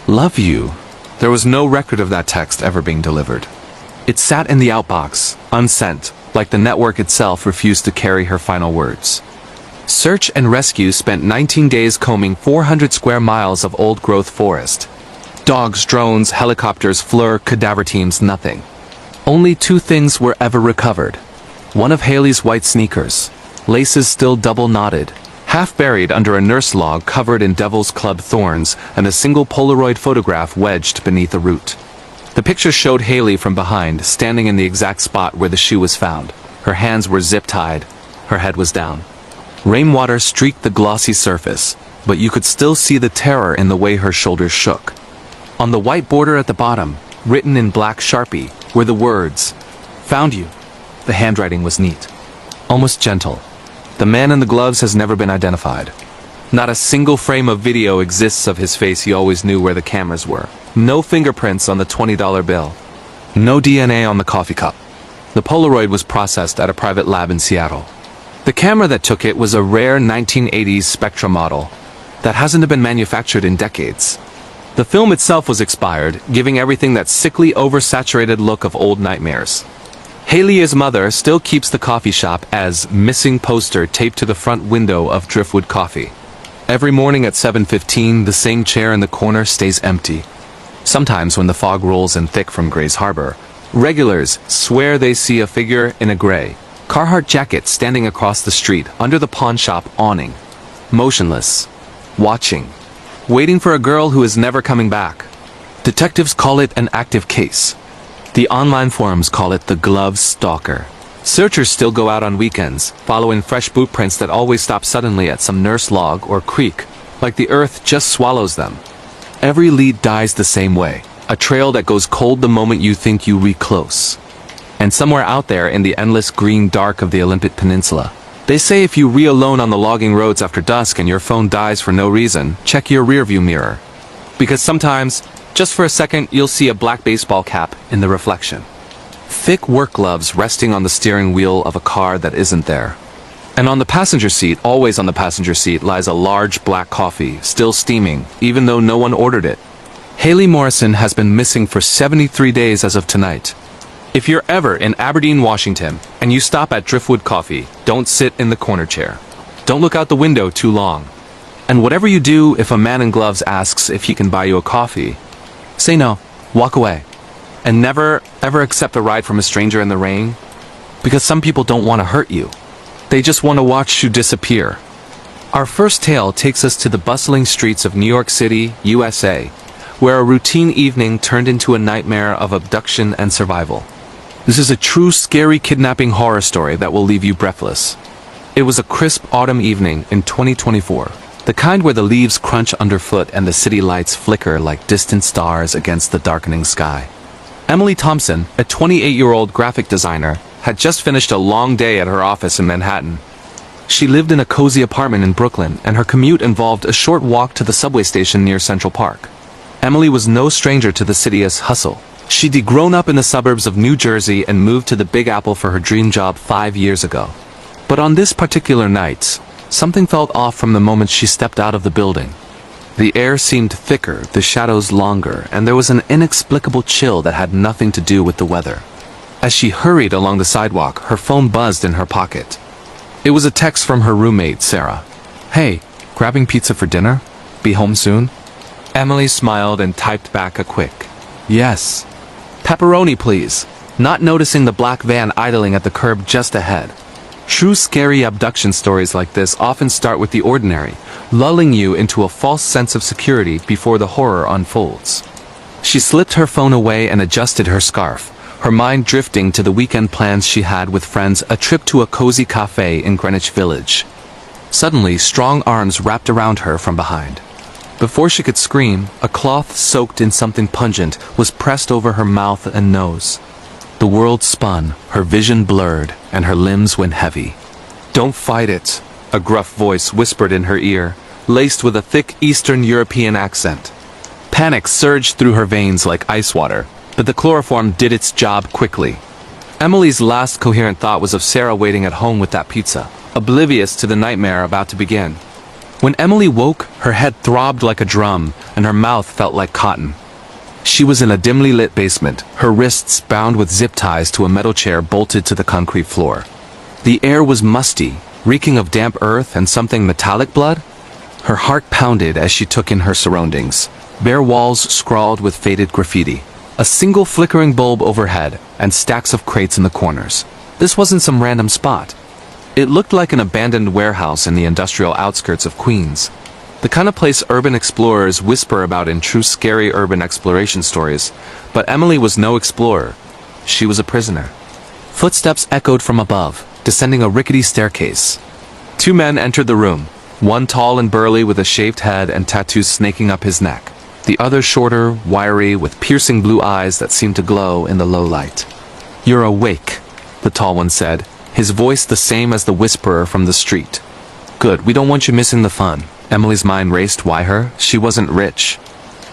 Love you. There was no record of that text ever being delivered. It sat in the outbox, unsent, like the network itself refused to carry her final words. Search and rescue spent 19 days combing 400 square miles of old-growth forest. Dogs, drones, helicopters, FLIR, cadaver teams, nothing. Only 2 things were ever recovered. One of Haley's white sneakers, laces still double-knotted, half buried under a nurse log covered in devil's club thorns, and a single Polaroid photograph wedged beneath a root. The picture showed Haley from behind, standing in the exact spot where the shoe was found. Her hands were zip-tied. Her head was down. Rainwater streaked the glossy surface, but you could still see the terror in the way her shoulders shook. On the white border at the bottom, written in black Sharpie, were the words, "Found you." The handwriting was neat, almost gentle. The man in the gloves has never been identified. Not a single frame of video exists of his face. He always knew where the cameras were. No fingerprints on the $20 bill. No DNA on the coffee cup. The Polaroid was processed at a private lab in Seattle. The camera that took it was a rare 1980s Spectra model that hasn't been manufactured in decades. The film itself was expired, giving everything that sickly, oversaturated look of old nightmares. Haley's mother still keeps the coffee shop as missing poster taped to the front window of Driftwood Coffee. Every morning at 7:15, the same chair in the corner stays empty. Sometimes when the fog rolls in thick from Gray's Harbor, regulars swear they see a figure in a gray Carhartt jacket standing across the street under the pawn shop awning. Motionless. Watching. Waiting for a girl who is never coming back. Detectives call it an active case. The online forums call it the glove stalker. Searchers still go out on weekends, following fresh boot prints that always stop suddenly at some nurse log or creek, like the earth just swallows them. Every lead dies the same way, a trail that goes cold the moment you think you reach close. And somewhere out there in the endless green dark of the Olympic Peninsula, they say if you reel alone on the logging roads after dusk and your phone dies for no reason, check your rearview mirror. Because sometimes, just for a second, you'll see a black baseball cap in the reflection. Thick work gloves resting on the steering wheel of a car that isn't there. And on the passenger seat, always on the passenger seat, lies a large black coffee, still steaming, even though no one ordered it. Haley Morrison has been missing for 73 days as of tonight. If you're ever in Aberdeen, Washington, and you stop at Driftwood Coffee, don't sit in the corner chair. Don't look out the window too long. And whatever you do, if a man in gloves asks if he can buy you a coffee, say no, walk away. And never, ever accept a ride from a stranger in the rain. Because some people don't want to hurt you. They just want to watch you disappear. Our first tale takes us to the bustling streets of New York City, USA, where a routine evening turned into a nightmare of abduction and survival. This is a true scary kidnapping horror story that will leave you breathless. It was a crisp autumn evening in 2024, the kind where the leaves crunch underfoot and the city lights flicker like distant stars against the darkening sky. Emily Thompson, a 28-year-old graphic designer, had just finished a long day at her office in Manhattan. She lived in a cozy apartment in Brooklyn, and her commute involved a short walk to the subway station near Central Park. Emily was no stranger to the city's hustle. She'd grown up in the suburbs of New Jersey and moved to the Big Apple for her dream job 5 years ago. But on this particular night, something felt off from the moment she stepped out of the building. The air seemed thicker, the shadows longer, and there was an inexplicable chill that had nothing to do with the weather. As she hurried along the sidewalk, her phone buzzed in her pocket. It was a text from her roommate, Sarah. "Hey, grabbing pizza for dinner? Be home soon?" Emily smiled and typed back a quick, "Yes." "Pepperoni, please," not noticing the black van idling at the curb just ahead. True scary abduction stories like this often start with the ordinary, lulling you into a false sense of security before the horror unfolds. She slipped her phone away and adjusted her scarf, her mind drifting to the weekend plans she had with friends, a trip to a cozy cafe in Greenwich Village. Suddenly, strong arms wrapped around her from behind. Before she could scream, a cloth soaked in something pungent was pressed over her mouth and nose. The world spun, her vision blurred, and her limbs went heavy. "Don't fight it," a gruff voice whispered in her ear, laced with a thick Eastern European accent. Panic surged through her veins like ice water, but the chloroform did its job quickly. Emily's last coherent thought was of Sarah waiting at home with that pizza, oblivious to the nightmare about to begin. When Emily woke, her head throbbed like a drum, and her mouth felt like cotton. She was in a dimly lit basement, her wrists bound with zip ties to a metal chair bolted to the concrete floor. The air was musty, reeking of damp earth and something metallic blood. Her heart pounded as she took in her surroundings. Bare walls scrawled with faded graffiti. A single flickering bulb overhead, and stacks of crates in the corners. This wasn't some random spot. It looked like an abandoned warehouse in the industrial outskirts of Queens. The kind of place urban explorers whisper about in true scary urban exploration stories, but Emily was no explorer. She was a prisoner. Footsteps echoed from above, descending a rickety staircase. Two men entered the room, one tall and burly with a shaved head and tattoos snaking up his neck. The other shorter, wiry, with piercing blue eyes that seemed to glow in the low light. "You're awake," the tall one said, his voice the same as the whisperer from the street. "Good, we don't want you missing the fun." Emily's mind raced. Why her? She wasn't rich.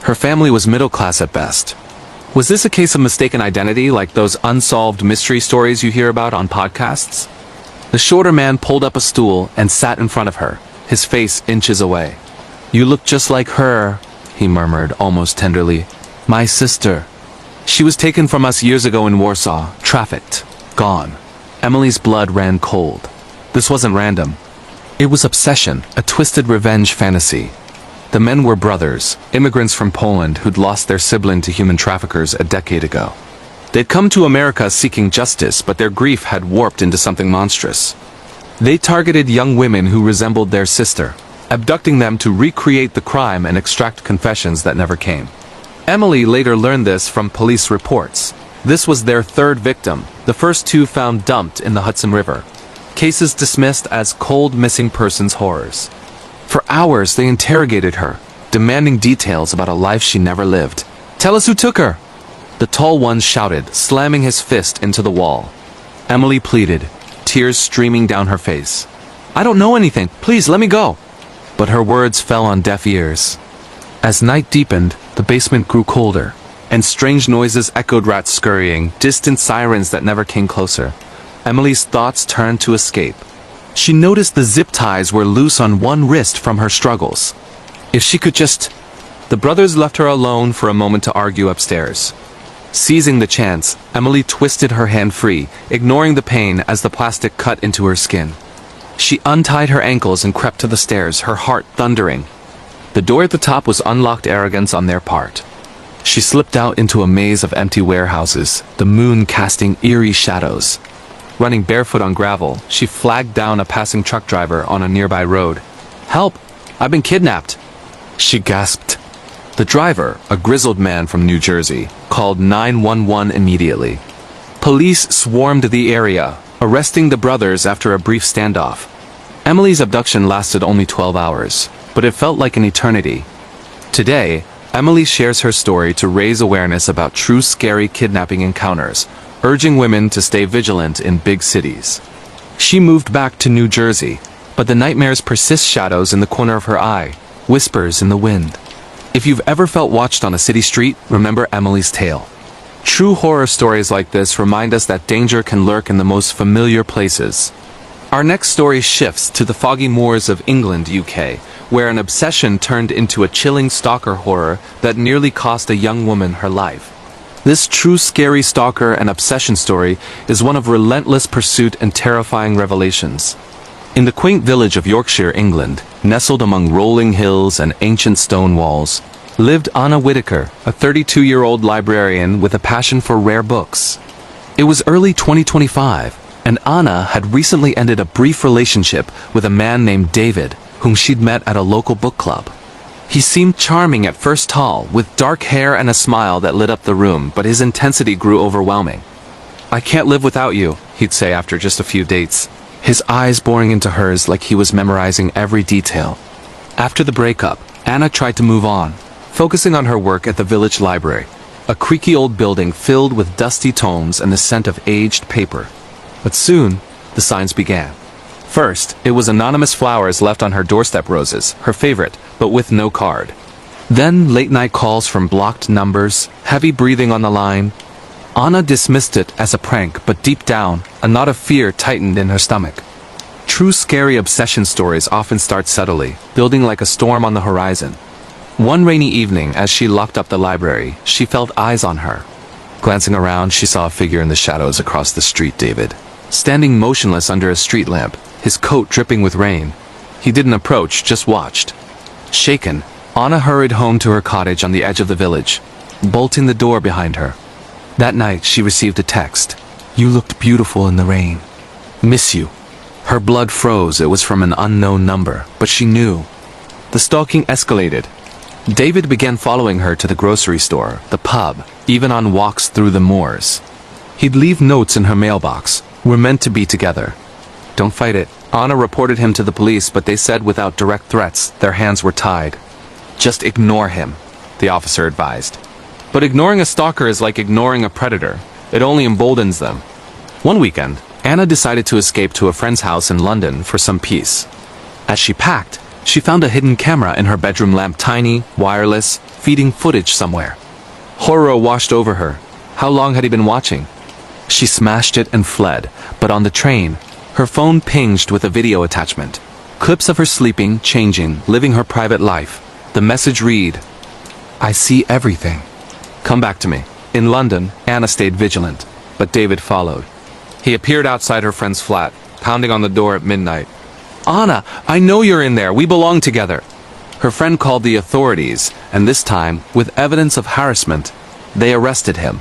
Her family was middle class at best. Was this a case of mistaken identity, like those unsolved mystery stories you hear about on podcasts? The shorter man pulled up a stool and sat in front of her, his face inches away. "You look just like her," he murmured, almost tenderly. "My sister. She was taken from us years ago in Warsaw, trafficked, gone." Emily's blood ran cold. This wasn't random. It was obsession, a twisted revenge fantasy. The men were brothers, immigrants from Poland who'd lost their sibling to human traffickers a decade ago. They'd come to America seeking justice, but their grief had warped into something monstrous. They targeted young women who resembled their sister, abducting them to recreate the crime and extract confessions that never came. Emily later learned this from police reports. This was their third victim, the first two found dumped in the Hudson River. Cases dismissed as cold missing persons horrors. For hours they interrogated her, demanding details about a life she never lived. "Tell us who took her!" The tall one shouted, slamming his fist into the wall. Emily pleaded, tears streaming down her face. "I don't know anything, please let me go!" But her words fell on deaf ears. As night deepened, the basement grew colder, and strange noises echoed, rats scurrying, distant sirens that never came closer. Emily's thoughts turned to escape. She noticed the zip ties were loose on one wrist from her struggles. If she could just... The brothers left her alone for a moment to argue upstairs. Seizing the chance, Emily twisted her hand free, ignoring the pain as the plastic cut into her skin. She untied her ankles and crept to the stairs, her heart thundering. The door at the top was unlocked arrogance on their part. She slipped out into a maze of empty warehouses, the moon casting eerie shadows. Running barefoot on gravel, she flagged down a passing truck driver on a nearby road. "Help! I've been kidnapped!" She gasped. The driver, a grizzled man from New Jersey, called 911 immediately. Police swarmed the area, arresting the brothers after a brief standoff. Emily's abduction lasted only 12 hours, but it felt like an eternity. Today, Emily shares her story to raise awareness about true scary kidnapping encounters, urging women to stay vigilant in big cities. She moved back to New Jersey, but the nightmares persist, shadows in the corner of her eye, whispers in the wind. If you've ever felt watched on a city street, remember Emily's tale. True horror stories like this remind us that danger can lurk in the most familiar places. Our next story shifts to the foggy moors of England, UK, where an obsession turned into a chilling stalker horror that nearly cost a young woman her life. This true scary stalker and obsession story is one of relentless pursuit and terrifying revelations. In the quaint village of Yorkshire, England, nestled among rolling hills and ancient stone walls, lived Anna Whitaker, a 32-year-old librarian with a passion for rare books. It was early 2025, and Anna had recently ended a brief relationship with a man named David, whom she'd met at a local book club. He seemed charming at first, tall, with dark hair and a smile that lit up the room, but his intensity grew overwhelming. "I can't live without you," he'd say after just a few dates, his eyes boring into hers like he was memorizing every detail. After the breakup, Anna tried to move on, focusing on her work at the village library, a creaky old building filled with dusty tomes and the scent of aged paper. But soon, the signs began. First, it was anonymous flowers left on her doorstep, roses, her favorite, but with no card. Then late-night calls from blocked numbers, heavy breathing on the line. Anna dismissed it as a prank, but deep down, a knot of fear tightened in her stomach. True scary obsession stories often start subtly, building like a storm on the horizon. One rainy evening, as she locked up the library, she felt eyes on her. Glancing around, she saw a figure in the shadows across the street. David, standing motionless under a street lamp, his coat dripping with rain. He didn't approach, just watched. Shaken, Anna hurried home to her cottage on the edge of the village, bolting the door behind her. That night, she received a text. "You looked beautiful in the rain. Miss you." Her blood froze. It was from an unknown number, but she knew. The stalking escalated. David began following her to the grocery store, the pub, even on walks through the moors. He'd leave notes in her mailbox. "We're meant to be together. Don't fight it." Anna reported him to the police, but they said without direct threats, their hands were tied. "Just ignore him," the officer advised. But ignoring a stalker is like ignoring a predator. It only emboldens them. One weekend, Anna decided to escape to a friend's house in London for some peace. As she packed, she found a hidden camera in her bedroom lamp, tiny, wireless, feeding footage somewhere. Horror washed over her. How long had he been watching? She smashed it and fled, but on the train, her phone pinged with a video attachment. Clips of her sleeping, changing, living her private life. The message read, "I see everything. Come back to me." In London, Anna stayed vigilant, but David followed. He appeared outside her friend's flat, pounding on the door at midnight. "Anna, I know you're in there. We belong together." Her friend called the authorities, and this time, with evidence of harassment, they arrested him.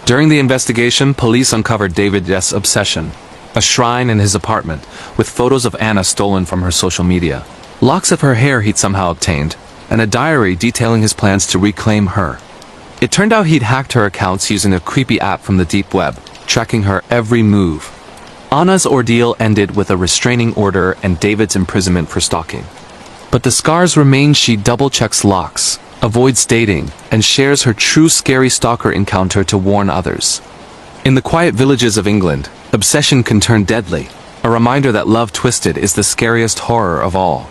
During the investigation, police uncovered David's obsession. A shrine in his apartment, with photos of Anna stolen from her social media. Locks of her hair he'd somehow obtained, and a diary detailing his plans to reclaim her. It turned out he'd hacked her accounts using a creepy app from the deep web, tracking her every move. Anna's ordeal ended with a restraining order and David's imprisonment for stalking. But the scars remain. She double-checks locks, avoids dating, and shares her true scary stalker encounter to warn others. In the quiet villages of England, obsession can turn deadly, a reminder that love twisted is the scariest horror of all.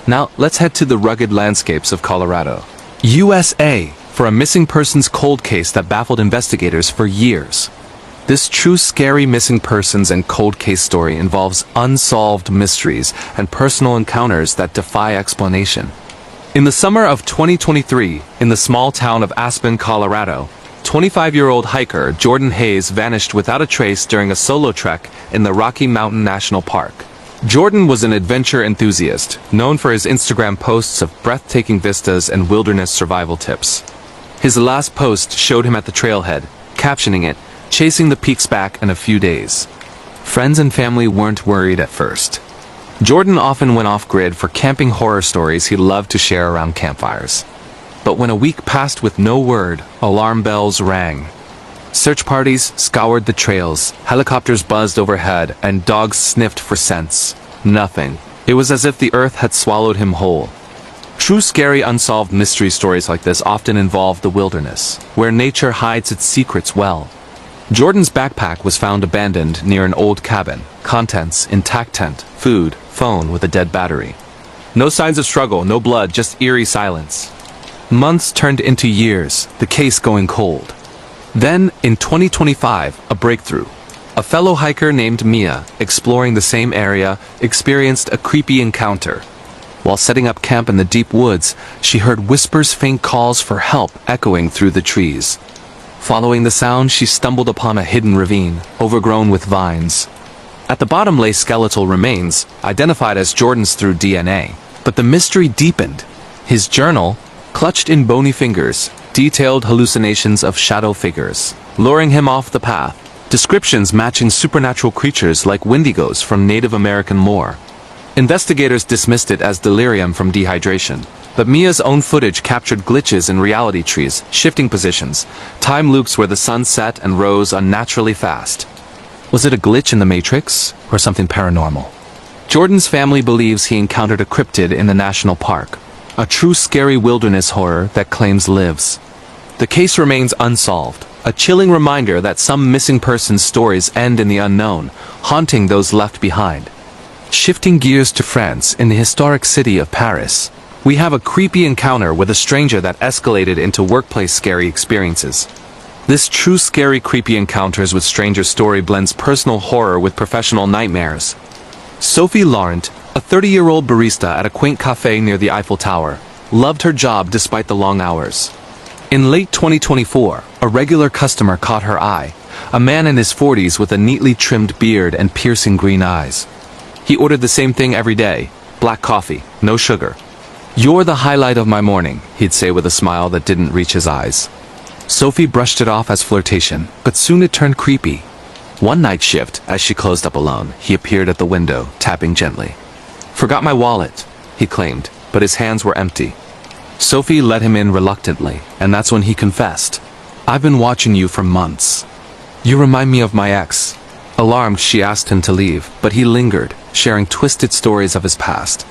Now, let's head to the rugged landscapes of Colorado, USA, for a missing persons cold case that baffled investigators for years. This true scary missing persons and cold case story involves unsolved mysteries and personal encounters that defy explanation. In the summer of 2023, in the small town of Aspen, Colorado, 25-year-old hiker Jordan Hayes vanished without a trace during a solo trek in the Rocky Mountain National Park. Jordan was an adventure enthusiast, known for his Instagram posts of breathtaking vistas and wilderness survival tips. His last post showed him at the trailhead, captioning it, "Chasing the peaks back in a few days." Friends and family weren't worried at first. Jordan often went off-grid for camping horror stories he loved to share around campfires. But when a week passed with no word, alarm bells rang. Search parties scoured the trails, helicopters buzzed overhead, and dogs sniffed for scents. Nothing. It was as if the earth had swallowed him whole. True scary unsolved mystery stories like this often involve the wilderness, where nature hides its secrets well. Jordan's backpack was found abandoned near an old cabin. Contents: intact tent, food, phone with a dead battery. No signs of struggle, no blood, just eerie silence. Months turned into years, the case going cold. Then, in 2025, a breakthrough. A fellow hiker named Mia, exploring the same area, experienced a creepy encounter. While setting up camp in the deep woods, she heard whispers, faint calls for help echoing through the trees. Following the sound, she stumbled upon a hidden ravine, overgrown with vines. At the bottom lay skeletal remains, identified as Jordan's through DNA. But the mystery deepened. His journal, clutched in bony fingers, detailed hallucinations of shadow figures, luring him off the path. Descriptions matching supernatural creatures like wendigos from Native American lore. Investigators dismissed it as delirium from dehydration, but Mia's own footage captured glitches in reality trees, shifting positions, time loops where the sun set and rose unnaturally fast. Was it a glitch in the Matrix, or something paranormal? Jordan's family believes he encountered a cryptid in the national park, a true scary wilderness horror that claims lives. The case remains unsolved, a chilling reminder that some missing persons' stories end in the unknown, haunting those left behind. Shifting gears to France, in the historic city of Paris, we have a creepy encounter with a stranger that escalated into workplace scary experiences. This true scary creepy encounters with stranger story blends personal horror with professional nightmares. Sophie Laurent, a 30-year-old barista at a quaint cafe near the Eiffel Tower, loved her job despite the long hours. In late 2024, a regular customer caught her eye, a man in his 40s with a neatly trimmed beard and piercing green eyes. He ordered the same thing every day, black coffee, no sugar. "You're the highlight of my morning," he'd say with a smile that didn't reach his eyes. Sophie brushed it off as flirtation, but soon it turned creepy. One night shift, as she closed up alone, he appeared at the window, tapping gently. "Forgot my wallet," he claimed, but his hands were empty. Sophie let him in reluctantly, and that's when he confessed. "I've been watching you for months. You remind me of my ex." Alarmed, she asked him to leave, but he lingered, sharing twisted stories of his past.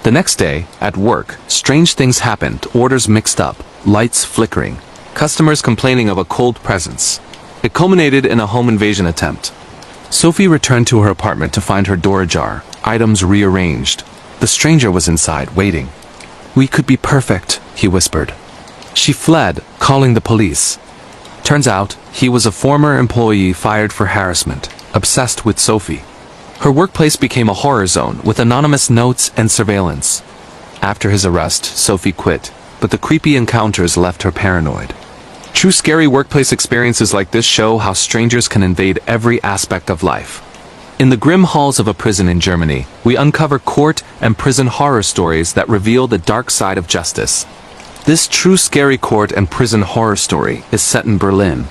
The next day, at work, strange things happened, orders mixed up, lights flickering, customers complaining of a cold presence. It culminated in a home invasion attempt. Sophie returned to her apartment to find her door ajar, items rearranged. The stranger was inside, waiting. "We could be perfect," he whispered. She fled, calling the police. Turns out, he was a former employee fired for harassment, obsessed with Sophie. Her workplace became a horror zone with anonymous notes and surveillance. After his arrest, Sophie quit, but the creepy encounters left her paranoid. True scary workplace experiences like this show how strangers can invade every aspect of life. In the grim halls of a prison in Germany, we uncover court and prison horror stories that reveal the dark side of justice. This true scary court and prison horror story is set in Berlin.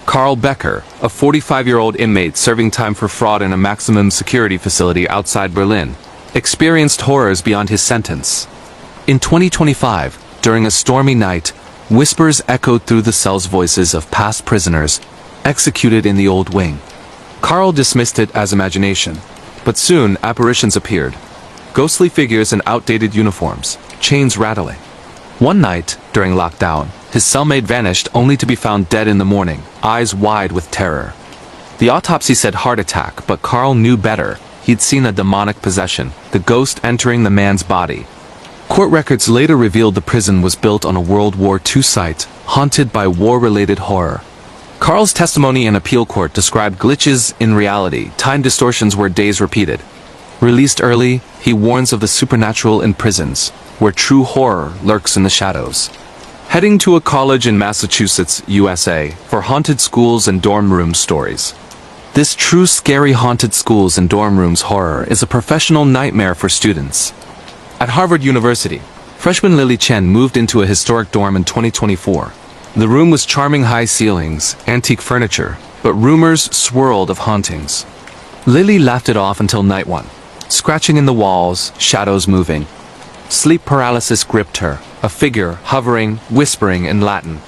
Karl Becker, a 45-year-old inmate serving time for fraud in a maximum security facility outside Berlin, experienced horrors beyond his sentence. In 2025, during a stormy night, whispers echoed through the cell's voices of past prisoners executed in the old wing. Karl dismissed it as imagination, but soon apparitions appeared. Ghostly figures in outdated uniforms, chains rattling. One night, during lockdown, his cellmate vanished only to be found dead in the morning, eyes wide with terror. The autopsy said heart attack, but Karl knew better. He'd seen a demonic possession, the ghost entering the man's body. Court records later revealed the prison was built on a World War II site, haunted by war-related horror. Karl's testimony in appeal court described glitches in reality, time distortions where days repeated. Released early, he warns of the supernatural in prisons, where true horror lurks in the shadows. Heading to a college in Massachusetts, USA, for haunted schools and dorm room stories. This true scary haunted schools and dorm rooms horror is a professional nightmare for students. At Harvard University, freshman Lily Chen moved into a historic dorm in 2024. The room was charming, high ceilings, antique furniture, but rumors swirled of hauntings. Lily laughed it off until night one. Scratching in the walls, shadows moving. Sleep paralysis gripped her, a figure hovering, whispering in Latin.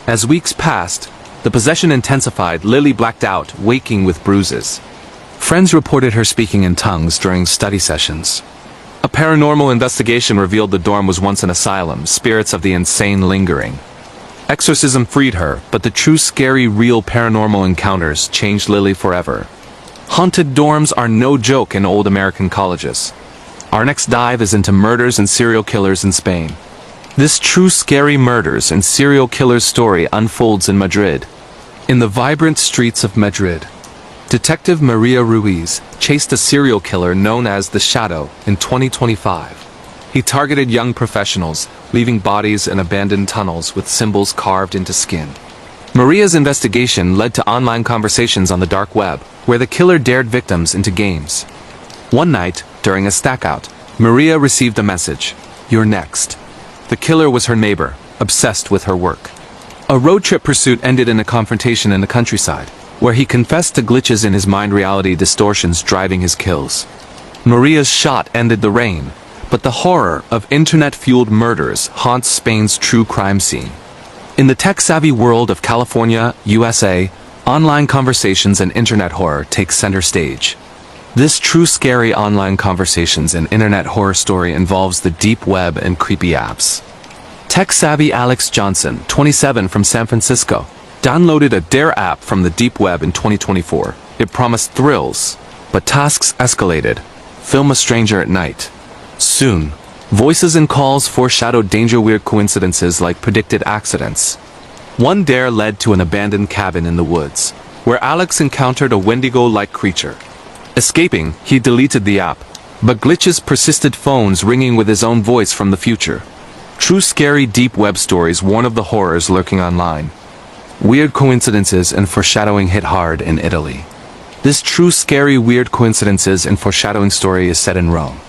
As weeks passed, the possession intensified. Lily blacked out, waking with bruises. Friends reported her speaking in tongues during study sessions. A paranormal investigation revealed the dorm was once an asylum, spirits of the insane lingering. Exorcism freed her, but the true scary real paranormal encounters changed Lily forever. Haunted dorms are no joke in old American colleges. Our next dive is into murders and serial killers in Spain. This true scary murders and serial killers story unfolds in Madrid. In the vibrant streets of Madrid, Detective Maria Ruiz chased a serial killer known as the Shadow in 2025. He targeted young professionals, leaving bodies in abandoned tunnels with symbols carved into skin. Maria's investigation led to online conversations on the dark web, where the killer dared victims into games. One night, during a stackout, Maria received a message: "You're next." The killer was her neighbor, obsessed with her work. A road trip pursuit ended in a confrontation in the countryside, where he confessed to glitches in his mind, reality distortions driving his kills. Maria's shot ended the rain, but the horror of internet-fueled murders haunts Spain's true crime scene. In the tech-savvy world of California, USA, online conversations and internet horror take center stage. This true scary online conversations and internet horror story involves the deep web and creepy apps. Tech-savvy Alex Johnson, 27 from San Francisco, downloaded a Dare app from the deep web in 2024. It promised thrills, but tasks escalated. Film a stranger at night. Soon, voices and calls foreshadowed danger, weird coincidences like predicted accidents. One dare led to an abandoned cabin in the woods, where Alex encountered a Wendigo-like creature. Escaping, he deleted the app, but glitches persisted, phones ringing with his own voice from the future. True scary deep web stories warn of the horrors lurking online. Weird coincidences and foreshadowing hit hard in Italy. This true scary weird coincidences and foreshadowing story is set in Rome.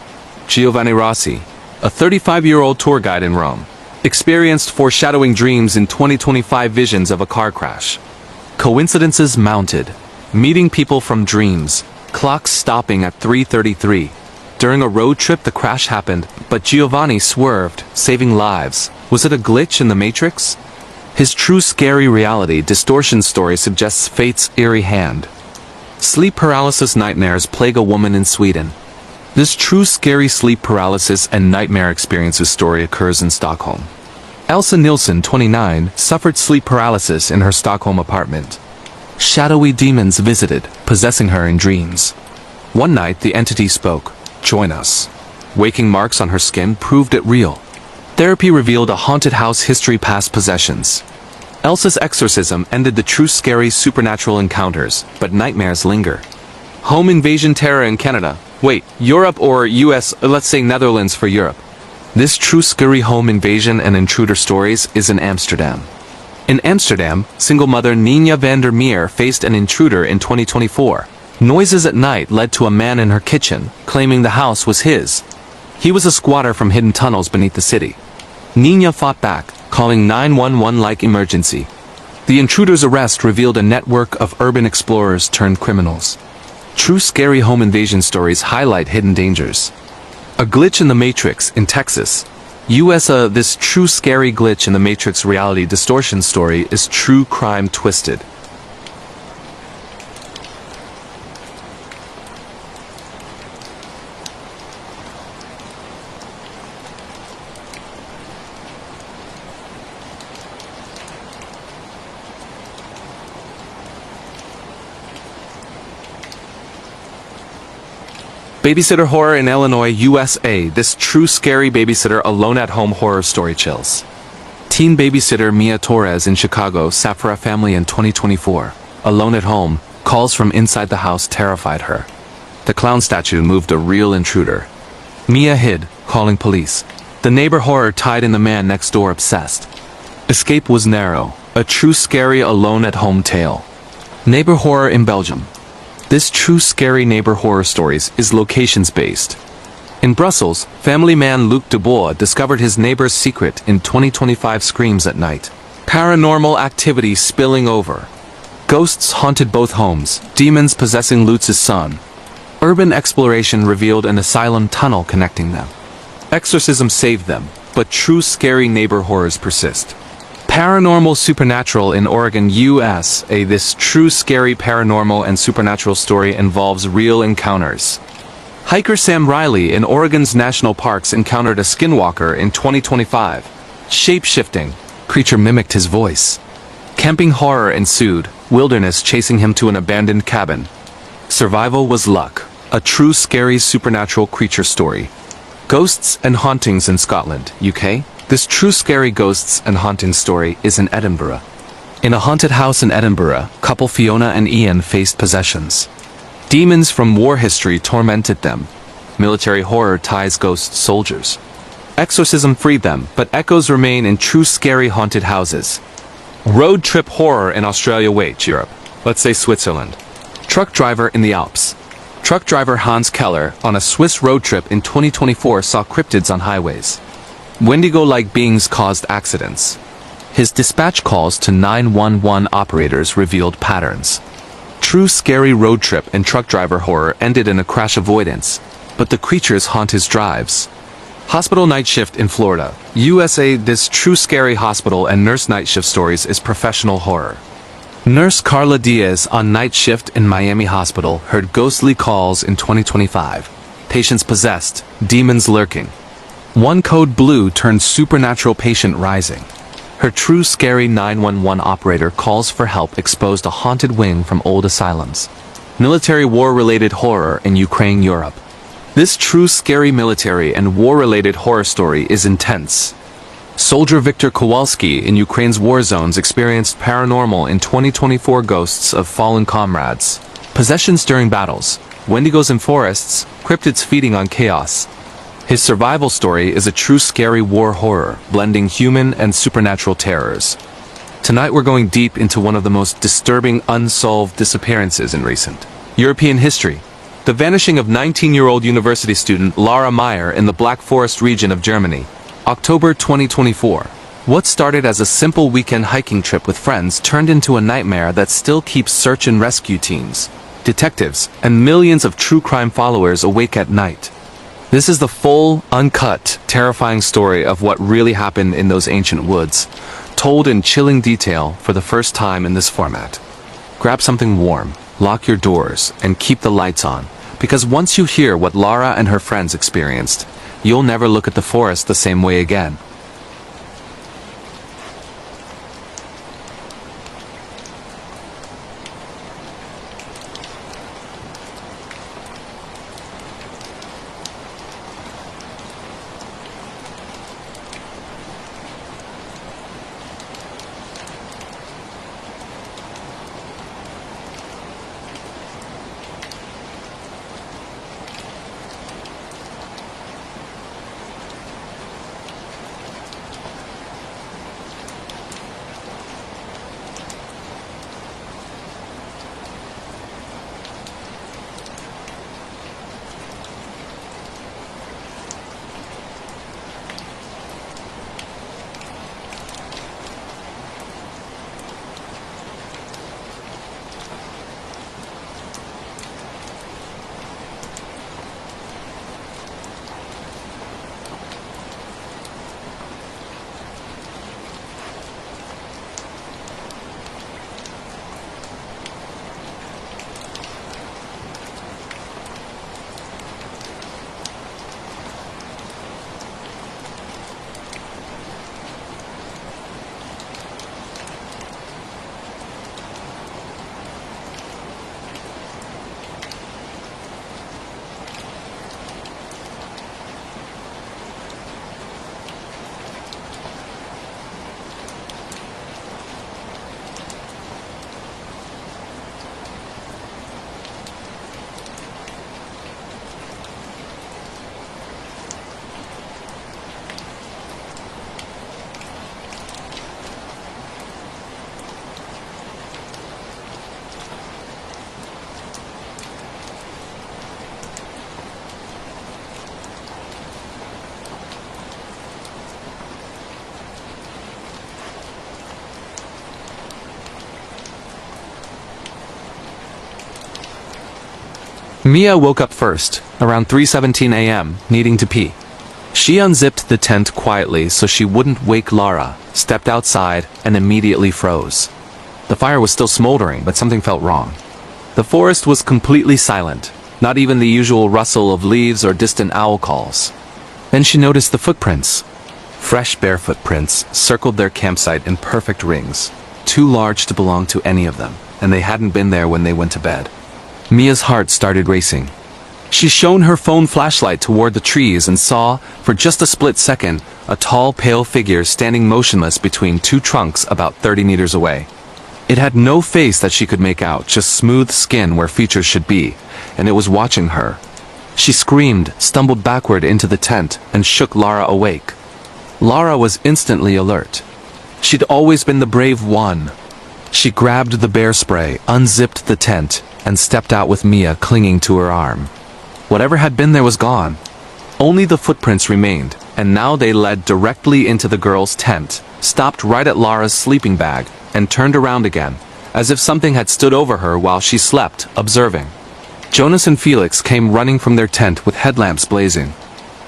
Giovanni Rossi, a 35-year-old tour guide in Rome, experienced foreshadowing dreams in 2025 visions of a car crash. Coincidences mounted, meeting people from dreams, clocks stopping at 3:33. During a road trip the crash happened, but Giovanni swerved, saving lives. Was it a glitch in the Matrix? His true scary reality distortion story suggests fate's eerie hand. Sleep paralysis nightmares plague a woman in Sweden. This true scary sleep paralysis and nightmare experiences story occurs in Stockholm. Elsa Nilsson, 29, suffered sleep paralysis in her Stockholm apartment. Shadowy demons visited, possessing her in dreams. One night the entity spoke, "Join us." Waking marks on her skin proved it real. Therapy revealed a haunted house history, past possessions. Elsa's exorcism ended the true scary supernatural encounters, but nightmares linger. Home invasion terror in Canada. Wait, Europe or US, let's say Netherlands for Europe. This true scary home invasion and intruder stories is in Amsterdam. In Amsterdam, single mother Nina van der Meer faced an intruder in 2024. Noises at night led to a man in her kitchen, claiming the house was his. He was a squatter from hidden tunnels beneath the city. Nina fought back, calling 911 like emergency. The intruder's arrest revealed a network of urban explorers turned criminals. True scary home invasion stories highlight hidden dangers. A glitch in the Matrix in Texas, USA. This true scary glitch in the Matrix reality distortion story is true crime twisted. Babysitter horror in Illinois, USA. This true scary babysitter alone at home horror story chills. Teen babysitter Mia Torres in Chicago sat for a family in 2024. Alone at home, calls from inside the house terrified her. The clown statue moved a real intruder. Mia hid, calling police. The neighbor horror tied in the man next door obsessed. Escape was narrow, a true scary alone at home tale. Neighbor horror in Belgium. This true scary neighbor horror stories is locations-based. In Brussels, family man Luc Dubois discovered his neighbor's secret in 2025 screams at night. Paranormal activity spilling over. Ghosts haunted both homes, demons possessing Lutz's son. Urban exploration revealed an asylum tunnel connecting them. Exorcism saved them, but true scary neighbor horrors persist. Paranormal Supernatural in Oregon, USA. This true scary paranormal and supernatural story involves real encounters. Hiker Sam Riley in Oregon's national parks encountered a skinwalker in 2025. Shape-shifting, creature mimicked his voice. Camping horror ensued, wilderness chasing him to an abandoned cabin. Survival was luck, a true scary supernatural creature story. Ghosts and hauntings in Scotland, UK. This true scary ghosts and haunting story is in Edinburgh. In a haunted house in Edinburgh, couple Fiona and Ian faced possessions. Demons from war history tormented them. Military horror ties ghost soldiers. Exorcism freed them, but echoes remain in true scary haunted houses. Road trip horror in Australia. Wait, Europe. Let's say Switzerland. Truck driver in the Alps. Truck driver Hans Keller, on a Swiss road trip in 2024, saw cryptids on highways. Wendigo-like beings caused accidents. His dispatch calls to 911 operators revealed patterns. True scary road trip and truck driver horror ended in a crash avoidance, but the creatures haunt his drives. Hospital night shift in Florida, USA. This true scary hospital and nurse night shift stories is professional horror. Nurse Carla Diaz on night shift in Miami Hospital heard ghostly calls in 2025. Patients possessed, demons lurking. One code blue turned supernatural patient rising. Her true scary 911 operator calls for help exposed a haunted wing from old asylums. Military war-related horror in Ukraine, Europe. This true scary military and war-related horror story is intense. Soldier Viktor Kowalski in Ukraine's war zones experienced paranormal in 2024 ghosts of fallen comrades. Possessions during battles, wendigos in forests, cryptids feeding on chaos. His survival story is a true scary war horror, blending human and supernatural terrors. Tonight we're going deep into one of the most disturbing unsolved disappearances in recent European history. The vanishing of 19-year-old university student Lara Meyer in the Black Forest region of Germany. October 2024. What started as a simple weekend hiking trip with friends turned into a nightmare that still keeps search and rescue teams, detectives, and millions of true crime followers awake at night. This is the full, uncut, terrifying story of what really happened in those ancient woods, told in chilling detail for the first time in this format. Grab something warm, lock your doors, and keep the lights on, because once you hear what Lara and her friends experienced, you'll never look at the forest the same way again. Mia woke up first, around 3:17 a.m., needing to pee. She unzipped the tent quietly so she wouldn't wake Lara, stepped outside, and immediately froze. The fire was still smoldering, but something felt wrong. The forest was completely silent, not even the usual rustle of leaves or distant owl calls. Then she noticed the footprints. Fresh bare footprints circled their campsite in perfect rings, too large to belong to any of them, and they hadn't been there when they went to bed. Mia's heart started racing. She shone her phone flashlight toward the trees and saw, for just a split second, a tall, pale figure standing motionless between two trunks about 30 meters away. It had no face that she could make out, just smooth skin where features should be, and it was watching her. She screamed, stumbled backward into the tent, and shook Lara awake. Lara was instantly alert. She'd always been the brave one. She grabbed the bear spray, unzipped the tent, and stepped out with Mia clinging to her arm. Whatever had been there was gone. Only the footprints remained, and now they led directly into the girl's tent, stopped right at Lara's sleeping bag, and turned around again, as if something had stood over her while she slept, observing. Jonas and Felix came running from their tent with headlamps blazing.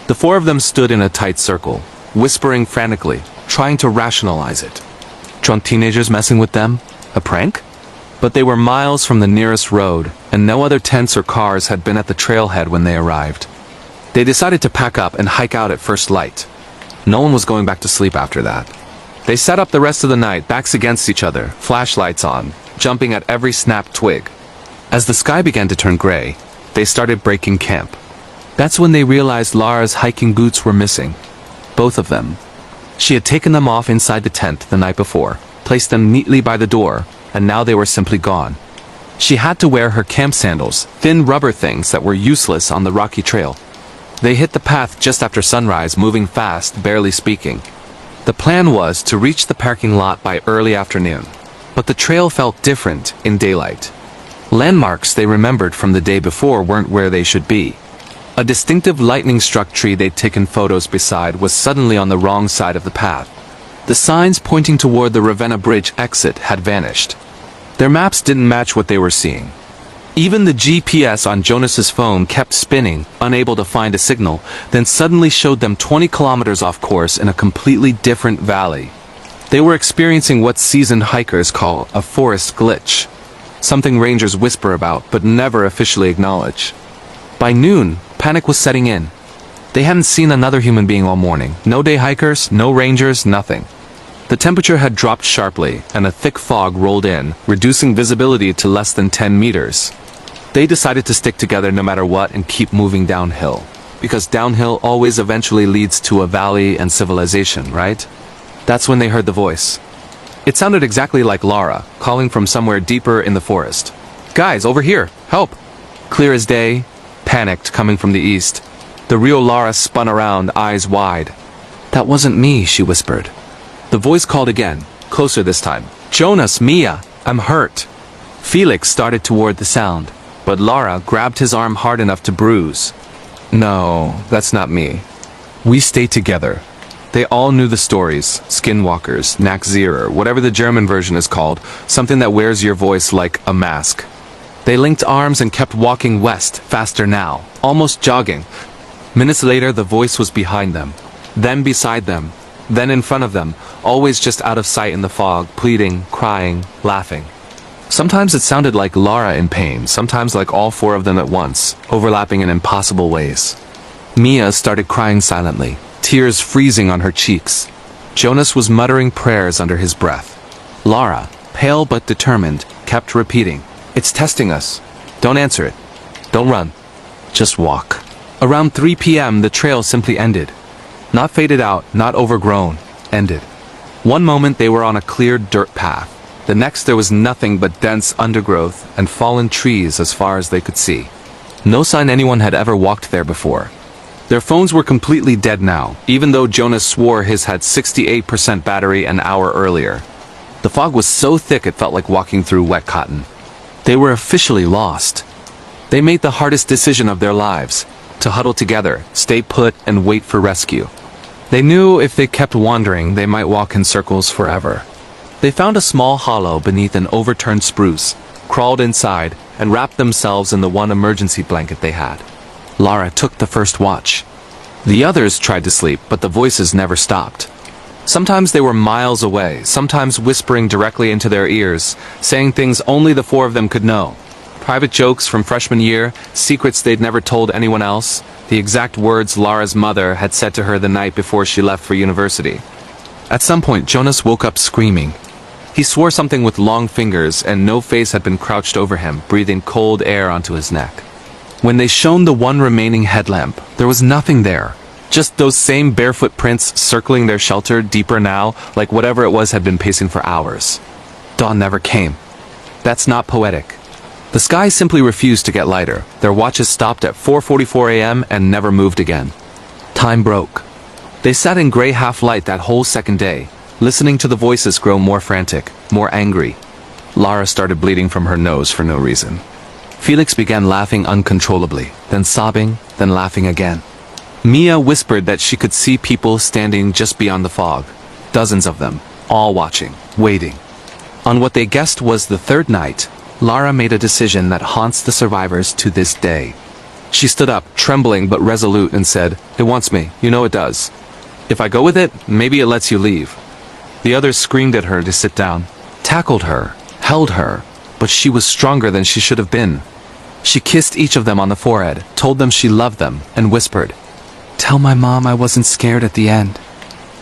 The four of them stood in a tight circle, whispering frantically, trying to rationalize it. Drunk teenagers messing with them? A prank? But they were miles from the nearest road, and no other tents or cars had been at the trailhead when they arrived. They decided to pack up and hike out at first light. No one was going back to sleep after that. They sat up the rest of the night, backs against each other, flashlights on, jumping at every snapped twig. As the sky began to turn gray, they started breaking camp. That's when they realized Lara's hiking boots were missing. Both of them. She had taken them off inside the tent the night before, placed them neatly by the door, and now they were simply gone. She had to wear her camp sandals, thin rubber things that were useless on the rocky trail. They hit the path just after sunrise, moving fast, barely speaking. The plan was to reach the parking lot by early afternoon, but the trail felt different in daylight. Landmarks they remembered from the day before weren't where they should be. A distinctive lightning-struck tree they'd taken photos beside was suddenly on the wrong side of the path. The signs pointing toward the Ravenna Bridge exit had vanished. Their maps didn't match what they were seeing. Even the GPS on Jonas's phone kept spinning, unable to find a signal, then suddenly showed them 20 kilometers off course in a completely different valley. They were experiencing what seasoned hikers call a forest glitch. Something rangers whisper about, but never officially acknowledge. By noon, panic was setting in. They hadn't seen another human being all morning. No day hikers, no rangers, nothing. The temperature had dropped sharply, and a thick fog rolled in, reducing visibility to less than 10 meters. They decided to stick together no matter what and keep moving downhill. Because downhill always eventually leads to a valley and civilization, right? That's when they heard the voice. It sounded exactly like Lara, calling from somewhere deeper in the forest. "Guys, over here! Help!" Clear as day, panicked, coming from the east. The real Lara spun around, eyes wide. "That wasn't me," she whispered. The voice called again, closer this time. "Jonas, Mia, I'm hurt." Felix started toward the sound, but Lara grabbed his arm hard enough to bruise. "No, that's not me. We stay together." They all knew the stories, skinwalkers, Naxzirer, whatever the German version is called, something that wears your voice like a mask. They linked arms and kept walking west, faster now, almost jogging. Minutes later, the voice was behind them, then beside them, then in front of them, always just out of sight in the fog, pleading, crying, laughing. Sometimes it sounded like Lara in pain, sometimes like all four of them at once, overlapping in impossible ways. Mia started crying silently, tears freezing on her cheeks. Jonas was muttering prayers under his breath. Lara, pale but determined, kept repeating, "It's testing us. Don't answer it. Don't run. Just walk." Around 3 p.m. the trail simply ended. Not faded out, not overgrown, ended. One moment they were on a cleared dirt path. The next there was nothing but dense undergrowth and fallen trees as far as they could see. No sign anyone had ever walked there before. Their phones were completely dead now, even though Jonas swore his had 68% battery an hour earlier. The fog was so thick it felt like walking through wet cotton. They were officially lost. They made the hardest decision of their lives, to huddle together, stay put, and wait for rescue. They knew if they kept wandering, they might walk in circles forever. They found a small hollow beneath an overturned spruce, crawled inside, and wrapped themselves in the one emergency blanket they had. Lara took the first watch. The others tried to sleep, but the voices never stopped. Sometimes they were miles away, sometimes whispering directly into their ears, saying things only the four of them could know. Private jokes from freshman year, secrets they'd never told anyone else, the exact words Lara's mother had said to her the night before she left for university. At some point, Jonas woke up screaming. He swore something with long fingers, and no face had been crouched over him, breathing cold air onto his neck. When they shone the one remaining headlamp, there was nothing there. Just those same barefoot prints circling their shelter deeper now, like whatever it was had been pacing for hours. Dawn never came. That's not poetic. The sky simply refused to get lighter. Their watches stopped at 4:44 a.m. and never moved again. Time broke. They sat in gray half-light that whole second day, listening to the voices grow more frantic, more angry. Lara started bleeding from her nose for no reason. Felix began laughing uncontrollably, then sobbing, then laughing again. Mia whispered that she could see people standing just beyond the fog. Dozens of them, all watching, waiting. On what they guessed was the third night, Lara made a decision that haunts the survivors to this day. She stood up, trembling but resolute, and said, "It wants me, you know it does. If I go with it, maybe it lets you leave." The others screamed at her to sit down, tackled her, held her, but she was stronger than she should have been. She kissed each of them on the forehead, told them she loved them, and whispered, "Tell my mom I wasn't scared at the end."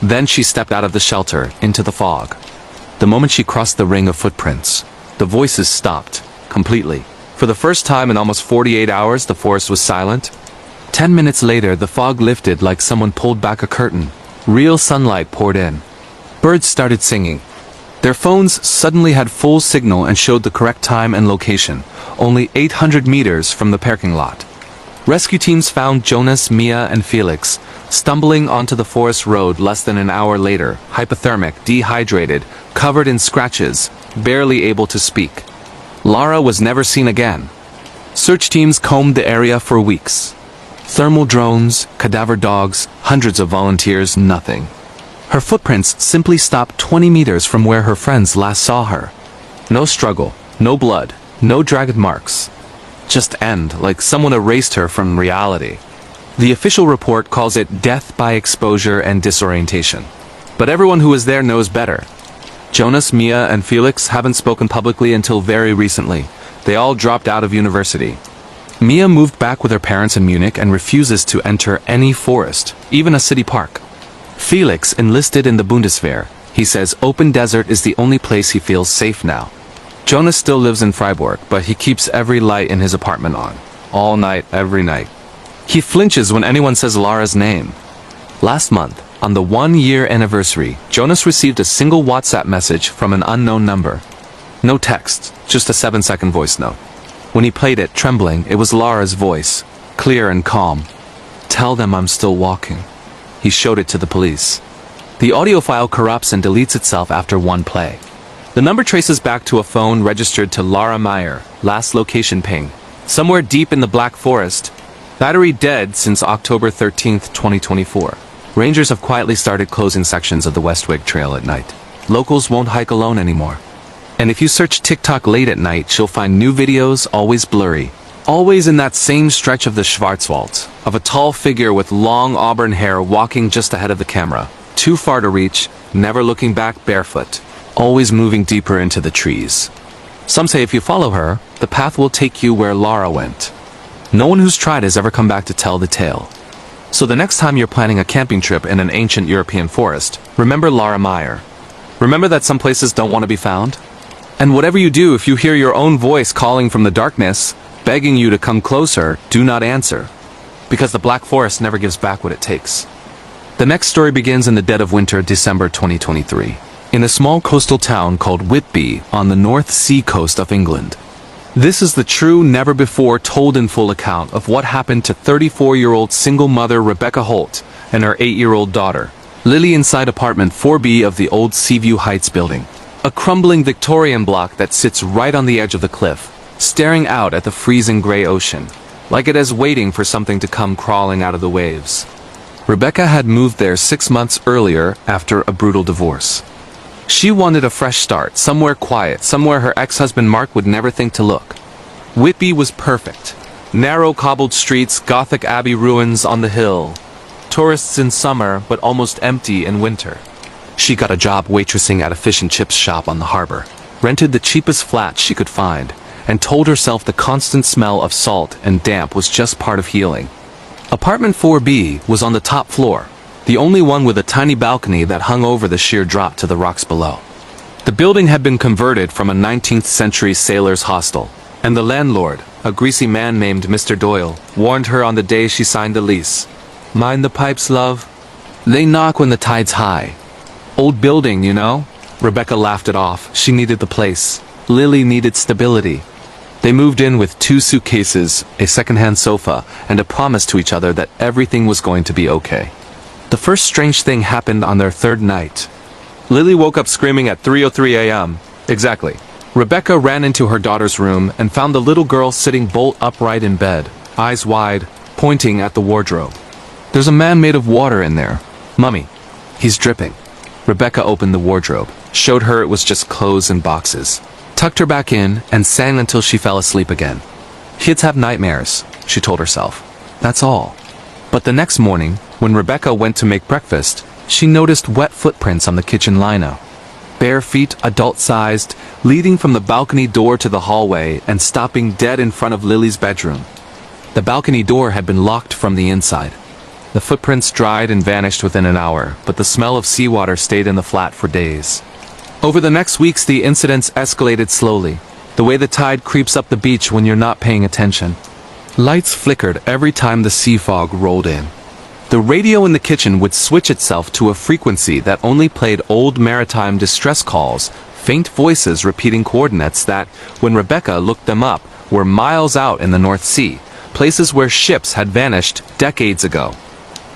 Then she stepped out of the shelter, into the fog. The moment she crossed the ring of footprints, the voices stopped, completely. For the first time in almost 48 hours, the forest was silent. 10 minutes later, the fog lifted like someone pulled back a curtain. Real sunlight poured in. Birds started singing. Their phones suddenly had full signal and showed the correct time and location, only 800 meters from the parking lot. Rescue teams found Jonas, Mia, and Felix stumbling onto the forest road less than an hour later, hypothermic, dehydrated, covered in scratches, barely able to speak. Lara was never seen again. Search teams combed the area for weeks. Thermal drones, cadaver dogs, hundreds of volunteers, nothing. Her footprints simply stopped 20 meters from where her friends last saw her. No struggle, no blood, no dragged marks. Just end, like someone erased her from reality. The official report calls it death by exposure and disorientation. But everyone who was there knows better. Jonas, Mia, and Felix haven't spoken publicly until very recently. They all dropped out of university. Mia moved back with her parents in Munich and refuses to enter any forest, even a city park. Felix enlisted in the Bundeswehr. He says open desert is the only place he feels safe now. Jonas still lives in Freiburg, but he keeps every light in his apartment on. All night, every night. He flinches when anyone says Lara's name. Last month, on the 1-year anniversary, Jonas received a single WhatsApp message from an unknown number. No text, just a 7-second voice note. When he played it, trembling, it was Lara's voice, clear and calm. "Tell them I'm still walking." He showed it to the police. The audio file corrupts and deletes itself after one play. The number traces back to a phone registered to Lara Meyer, last location ping, somewhere deep in the Black Forest. Battery dead since October 13th, 2024. Rangers have quietly started closing sections of the Westwig Trail at night. Locals won't hike alone anymore. And if you search TikTok late at night, you'll find new videos, always blurry. Always in that same stretch of the Schwarzwald, of a tall figure with long auburn hair walking just ahead of the camera, too far to reach, never looking back, barefoot, always moving deeper into the trees. Some say if you follow her, the path will take you where Lara went. No one who's tried has ever come back to tell the tale. So the next time you're planning a camping trip in an ancient European forest, remember Lara Meyer. Remember that some places don't want to be found? And whatever you do, if you hear your own voice calling from the darkness, begging you to come closer, do not answer. Because the Black Forest never gives back what it takes. The next story begins in the dead of winter, December 2023, in a small coastal town called Whitby on the North Sea coast of England. This is the true, never-before-told in full account of what happened to 34-year-old single mother Rebecca Holt and her 8-year-old daughter, Lily, inside apartment 4B of the old Seaview Heights building. A crumbling Victorian block that sits right on the edge of the cliff, staring out at the freezing gray ocean, like it is waiting for something to come crawling out of the waves. Rebecca had moved there 6 months earlier after a brutal divorce. She wanted a fresh start, somewhere quiet, somewhere her ex-husband Mark would never think to look. Whitby was perfect. Narrow cobbled streets, Gothic abbey ruins on the hill. Tourists in summer, but almost empty in winter. She got a job waitressing at a fish and chips shop on the harbor, rented the cheapest flat she could find, and told herself the constant smell of salt and damp was just part of healing. Apartment 4B was on the top floor, the only one with a tiny balcony that hung over the sheer drop to the rocks below. The building had been converted from a 19th century sailor's hostel, and the landlord, a greasy man named Mr. Doyle, warned her on the day she signed the lease. "Mind the pipes, love. They knock when the tide's high." Old building, you know? Rebecca laughed it off. She needed the place. Lily needed stability. They moved in with 2 suitcases, a second-hand sofa, and a promise to each other that everything was going to be okay. The first strange thing happened on their 3rd night. Lily woke up screaming at 3:03 a.m. Exactly. Rebecca ran into her daughter's room and found the little girl sitting bolt upright in bed, eyes wide, pointing at the wardrobe. There's a man made of water in there. Mummy. He's dripping. Rebecca opened the wardrobe, showed her it was just clothes and boxes, tucked her back in, and sang until she fell asleep again. Kids have nightmares, she told herself. That's all. But the next morning, when Rebecca went to make breakfast, she noticed wet footprints on the kitchen lino. Bare feet, adult-sized, leading from the balcony door to the hallway and stopping dead in front of Lily's bedroom. The balcony door had been locked from the inside. The footprints dried and vanished within an hour, but the smell of seawater stayed in the flat for days. Over the next weeks, the incidents escalated slowly, the way the tide creeps up the beach when you're not paying attention. Lights flickered every time the sea fog rolled in. The radio in the kitchen would switch itself to a frequency that only played old maritime distress calls, faint voices repeating coordinates that, when Rebecca looked them up, were miles out in the North Sea, places where ships had vanished decades ago.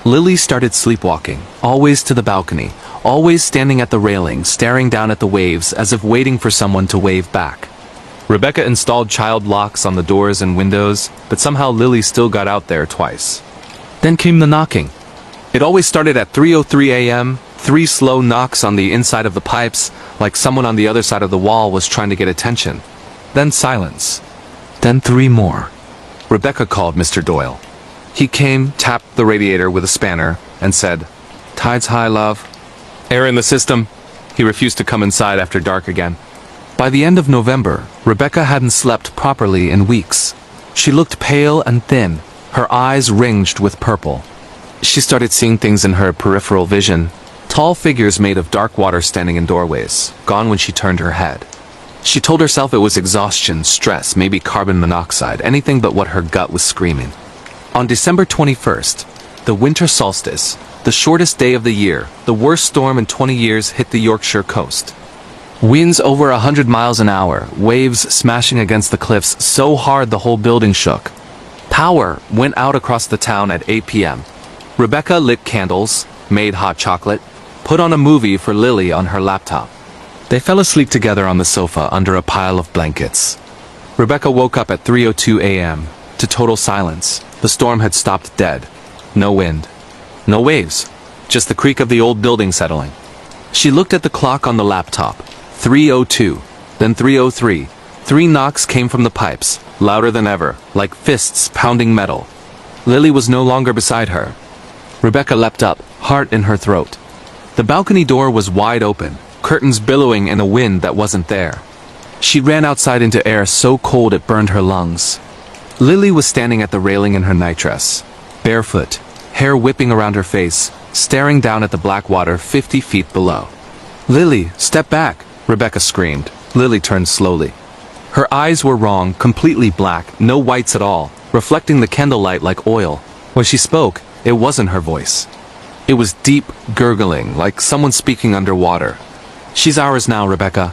Lily started sleepwalking, always to the balcony, always standing at the railing, staring down at the waves as if waiting for someone to wave back. Rebecca installed child locks on the doors and windows, but somehow Lily still got out there twice. Then came the knocking. It always started at 3:03 a.m., 3 slow knocks on the inside of the pipes, like someone on the other side of the wall was trying to get attention. Then silence. Then 3 more. Rebecca called Mr. Doyle. He came, tapped the radiator with a spanner, and said, "Tide's high, love." "Air in the system." He refused to come inside after dark again. By the end of November, Rebecca hadn't slept properly in weeks. She looked pale and thin, her eyes ringed with purple. She started seeing things in her peripheral vision, tall figures made of dark water standing in doorways, gone when she turned her head. She told herself it was exhaustion, stress, maybe carbon monoxide, anything but what her gut was screaming. On December 21st, the winter solstice, the shortest day of the year, the worst storm in 20 years hit the Yorkshire coast. Winds over 100 miles an hour, waves smashing against the cliffs so hard the whole building shook. Power went out across the town at 8 p.m. Rebecca lit candles, made hot chocolate, put on a movie for Lily on her laptop. They fell asleep together on the sofa under a pile of blankets. Rebecca woke up at 3:02 a.m. to total silence. The storm had stopped dead. No wind. No waves. Just the creak of the old building settling. She looked at the clock on the laptop. 3:02. Then 3:03. 3 knocks came from the pipes, louder than ever, like fists pounding metal. Lily was no longer beside her. Rebecca leapt up, heart in her throat. The balcony door was wide open, curtains billowing in a wind that wasn't there. She ran outside into air so cold it burned her lungs. Lily was standing at the railing in her nightdress, barefoot, hair whipping around her face, staring down at the black water 50 feet below. "Lily, step back," Rebecca screamed. Lily turned slowly. Her eyes were wrong, completely black, no whites at all, reflecting the candlelight like oil. When she spoke, it wasn't her voice. It was deep, gurgling, like someone speaking underwater. "She's ours now, Rebecca."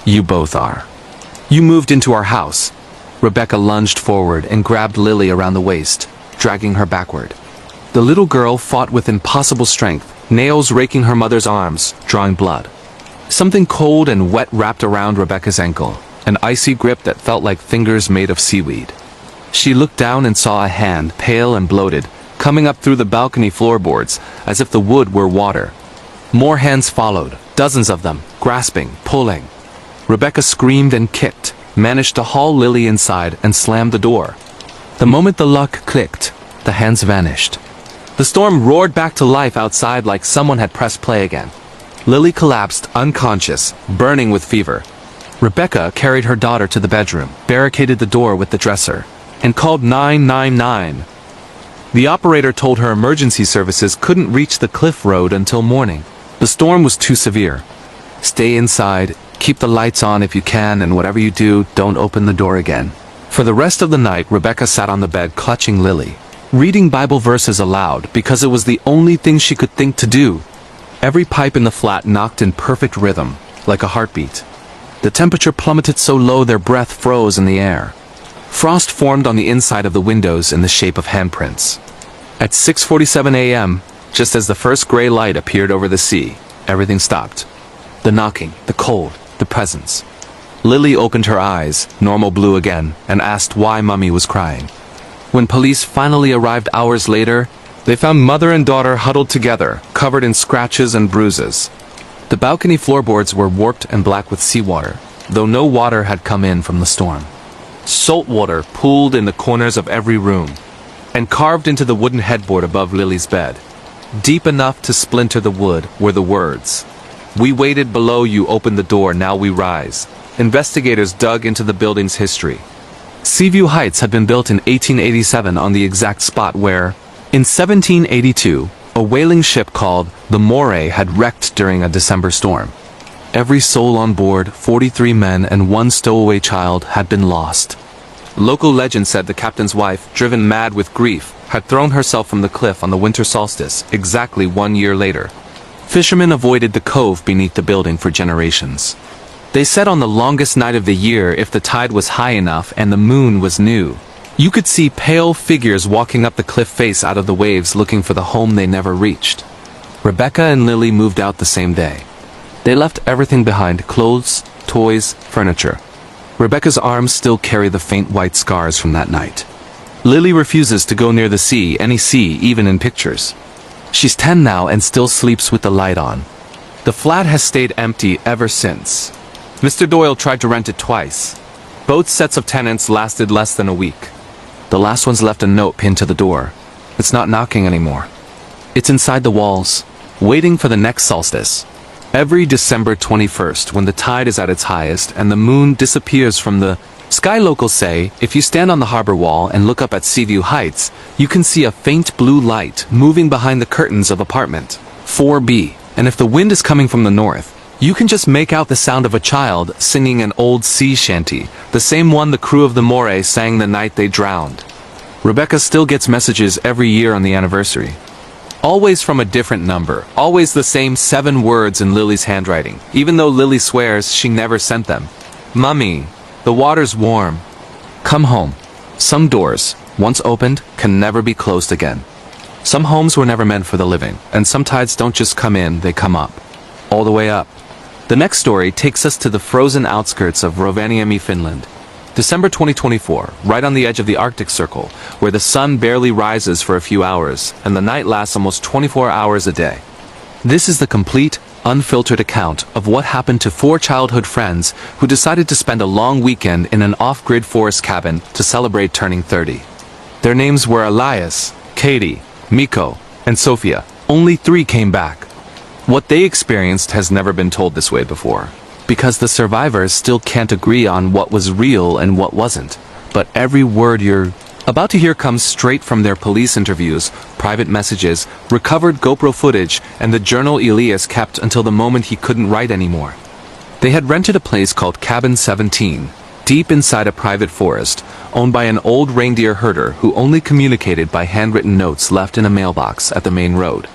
"You both are. You moved into our house." Rebecca lunged forward and grabbed Lily around the waist, dragging her backward. The little girl fought with impossible strength, nails raking her mother's arms, drawing blood. Something cold and wet wrapped around Rebecca's ankle, an icy grip that felt like fingers made of seaweed. She looked down and saw a hand, pale and bloated, coming up through the balcony floorboards, as if the wood were water. More hands followed, dozens of them, grasping, pulling. Rebecca screamed and kicked, managed to haul Lily inside and slammed the door. The moment the lock clicked, the hands vanished. The storm roared back to life outside like someone had pressed play again. Lily collapsed, unconscious, burning with fever. Rebecca carried her daughter to the bedroom, barricaded the door with the dresser, and called 999. The operator told her emergency services couldn't reach the cliff road until morning. The storm was too severe. "Stay inside, keep the lights on if you can, and whatever you do, don't open the door again." For the rest of the night, Rebecca sat on the bed clutching Lily, reading Bible verses aloud because it was the only thing she could think to do. Every pipe in the flat knocked in perfect rhythm, like a heartbeat. The temperature plummeted so low their breath froze in the air. Frost formed on the inside of the windows in the shape of handprints. At 6:47 a.m., just as the first gray light appeared over the sea, everything stopped. The knocking, the cold, the presence. Lily opened her eyes, normal blue again, and asked why Mummy was crying. When police finally arrived hours later, they found mother and daughter huddled together, covered in scratches and bruises. The balcony floorboards were warped and black with seawater, though no water had come in from the storm. Salt water pooled in the corners of every room, and carved into the wooden headboard above Lily's bed. Deep enough to splinter the wood were the words, "We waited below, you opened the door, now we rise." Investigators dug into the building's history. Seaview Heights had been built in 1887 on the exact spot where, in 1782, a whaling ship called the Moray had wrecked during a December storm. Every soul on board, 43 men and one stowaway child, had been lost. Local legend said the captain's wife, driven mad with grief, had thrown herself from the cliff on the winter solstice exactly 1 year later. Fishermen avoided the cove beneath the building for generations. They said on the longest night of the year, if the tide was high enough and the moon was new, you could see pale figures walking up the cliff face out of the waves looking for the home they never reached. Rebecca and Lily moved out the same day. They left everything behind, clothes, toys, furniture. Rebecca's arms still carry the faint white scars from that night. Lily refuses to go near the sea, any sea, even in pictures. She's 10 now and still sleeps with the light on. The flat has stayed empty ever since. Mr. Doyle tried to rent it twice. Both sets of tenants lasted less than a week. The last one's left a note pinned to the door. It's not knocking anymore. It's inside the walls, waiting for the next solstice. Every December 21st, when the tide is at its highest and the moon disappears from the sky, locals say, if you stand on the harbor wall and look up at Seaview Heights, you can see a faint blue light moving behind the curtains of apartment 4B. And if the wind is coming from the north, you can just make out the sound of a child singing an old sea shanty, the same one the crew of the Moray sang the night they drowned. Rebecca still gets messages every year on the anniversary. Always from a different number, always the same 7 words in Lily's handwriting, even though Lily swears she never sent them. Mummy, the water's warm. Come home. Some doors, once opened, can never be closed again. Some homes were never meant for the living, and some tides don't just come in, they come up. All the way up. The next story takes us to the frozen outskirts of Rovaniemi, Finland. December 2024, right on the edge of the Arctic Circle, where the sun barely rises for a few hours, and the night lasts almost 24 hours a day. This is the complete, unfiltered account of what happened to 4 childhood friends who decided to spend a long weekend in an off-grid forest cabin to celebrate turning 30. Their names were Elias, Katie, Miko, and Sofia. Only 3 came back. What they experienced has never been told this way before, because the survivors still can't agree on what was real and what wasn't. But every word you're about to hear comes straight from their police interviews, private messages, recovered GoPro footage, and the journal Elias kept until the moment he couldn't write anymore. They had rented a place called Cabin 17, deep inside a private forest, owned by an old reindeer herder who only communicated by handwritten notes left in a mailbox at the main road.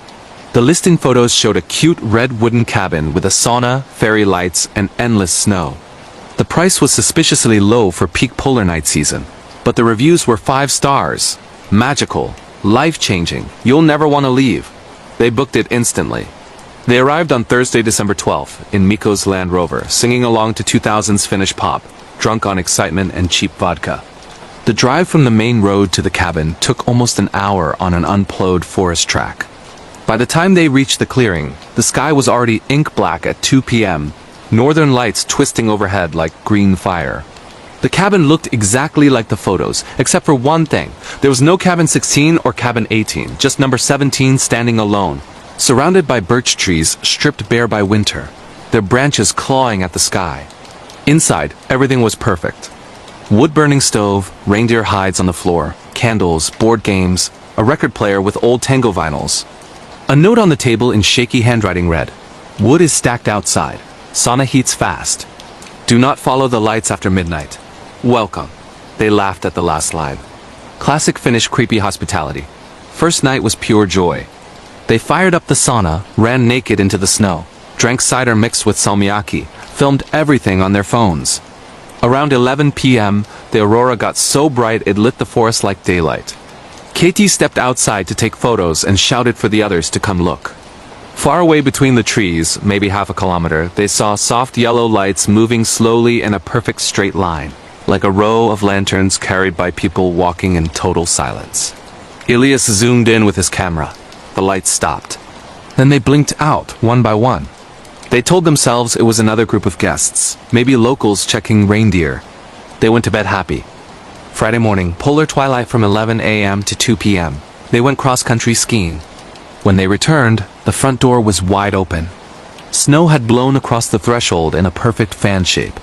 The listing photos showed a cute red wooden cabin with a sauna, fairy lights, and endless snow. The price was suspiciously low for peak polar night season, but the reviews were 5 stars. Magical, life-changing, you'll never want to leave. They booked it instantly. They arrived on Thursday, December 12th, in Miko's Land Rover, singing along to 2000s Finnish pop, drunk on excitement and cheap vodka. The drive from the main road to the cabin took almost an hour on an unplowed forest track. By the time they reached the clearing, the sky was already ink black at 2 p.m., northern lights twisting overhead like green fire. The cabin looked exactly like the photos, except for one thing. There was no cabin 16 or cabin 18, just number 17 standing alone, surrounded by birch trees stripped bare by winter, their branches clawing at the sky. Inside, everything was perfect. Wood-burning stove, reindeer hides on the floor, candles, board games, a record player with old tango vinyls. A note on the table in shaky handwriting read, "Wood is stacked outside. Sauna heats fast. Do not follow the lights after midnight. Welcome." They laughed at the last line. Classic Finnish creepy hospitality. First night was pure joy. They fired up the sauna, ran naked into the snow, drank cider mixed with salmiakki, filmed everything on their phones. Around 11 p.m., The aurora got so bright it lit the forest like daylight. Katie stepped outside to take photos and shouted for the others to come look. Far away between the trees, maybe half a kilometer, they saw soft yellow lights moving slowly in a perfect straight line, like a row of lanterns carried by people walking in total silence. Elias zoomed in with his camera. The lights stopped. Then they blinked out, one by one. They told themselves it was another group of guests, maybe locals checking reindeer. They went to bed happy. Friday morning, polar twilight from 11 a.m. to 2 p.m. They went cross-country skiing. When they returned, the front door was wide open. Snow had blown across the threshold in a perfect fan shape.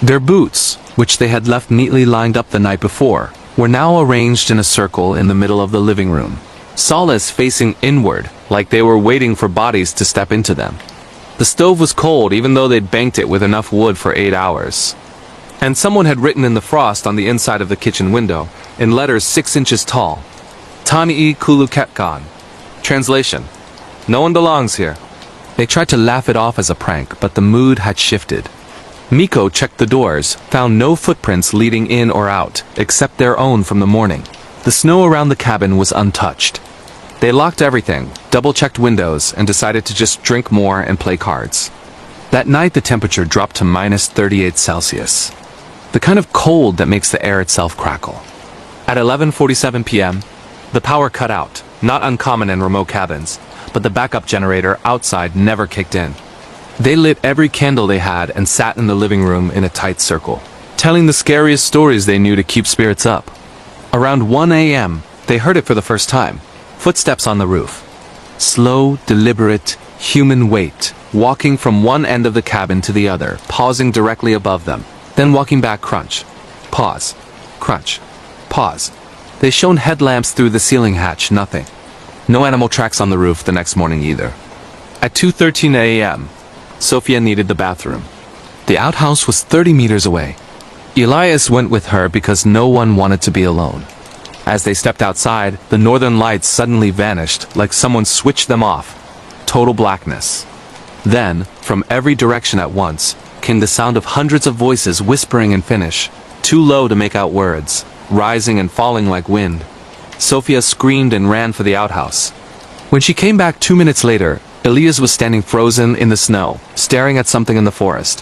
Their boots, which they had left neatly lined up the night before, were now arranged in a circle in the middle of the living room. Solace facing inward, like they were waiting for bodies to step into them. The stove was cold even though they'd banked it with enough wood for 8 hours. And someone had written in the frost on the inside of the kitchen window, in letters 6 inches tall, Tani Kuluketkan. Translation: no one belongs here. They tried to laugh it off as a prank, but the mood had shifted. Miko checked the doors, found no footprints leading in or out, except their own from the morning. The snow around the cabin was untouched. They locked everything, double-checked windows, and decided to just drink more and play cards. That night the temperature dropped to -38 Celsius. The kind of cold that makes the air itself crackle. At 11:47 p.m., the power cut out, not uncommon in remote cabins, but the backup generator outside never kicked in. They lit every candle they had and sat in the living room in a tight circle, telling the scariest stories they knew to keep spirits up. Around 1 a.m., they heard it for the first time. Footsteps on the roof. Slow, deliberate, human weight, walking from one end of the cabin to the other, pausing directly above them, then walking back. Crunch. Pause. Crunch. Pause. They shone headlamps through the ceiling hatch. Nothing. No animal tracks on the roof the next morning either. At 2:13 a.m., Sophia needed the bathroom. The outhouse was 30 meters away. Elias went with her because no one wanted to be alone. As they stepped outside, the northern lights suddenly vanished, like someone switched them off. Total blackness. Then, from every direction at once, came the sound of hundreds of voices whispering in Finnish, too low to make out words, rising and falling like wind. Sophia screamed and ran for the outhouse. When she came back 2 minutes later, Elias was standing frozen in the snow, staring at something in the forest.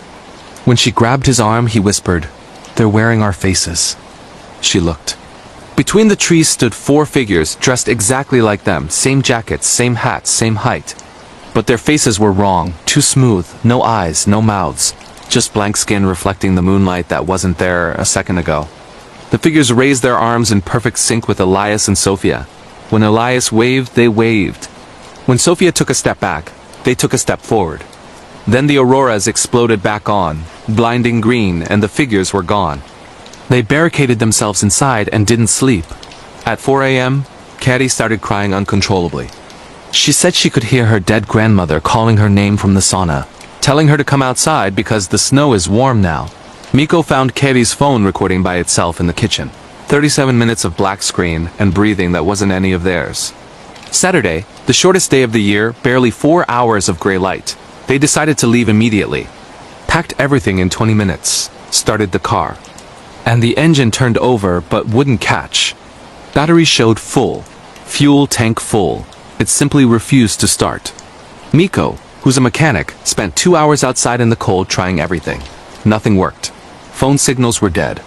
When she grabbed his arm, he whispered, "They're wearing our faces." She looked. Between the trees stood 4 figures dressed exactly like them, same jackets, same hats, same height. But their faces were wrong, too smooth, no eyes, no mouths, just blank skin reflecting the moonlight that wasn't there a second ago. The figures raised their arms in perfect sync with Elias and Sophia. When Elias waved, they waved. When Sophia took a step back, they took a step forward. Then the auroras exploded back on, blinding green, and the figures were gone. They barricaded themselves inside and didn't sleep. At 4 a.m., Katie started crying uncontrollably. She said she could hear her dead grandmother calling her name from the sauna, telling her to come outside because the snow is warm now. Miko found Katie's phone recording by itself in the kitchen. 37 minutes of black screen and breathing that wasn't any of theirs. Saturday, the shortest day of the year, barely 4 hours of gray light. They decided to leave immediately. Packed everything in 20 minutes. Started the car. And the engine turned over but wouldn't catch. Battery showed full. Fuel tank full. It simply refused to start. Miko, who's a mechanic, spent 2 hours outside in the cold trying everything. Nothing worked. Phone signals were dead.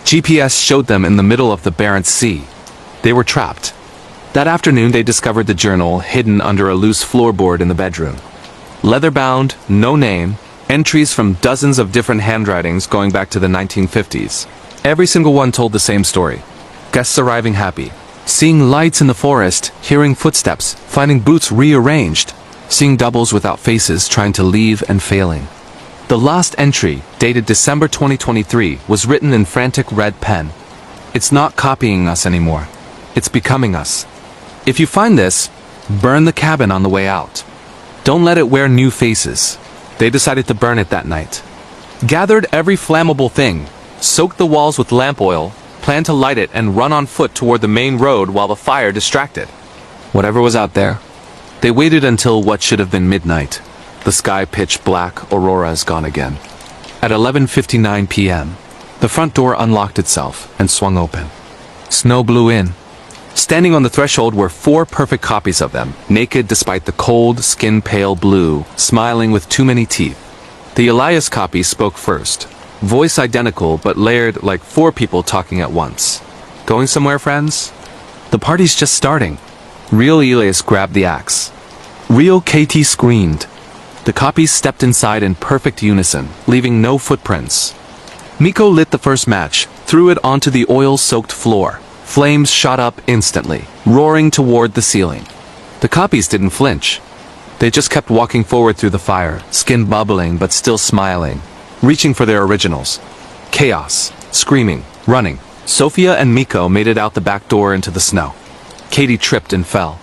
GPS showed them in the middle of the Barents Sea. They were trapped. That afternoon they discovered the journal hidden under a loose floorboard in the bedroom. Leather-bound, no name, entries from dozens of different handwritings going back to the 1950s. Every single one told the same story. Guests arriving happy. Seeing lights in the forest, hearing footsteps, finding boots rearranged, seeing doubles without faces trying to leave and failing. The last entry, dated December 2023, was written in frantic red pen. It's not copying us anymore. It's becoming us. If you find this, burn the cabin on the way out. Don't let it wear new faces. They decided to burn it that night. Gathered every flammable thing, soaked the walls with lamp oil, planned to light it and run on foot toward the main road while the fire distracted. Whatever was out there. They waited until what should have been midnight. The sky pitch black, auroras gone again. At 11:59 p.m., The front door unlocked itself and swung open. Snow blew in. Standing on the threshold were 4 perfect copies of them, naked despite the cold, skin-pale blue, smiling with too many teeth. The Elias copy spoke first. Voice identical but layered like 4 people talking at once. Going somewhere, friends? The party's just starting. Real Elias grabbed the axe. Real Katie screamed. The copies stepped inside in perfect unison, leaving no footprints. Miko lit the first match, threw it onto the oil-soaked floor. Flames shot up instantly, roaring toward the ceiling. The copies didn't flinch. They just kept walking forward through the fire, skin bubbling but still smiling, reaching for their originals. Chaos, screaming, running. Sophia and Miko made it out the back door into the snow. Katie tripped and fell.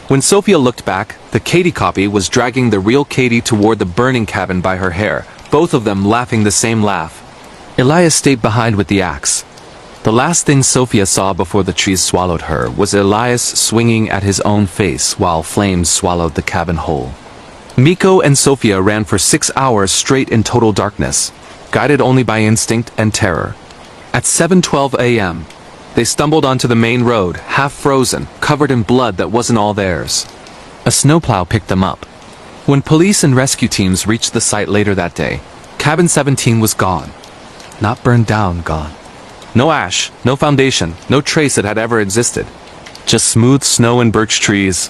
When Sophia looked back, the Katie copy was dragging the real Katie toward the burning cabin by her hair, both of them laughing the same laugh. Elias stayed behind with the axe. The last thing Sophia saw before the trees swallowed her was Elias swinging at his own face while flames swallowed the cabin whole. Miko and Sophia ran for 6 hours straight in total darkness, guided only by instinct and terror. At 7:12 a.m., they stumbled onto the main road, half frozen, covered in blood that wasn't all theirs. A snowplow picked them up. When police and rescue teams reached the site later that day, Cabin 17 was gone. Not burned down, gone. No ash, no foundation, no trace it had ever existed. Just smooth snow and birch trees.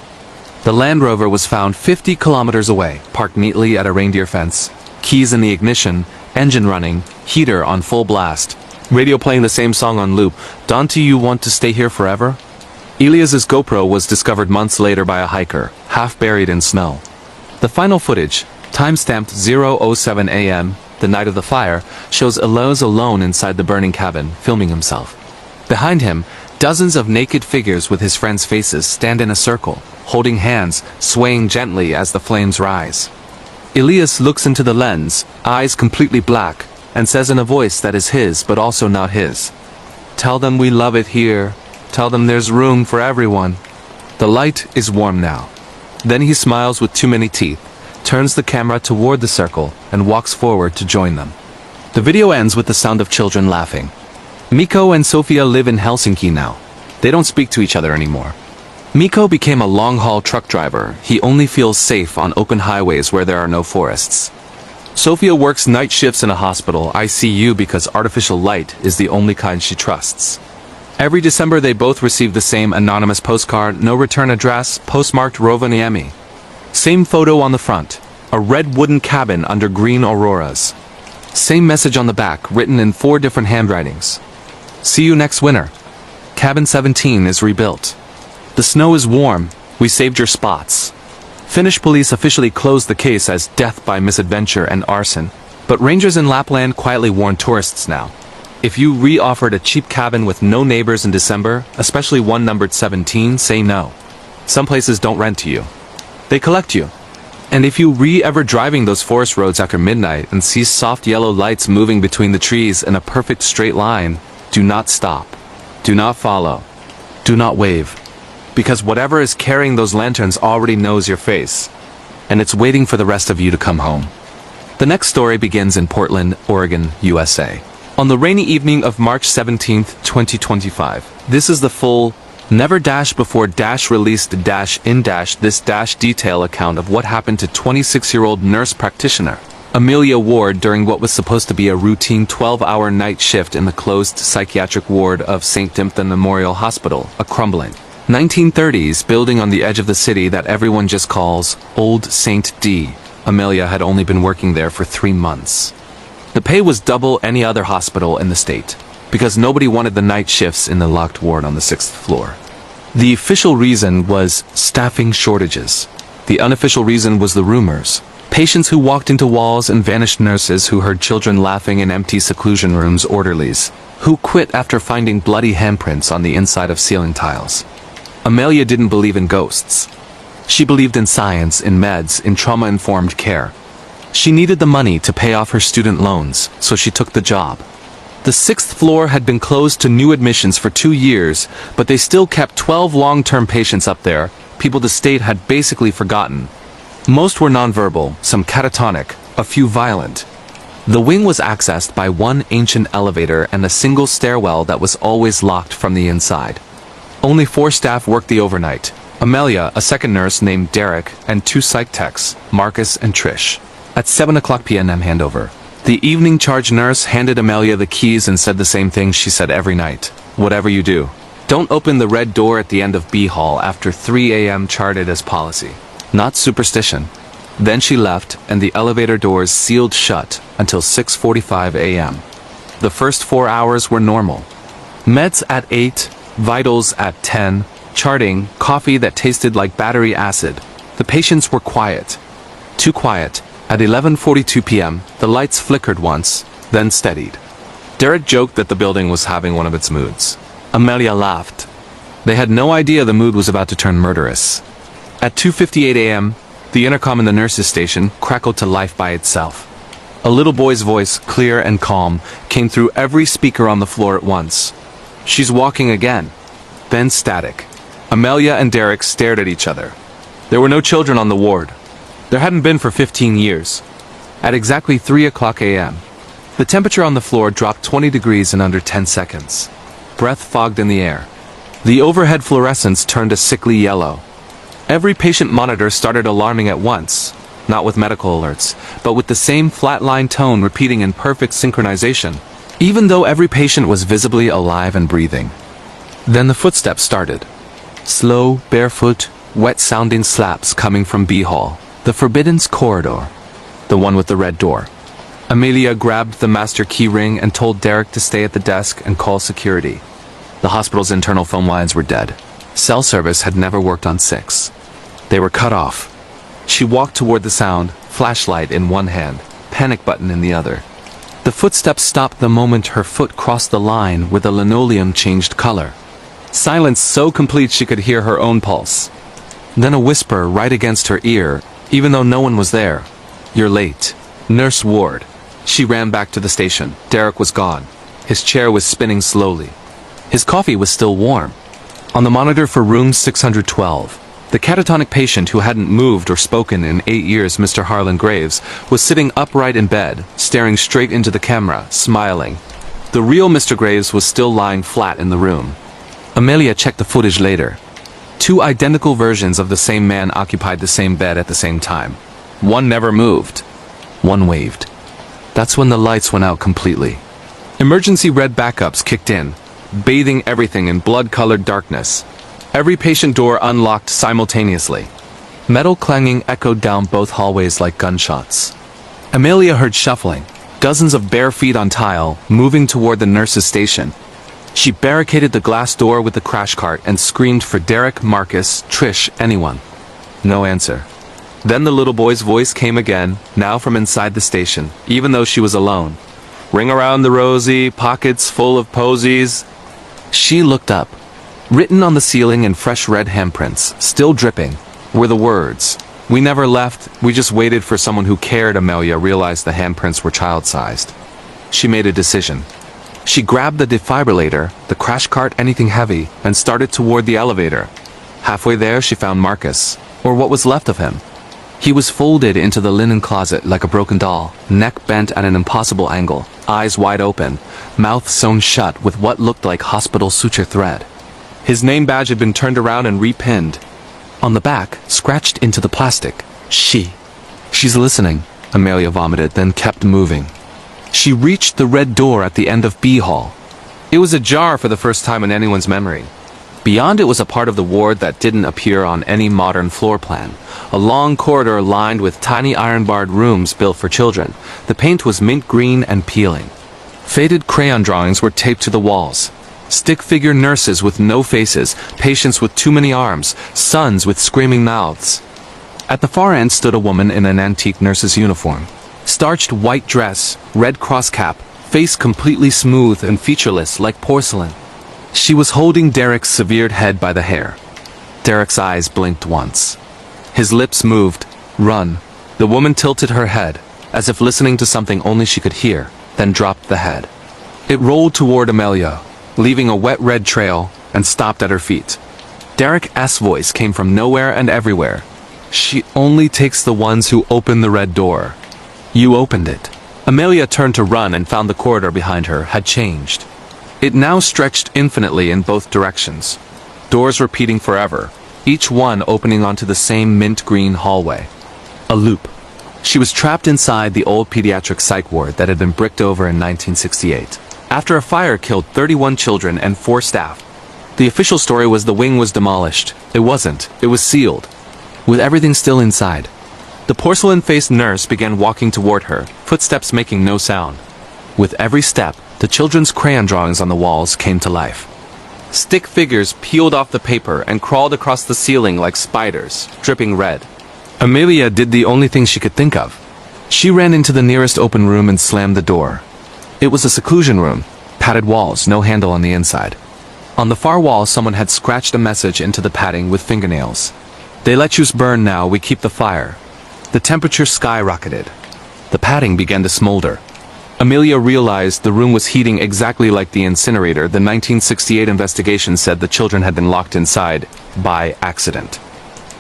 The Land Rover was found 50 kilometers away, parked neatly at a reindeer fence. Keys in the ignition, engine running, heater on full blast. Radio playing the same song on loop. Don't you want to stay here forever? Elias's GoPro was discovered months later by a hiker, half buried in snow. The final footage, time-stamped 0:07 a.m., the night of the fire, shows Elias alone inside the burning cabin, filming himself. Behind him, dozens of naked figures with his friends' faces stand in a circle, holding hands, swaying gently as the flames rise. Elias looks into the lens, eyes completely black, and says in a voice that is his but also not his, "Tell them we love it here. Tell them there's room for everyone." The light is warm now. Then he smiles with too many teeth, turns the camera toward the circle, and walks forward to join them. The video ends with the sound of children laughing. Miko and Sophia live in Helsinki now. They don't speak to each other anymore. Miko became a long-haul truck driver. He only feels safe on open highways where there are no forests. Sophia works night shifts in a hospital ICU because artificial light is the only kind she trusts. Every December they both receive the same anonymous postcard, no return address, postmarked Rovaniemi. Same photo on the front, a red wooden cabin under green auroras. Same message on the back, written in 4 different handwritings. See you next winter. Cabin 17 is rebuilt. The snow is warm, we saved your spots. Finnish police officially closed the case as death by misadventure and arson, but rangers in Lapland quietly warn tourists now. If you re-offered a cheap cabin with no neighbors in December, especially one numbered 17, say no. Some places don't rent to you. They collect you. And if you ever driving those forest roads after midnight and see soft yellow lights moving between the trees in a perfect straight line, do not stop. Do not follow. Do not wave. Because whatever is carrying those lanterns already knows your face. And it's waiting for the rest of you to come home. The next story begins in Portland, Oregon, USA. On the rainy evening of March 17, 2025, this is the full, never dash before dash released dash in dash this dash detail account of what happened to 26-year-old nurse practitioner Amelia Ward during what was supposed to be a routine 12-hour night shift in the closed psychiatric ward of St. Timothy Memorial Hospital, a crumbling 1930s building on the edge of the city that everyone just calls Old St. D. Amelia had only been working there for 3 months. The pay was double any other hospital in the state, because nobody wanted the night shifts in the locked ward on the 6th floor. The official reason was staffing shortages. The unofficial reason was the rumors. Patients who walked into walls and vanished nurses who heard children laughing in empty seclusion rooms, orderlies who quit after finding bloody handprints on the inside of ceiling tiles. Amelia didn't believe in ghosts. She believed in science, in meds, in trauma-informed care. She needed the money to pay off her student loans, so she took the job. The 6th floor had been closed to new admissions for 2 years, but they still kept 12 long-term patients up there, people the state had basically forgotten. Most were nonverbal, some catatonic, a few violent. The wing was accessed by one ancient elevator and a single stairwell that was always locked from the inside. Only 4 staff worked the overnight. Amelia, a second nurse named Derek, and 2 psych techs, Marcus and Trish. At 7 o'clock p.m. handover. The evening charge nurse handed Amelia the keys and said the same thing she said every night. Whatever you do, don't open the red door at the end of B hall after 3 a.m. charted as policy. Not superstition. Then she left and the elevator doors sealed shut until 6:45 a.m. The first 4 hours were normal. Meds at 8, vitals at 10, charting, coffee that tasted like battery acid. The patients were quiet. Too quiet. At 11:42 p.m., the lights flickered once, then steadied. Derek joked that the building was having one of its moods. Amelia laughed. They had no idea the mood was about to turn murderous. At 2:58 a.m., the intercom in the nurse's station crackled to life by itself. A little boy's voice, clear and calm, came through every speaker on the floor at once. "She's walking again." Then static. Amelia and Derek stared at each other. There were no children on the ward. There hadn't been for 15 years. At exactly 3 o'clock a.m., the temperature on the floor dropped 20 degrees in under 10 seconds. Breath fogged in the air. The overhead fluorescence turned a sickly yellow. Every patient monitor started alarming at once, not with medical alerts, but with the same flatline tone repeating in perfect synchronization, even though every patient was visibly alive and breathing. Then the footsteps started. Slow, barefoot, wet-sounding slaps coming from B hall, the forbidden corridor, the one with the red door. Amelia grabbed the master key ring and told Derek to stay at the desk and call security. The hospital's internal phone lines were dead. Cell service had never worked on 6. They were cut off. She walked toward the sound, flashlight in one hand, panic button in the other. The footsteps stopped the moment her foot crossed the line where the linoleum changed color. Silence so complete she could hear her own pulse. Then a whisper right against her ear, even though no one was there. "You're late. Nurse Ward." She ran back to the station. Derek was gone. His chair was spinning slowly. His coffee was still warm. On the monitor for room 612, the catatonic patient who hadn't moved or spoken in 8 years, Mr. Harlan Graves, was sitting upright in bed, staring straight into the camera, smiling. The real Mr. Graves was still lying flat in the room. Amelia checked the footage later. 2 identical versions of the same man occupied the same bed at the same time. One never moved. One waved. That's when the lights went out completely. Emergency red backups kicked in, bathing everything in blood-colored darkness. Every patient door unlocked simultaneously. Metal clanging echoed down both hallways like gunshots. Amelia heard shuffling, dozens of bare feet on tile, moving toward the nurse's station. She barricaded the glass door with the crash cart and screamed for Derek, Marcus, Trish, anyone. No answer. Then the little boy's voice came again, now from inside the station, even though she was alone. "Ring around the rosy, pockets full of posies." She looked up. Written on the ceiling in fresh red handprints, still dripping, were the words, "We never left, we just waited for someone who cared." Amelia realized the handprints were child-sized. She made a decision. She grabbed the defibrillator, the crash cart, anything heavy, and started toward the elevator. Halfway there she found Marcus, or what was left of him. He was folded into the linen closet like a broken doll, neck bent at an impossible angle, eyes wide open, mouth sewn shut with what looked like hospital suture thread. His name badge had been turned around and repinned. On the back, scratched into the plastic, "She's listening," Amelia vomited, then kept moving. She reached the red door at the end of B hall. It was ajar for the first time in anyone's memory. Beyond it was a part of the ward that didn't appear on any modern floor plan. A long corridor lined with tiny iron-barred rooms built for children. The paint was mint green and peeling. Faded crayon drawings were taped to the walls. Stick-figure nurses with no faces, patients with too many arms, sons with screaming mouths. At the far end stood a woman in an antique nurse's uniform. Starched white dress, red cross cap, face completely smooth and featureless like porcelain. She was holding Derek's severed head by the hair. Derek's eyes blinked once. His lips moved. "Run." The woman tilted her head, as if listening to something only she could hear, then dropped the head. It rolled toward Amelia, leaving a wet red trail, and stopped at her feet. Derek's voice came from nowhere and everywhere. "She only takes the ones who open the red door. You opened it." Amelia turned to run and found the corridor behind her had changed. It now stretched infinitely in both directions. Doors repeating forever, each one opening onto the same mint green hallway. A loop. She was trapped inside the old pediatric psych ward that had been bricked over in 1968. After a fire killed 31 children and 4 staff. The official story was the wing was demolished. It wasn't. It was sealed, with everything still inside. The porcelain-faced nurse began walking toward her, footsteps making no sound. With every step, the children's crayon drawings on the walls came to life. Stick figures peeled off the paper and crawled across the ceiling like spiders, dripping red. Amelia did the only thing she could think of. She ran into the nearest open room and slammed the door. It was a seclusion room, padded walls, no handle on the inside. On the far wall, someone had scratched a message into the padding with fingernails. "They let yous burn now, we keep the fire." The temperature skyrocketed. The padding began to smolder. Amelia realized the room was heating exactly like the incinerator. The 1968 investigation said the children had been locked inside by accident.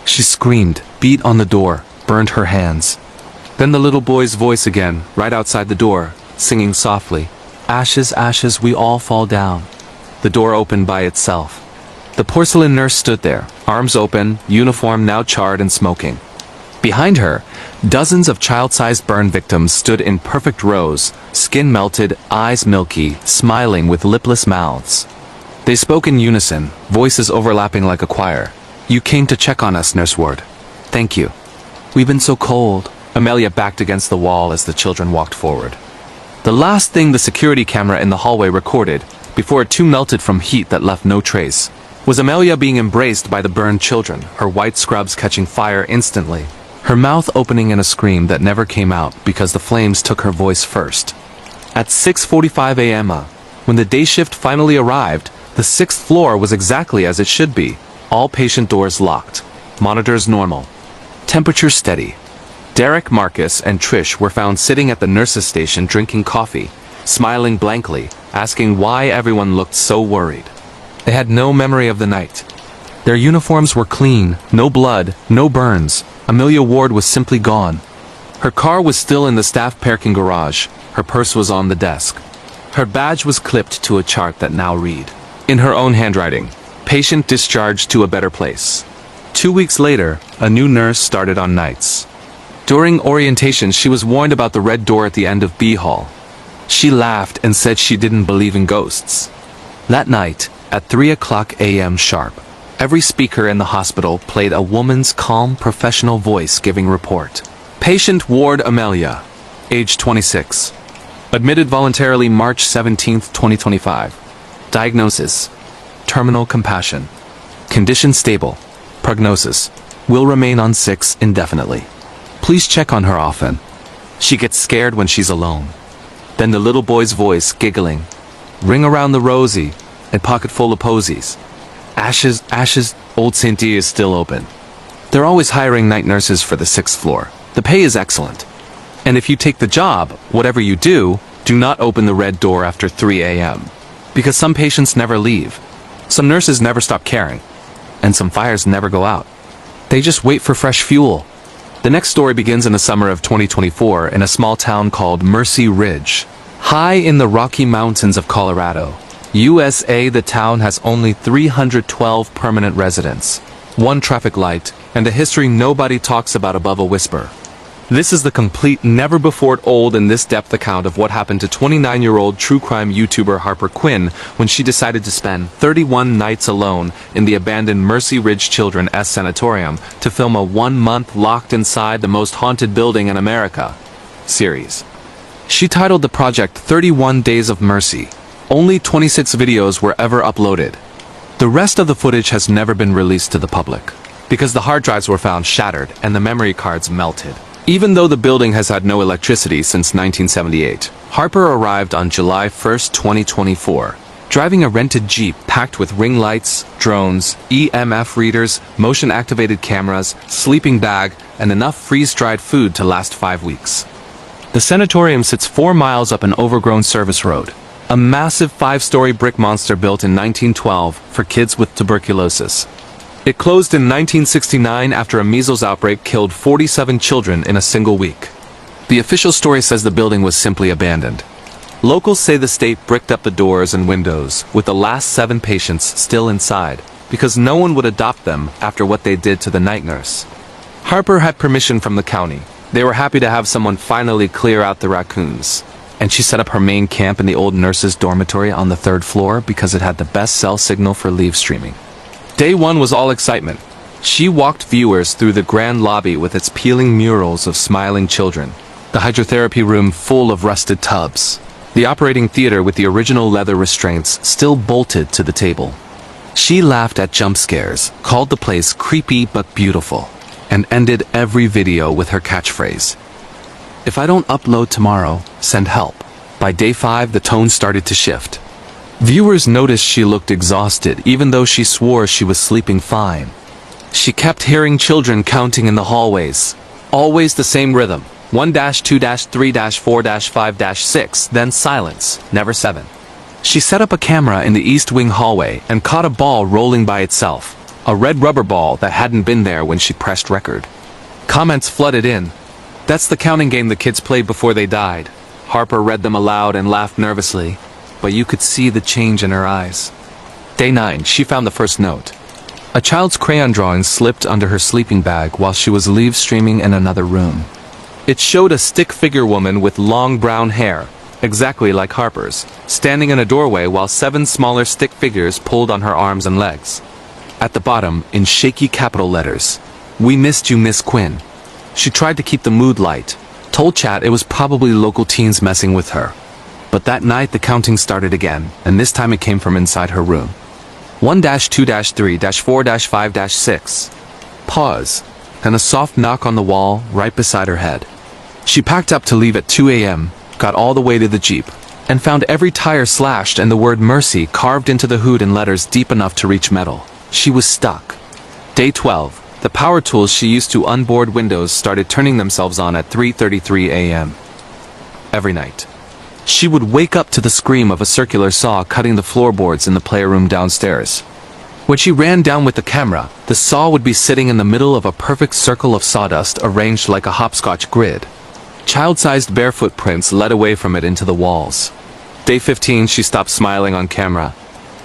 She screamed, beat on the door, burned her hands. Then the little boy's voice again, right outside the door, singing softly, "Ashes, ashes, we all fall down." The door opened by itself. The porcelain nurse stood there, arms open, uniform now charred and smoking. Behind her, dozens of child-sized burn victims stood in perfect rows, skin melted, eyes milky, smiling with lipless mouths. They spoke in unison, voices overlapping like a choir. "You came to check on us, Nurse Ward. Thank you. We've been so cold." Amelia backed against the wall as the children walked forward. The last thing the security camera in the hallway recorded, before it too melted from heat that left no trace, was Amelia being embraced by the burned children, her white scrubs catching fire instantly, her mouth opening in a scream that never came out because the flames took her voice first. At 6:45 a.m., when the day shift finally arrived, the 6th floor was exactly as it should be, all patient doors locked, monitors normal, temperature steady. Derek, Marcus, and Trish were found sitting at the nurse's station drinking coffee, smiling blankly, asking why everyone looked so worried. They had no memory of the night. Their uniforms were clean, no blood, no burns. Amelia Ward was simply gone. Her car was still in the staff parking garage. Her purse was on the desk. Her badge was clipped to a chart that now read, in her own handwriting, "Patient discharged to a better place." 2 weeks later, a new nurse started on nights. During orientation, she was warned about the red door at the end of B Hall. She laughed and said she didn't believe in ghosts. That night, at 3 a.m. sharp, every speaker in the hospital played a woman's calm, professional voice giving report. Patient Ward Amelia, age 26. Admitted voluntarily March 17, 2025. Diagnosis: terminal compassion. Condition stable. Prognosis: will remain on 6 indefinitely. Please check on her often. She gets scared when she's alone. Then the little boy's voice, giggling. Ring around the rosy, a pocket full of posies. Ashes, ashes, old Cynthia is still open. They're always hiring night nurses for the 6th floor. The pay is excellent. And if you take the job, whatever you do not open the red door after 3 a.m. Because some patients never leave. Some nurses never stop caring. And some fires never go out. They just wait for fresh fuel. The next story begins in the summer of 2024 in a small town called Mercy Ridge. High in the Rocky Mountains of Colorado, USA, the town has only 312 permanent residents, 1 traffic light, and a history nobody talks about above a whisper. This is the complete, never-before-told in this depth account of what happened to 29-year-old true crime YouTuber Harper Quinn when she decided to spend 31 nights alone in the abandoned Mercy Ridge Children's Sanatorium to film a 1-month locked inside the most haunted building in America series. She titled the project 31 Days of Mercy. Only 26 videos were ever uploaded. The rest of the footage has never been released to the public, because the hard drives were found shattered and the memory cards melted. Even though the building has had no electricity since 1978, Harper arrived on July 1, 2024, driving a rented Jeep packed with ring lights, drones, EMF readers, motion-activated cameras, sleeping bag, and enough freeze-dried food to last 5 weeks. The sanatorium sits 4 miles up an overgrown service road, a massive 5-story brick monster built in 1912 for kids with tuberculosis. It closed in 1969 after a measles outbreak killed 47 children in a single week. The official story says the building was simply abandoned. Locals say the state bricked up the doors and windows, with the last 7 patients still inside, because no one would adopt them after what they did to the night nurse. Harper had permission from the county. They were happy to have someone finally clear out the raccoons. And she set up her main camp in the old nurse's dormitory on the 3rd floor because it had the best cell signal for live streaming. Day 1 was all excitement. She walked viewers through the grand lobby with its peeling murals of smiling children, the hydrotherapy room full of rusted tubs, the operating theater with the original leather restraints still bolted to the table. She laughed at jump scares, called the place creepy but beautiful, and ended every video with her catchphrase, "If I don't upload tomorrow, send help." By day 5, the tone started to shift. Viewers noticed she looked exhausted, even though she swore she was sleeping fine. She kept hearing children counting in the hallways. Always the same rhythm. 1-2-3-4-5-6, then silence, never 7. She set up a camera in the East Wing hallway and caught a ball rolling by itself. A red rubber ball that hadn't been there when she pressed record. Comments flooded in. "That's the counting game the kids played before they died." Harper read them aloud and laughed nervously, but you could see the change in her eyes. Day 9, she found the first note. A child's crayon drawing slipped under her sleeping bag while she was live streaming in another room. It showed a stick figure woman with long brown hair, exactly like Harper's, standing in a doorway while 7 smaller stick figures pulled on her arms and legs. At the bottom, in shaky capital letters, "We missed you, Miss Quinn." She tried to keep the mood light, told chat it was probably local teens messing with her. But that night the counting started again, and this time it came from inside her room. 1-2-3-4-5-6. Pause, and a soft knock on the wall right beside her head. She packed up to leave at 2 a.m., got all the way to the Jeep, and found every tire slashed and the word mercy carved into the hood in letters deep enough to reach metal. She was stuck. Day 12. The power tools she used to unboard windows started turning themselves on at 3:33 a.m. every night. She would wake up to the scream of a circular saw cutting the floorboards in the playroom downstairs. When she ran down with the camera, the saw would be sitting in the middle of a perfect circle of sawdust arranged like a hopscotch grid. Child-sized bare footprints led away from it into the walls. Day 15, she stopped smiling on camera.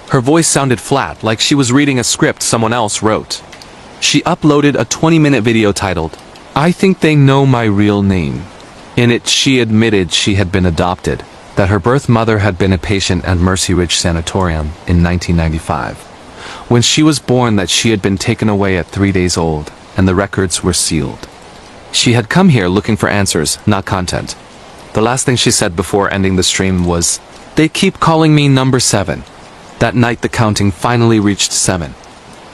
Her voice sounded flat, like she was reading a script someone else wrote. She uploaded a 20-minute video titled, "I Think They Know My Real Name." In it, she admitted she had been adopted, that her birth mother had been a patient at Mercy Ridge Sanatorium in 1995. When she was born, that she had been taken away at 3 days old, and the records were sealed. She had come here looking for answers, not content. The last thing she said before ending the stream was, "They keep calling me number 7. That night the counting finally reached 7.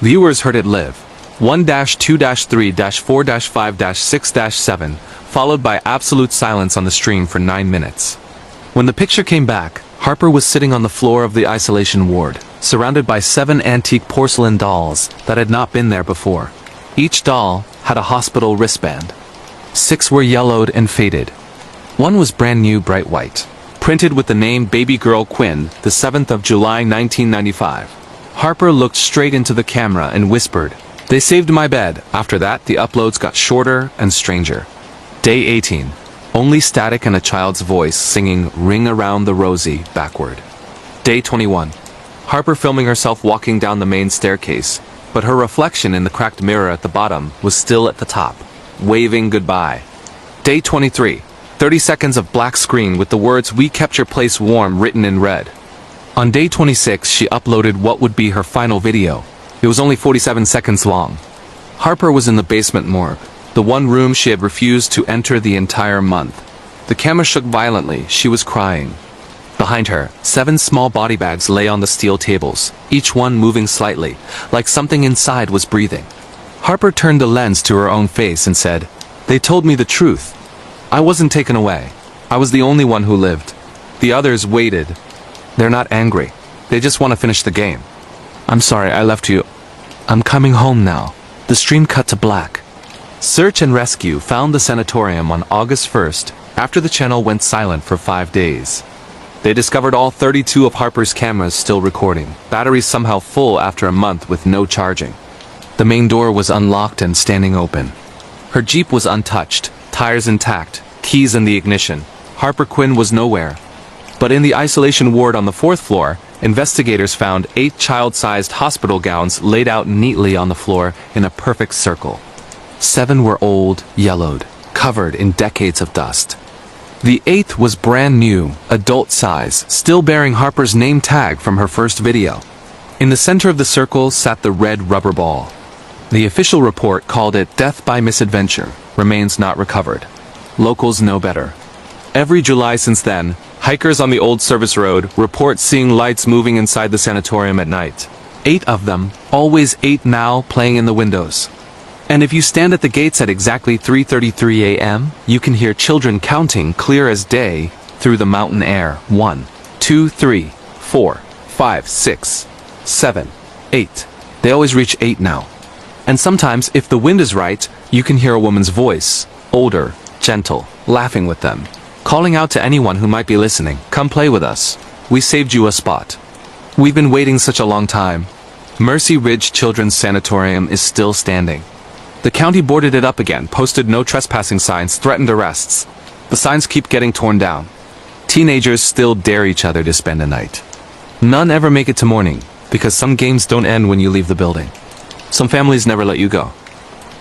Viewers heard it live. 1-2-3-4-5-6-7, followed by absolute silence on the stream for 9 minutes. When the picture came back, Harper was sitting on the floor of the isolation ward, surrounded by 7 antique porcelain dolls that had not been there before. Each doll had a hospital wristband. 6 were yellowed and faded. 1 was brand new bright white, printed with the name Baby Girl Quinn, the 7th of July 1995. Harper looked straight into the camera and whispered, "They saved my bed." After that, the uploads got shorter and stranger. Day 18. Only static and a child's voice singing "Ring Around the Rosie" backward. Day 21. Harper filming herself walking down the main staircase, but her reflection in the cracked mirror at the bottom was still at the top, waving goodbye. Day 23. 30 seconds of black screen with the words "We kept your place warm" written in red. On day 26, she uploaded what would be her final video. It was only 47 seconds long. Harper was in the basement morgue, the one room she had refused to enter the entire month. The camera shook violently. She was crying. Behind her, 7 small body bags lay on the steel tables, each one moving slightly, like something inside was breathing. Harper turned the lens to her own face and said, "They told me the truth. I wasn't taken away. I was the only one who lived. The others waited. They're not angry. They just want to finish the game. I'm sorry I left you. I'm coming home now." The stream cut to black. Search and rescue found the sanatorium on August 1st, after the channel went silent for 5 days. They discovered all 32 of Harper's cameras still recording, batteries somehow full after a month with no charging. The main door was unlocked and standing open. Her Jeep was untouched, tires intact, keys in the ignition. Harper Quinn was nowhere. But in the isolation ward on the 4th floor, investigators found 8 child-sized hospital gowns laid out neatly on the floor in a perfect circle. 7 were old, yellowed, covered in decades of dust. The 8th was brand new, adult size, still bearing Harper's name tag from her first video. In the center of the circle sat the red rubber ball. The official report called it death by misadventure, remains not recovered. Locals know better. Every July since then, hikers on the old service road report seeing lights moving inside the sanatorium at night. 8 of them, always 8 now, playing in the windows. And if you stand at the gates at exactly 3:33 a.m., you can hear children counting clear as day through the mountain air. 1, 2, 3, 4, 5, 6, 7, 8. They always reach 8 now. And sometimes, if the wind is right, you can hear a woman's voice, older, gentle, laughing with them, calling out to anyone who might be listening, "Come play with us. We saved you a spot. We've been waiting such a long time." Mercy Ridge Children's Sanatorium is still standing. The county boarded it up again, posted no trespassing signs, threatened arrests. The signs keep getting torn down. Teenagers still dare each other to spend a night. None ever make it to morning, because some games don't end when you leave the building. Some families never let you go.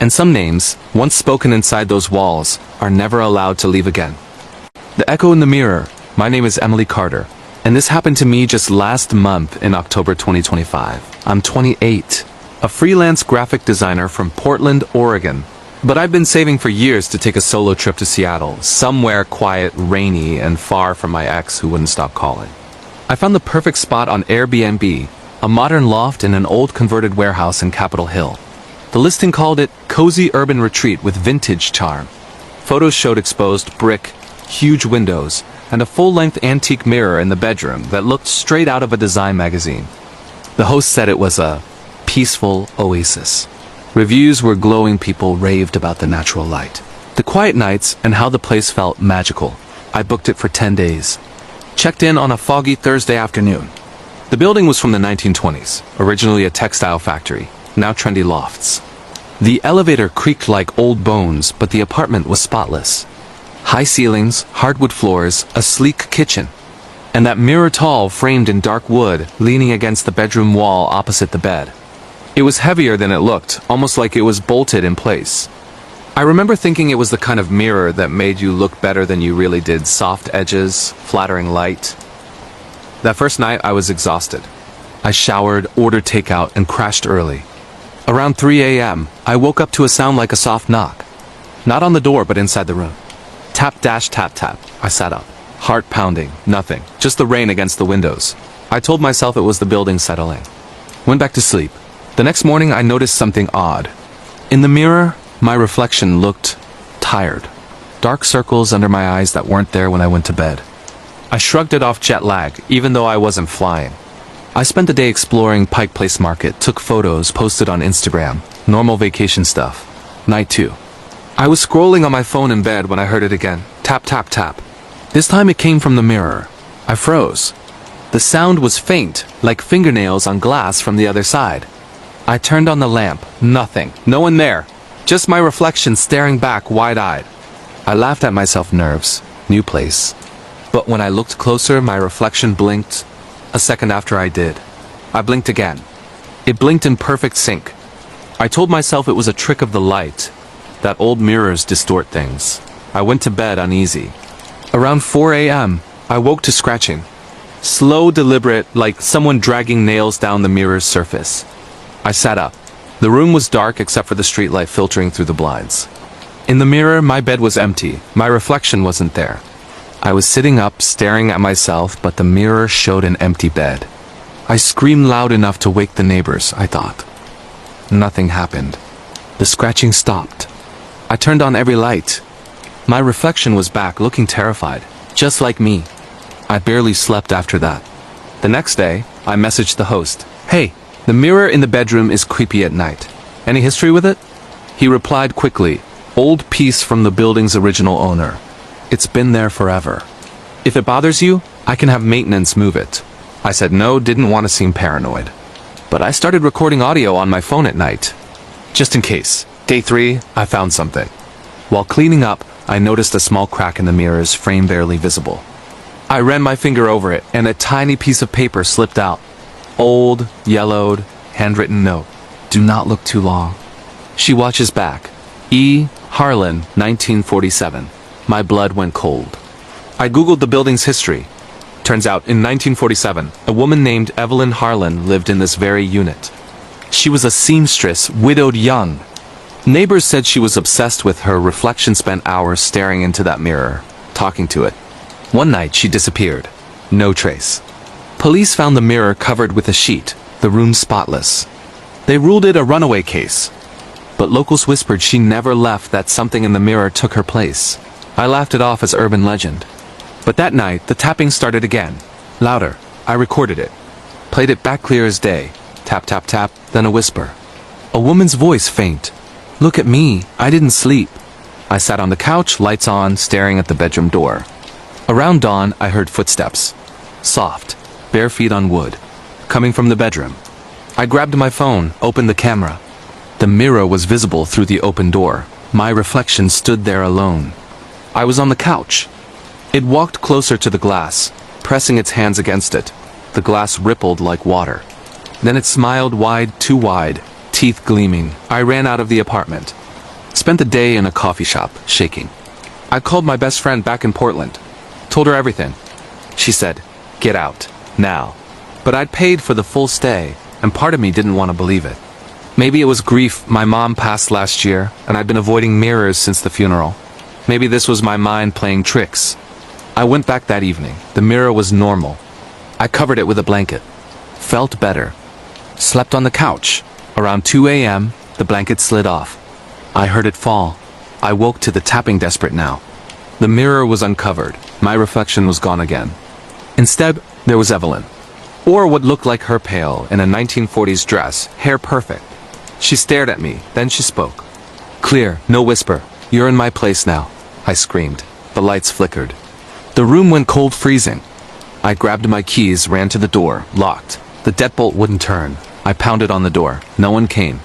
And some names, once spoken inside those walls, are never allowed to leave again. The Echo in the Mirror. My name is Emily Carter, and this happened to me just last month in October 2025. I'm 28, a freelance graphic designer from Portland, Oregon. But I've been saving for years to take a solo trip to Seattle, somewhere quiet, rainy, and far from my ex who wouldn't stop calling. I found the perfect spot on Airbnb, a modern loft in an old converted warehouse in Capitol Hill. The listing called it Cozy Urban Retreat with Vintage Charm. Photos showed exposed brick, huge windows, and a full-length antique mirror in the bedroom that looked straight out of a design magazine. The host said it was a peaceful oasis. Reviews were glowing, people raved about the natural light, the quiet nights, and how the place felt magical. I booked it for 10 days. Checked in on a foggy Thursday afternoon. The building was from the 1920s, originally a textile factory, now trendy lofts. The elevator creaked like old bones, but the apartment was spotless. High ceilings, hardwood floors, a sleek kitchen, and that mirror tall framed in dark wood leaning against the bedroom wall opposite the bed. It was heavier than it looked, almost like it was bolted in place. I remember thinking it was the kind of mirror that made you look better than you really did, soft edges, flattering light. That first night I was exhausted. I showered, ordered takeout, and crashed early. Around 3 a.m., I woke up to a sound like a soft knock. Not on the door, but inside the room. Tap dash tap tap. I sat up. Heart pounding. Nothing. Just the rain against the windows. I told myself it was the building settling. Went back to sleep. The next morning I noticed something odd. In the mirror, my reflection looked tired. Dark circles under my eyes that weren't there when I went to bed. I shrugged it off, jet lag, even though I wasn't flying. I spent the day exploring Pike Place Market, took photos, posted on Instagram. Normal vacation stuff. Night 2. I was scrolling on my phone in bed when I heard it again. Tap, tap, tap. This time it came from the mirror. I froze. The sound was faint, like fingernails on glass from the other side. I turned on the lamp. Nothing. No one there. Just my reflection staring back wide-eyed. I laughed at myself. Nerves. New place. But when I looked closer, my reflection blinked. A second after I did. I blinked again. It blinked in perfect sync. I told myself it was a trick of the light, that old mirrors distort things. I went to bed uneasy. Around 4 a.m., I woke to scratching. Slow, deliberate, like someone dragging nails down the mirror's surface. I sat up. The room was dark except for the streetlight filtering through the blinds. In the mirror, my bed was empty. My reflection wasn't there. I was sitting up, staring at myself, but the mirror showed an empty bed. I screamed loud enough to wake the neighbors, I thought. Nothing happened. The scratching stopped. I turned on every light. My reflection was back, looking terrified, just like me. I barely slept after that. The next day, I messaged the host. "Hey, the mirror in the bedroom is creepy at night. Any history with it?" He replied quickly, "Old piece from the building's original owner. It's been there forever. If it bothers you, I can have maintenance move it." I said no, didn't want to seem paranoid. But I started recording audio on my phone at night. Just in case. Day 3, I found something. While cleaning up, I noticed a small crack in the mirror's frame barely visible. I ran my finger over it, and a tiny piece of paper slipped out. Old, yellowed, handwritten note. Do not look too long. She watches back. E. Harlan, 1947. My blood went cold. I googled the building's history. Turns out, in 1947, a woman named Evelyn Harlan lived in this very unit. She was a seamstress, widowed young. Neighbors said she was obsessed with her reflection, spent hours staring into that mirror, talking to it. One night, she disappeared. No trace. Police found the mirror covered with a sheet, the room spotless. They ruled it a runaway case. But locals whispered she never left, that something in the mirror took her place. I laughed it off as urban legend. But that night, the tapping started again. Louder. I recorded it. Played it back clear as day. Tap, tap, tap, then a whisper. A woman's voice, faint. Look at me, I didn't sleep. I sat on the couch, lights on, staring at the bedroom door. Around dawn, I heard footsteps. Soft, bare feet on wood. Coming from the bedroom. I grabbed my phone, opened the camera. The mirror was visible through the open door. My reflection stood there alone. I was on the couch. It walked closer to the glass, pressing its hands against it. The glass rippled like water. Then it smiled wide, too wide, teeth gleaming. I ran out of the apartment. Spent the day in a coffee shop, shaking. I called my best friend back in Portland. Told her everything. She said, get out, now. But I'd paid for the full stay, and part of me didn't want to believe it. Maybe it was grief. My mom passed last year, and I'd been avoiding mirrors since the funeral. Maybe this was my mind playing tricks. I went back that evening. The mirror was normal. I covered it with a blanket. Felt better. Slept on the couch. Around 2 a.m., the blanket slid off. I heard it fall. I woke to the tapping, desperate now. The mirror was uncovered. My reflection was gone again. Instead, there was Evelyn. Or what looked like her, pale, in a 1940s dress, hair perfect. She stared at me, then she spoke. Clear, no whisper. You're in my place now, I screamed. The lights flickered. The room went cold, freezing. I grabbed my keys, ran to the door, locked. The deadbolt wouldn't turn. I pounded on the door. No one came.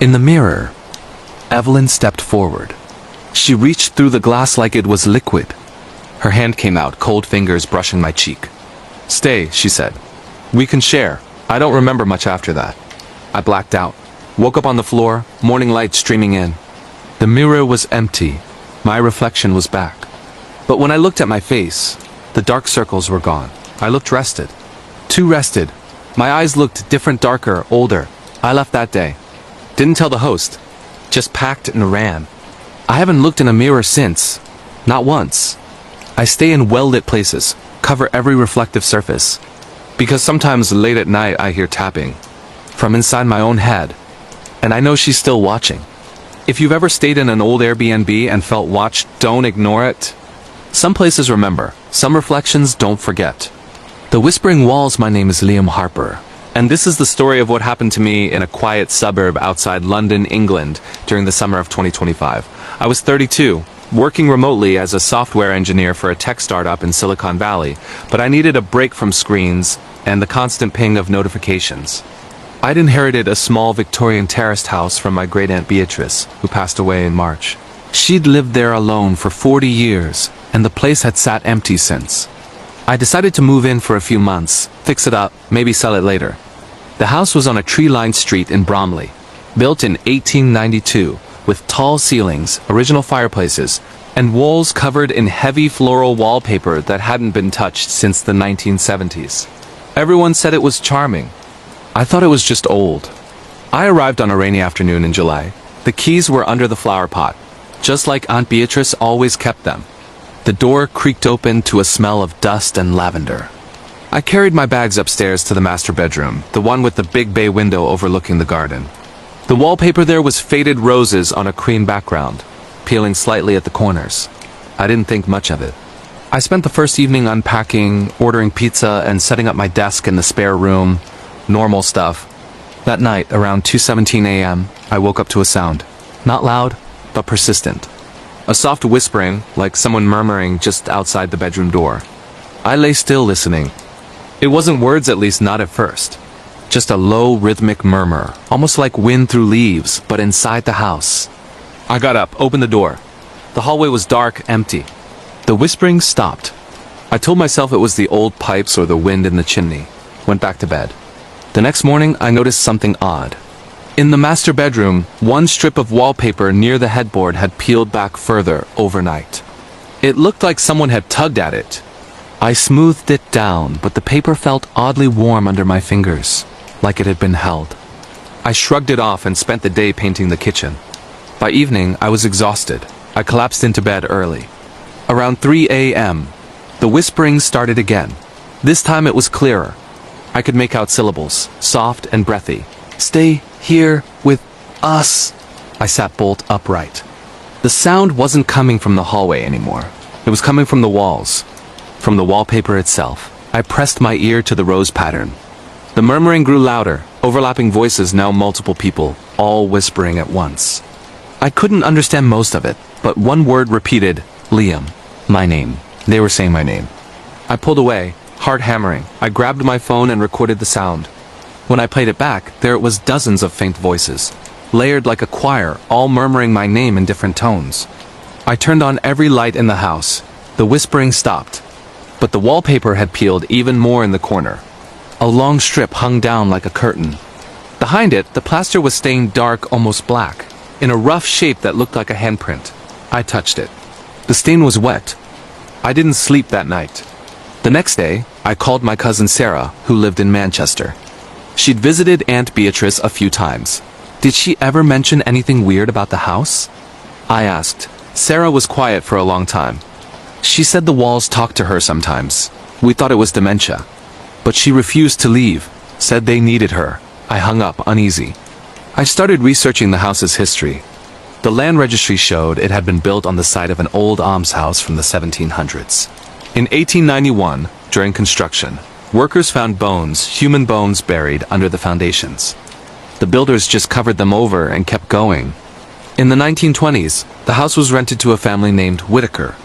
In the mirror, Evelyn stepped forward. She reached through the glass like it was liquid. Her hand came out, cold fingers brushing my cheek. Stay, she said. We can share. I don't remember much after that. I blacked out. Woke up on the floor, morning light streaming in. The mirror was empty. My reflection was back. But when I looked at my face, the dark circles were gone. I looked rested. Too rested. My eyes looked different, darker, older. I left that day. Didn't tell the host. Just packed and ran. I haven't looked in a mirror since. Not once. I stay in well-lit places, cover every reflective surface. Because sometimes late at night I hear tapping. From inside my own head. And I know she's still watching. If you've ever stayed in an old Airbnb and felt watched, don't ignore it. Some places remember. Some reflections don't forget. The Whispering Walls. My name is Liam Harper. And this is the story of what happened to me in a quiet suburb outside London, England, during the summer of 2025. I was 32, working remotely as a software engineer for a tech startup in Silicon Valley, but I needed a break from screens and the constant ping of notifications. I'd inherited a small Victorian terraced house from my great-aunt Beatrice, who passed away in March. She'd lived there alone for 40 years, and the place had sat empty since. I decided to move in for a few months, fix it up, maybe sell it later. The house was on a tree-lined street in Bromley, built in 1892, with tall ceilings, original fireplaces, and walls covered in heavy floral wallpaper that hadn't been touched since the 1970s. Everyone said it was charming. I thought it was just old. I arrived on a rainy afternoon in July. The keys were under the flower pot, just like Aunt Beatrice always kept them. The door creaked open to a smell of dust and lavender. I carried my bags upstairs to the master bedroom, the one with the big bay window overlooking the garden. The wallpaper there was faded roses on a cream background, peeling slightly at the corners. I didn't think much of it. I spent the first evening unpacking, ordering pizza, and setting up my desk in the spare room. Normal stuff. That night, around 2:17 a.m., I woke up to a sound. Not loud, but persistent. A soft whispering, like someone murmuring just outside the bedroom door. I lay still listening. It wasn't words, at least not at first. Just a low, rhythmic murmur, almost like wind through leaves, but inside the house. I got up, opened the door. The hallway was dark, empty. The whispering stopped. I told myself it was the old pipes or the wind in the chimney. Went back to bed. The next morning, I noticed something odd. In the master bedroom, one strip of wallpaper near the headboard had peeled back further overnight. It looked like someone had tugged at it. I smoothed it down, but the paper felt oddly warm under my fingers, like it had been held. I shrugged it off and spent the day painting the kitchen. By evening, I was exhausted. I collapsed into bed early. Around 3 a.m., the whispering started again. This time it was clearer. I could make out syllables, soft and breathy. Stay here with us. I sat bolt upright. The sound wasn't coming from the hallway anymore. It was coming from the walls, from the wallpaper itself. I pressed my ear to the rose pattern. The murmuring grew louder, overlapping voices, now multiple people, all whispering at once. I couldn't understand most of it, but one word repeated, Liam. My name. They were saying my name. I pulled away, heart hammering. I grabbed my phone and recorded the sound. When I played it back, there it was, dozens of faint voices, layered like a choir, all murmuring my name in different tones. I turned on every light in the house. The whispering stopped, but the wallpaper had peeled even more in the corner. A long strip hung down like a curtain. Behind it, the plaster was stained dark, almost black, in a rough shape that looked like a handprint. I touched it. The stain was wet. I didn't sleep that night. The next day, I called my cousin Sarah, who lived in Manchester. She'd visited Aunt Beatrice a few times. Did she ever mention anything weird about the house? I asked. Sarah was quiet for a long time. She said the walls talked to her sometimes. We thought it was dementia. But she refused to leave, said they needed her. I hung up, uneasy. I started researching the house's history. The land registry showed it had been built on the site of an old almshouse from the 1700s. In 1891, during construction, workers found bones, human bones buried under the foundations. The builders just covered them over and kept going. In the 1920s, the house was rented to a family named Whitaker.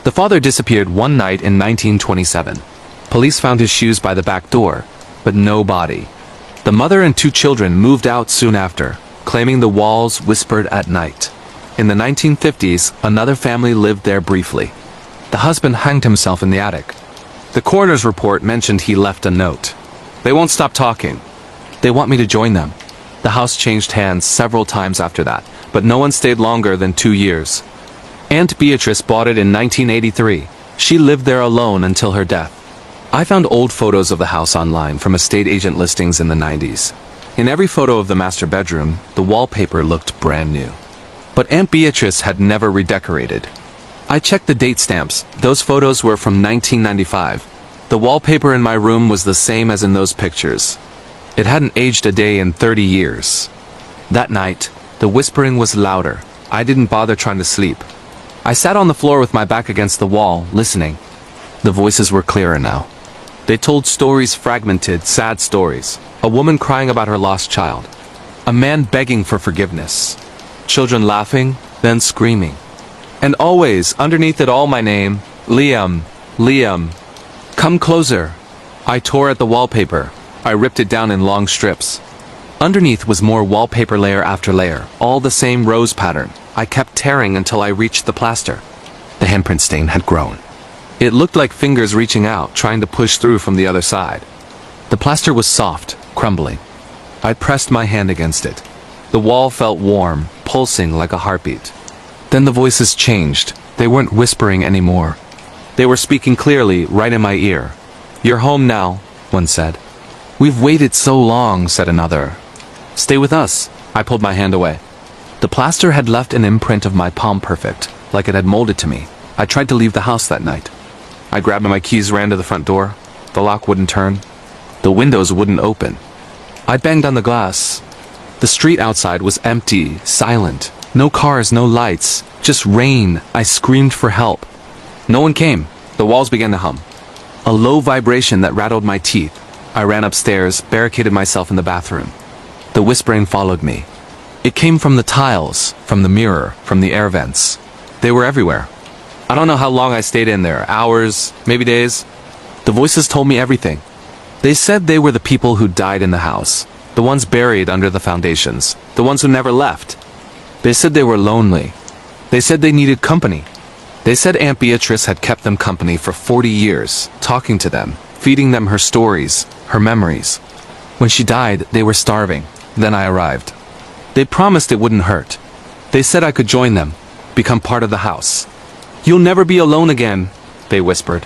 The father disappeared one night in 1927. Police found his shoes by the back door, but no body. The mother and 2 children moved out soon after, claiming the walls whispered at night. In the 1950s, another family lived there briefly. The husband hanged himself in the attic. The coroner's report mentioned he left a note. They won't stop talking. They want me to join them. The house changed hands several times after that, but no one stayed longer than 2 years. Aunt Beatrice bought it in 1983. She lived there alone until her death. I found old photos of the house online from estate agent listings in the 90s. In every photo of the master bedroom, the wallpaper looked brand new. But Aunt Beatrice had never redecorated. I checked the date stamps. Those photos were from 1995. The wallpaper in my room was the same as in those pictures. It hadn't aged a day in 30 years. That night, the whispering was louder. I didn't bother trying to sleep. I sat on the floor with my back against the wall, listening. The voices were clearer now. They told stories, fragmented, sad stories. A woman crying about her lost child. A man begging for forgiveness. Children laughing, then screaming. And always, underneath it all, my name, Liam, Liam. Come closer. I tore at the wallpaper. I ripped it down in long strips. Underneath was more wallpaper, layer after layer, all the same rose pattern. I kept tearing until I reached the plaster. The handprint stain had grown. It looked like fingers reaching out, trying to push through from the other side. The plaster was soft, crumbling. I pressed my hand against it. The wall felt warm, pulsing like a heartbeat. Then the voices changed. They weren't whispering anymore. They were speaking clearly, right in my ear. You're home now, one said. We've waited so long, said another. Stay with us. I pulled my hand away. The plaster had left an imprint of my palm perfect, like it had molded to me. I tried to leave the house that night. I grabbed my keys, ran to the front door. The lock wouldn't turn. The windows wouldn't open. I banged on the glass. The street outside was empty, silent. No cars, no lights. Just rain. I screamed for help. No one came. The walls began to hum. A low vibration that rattled my teeth. I ran upstairs, barricaded myself in the bathroom. The whispering followed me. It came from the tiles, from the mirror, from the air vents. They were everywhere. I don't know how long I stayed in there, hours, maybe days. The voices told me everything. They said they were the people who died in the house, the ones buried under the foundations, the ones who never left. They said they were lonely. They said they needed company. They said Aunt Beatrice had kept them company for 40 years, talking to them, feeding them her stories, her memories. When she died, they were starving. Then I arrived. They promised it wouldn't hurt. They said I could join them, become part of the house. "You'll never be alone again," they whispered.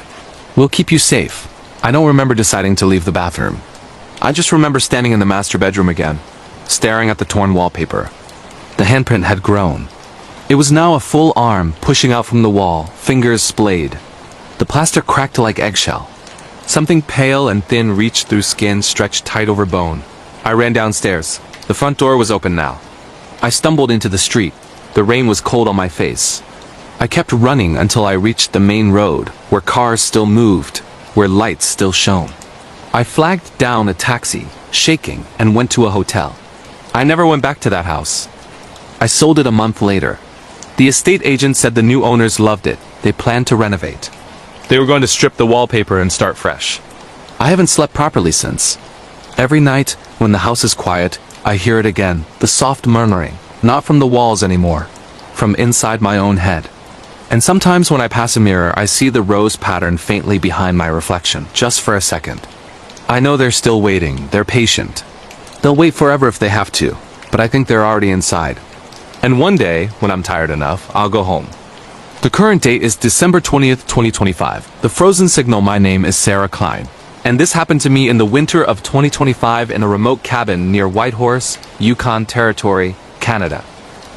"We'll keep you safe." I don't remember deciding to leave the bathroom. I just remember standing in the master bedroom again, staring at the torn wallpaper. The handprint had grown. It was now a full arm pushing out from the wall, fingers splayed. The plaster cracked like eggshell. Something pale and thin reached through skin stretched tight over bone. I ran downstairs. The front door was open now. I stumbled into the street. The rain was cold on my face. I kept running until I reached the main road, where cars still moved, where lights still shone. I flagged down a taxi, shaking, and went to a hotel. I never went back to that house. I sold it a month later. The estate agent said the new owners loved it. They planned to renovate. They were going to strip the wallpaper and start fresh. I haven't slept properly since. Every night, when the house is quiet, I hear it again, the soft murmuring, not from the walls anymore, from inside my own head. And sometimes when I pass a mirror, I see the rose pattern faintly behind my reflection, just for a second. I know they're still waiting, they're patient. They'll wait forever if they have to, but I think they're already inside. And one day, when I'm tired enough, I'll go home. The current date is December 20th, 2025. The frozen signal, my name is Sarah Klein. And this happened to me in the winter of 2025 in a remote cabin near Whitehorse, Yukon Territory, Canada.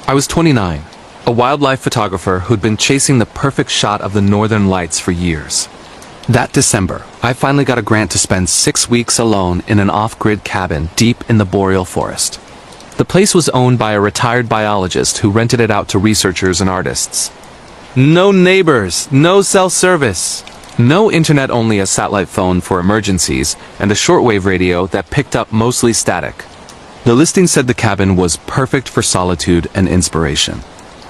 I was 29, a wildlife photographer who'd been chasing the perfect shot of the northern lights for years. That December, I finally got a grant to spend 6 weeks alone in an off-grid cabin deep in the boreal forest. The place was owned by a retired biologist who rented it out to researchers and artists. No neighbors, no cell service, no internet, only a satellite phone for emergencies and a shortwave radio that picked up mostly static. The listing said the cabin was perfect for solitude and inspiration.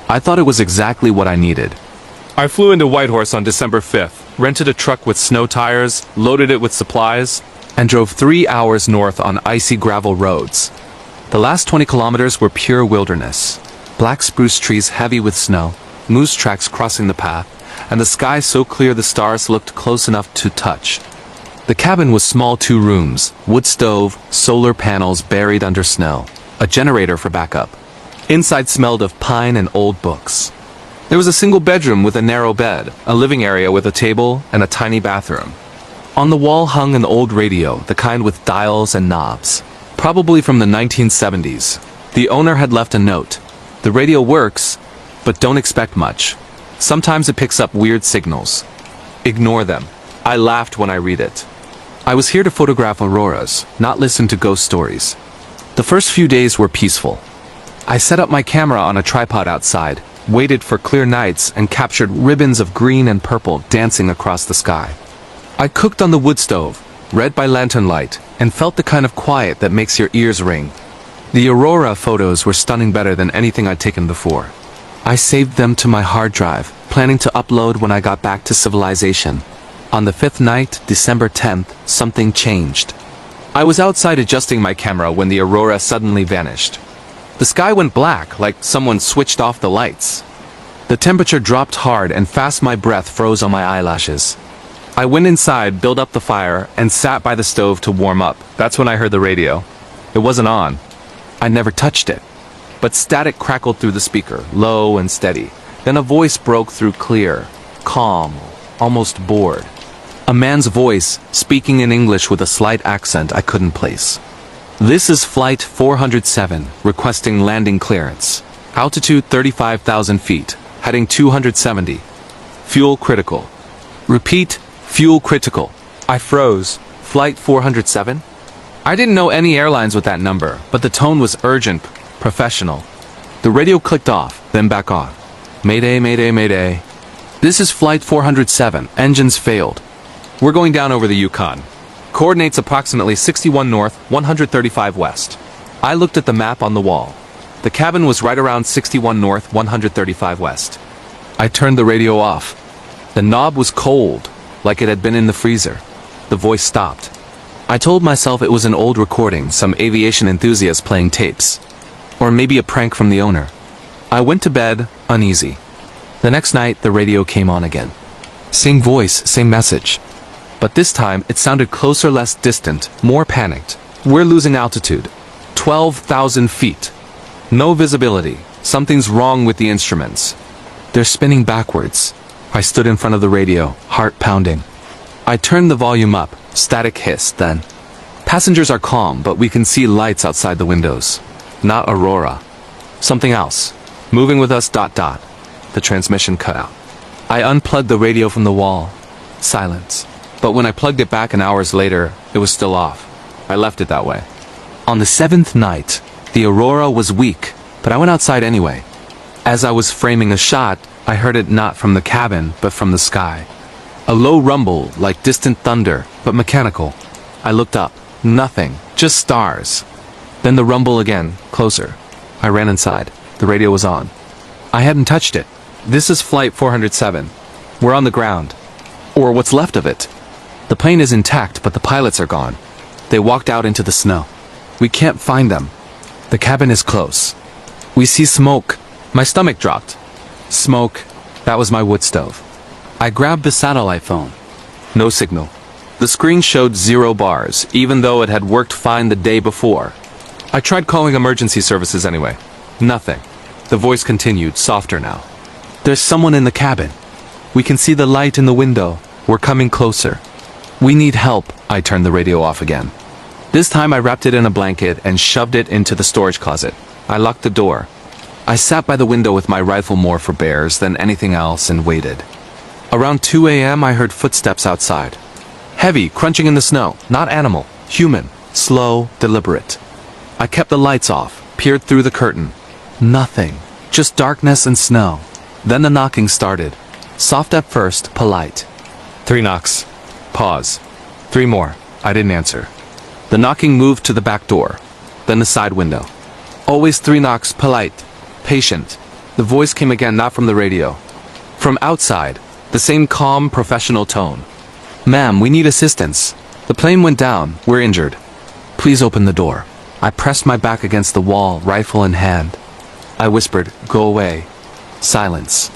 I thought it was exactly what I needed. I flew into Whitehorse on December 5th, rented a truck with snow tires, loaded it with supplies, and drove 3 hours north on icy gravel roads. The last 20 kilometers were pure wilderness. Black spruce trees heavy with snow, moose tracks crossing the path, and the sky so clear the stars looked close enough to touch. The cabin was small, 2 rooms, wood stove, solar panels buried under snow, a generator for backup. Inside smelled of pine and old books. There was a single bedroom with a narrow bed, a living area with a table, and a tiny bathroom. On the wall hung an old radio, the kind with dials and knobs. Probably from the 1970s. The owner had left a note. The radio works, but don't expect much. Sometimes it picks up weird signals. Ignore them. I laughed when I read it. I was here to photograph auroras, not listen to ghost stories. The first few days were peaceful. I set up my camera on a tripod outside, waited for clear nights, and captured ribbons of green and purple dancing across the sky. I cooked on the wood stove, read by lantern light, and felt the kind of quiet that makes your ears ring. The aurora photos were stunning, better than anything I'd taken before. I saved them to my hard drive, planning to upload when I got back to civilization. On the 5th night, December 10th, something changed. I was outside adjusting my camera when the aurora suddenly vanished. The sky went black, like someone switched off the lights. The temperature dropped hard and fast. My breath froze on my eyelashes. I went inside, built up the fire, and sat by the stove to warm up. That's when I heard the radio. It wasn't on. I never touched it. But static crackled through the speaker, low and steady. Then a voice broke through, clear, calm, almost bored. A man's voice, speaking in English with a slight accent I couldn't place. "This is Flight 407, requesting landing clearance. Altitude 35,000 feet, heading 270. Fuel critical. Repeat, fuel critical." I froze. Flight 407? I didn't know any airlines with that number, but the tone was urgent, professional. The radio clicked off, then back on. "Mayday, mayday, mayday. This is Flight 407, engines failed. We're going down over the Yukon. Coordinates approximately 61 north, 135 west." I looked at the map on the wall. The cabin was right around 61 north, 135 west. I turned the radio off. The knob was cold, like it had been in the freezer. The voice stopped. I told myself it was an old recording, some aviation enthusiast playing tapes. Or maybe a prank from the owner. I went to bed, uneasy. The next night, the radio came on again. Same voice, same message. But this time, it sounded closer, less distant, more panicked. We're losing altitude. 12,000 feet. No visibility. Something's wrong with the instruments. They're spinning backwards. I stood in front of the radio, heart pounding. I turned the volume up, static hiss, then. Passengers are calm, but we can see lights outside the windows. Not Aurora. Something else. Moving with us, ... The transmission cut out. I unplugged the radio from the wall. Silence. But when I plugged it back hours later, it was still off. I left it that way. On the 7th night, the Aurora was weak, but I went outside anyway. As I was framing a shot, I heard it not from the cabin, but from the sky. A low rumble, like distant thunder, but mechanical. I looked up. Nothing. Just stars. Then the rumble again, closer. I ran inside. The radio was on. I hadn't touched it. This is Flight 407. We're on the ground. Or what's left of it. The plane is intact, but the pilots are gone. They walked out into the snow. We can't find them. The cabin is close. We see smoke. My stomach dropped. Smoke. That was my wood stove. I grabbed the satellite phone. No signal. The screen showed 0 bars, even though it had worked fine the day before. I tried calling emergency services anyway. Nothing. The voice continued, softer now. There's someone in the cabin. We can see the light in the window. We're coming closer. We need help. I turned the radio off again. This time I wrapped it in a blanket and shoved it into the storage closet. I locked the door. I sat by the window with my rifle more for bears than anything else and waited. Around 2 a.m. I heard footsteps outside. Heavy, crunching in the snow. Not animal. Human. Slow, deliberate. I kept the lights off, peered through the curtain. Nothing. Just darkness and snow. Then the knocking started. Soft at first, polite. 3 knocks. Pause. 3 more. I didn't answer. The knocking moved to the back door. Then the side window. Always 3 knocks, polite. Patient. The voice came again, not from the radio. From outside. The same calm, professional tone. Ma'am, we need assistance. The plane went down. We're injured. Please open the door. I pressed my back against the wall, rifle in hand. I whispered, go away. Silence.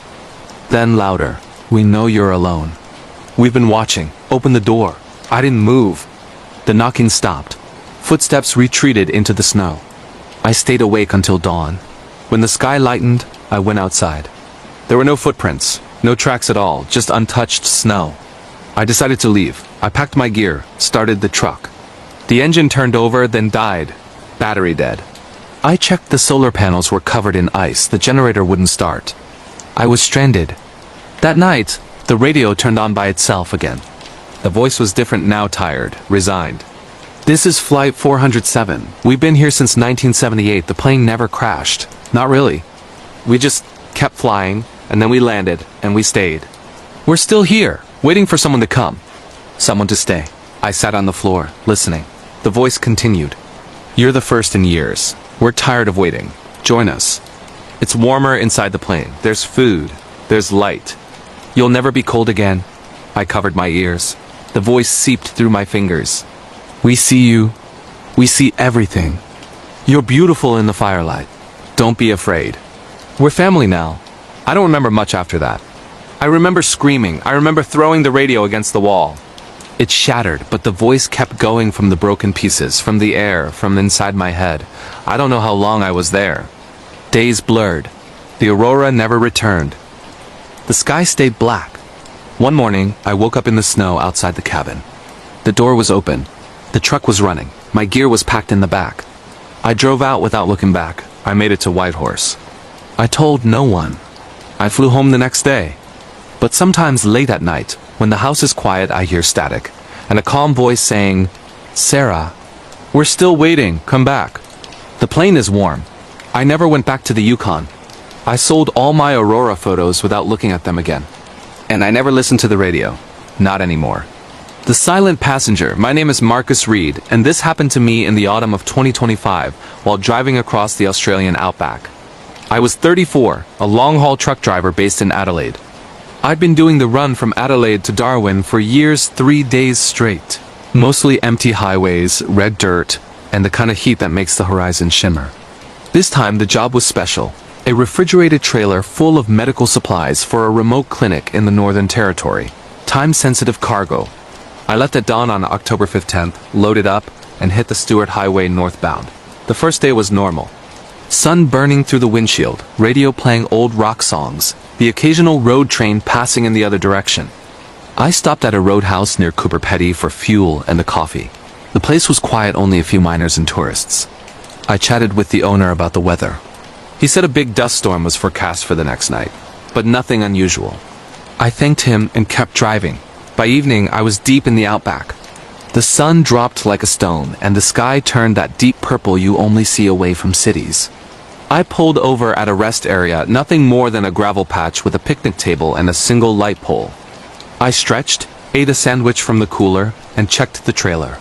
Then louder. We know you're alone. We've been watching. Open the door. I didn't move. The knocking stopped. Footsteps retreated into the snow. I stayed awake until dawn. When the sky lightened, I went outside. There were no footprints, no tracks at all, just untouched snow. I decided to leave. I packed my gear, started the truck. The engine turned over, then died. Battery dead. I checked the solar panels were covered in ice. The generator wouldn't start. I was stranded. That night, the radio turned on by itself again. The voice was different now, tired, resigned. This is Flight 407. We've been here since 1978. The plane never crashed. Not really. We just kept flying, and then we landed, and we stayed. We're still here, waiting for someone to come. Someone to stay. I sat on the floor, listening. The voice continued. You're the first in years. We're tired of waiting. Join us. It's warmer inside the plane. There's food. There's light. You'll never be cold again. I covered my ears. The voice seeped through my fingers. We see you. We see everything. You're beautiful in the firelight. Don't be afraid. We're family now. I don't remember much after that. I remember screaming. I remember throwing the radio against the wall. It shattered, but the voice kept going from the broken pieces, from the air, from inside my head. I don't know how long I was there. Days blurred. The aurora never returned. The sky stayed black. One morning, I woke up in the snow outside the cabin. The door was open. The truck was running. My gear was packed in the back. I drove out without looking back. I made it to Whitehorse. I told no one. I flew home the next day. But sometimes late at night, when the house is quiet, I hear static, and a calm voice saying, Sarah, we're still waiting, come back. The plane is warm. I never went back to the Yukon. I sold all my aurora photos without looking at them again. And I never listened to the radio. Not anymore. The Silent Passenger. My name is Marcus Reed, and this happened to me in the autumn of 2025 while driving across the Australian outback. I was 34, a long-haul truck driver based in Adelaide. I'd been doing the run from Adelaide to Darwin for years, 3 days straight. Mostly empty highways, red dirt, and the kind of heat that makes the horizon shimmer. This time the job was special. A refrigerated trailer full of medical supplies for a remote clinic in the Northern Territory. Time-sensitive cargo. I left at dawn on October 15th, loaded up, and hit the Stewart Highway northbound. The first day was normal. Sun burning through the windshield, radio playing old rock songs, the occasional road train passing in the other direction. I stopped at a roadhouse near Cooper Petty for fuel and a coffee. The place was quiet, only a few miners and tourists. I chatted with the owner about the weather. He said a big dust storm was forecast for the next night, but nothing unusual. I thanked him and kept driving. By evening, I was deep in the outback. The sun dropped like a stone, and the sky turned that deep purple you only see away from cities. I pulled over at a rest area, nothing more than a gravel patch with a picnic table and a single light pole. I stretched, ate a sandwich from the cooler, and checked the trailer.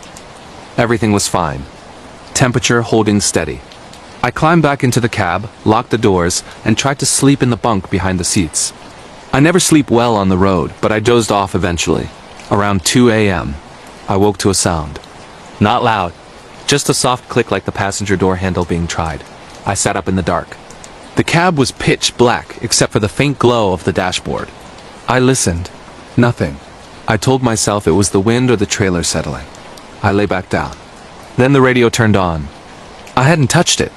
Everything was fine. Temperature holding steady. I climbed back into the cab, locked the doors, and tried to sleep in the bunk behind the seats. I never sleep well on the road, but I dozed off eventually. Around 2 a.m., I woke to a sound. Not loud, just a soft click like the passenger door handle being tried. I sat up in the dark. The cab was pitch black except for the faint glow of the dashboard. I listened. Nothing. I told myself it was the wind or the trailer settling. I lay back down. Then the radio turned on. I hadn't touched it.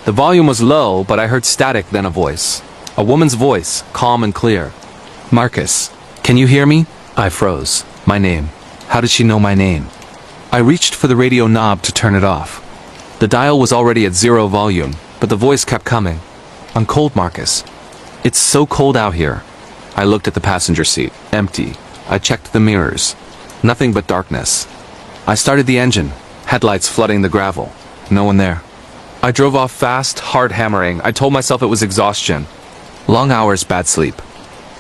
The volume was low, but I heard static, then a voice. A woman's voice, calm and clear. "Marcus, can you hear me?" I froze. My name. How did she know my name? I reached for the radio knob to turn it off. The dial was already at 0 volume, but the voice kept coming. "I'm cold, Marcus. It's so cold out here." I looked at the passenger seat. Empty. I checked the mirrors. Nothing but darkness. I started the engine, headlights flooding the gravel. No one there. I drove off fast, hard hammering. I told myself it was exhaustion. Long hours, bad sleep.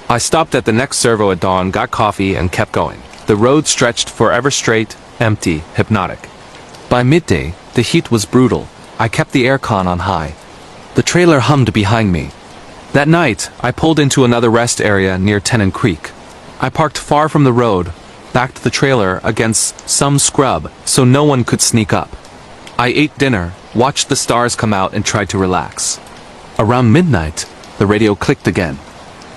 I stopped at the next servo at dawn, got coffee, and kept going. The road stretched forever straight, empty, hypnotic. By midday, the heat was brutal. I kept the aircon on high. The trailer hummed behind me. That night, I pulled into another rest area near Tennant Creek. I parked far from the road, backed the trailer against some scrub so no one could sneak up. I ate dinner, watched the stars come out, and tried to relax. Around midnight, the radio clicked again.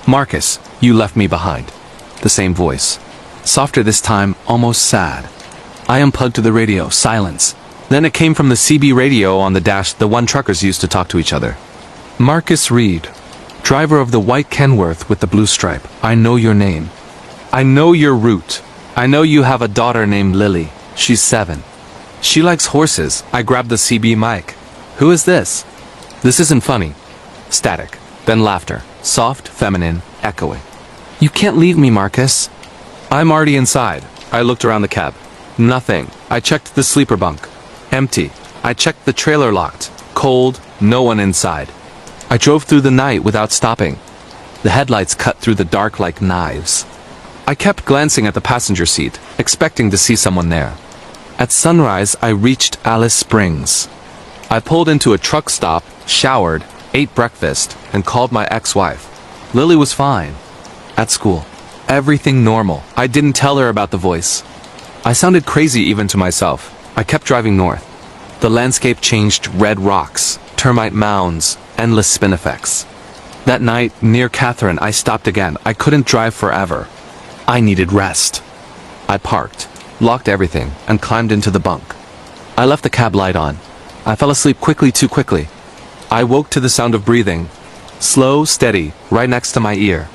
"Marcus, you left me behind." The same voice. Softer this time, almost sad. I unplugged to the radio, silence. Then it came from the CB radio on the dash, the one truckers used to talk to each other. "Marcus Reed, driver of the white Kenworth with the blue stripe. I know your name. I know your route. I know you have a daughter named Lily. She's 7. She likes horses." I grabbed the CB mic. "Who is this?" "This isn't funny." Static. Then laughter. Soft, feminine, echoing. "You can't leave me, Marcus." "I'm already inside." I looked around the cab. Nothing. I checked the sleeper bunk. Empty. I checked the trailer locked. Cold. No one inside. I drove through the night without stopping. The headlights cut through the dark like knives. I kept glancing at the passenger seat, expecting to see someone there. At sunrise, I reached Alice Springs. I pulled into a truck stop, showered, ate breakfast, and called my ex-wife. Lily was fine. At school. Everything normal. I didn't tell her about the voice. I sounded crazy even to myself. I kept driving north. The landscape changed: red rocks, termite mounds, endless spin effects. That night, near Catherine, I stopped again. I couldn't drive forever. I needed rest. I parked, locked everything, and climbed into the bunk. I left the cab light on. I fell asleep quickly, too quickly. I woke to the sound of breathing. Slow, steady, right next to my ear.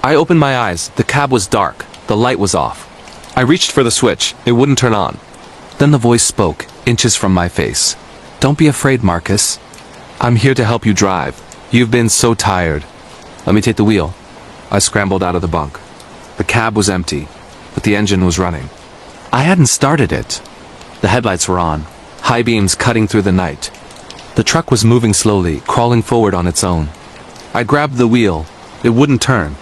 I opened my eyes. The cab was dark. The light was off. I reached for the switch. It wouldn't turn on. Then the voice spoke, inches from my face. "Don't be afraid, Marcus. I'm here to help you drive. You've been so tired. Let me take the wheel." I scrambled out of the bunk. The cab was empty, but the engine was running. I hadn't started it. The headlights were on, high beams cutting through the night. The truck was moving slowly, crawling forward on its own. I grabbed the wheel. It wouldn't turn.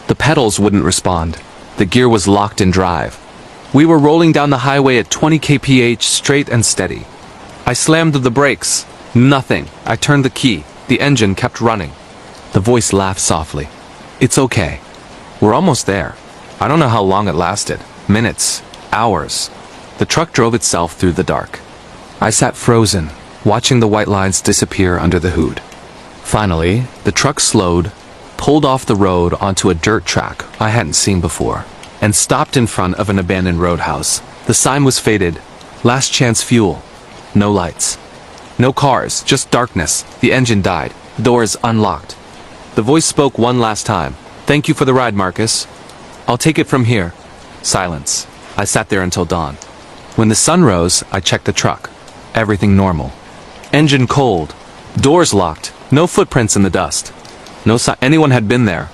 The pedals wouldn't respond. The gear was locked in drive. We were rolling down the highway at 20 kph, straight and steady. I slammed the brakes. Nothing. I turned the key. The engine kept running. The voice laughed softly. "It's okay. We're almost there." I don't know how long it lasted. Minutes. Hours. The truck drove itself through the dark. I sat frozen, watching the white lines disappear under the hood. Finally, the truck slowed, pulled off the road onto a dirt track I hadn't seen before, and stopped in front of an abandoned roadhouse. The sign was faded. Last chance fuel. No lights. No cars, just darkness. The engine died. The doors unlocked. The voice spoke one last time. "Thank you for the ride, Marcus. I'll take it from here." Silence. I sat there until dawn. When the sun rose, I checked the truck. Everything normal. Engine cold. Doors locked. No footprints in the dust. No sign anyone had been there.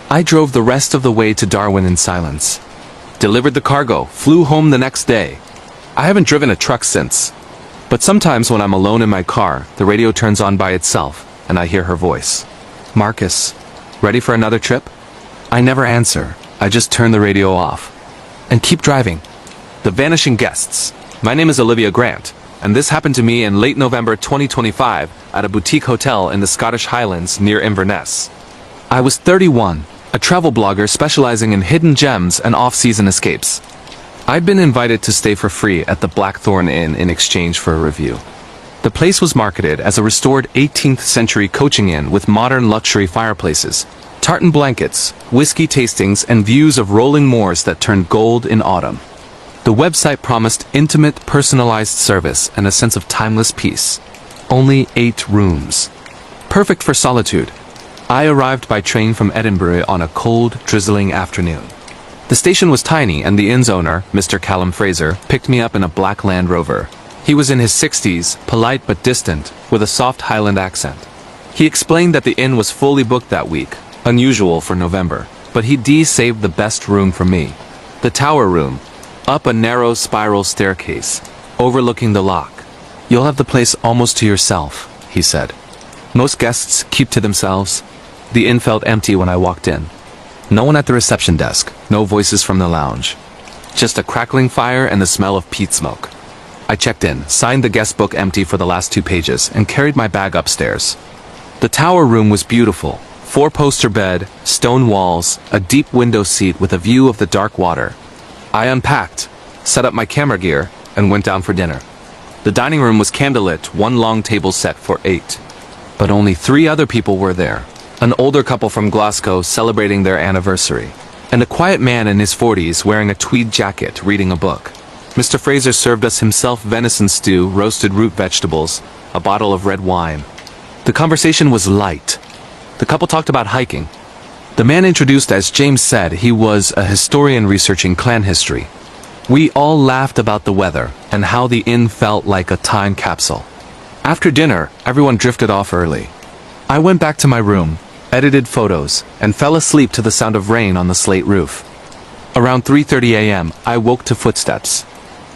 I drove the rest of the way to Darwin in silence. Delivered the cargo, flew home the next day. I haven't driven a truck since. But sometimes when I'm alone in my car, the radio turns on by itself, and I hear her voice. "Marcus, ready for another trip?" I never answer. I just turn the radio off. And keep driving. The Vanishing Guests. My name is Olivia Grant, and this happened to me in late November 2025 at a boutique hotel in the Scottish Highlands near Inverness. I was 31, a travel blogger specializing in hidden gems and off-season escapes. I'd been invited to stay for free at the Blackthorn Inn in exchange for a review. The place was marketed as a restored 18th century coaching inn with modern luxury fireplaces, tartan blankets, whiskey tastings, and views of rolling moors that turned gold in autumn. The website promised intimate, personalized service and a sense of timeless peace. Only 8 rooms. Perfect for solitude. I arrived by train from Edinburgh on a cold, drizzling afternoon. The station was tiny, and the inn's owner, Mr. Callum Fraser, picked me up in a black Land Rover. He was in his 60s, polite but distant, with a soft Highland accent. He explained that the inn was fully booked that week, unusual for November, but he'd saved the best room for me. The tower room, up a narrow spiral staircase, overlooking the loch. "You'll have the place almost to yourself," he said. "Most guests keep to themselves." The inn felt empty when I walked in. No one at the reception desk, no voices from the lounge. Just a crackling fire and the smell of peat smoke. I checked in, signed the guest book empty for the last 2 pages, and carried my bag upstairs. The tower room was beautiful. 4-poster bed, stone walls, a deep window seat with a view of the dark water. I unpacked, set up my camera gear, and went down for dinner. The dining room was candlelit, one long table set for 8. But only 3 other people were there. An older couple from Glasgow celebrating their anniversary, and a quiet man in his 40s wearing a tweed jacket reading a book. Mr. Fraser served us himself venison stew, roasted root vegetables, a bottle of red wine. The conversation was light. The couple talked about hiking. The man introduced as James said he was a historian researching clan history. We all laughed about the weather and how the inn felt like a time capsule. After dinner, everyone drifted off early. I went back to my room, edited photos, and fell asleep to the sound of rain on the slate roof. Around 3:30 a.m., I woke to footsteps.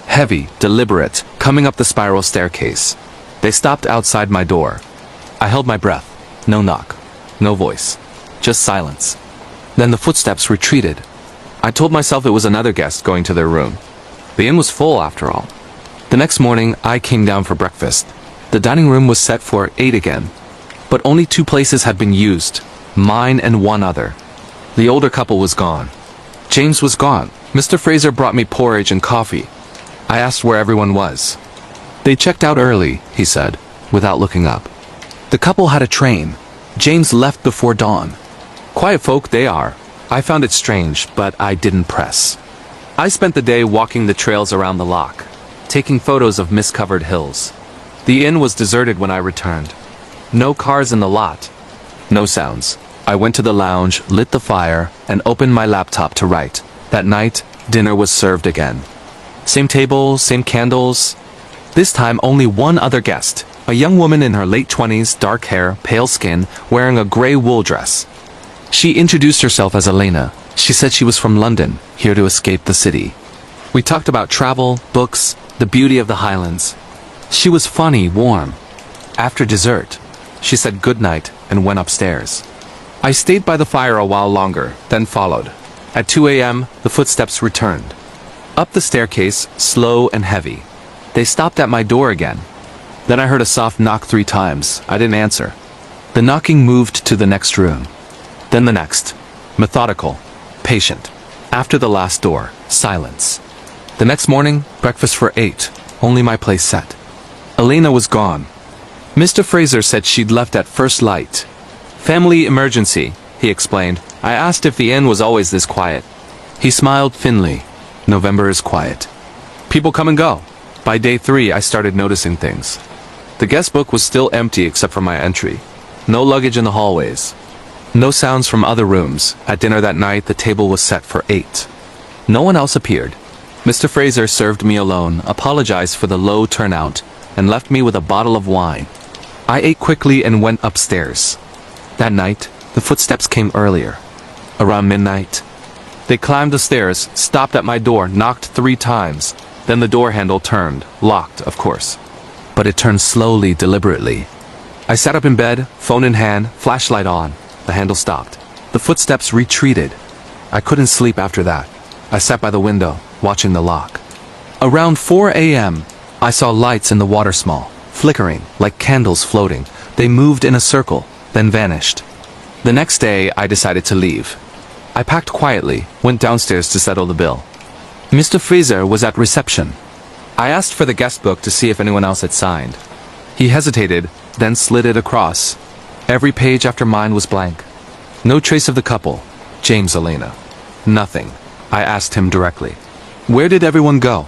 Heavy, deliberate, coming up the spiral staircase. They stopped outside my door. I held my breath. No knock. No voice. Just silence. Then the footsteps retreated. I told myself it was another guest going to their room. The inn was full after all. The next morning, I came down for breakfast. The dining room was set for 8 again. But only 2 places had been used, mine and one other. The older couple was gone. James was gone. Mr. Fraser brought me porridge and coffee. I asked where everyone was. They checked out early, he said, without looking up. The couple had a train. James left before dawn. Quiet folk they are. I found it strange, but I didn't press. I spent the day walking the trails around the loch, taking photos of mist-covered hills. The inn was deserted when I returned. No cars in the lot. No sounds. I went to the lounge, lit the fire, and opened my laptop to write. That night, dinner was served again. Same table, same candles. This time only one other guest, a young woman in her late 20s, dark hair, pale skin, wearing a grey wool dress. She introduced herself as Elena. She said she was from London, here to escape the city. We talked about travel, books, the beauty of the Highlands. She was funny, warm. After dessert, she said goodnight and went upstairs. I stayed by the fire a while longer, then followed. At 2 a.m., the footsteps returned. Up the staircase, slow and heavy. They stopped at my door again. Then I heard a soft knock 3 times. I didn't answer. The knocking moved to the next room. Then the next. Methodical. Patient. After the last door, silence. The next morning, breakfast for 8. Only my place set. Elena was gone. Mr. Fraser said she'd left at first light. Family emergency, he explained. I asked if the inn was always this quiet. He smiled thinly. November is quiet. People come and go. By day 3, I started noticing things. The guest book was still empty except for my entry. No luggage in the hallways. No sounds from other rooms. At dinner that night, the table was set for 8. No one else appeared. Mr. Fraser served me alone, apologized for the low turnout, and left me with a bottle of wine. I ate quickly and went upstairs. That night, the footsteps came earlier. Around midnight. They climbed the stairs, stopped at my door, knocked 3 times. Then the door handle turned, locked, of course. But it turned slowly, deliberately. I sat up in bed, phone in hand, flashlight on. The handle stopped. The footsteps retreated. I couldn't sleep after that. I sat by the window, watching the lock. Around 4 a.m., I saw lights in the water small, flickering, like candles floating. They moved in a circle, then vanished. The next day, I decided to leave. I packed quietly, went downstairs to settle the bill. Mr. Fraser was at reception. I asked for the guest book to see if anyone else had signed. He hesitated, then slid it across. Every page after mine was blank. No trace of the couple, James Elena. Nothing. I asked him directly. Where did everyone go?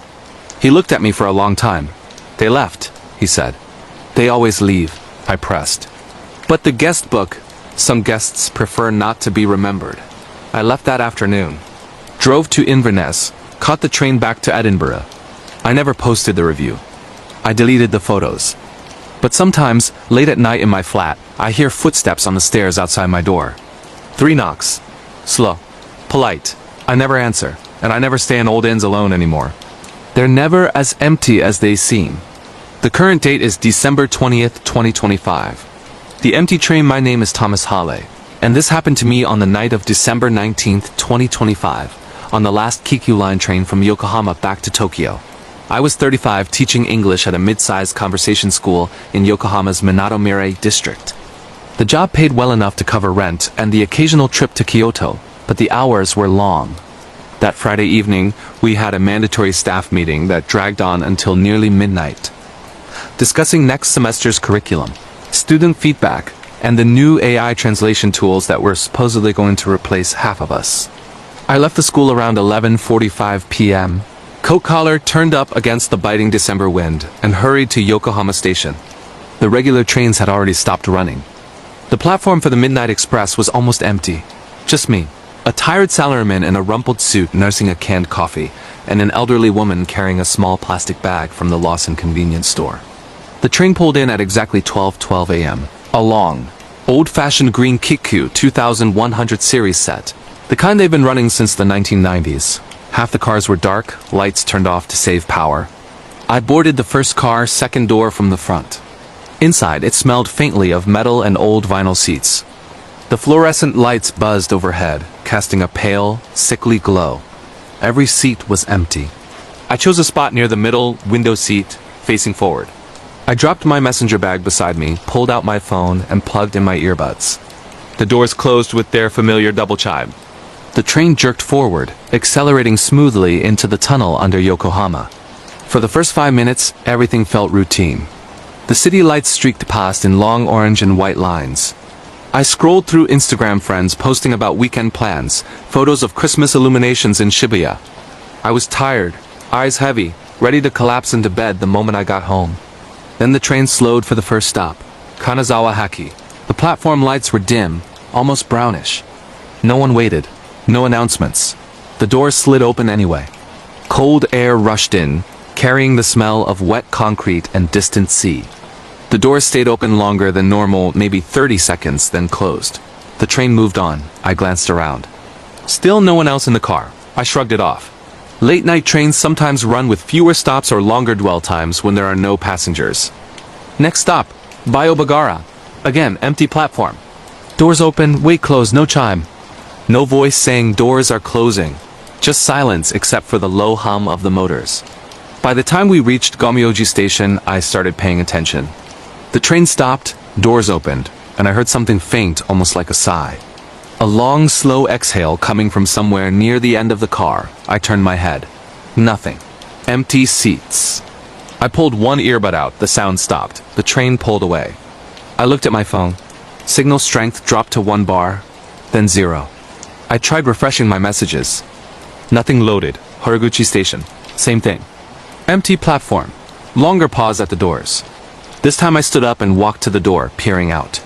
He looked at me for a long time. They left, he said. They always leave, I pressed. But the guest book, some guests prefer not to be remembered. I left that afternoon. Drove to Inverness, caught the train back to Edinburgh. I never posted the review. I deleted the photos. But sometimes, late at night in my flat, I hear footsteps on the stairs outside my door. 3 knocks. Slow. Polite. I never answer, and I never stay in old inns alone anymore. They're never as empty as they seem. The current date is December 20th, 2025. The empty train, my name is Thomas Hale, and this happened to me on the night of December 19th, 2025, on the last Kikyu line train from Yokohama back to Tokyo. I was 35, teaching English at a mid-sized conversation school in Yokohama's Minato-Mire district. The job paid well enough to cover rent and the occasional trip to Kyoto, but the hours were long. That Friday evening, we had a mandatory staff meeting that dragged on until nearly midnight, discussing next semester's curriculum, student feedback, and the new AI translation tools that were supposedly going to replace half of us. I left the school around 11:45 p.m., coat collar turned up against the biting December wind, and hurried to Yokohama Station. The regular trains had already stopped running. The platform for the Midnight Express was almost empty. Just me, a tired salaryman in a rumpled suit nursing a canned coffee, and an elderly woman carrying a small plastic bag from the Lawson convenience store. The train pulled in at exactly 12:12 a.m. A long, old-fashioned green Kikyu 2100 series set, the kind they've been running since the 1990s. Half the cars were dark, lights turned off to save power. I boarded the first car, second door from the front. Inside, it smelled faintly of metal and old vinyl seats. The fluorescent lights buzzed overhead, casting a pale, sickly glow. Every seat was empty. I chose a spot near the middle window seat, facing forward. I dropped my messenger bag beside me, pulled out my phone, and plugged in my earbuds. The doors closed with their familiar double chime. The train jerked forward, accelerating smoothly into the tunnel under Yokohama. For the first 5 minutes, everything felt routine. The city lights streaked past in long orange and white lines. I scrolled through Instagram friends posting about weekend plans, photos of Christmas illuminations in Shibuya. I was tired, eyes heavy, ready to collapse into bed the moment I got home. Then the train slowed for the first stop, Kanazawa Haki. The platform lights were dim, almost brownish. No one waited. No announcements. The door slid open anyway. Cold air rushed in, carrying the smell of wet concrete and distant sea. The door stayed open longer than normal, maybe 30 seconds, then closed. The train moved on. I glanced around. Still no one else in the car. I shrugged it off. Late-night trains sometimes run with fewer stops or longer dwell times when there are no passengers. Next stop, Bayobagara. Again, empty platform. Doors open, wait closed, no chime. No voice saying doors are closing. Just silence except for the low hum of the motors. By the time we reached Gomyoji Station, I started paying attention. The train stopped, doors opened, and I heard something faint, almost like a sigh. A long, slow exhale coming from somewhere near the end of the car. I turned my head. Nothing. Empty seats. I pulled one earbud out, the sound stopped. The train pulled away. I looked at my phone. Signal strength dropped to 1 bar, then 0. I tried refreshing my messages. Nothing loaded. Horiguchi Station. Same thing. Empty platform. Longer pause at the doors. This time I stood up and walked to the door, peering out.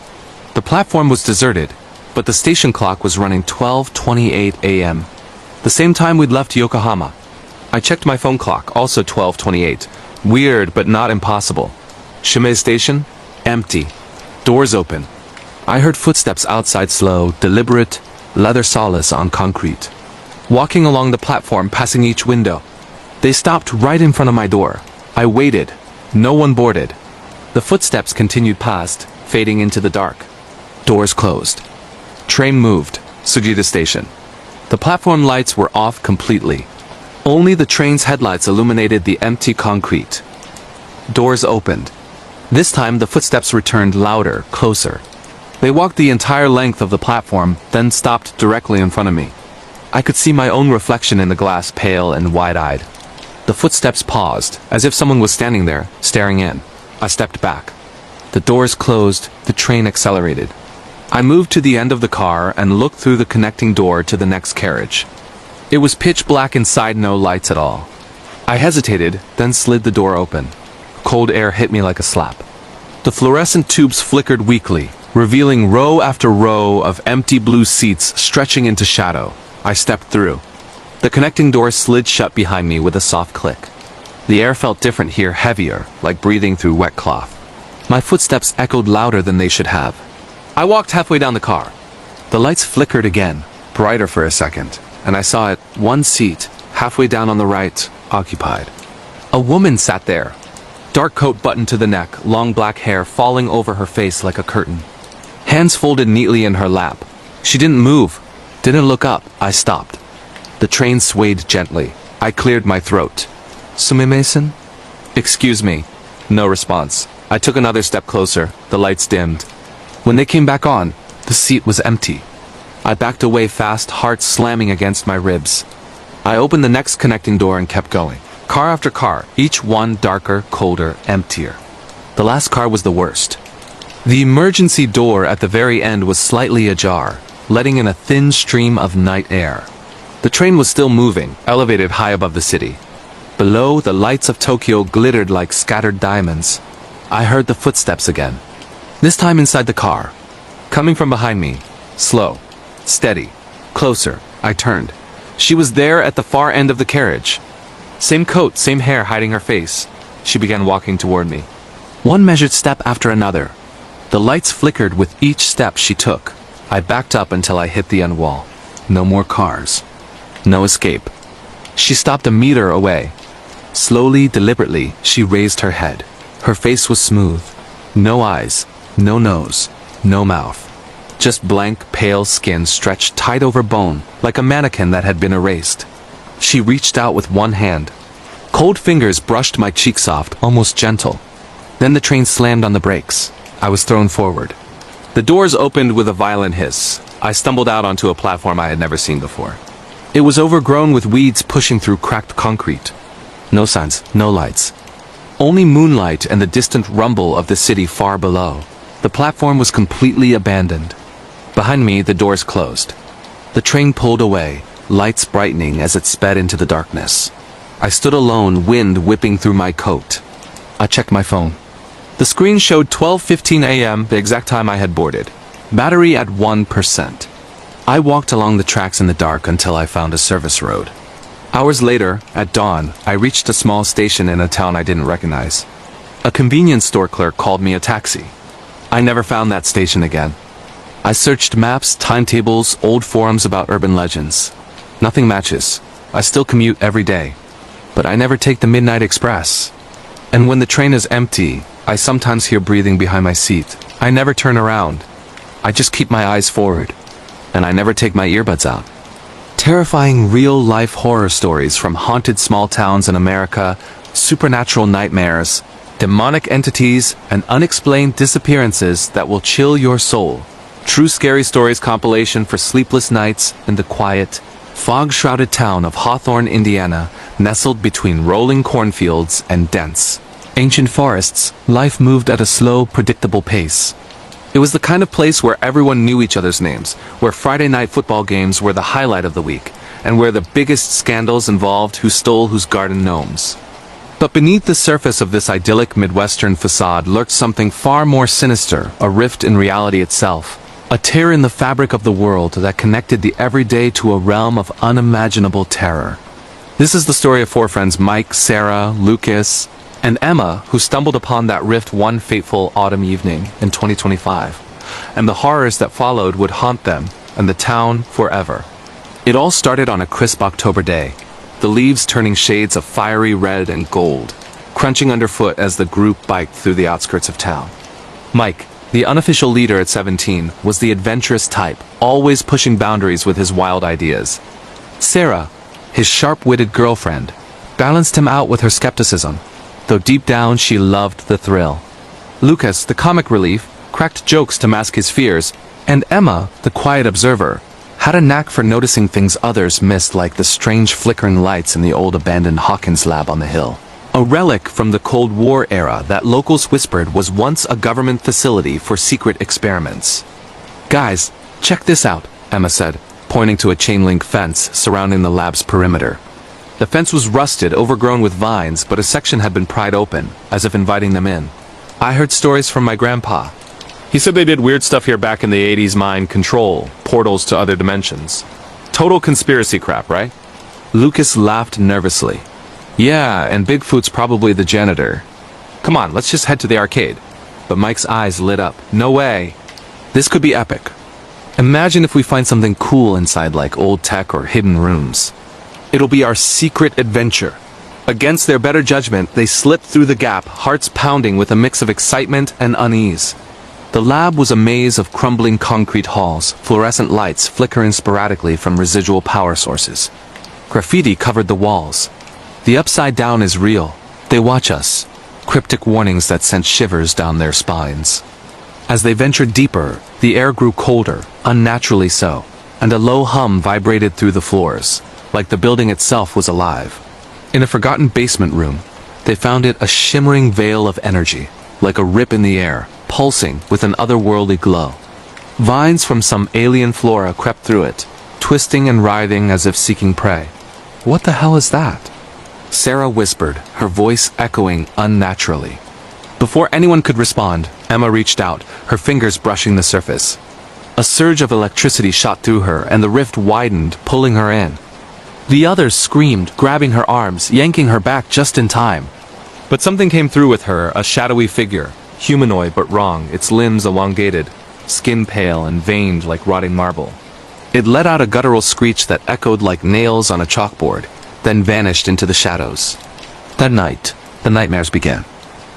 The platform was deserted, but the station clock was running 12:28 a.m. The same time we'd left Yokohama. I checked my phone clock, also 12:28. Weird, but not impossible. Shime Station? Empty. Doors open. I heard footsteps outside, slow, deliberate, leather soles on concrete. Walking along the platform, passing each window. They stopped right in front of my door. I waited. No one boarded. The footsteps continued past, fading into the dark. Doors closed. Train moved. Sugita Station. The platform lights were off completely. Only the train's headlights illuminated the empty concrete. Doors opened. This time the footsteps returned louder, closer. They walked the entire length of the platform, then stopped directly in front of me. I could see my own reflection in the glass, pale and wide-eyed. The footsteps paused, as if someone was standing there, staring in. I stepped back. The doors closed, the train accelerated. I moved to the end of the car and looked through the connecting door to the next carriage. It was pitch black inside, no lights at all. I hesitated, then slid the door open. Cold air hit me like a slap. The fluorescent tubes flickered weakly, revealing row after row of empty blue seats stretching into shadow. I stepped through. The connecting door slid shut behind me with a soft click. The air felt different here, heavier, like breathing through wet cloth. My footsteps echoed louder than they should have. I walked halfway down the car. The lights flickered again, brighter for a second, and I saw it, one seat, halfway down on the right, occupied. A woman sat there. Dark coat buttoned to the neck, long black hair falling over her face like a curtain. Hands folded neatly in her lap. She didn't move, didn't look up. I stopped. The train swayed gently. I cleared my throat. Sumimasen? Excuse me. No response. I took another step closer. The lights dimmed. When they came back on, the seat was empty. I backed away fast, heart slamming against my ribs. I opened the next connecting door and kept going. Car after car, each one darker, colder, emptier. The last car was the worst. The emergency door at the very end was slightly ajar, letting in a thin stream of night air. The train was still moving, elevated high above the city. Below, the lights of Tokyo glittered like scattered diamonds. I heard the footsteps again. This time inside the car. Coming from behind me. Slow. Steady. Closer. I turned. She was there at the far end of the carriage. Same coat, same hair hiding her face. She began walking toward me. One measured step after another. The lights flickered with each step she took. I backed up until I hit the end wall. No more cars. No escape. She stopped a meter away. Slowly, deliberately, she raised her head. Her face was smooth. No eyes. No nose. No mouth. Just blank, pale skin stretched tight over bone, like a mannequin that had been erased. She reached out with one hand. Cold fingers brushed my cheek, soft, almost gentle. Then the train slammed on the brakes. I was thrown forward. The doors opened with a violent hiss. I stumbled out onto a platform I had never seen before. It was overgrown with weeds pushing through cracked concrete. No signs, no lights. Only moonlight and the distant rumble of the city far below. The platform was completely abandoned. Behind me, the doors closed. The train pulled away, lights brightening as it sped into the darkness. I stood alone, wind whipping through my coat. I checked my phone. The screen showed 12:15 a.m., the exact time I had boarded. Battery at 1%. I walked along the tracks in the dark until I found a service road. Hours later, at dawn, I reached a small station in a town I didn't recognize. A convenience store clerk called me a taxi. I never found that station again. I searched maps, timetables, old forums about urban legends. Nothing matches. I still commute every day. But I never take the Midnight Express. And when the train is empty, I sometimes hear breathing behind my seat. I never turn around. I just keep my eyes forward. And I never take my earbuds out. Terrifying real-life horror stories from haunted small towns in America, supernatural nightmares, demonic entities, and unexplained disappearances that will chill your soul. True Scary Stories compilation for sleepless nights in the quiet, fog-shrouded town of Hawthorne, Indiana, nestled between rolling cornfields and dense, ancient forests, life moved at a slow, predictable pace. It was the kind of place where everyone knew each other's names, where Friday night football games were the highlight of the week, and where the biggest scandals involved who stole whose garden gnomes. But beneath the surface of this idyllic Midwestern facade lurked something far more sinister, a rift in reality itself. A tear in the fabric of the world that connected the everyday to a realm of unimaginable terror. This is the story of four friends Mike, Sarah, Lucas, and Emma, who stumbled upon that rift one fateful autumn evening in 2025. And the horrors that followed would haunt them and the town forever. It all started on a crisp October day, the leaves turning shades of fiery red and gold, crunching underfoot as the group biked through the outskirts of town. Mike, the unofficial leader at 17, was the adventurous type, always pushing boundaries with his wild ideas. Sarah, his sharp-witted girlfriend, balanced him out with her skepticism, though deep down she loved the thrill. Lucas, the comic relief, cracked jokes to mask his fears, and Emma, the quiet observer, had a knack for noticing things others missed, like the strange flickering lights in the old abandoned Hawkins lab on the hill. A relic from the Cold War era that locals whispered was once a government facility for secret experiments. "Guys, check this out," Emma said, pointing to a chain-link fence surrounding the lab's perimeter. The fence was rusted, overgrown with vines, but a section had been pried open, as if inviting them in. "I heard stories from my grandpa. He said they did weird stuff here back in the 80s, mind control, portals to other dimensions. Total conspiracy crap, right?" Lucas laughed nervously. "Yeah, and Bigfoot's probably the janitor. Come on, let's just head to the arcade." But Mike's eyes lit up. "No way. This could be epic. Imagine if we find something cool inside, like old tech or hidden rooms. It'll be our secret adventure." Against their better judgment, they slipped through the gap, hearts pounding with a mix of excitement and unease. The lab was a maze of crumbling concrete halls, fluorescent lights flickering sporadically from residual power sources. Graffiti covered the walls. "The upside down is real. They watch us." Cryptic warnings that sent shivers down their spines. As they ventured deeper, the air grew colder, unnaturally so, and a low hum vibrated through the floors, like the building itself was alive. In a forgotten basement room, they found it a shimmering veil of energy, like a rip in the air, pulsing with an otherworldly glow. Vines from some alien flora crept through it, twisting and writhing as if seeking prey. "What the hell is that?" Sarah whispered, her voice echoing unnaturally. Before anyone could respond, Emma reached out, her fingers brushing the surface. A surge of electricity shot through her, and the rift widened, pulling her in. The others screamed, grabbing her arms, yanking her back just in time. But something came through with her, a shadowy figure, humanoid but wrong, its limbs elongated, skin pale and veined like rotting marble. It let out a guttural screech that echoed like nails on a chalkboard, then vanished into the shadows. That night, the nightmares began.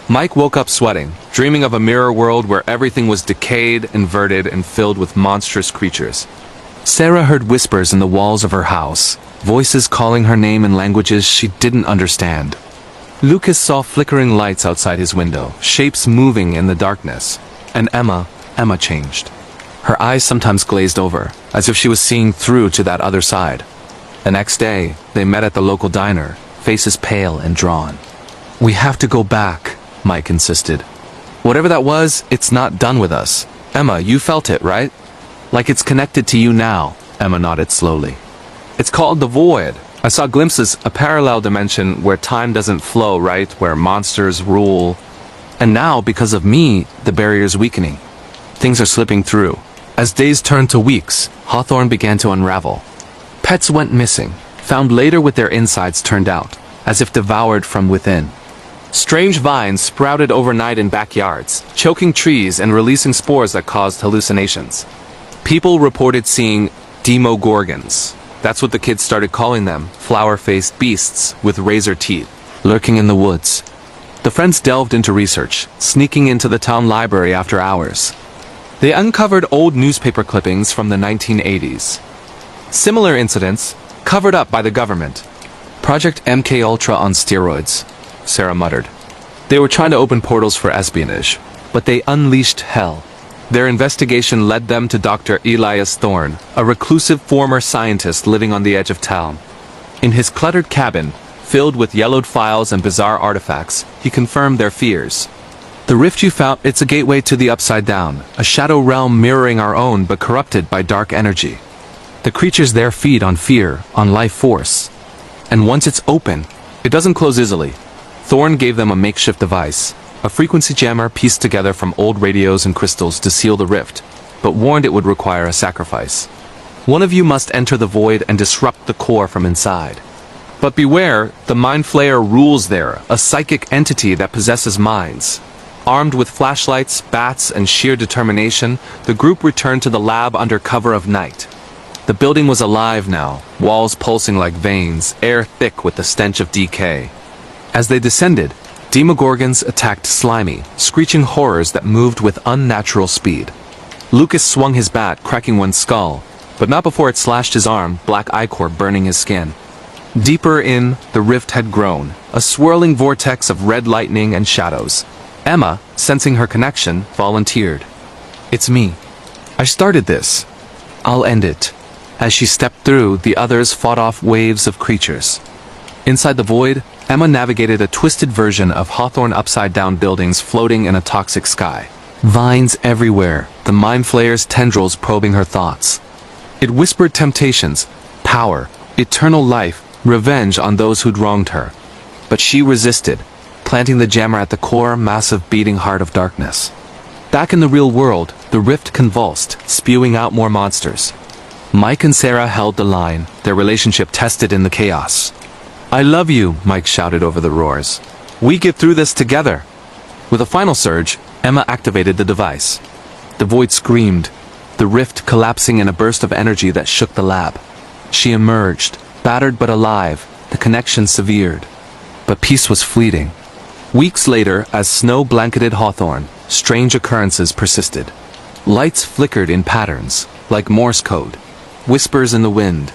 Mike woke up sweating, dreaming of a mirror world where everything was decayed, inverted, and filled with monstrous creatures. Sarah heard whispers in the walls of her house, voices calling her name in languages she didn't understand. Lucas saw flickering lights outside his window, shapes moving in the darkness. And Emma changed. Her eyes sometimes glazed over, as if she was seeing through to that other side. The next day, they met at the local diner, faces pale and drawn. "We have to go back," Mike insisted. "Whatever that was, it's not done with us. Emma, you felt it, right?" "Like it's connected to you now," Emma nodded slowly. "It's called the Void. I saw glimpses, a parallel dimension where time doesn't flow, right? Where monsters rule. And now, because of me, the barrier's weakening. Things are slipping through." As days turned to weeks, Hawthorne began to unravel. Pets went missing, found later with their insides turned out, as if devoured from within. Strange vines sprouted overnight in backyards, choking trees and releasing spores that caused hallucinations. People reported seeing demogorgons. That's what the kids started calling them, flower-faced beasts with razor teeth, lurking in the woods. The friends delved into research, sneaking into the town library after hours. They uncovered old newspaper clippings from the 1980s. Similar incidents, covered up by the government. Project MKUltra on steroids, Sarah muttered. They were trying to open portals for espionage, but they unleashed hell. Their investigation led them to Dr. Elias Thorne, a reclusive former scientist living on the edge of town. In his cluttered cabin, filled with yellowed files and bizarre artifacts, he confirmed their fears. The rift you found, it's a gateway to the Upside Down, a shadow realm mirroring our own but corrupted by dark energy. The creatures there feed on fear, on life force. And once it's open, it doesn't close easily. Thorn gave them a makeshift device, a frequency jammer pieced together from old radios and crystals to seal the rift, but warned it would require a sacrifice. One of you must enter the void and disrupt the core from inside. But beware, the Mind Flayer rules there, a psychic entity that possesses minds. Armed with flashlights, bats, and sheer determination, the group returned to the lab under cover of night. The building was alive now, walls pulsing like veins, air thick with the stench of decay. As they descended, Demogorgons attacked slimy, screeching horrors that moved with unnatural speed. Lucas swung his bat, cracking one skull, but not before it slashed his arm, black ichor burning his skin. Deeper in, the rift had grown, a swirling vortex of red lightning and shadows. Emma, sensing her connection, volunteered. "It's me. I started this. I'll end it." As she stepped through, the others fought off waves of creatures. Inside the void, Emma navigated a twisted version of Hawthorne upside-down buildings floating in a toxic sky. Vines everywhere, the Mind Flayer's tendrils probing her thoughts. It whispered temptations, power, eternal life, revenge on those who'd wronged her. But she resisted, planting the jammer at the core, massive beating heart of darkness. Back in the real world, the rift convulsed, spewing out more monsters. Mike and Sarah held the line, their relationship tested in the chaos. "I love you," Mike shouted over the roars. "We get through this together." With a final surge, Emma activated the device. The void screamed, the rift collapsing in a burst of energy that shook the lab. She emerged, battered but alive, the connection severed. But peace was fleeting. Weeks later, as snow blanketed Hawthorne, strange occurrences persisted. Lights flickered in patterns, like Morse code. Whispers in the wind.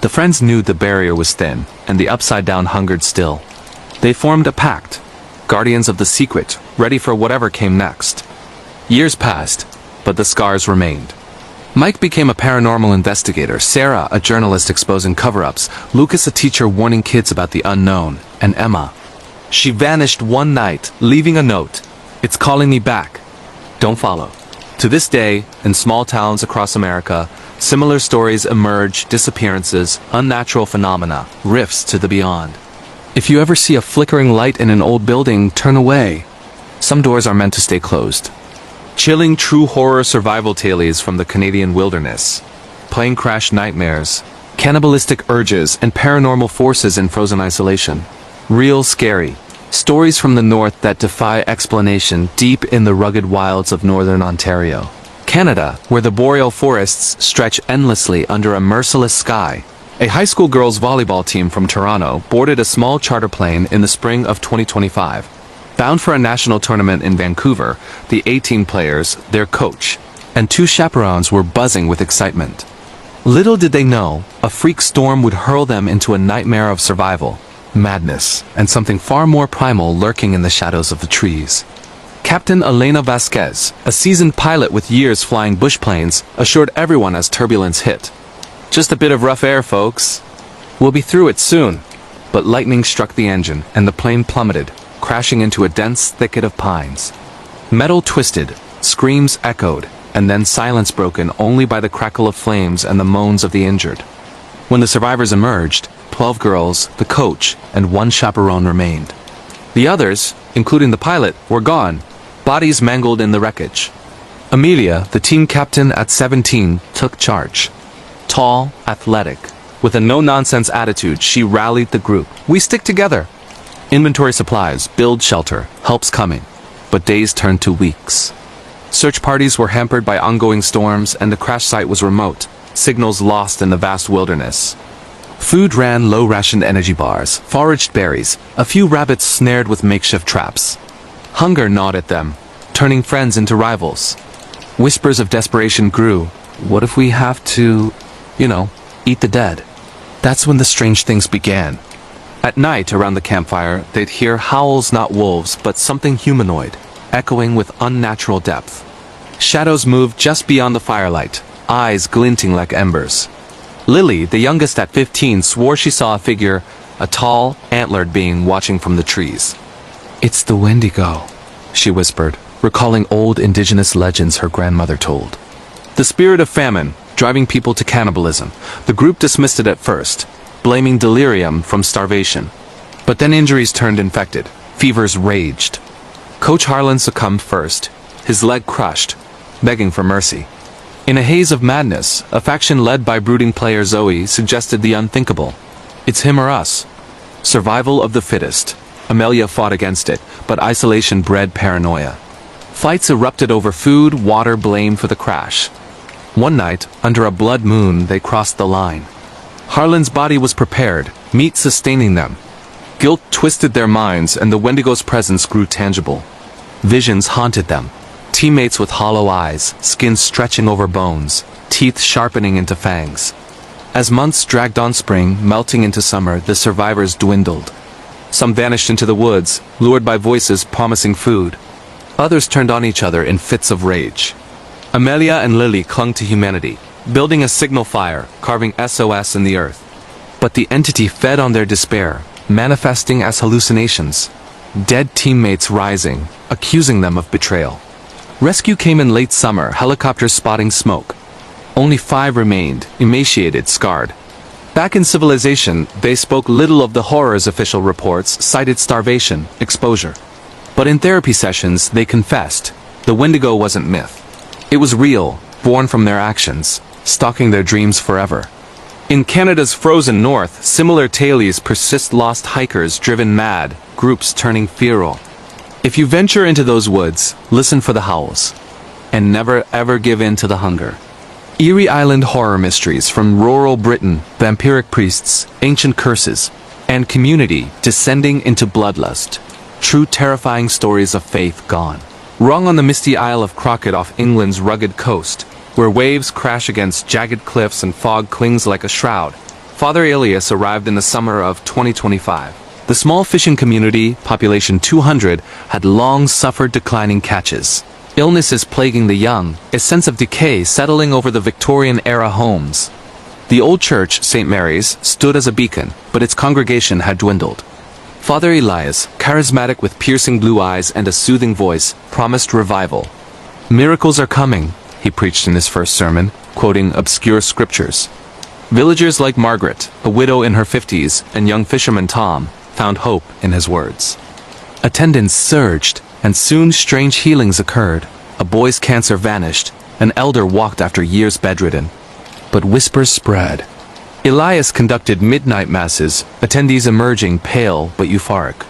The friends knew the barrier was thin, and the Upside Down hungered still. They formed a pact, guardians of the secret, ready for whatever came next. Years passed, but the scars remained. Mike became a paranormal investigator, Sarah a journalist exposing cover-ups, Lucas a teacher warning kids about the unknown, and Emma. She vanished one night, leaving a note. "It's calling me back. Don't follow." To this day, in small towns across America, similar stories emerge, disappearances, unnatural phenomena, rifts to the beyond. If you ever see a flickering light in an old building, turn away. Some doors are meant to stay closed. Chilling true horror survival tales from the Canadian wilderness. Plane crash nightmares, cannibalistic urges, and paranormal forces in frozen isolation. Real scary. Stories from the north that defy explanation deep in the rugged wilds of northern Ontario. Canada, where the boreal forests stretch endlessly under a merciless sky. A high school girls' volleyball team from Toronto boarded a small charter plane in the spring of 2025. Bound for a national tournament in Vancouver, the 18 players, their coach, and 2 chaperones were buzzing with excitement. Little did they know, a freak storm would hurl them into a nightmare of survival, madness, and something far more primal lurking in the shadows of the trees. Captain Elena Vasquez, a seasoned pilot with years flying bush planes, assured everyone as turbulence hit. "Just a bit of rough air, folks. We'll be through it soon." But lightning struck the engine, and the plane plummeted, crashing into a dense thicket of pines. Metal twisted, screams echoed, and then silence broken only by the crackle of flames and the moans of the injured. When the survivors emerged, 12 girls, the coach, and 1 chaperone remained. The others, including the pilot, were gone, bodies mangled in the wreckage. Amelia, the team captain at 17, took charge. Tall, athletic, with a no-nonsense attitude, she rallied the group. "We stick together." Inventory supplies, build shelter, help's coming. But days turned to weeks. Search parties were hampered by ongoing storms, and the crash site was remote, signals lost in the vast wilderness. Food ran low-rationed energy bars, foraged berries, a few rabbits snared with makeshift traps. Hunger gnawed at them, turning friends into rivals. Whispers of desperation grew. What if we have to, eat the dead? That's when the strange things began. At night, around the campfire, they'd hear howls, not wolves, but something humanoid, echoing with unnatural depth. Shadows moved just beyond the firelight, eyes glinting like embers. Lily, the youngest at 15, swore she saw a figure, a tall, antlered being watching from the trees. "It's the Wendigo," she whispered, recalling old indigenous legends her grandmother told. The spirit of famine, driving people to cannibalism. The group dismissed it at first, blaming delirium from starvation. But then injuries turned infected. Fevers raged. Coach Harlan succumbed first, his leg crushed, begging for mercy. In a haze of madness, a faction led by brooding player Zoe suggested the unthinkable. "It's him or us." Survival of the fittest. Amelia fought against it, but isolation bred paranoia. Fights erupted over food, water, blame for the crash. One night, under a blood moon, they crossed the line. Harlan's body was prepared, meat sustaining them. Guilt twisted their minds, and the Wendigo's presence grew tangible. Visions haunted them. Teammates with hollow eyes, skin stretching over bones, teeth sharpening into fangs. As months dragged on spring, melting into summer, the survivors dwindled. Some vanished into the woods, lured by voices promising food. Others turned on each other in fits of rage. Amelia and Lily clung to humanity, building a signal fire, carving SOS in the earth. But the entity fed on their despair, manifesting as hallucinations. Dead teammates rising, accusing them of betrayal. Rescue came in late summer, helicopters spotting smoke. Only 5 remained, emaciated, scarred. Back in civilization, they spoke little of the horrors official reports cited starvation, exposure. But in therapy sessions, they confessed, the Wendigo wasn't myth. It was real, born from their actions, stalking their dreams forever. In Canada's frozen north, similar tales persist, lost hikers driven mad, groups turning feral. If you venture into those woods, listen for the howls. And never ever give in to the hunger. Erie Island horror mysteries from rural Britain, vampiric priests, ancient curses, and community descending into bloodlust. True terrifying stories of faith gone. Wrung on the misty Isle of Crockett off England's rugged coast, where waves crash against jagged cliffs and fog clings like a shroud, Father Elias arrived in the summer of 2025. The small fishing community, population 200, had long suffered declining catches. Illnesses plaguing the young, a sense of decay settling over the Victorian-era homes. The old church, St. Mary's, stood as a beacon, but its congregation had dwindled. Father Elias, charismatic with piercing blue eyes and a soothing voice, promised revival. "Miracles are coming," he preached in his first sermon, quoting obscure scriptures. Villagers like Margaret, a widow in her 50s, and young fisherman Tom, found hope in his words. Attendance surged, and soon strange healings occurred. A boy's cancer vanished, an elder walked after years bedridden. But whispers spread. Elias conducted midnight masses, attendees emerging pale but euphoric.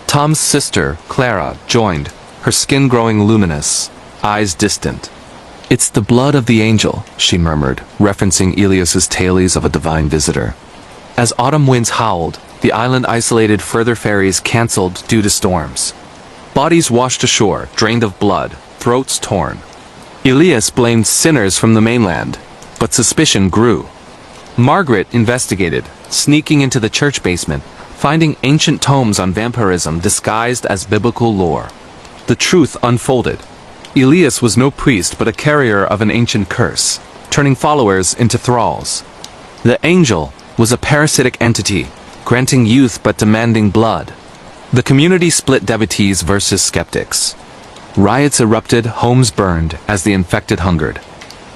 Tom's sister, Clara, joined, her skin growing luminous, eyes distant. "It's the blood of the angel," she murmured, referencing Elias's tales of a divine visitor. As autumn winds howled, the island isolated, further ferries cancelled due to storms. Bodies washed ashore, drained of blood, throats torn. Elias blamed sinners from the mainland, but suspicion grew. Margaret investigated, sneaking into the church basement, finding ancient tomes on vampirism disguised as biblical lore. The truth unfolded. Elias was no priest but a carrier of an ancient curse, turning followers into thralls. The angel was a parasitic entity, granting youth but demanding blood. The community split, devotees versus skeptics. Riots erupted, homes burned, as the infected hungered.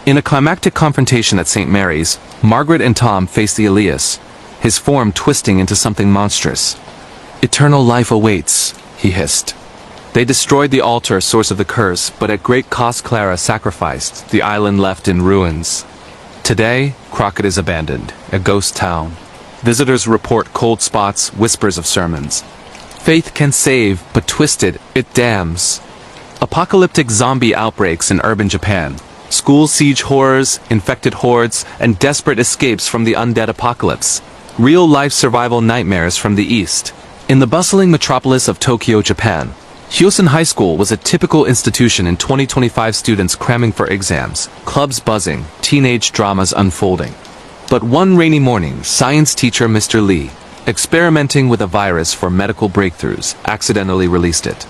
In a climactic confrontation at St. Mary's, Margaret and Tom faced Elias, his form twisting into something monstrous. "Eternal life awaits," he hissed. They destroyed the altar, source of the curse, but at great cost Clara sacrificed, the island left in ruins. Today, Crockett is abandoned, a ghost town. Visitors report cold spots, whispers of sermons. Faith can save, but twisted, it damns. Apocalyptic zombie outbreaks in urban Japan. School siege horrors, infected hordes, and desperate escapes from the undead apocalypse. Real-life survival nightmares from the east. In the bustling metropolis of Tokyo, Japan, Hyosen High School was a typical institution in 2025, students cramming for exams, clubs buzzing, teenage dramas unfolding. But one rainy morning, science teacher Mr. Lee, experimenting with a virus for medical breakthroughs, accidentally released it.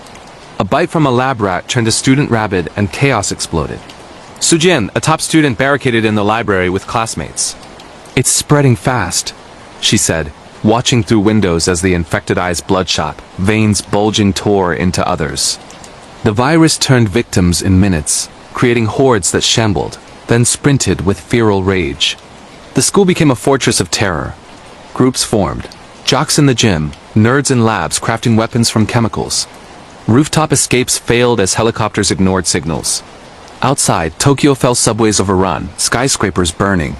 A bite from a lab rat turned a student rabid and chaos exploded. Sujin, a top student, barricaded in the library with classmates. "It's spreading fast," she said, watching through windows as the infected eyes bloodshot, veins bulging tore into others. The virus turned victims in minutes, creating hordes that shambled, then sprinted with feral rage. The school became a fortress of terror. Groups formed. Jocks in the gym, nerds in labs crafting weapons from chemicals. Rooftop escapes failed as helicopters ignored signals. Outside, Tokyo felt subways overrun, skyscrapers burning.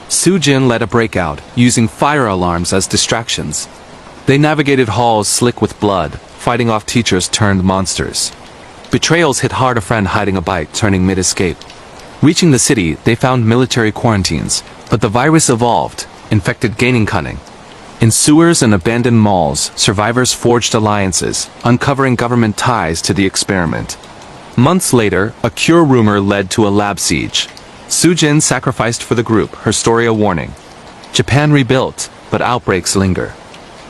Sujin led a breakout, using fire alarms as distractions. They navigated halls slick with blood, fighting off teachers turned monsters. Betrayals hit hard, a friend hiding a bike turning mid-escape. Reaching the city, they found military quarantines, but the virus evolved, infected gaining cunning. In sewers and abandoned malls, survivors forged alliances, uncovering government ties to the experiment. Months later, a cure rumor led to a lab siege. Sujin sacrificed for the group, her story a warning. Japan rebuilt, but outbreaks linger.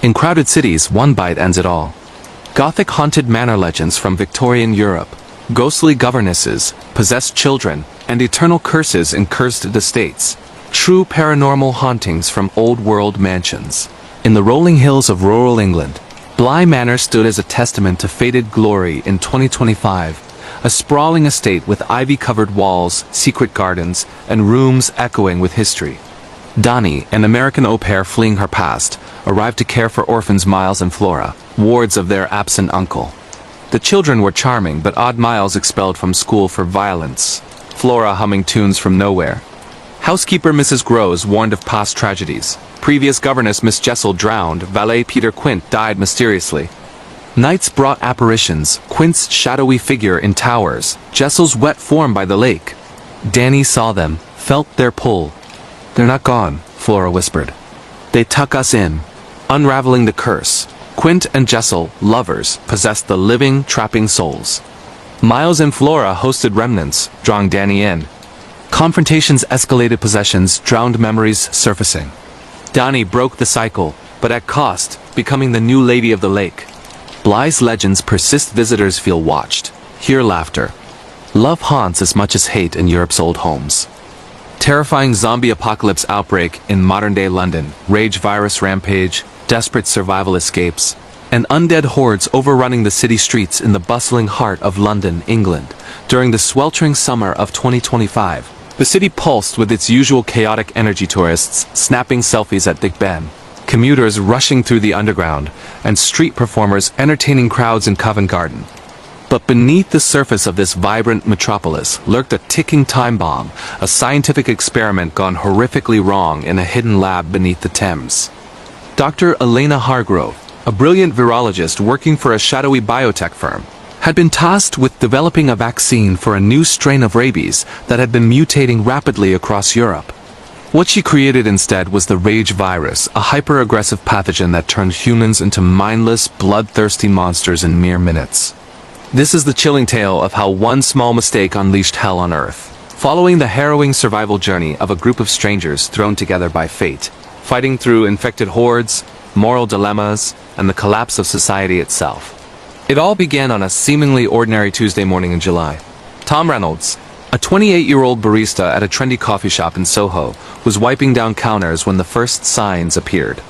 In crowded cities, one bite ends it all. Gothic haunted manor legends from Victorian Europe, ghostly governesses, possessed children, and eternal curses in cursed estates. True paranormal hauntings from old-world mansions. In the rolling hills of rural England, Bly Manor stood as a testament to faded glory in 2025. A sprawling estate with ivy-covered walls, secret gardens, and rooms echoing with history. Dani, an American au pair fleeing her past, arrived to care for orphans Miles and Flora, wards of their absent uncle. The children were charming, but odd Miles expelled from school for violence. Flora humming tunes from nowhere. Housekeeper Mrs. Groves warned of past tragedies. Previous governess Miss Jessel drowned, valet Peter Quint died mysteriously. Nights brought apparitions, Quint's shadowy figure in towers, Jessel's wet form by the lake. Danny saw them, felt their pull. "They're not gone," Flora whispered. "They tuck us in." Unraveling the curse, Quint and Jessel, lovers, possessed the living, trapping souls. Miles and Flora hosted remnants, drawing Danny in. Confrontations escalated, possessions drowned, memories surfacing. Dani broke the cycle, but at cost, becoming the new lady of the lake. Bly's legends persist, visitors feel watched, hear laughter. Love haunts as much as hate in Europe's old homes. Terrifying zombie apocalypse outbreak in modern-day London, rage virus rampage, desperate survival escapes, and undead hordes overrunning the city streets in the bustling heart of London, England. During the sweltering summer of 2025, the city pulsed with its usual chaotic energy, tourists snapping selfies at Big Ben, commuters rushing through the underground, and street performers entertaining crowds in Covent Garden. But beneath the surface of this vibrant metropolis lurked a ticking time bomb, a scientific experiment gone horrifically wrong in a hidden lab beneath the Thames. Dr. Elena Hargrove, a brilliant virologist working for a shadowy biotech firm, had been tasked with developing a vaccine for a new strain of rabies that had been mutating rapidly across Europe. What she created instead was the rage virus, a hyper-aggressive pathogen that turned humans into mindless, bloodthirsty monsters in mere minutes. This is the chilling tale of how one small mistake unleashed hell on Earth. Following the harrowing survival journey of a group of strangers thrown together by fate, fighting through infected hordes, moral dilemmas, and the collapse of society itself. It all began on a seemingly ordinary Tuesday morning in July. Tom Reynolds, a 28-year-old barista at a trendy coffee shop in Soho, was wiping down counters when the first signs appeared.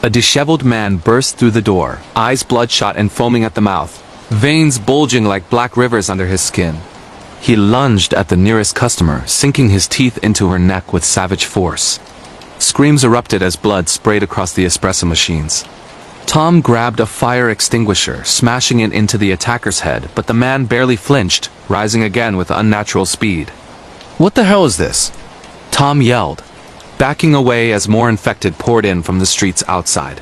A disheveled man burst through the door, eyes bloodshot and foaming at the mouth, veins bulging like black rivers under his skin. He lunged at the nearest customer, sinking his teeth into her neck with savage force. Screams erupted as blood sprayed across the espresso machines. Tom grabbed a fire extinguisher, smashing it into the attacker's head, but the man barely flinched, rising again with unnatural speed. "What the hell is this?" Tom yelled, backing away as more infected poured in from the streets outside.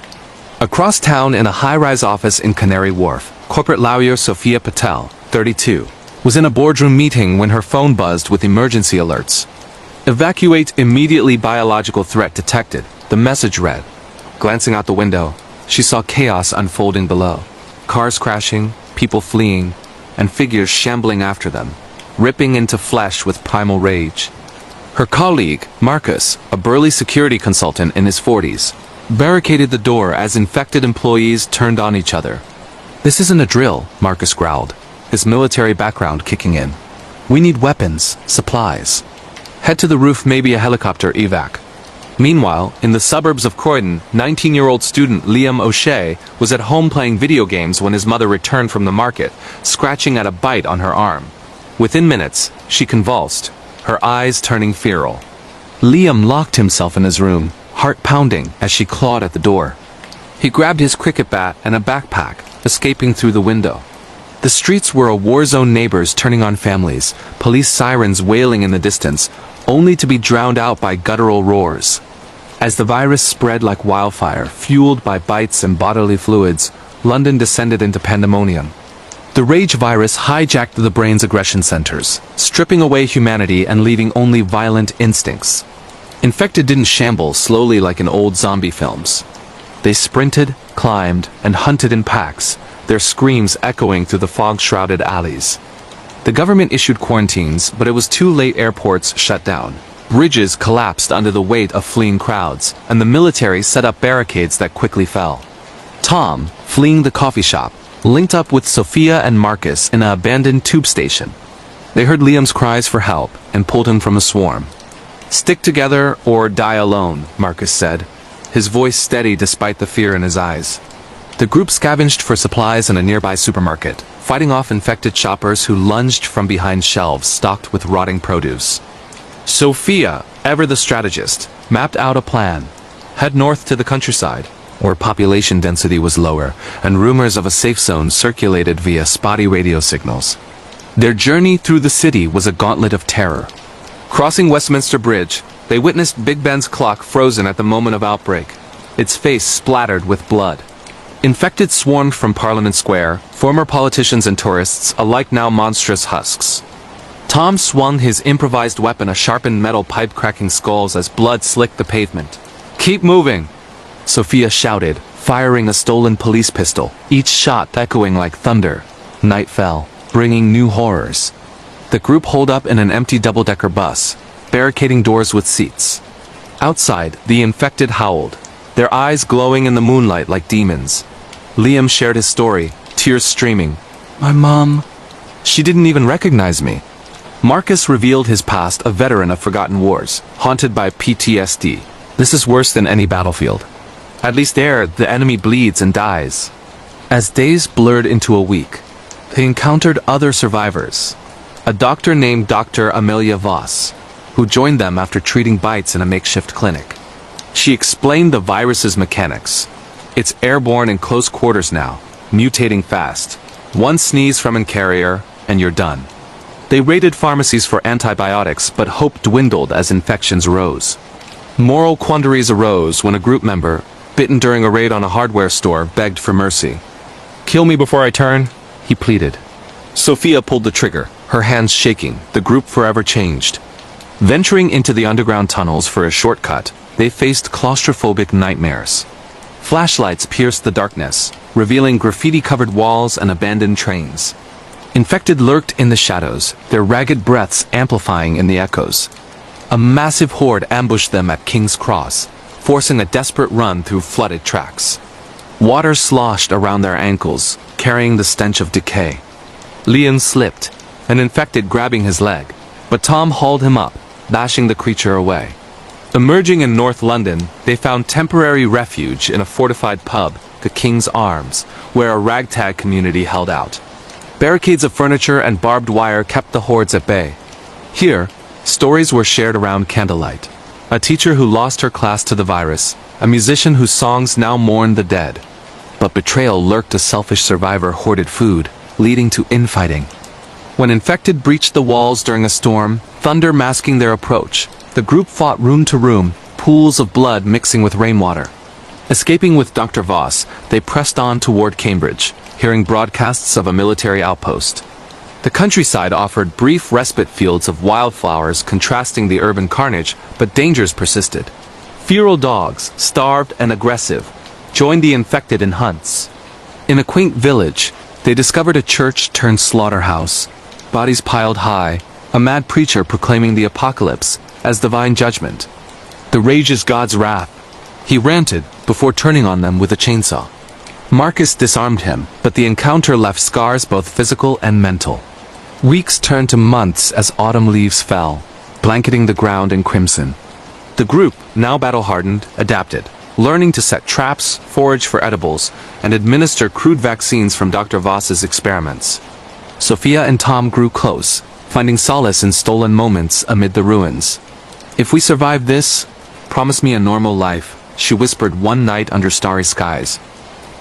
Across town, in a high-rise office in Canary Wharf, corporate lawyer Sophia Patel, 32, was in a boardroom meeting when her phone buzzed with emergency alerts. "Evacuate immediately, biological threat detected," the message read. Glancing out the window, she saw chaos unfolding below. Cars crashing, people fleeing, and figures shambling after them, ripping into flesh with primal rage. Her colleague, Marcus, a burly security consultant in his 40s, barricaded the door as infected employees turned on each other. "This isn't a drill," Marcus growled, his military background kicking in. "We need weapons, supplies. Head to the roof, maybe a helicopter evac." Meanwhile, in the suburbs of Croydon, 19-year-old student Liam O'Shea was at home playing video games when his mother returned from the market, scratching at a bite on her arm. Within minutes, she convulsed, her eyes turning feral. Liam locked himself in his room, heart pounding as she clawed at the door. He grabbed his cricket bat and a backpack, escaping through the window. The streets were a war-zone, neighbors turning on families, police sirens wailing in the distance, only to be drowned out by guttural roars. As the virus spread like wildfire, fueled by bites and bodily fluids, London descended into pandemonium. The rage virus hijacked the brain's aggression centers, stripping away humanity and leaving only violent instincts. Infected didn't shamble slowly like in old zombie films. They sprinted, climbed, and hunted in packs, their screams echoing through the fog-shrouded alleys. The government issued quarantines, but it was too late. Airports shut down. Bridges collapsed under the weight of fleeing crowds, and the military set up barricades that quickly fell. Tom, fleeing the coffee shop, linked up with Sophia and Marcus in an abandoned tube station. They heard Liam's cries for help and pulled him from the swarm. "Stick together or die alone," Marcus said, his voice steady despite the fear in his eyes. The group scavenged for supplies in a nearby supermarket, fighting off infected shoppers who lunged from behind shelves stocked with rotting produce. Sophia, ever the strategist, mapped out a plan. Head north to the countryside, where population density was lower, and rumors of a safe zone circulated via spotty radio signals. Their journey through the city was a gauntlet of terror. Crossing Westminster Bridge, they witnessed Big Ben's clock frozen at the moment of outbreak, its face splattered with blood. Infected swarmed from Parliament Square, former politicians and tourists, alike now monstrous husks. Tom swung his improvised weapon, a sharpened metal pipe, cracking skulls as blood slicked the pavement. "Keep moving!" Sophia shouted, firing a stolen police pistol, each shot echoing like thunder. Night fell, bringing new horrors. The group holed up in an empty double-decker bus, barricading doors with seats. Outside, the infected howled, their eyes glowing in the moonlight like demons. Liam shared his story, tears streaming. "My mom. She didn't even recognize me." Marcus revealed his past, a veteran of forgotten wars, haunted by PTSD. "This is worse than any battlefield. At least there, the enemy bleeds and dies." As days blurred into a week, they encountered other survivors. A doctor named Dr. Amelia Voss, who joined them after treating bites in a makeshift clinic. She explained the virus's mechanics. It's airborne in close quarters now, mutating fast. One sneeze from a carrier, and you're done. They raided pharmacies for antibiotics, but hope dwindled as infections rose. Moral quandaries arose when a group member, bitten during a raid on a hardware store, begged for mercy. "Kill me before I turn," he pleaded. Sophia pulled the trigger, her hands shaking, the group forever changed. Venturing into the underground tunnels for a shortcut, they faced claustrophobic nightmares. Flashlights pierced the darkness, revealing graffiti-covered walls and abandoned trains. Infected lurked in the shadows, their ragged breaths amplifying in the echoes. A massive horde ambushed them at King's Cross, forcing a desperate run through flooded tracks. Water sloshed around their ankles, carrying the stench of decay. Liam slipped, an infected grabbing his leg, but Tom hauled him up, bashing the creature away. Emerging in North London, they found temporary refuge in a fortified pub, the King's Arms, where a ragtag community held out. Barricades of furniture and barbed wire kept the hordes at bay. Here, stories were shared around candlelight. A teacher who lost her class to the virus, a musician whose songs now mourned the dead. But betrayal lurked, a selfish survivor hoarded food, leading to infighting. When infected breached the walls during a storm, thunder masking their approach, the group fought room to room, pools of blood mixing with rainwater. Escaping with Dr. Voss, they pressed on toward Cambridge, hearing broadcasts of a military outpost. The countryside offered brief respite, fields of wildflowers contrasting the urban carnage, but dangers persisted. Feral dogs, starved and aggressive, joined the infected in hunts. In a quaint village, they discovered a church-turned-slaughterhouse, bodies piled high, a mad preacher proclaiming the apocalypse as divine judgment. "The rage is God's wrath," he ranted before turning on them with a chainsaw. Marcus disarmed him, but the encounter left scars both physical and mental. Weeks turned to months as autumn leaves fell, blanketing the ground in crimson. The group, now battle-hardened, adapted, learning to set traps, forage for edibles, and administer crude vaccines from Dr. Voss's experiments. Sophia and Tom grew close, finding solace in stolen moments amid the ruins. "If we survive this, promise me a normal life," she whispered one night under starry skies.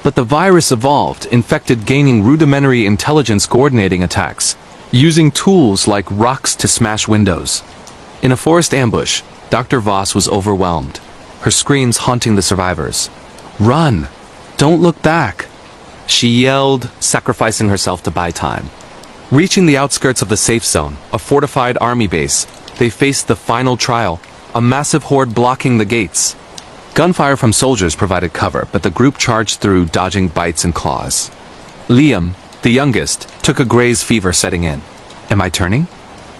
But the virus evolved, infected, gaining rudimentary intelligence, coordinating attacks, using tools like rocks to smash windows. In a forest ambush, Dr. Voss was overwhelmed, her screams haunting the survivors. "Run! Don't look back!" she yelled, sacrificing herself to buy time. Reaching the outskirts of the safe zone, a fortified army base, they faced the final trial, a massive horde blocking the gates. Gunfire from soldiers provided cover, but the group charged through, dodging bites and claws. Liam, the youngest, took a graze fever setting in. "Am I turning?"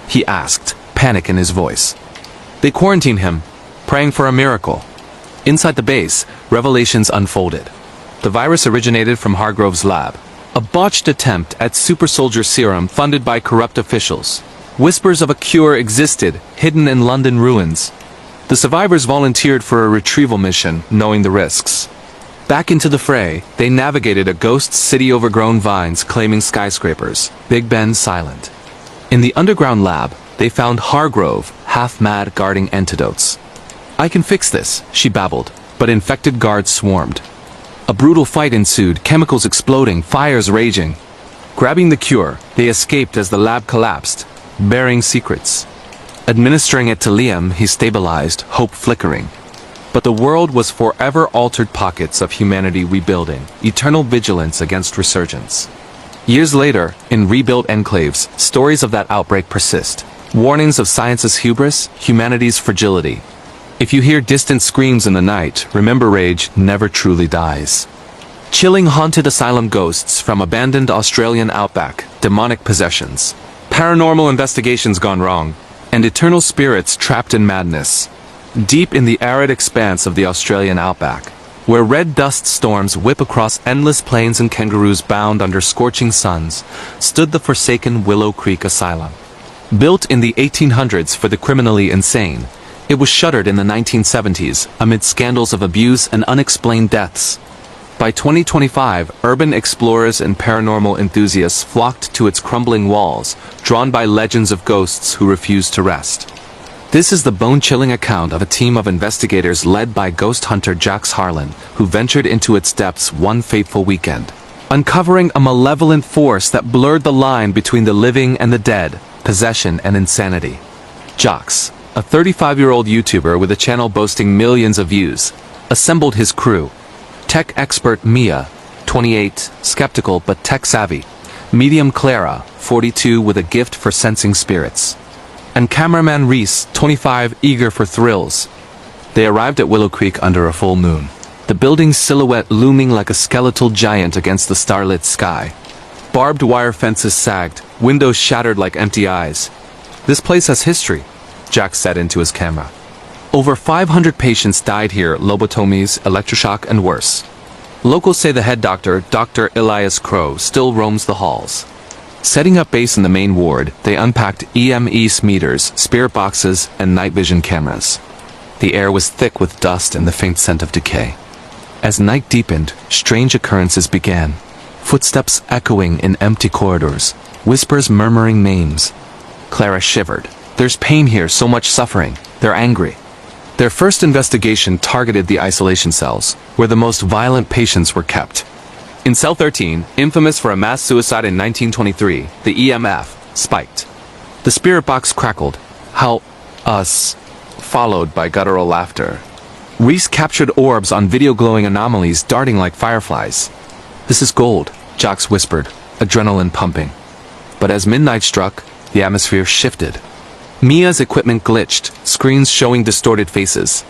he asked, panic in his voice. They quarantined him, praying for a miracle. Inside the base, revelations unfolded. The virus originated from Hargrove's lab, a botched attempt at super soldier serum funded by corrupt officials. Whispers of a cure existed, hidden in London ruins. The survivors volunteered for a retrieval mission, knowing the risks. Back into the fray, they navigated a ghost city overgrown vines claiming skyscrapers, Big Ben silent. In the underground lab, they found Hargrove, half-mad, guarding antidotes. "I can fix this," she babbled, but infected guards swarmed. A brutal fight ensued, chemicals exploding, fires raging. Grabbing the cure, they escaped as the lab collapsed, bearing secrets. Administering it to Liam, he stabilized, hope flickering. But the world was forever altered, pockets of humanity rebuilding, eternal vigilance against resurgence. Years later, in rebuilt enclaves, stories of that outbreak persist. Warnings of science's hubris, humanity's fragility. If you hear distant screams in the night, remember rage never truly dies. Chilling haunted asylum ghosts from abandoned Australian outback, demonic possessions, paranormal investigations gone wrong, and eternal spirits trapped in madness. Deep in the arid expanse of the Australian outback, where red dust storms whip across endless plains and kangaroos bound under scorching suns, stood the forsaken Willow Creek Asylum. Built in the 1800s for the criminally insane, it was shuttered in the 1970s amid scandals of abuse and unexplained deaths. By 2025, urban explorers and paranormal enthusiasts flocked to its crumbling walls, drawn by legends of ghosts who refused to rest. This is the bone-chilling account of a team of investigators led by ghost hunter Jax Harlan, who ventured into its depths one fateful weekend, uncovering a malevolent force that blurred the line between the living and the dead, possession and insanity. Jax, a 35-year-old YouTuber with a channel boasting millions of views, assembled his crew. Tech expert Mia, 28, skeptical but tech-savvy. Medium Clara, 42, with a gift for sensing spirits. And cameraman Reese, 25, eager for thrills. They arrived at Willow Creek under a full moon, the building's silhouette looming like a skeletal giant against the starlit sky. Barbed wire fences sagged, windows shattered like empty eyes. "This place has history," Jax said into his camera. Over 500 patients died here, lobotomies, electroshock, and worse. Locals say the head doctor, Dr. Elias Crow, still roams the halls. Setting up base in the main ward, they unpacked EMS meters, spirit boxes, and night vision cameras. The air was thick with dust and the faint scent of decay. As night deepened, strange occurrences began. Footsteps echoing in empty corridors, whispers murmuring names. Clara shivered. "There's pain here, so much suffering. They're angry." Their first investigation targeted the isolation cells, where the most violent patients were kept. In cell 13, infamous for a mass suicide in 1923, the EMF spiked. The spirit box crackled. "Help us," followed by guttural laughter. Reese captured orbs on video, glowing anomalies darting like fireflies. "This is gold," Jax whispered, adrenaline pumping. But as midnight struck, the atmosphere shifted. Mia's equipment glitched, screens showing distorted faces.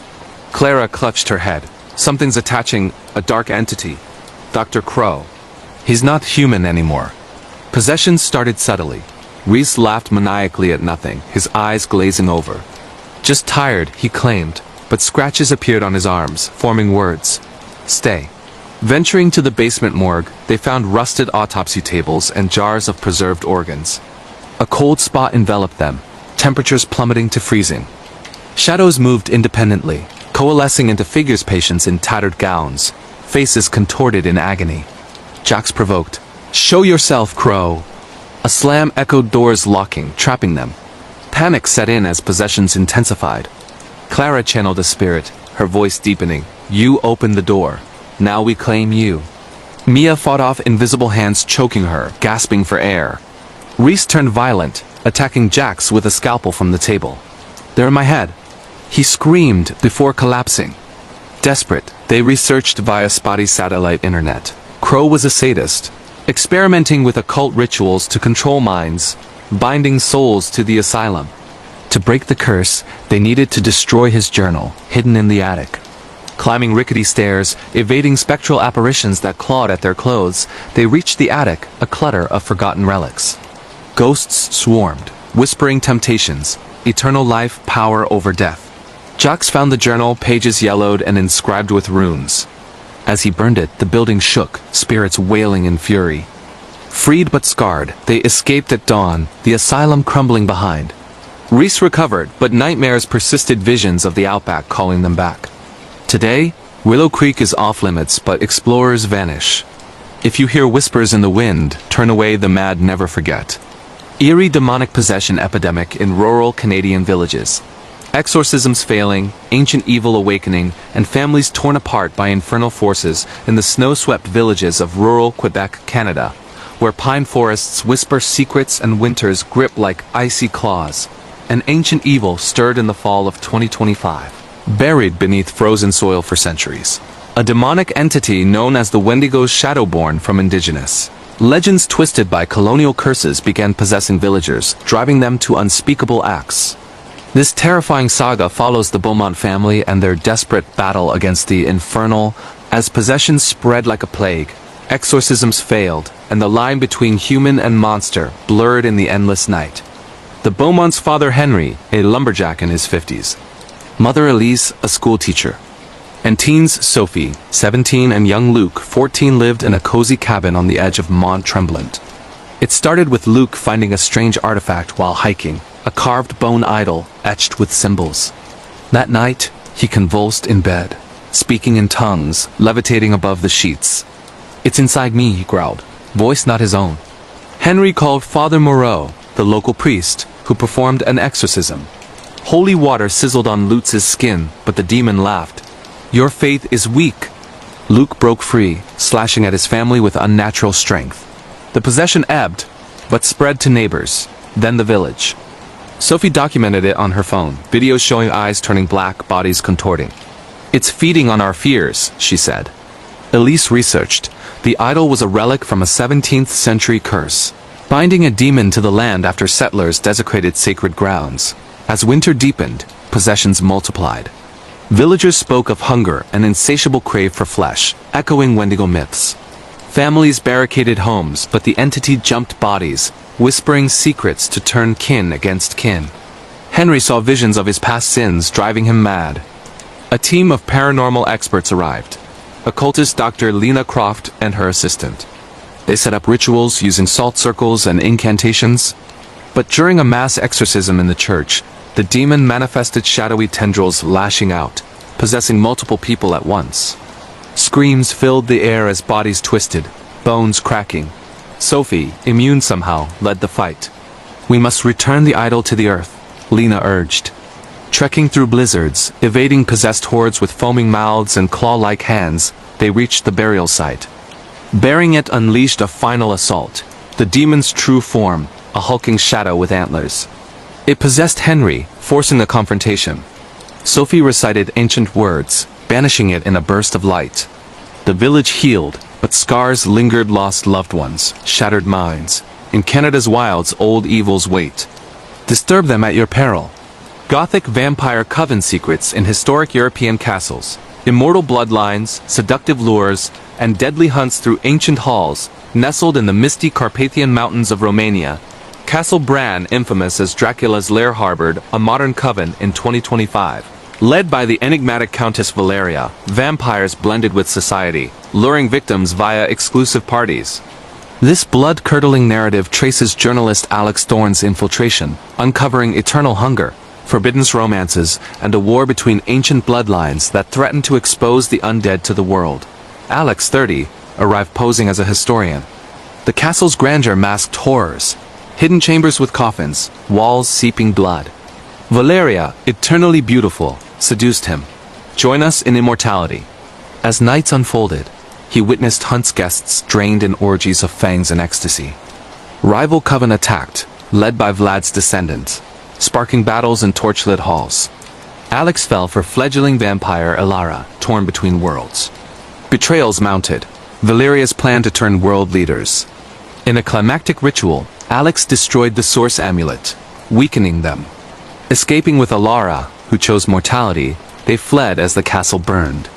Clara clutched her head. "Something's attaching, a dark entity. Dr. Crow. He's not human anymore." Possession started subtly. Reese laughed maniacally at nothing, his eyes glazing over. "Just tired," he claimed, but scratches appeared on his arms, forming words. "Stay." Venturing to the basement morgue, they found rusted autopsy tables and jars of preserved organs. A cold spot enveloped them, temperatures plummeting to freezing. Shadows moved independently, coalescing into figures, patients in tattered gowns, faces contorted in agony. Jax provoked. "Show yourself, Crow!" A slam echoed, doors locking, trapping them. Panic set in as possessions intensified. Clara channeled a spirit, her voice deepening. "You opened the door. Now we claim you." Mia fought off invisible hands choking her, gasping for air. Reese turned violent, attacking Jax with a scalpel from the table. "They're in my head." He screamed before collapsing. Desperate, they researched via spotty satellite internet. Crow was a sadist, experimenting with occult rituals to control minds, binding souls to the asylum. To break the curse, they needed to destroy his journal, hidden in the attic. Climbing rickety stairs, evading spectral apparitions that clawed at their clothes, they reached the attic, a clutter of forgotten relics. Ghosts swarmed, whispering temptations, eternal life, power over death. Jax found the journal, pages yellowed and inscribed with runes. As he burned it, the building shook, spirits wailing in fury. Freed but scarred, they escaped at dawn, the asylum crumbling behind. Reese recovered, but nightmares persisted, visions of the outback calling them back. Today, Willow Creek is off-limits, but explorers vanish. If you hear whispers in the wind, turn away, the mad never forget. Eerie demonic possession epidemic in rural Canadian villages. Exorcisms failing, ancient evil awakening, and families torn apart by infernal forces in the snow-swept villages of rural Quebec, Canada, where pine forests whisper secrets and winters grip like icy claws. An ancient evil stirred in the fall of 2025, buried beneath frozen soil for centuries. A demonic entity known as the Wendigos, shadowborn from Indigenous. Legends twisted by colonial curses began possessing villagers, driving them to unspeakable acts. This terrifying saga follows the Beaumont family and their desperate battle against the infernal, as possessions spread like a plague. Exorcisms failed, and the line between human and monster blurred in the endless night. The Beaumont's father Henry, a lumberjack in his 50s. Mother Elise, a schoolteacher. And teens Sophie, 17, and young Luke, 14, lived in a cozy cabin on the edge of Mont Tremblant. It started with Luke finding a strange artifact while hiking, a carved bone idol etched with symbols. That night, he convulsed in bed, speaking in tongues, levitating above the sheets. "It's inside me," he growled, voice not his own. Henry called Father Moreau, the local priest, who performed an exorcism. Holy water sizzled on Lutz's skin, but the demon laughed. "Your faith is weak." Luke broke free, slashing at his family with unnatural strength. The possession ebbed, but spread to neighbors, then the village. Sophie documented it on her phone, videos showing eyes turning black, bodies contorting. "It's feeding on our fears," she said. Elise researched. The idol was a relic from a 17th century curse, binding a demon to the land after settlers desecrated sacred grounds. As winter deepened, possessions multiplied. Villagers spoke of hunger and insatiable crave for flesh, echoing Wendigo myths. Families barricaded homes, but the entity jumped bodies, whispering secrets to turn kin against kin. Henry saw visions of his past sins driving him mad. A team of paranormal experts arrived. Occultist Dr. Lena Croft and her assistant. They set up rituals using salt circles and incantations. But during a mass exorcism in the church, the demon manifested shadowy tendrils lashing out, possessing multiple people at once. Screams filled the air as bodies twisted, bones cracking. Sophie, immune somehow, led the fight. "We must return the idol to the earth," Lena urged. Trekking through blizzards, evading possessed hordes with foaming mouths and claw-like hands, they reached the burial site. Bearing it unleashed a final assault. The demon's true form, a hulking shadow with antlers. It possessed Henry, forcing a confrontation. Sophie recited ancient words, banishing it in a burst of light. The village healed, but scars lingered, lost loved ones, shattered minds. In Canada's wilds, old evils wait. Disturb them at your peril. Gothic vampire coven secrets in historic European castles. Immortal bloodlines, seductive lures, and deadly hunts through ancient halls, nestled in the misty Carpathian mountains of Romania. Castle Bran, infamous as Dracula's lair, harbored a modern coven in 2025. Led by the enigmatic Countess Valeria, vampires blended with society, luring victims via exclusive parties. This blood-curdling narrative traces journalist Alex Thorne's infiltration, uncovering eternal hunger, forbidden romances, and a war between ancient bloodlines that threatened to expose the undead to the world. Alex, 30, arrived posing as a historian. The castle's grandeur masked horrors, hidden chambers with coffins, walls seeping blood. Valeria, eternally beautiful, seduced him. Join us in immortality. As nights unfolded, he witnessed Hunt's guests drained in orgies of fangs and ecstasy. Rival coven attacked, led by Vlad's descendants, sparking battles in torchlit halls. Alex fell for fledgling vampire Elara, torn between worlds. Betrayals mounted. Valeria's plan to turn world leaders. In a climactic ritual, Alex destroyed the Source Amulet, weakening them. Escaping with Elara, who chose mortality, they fled as the castle burned.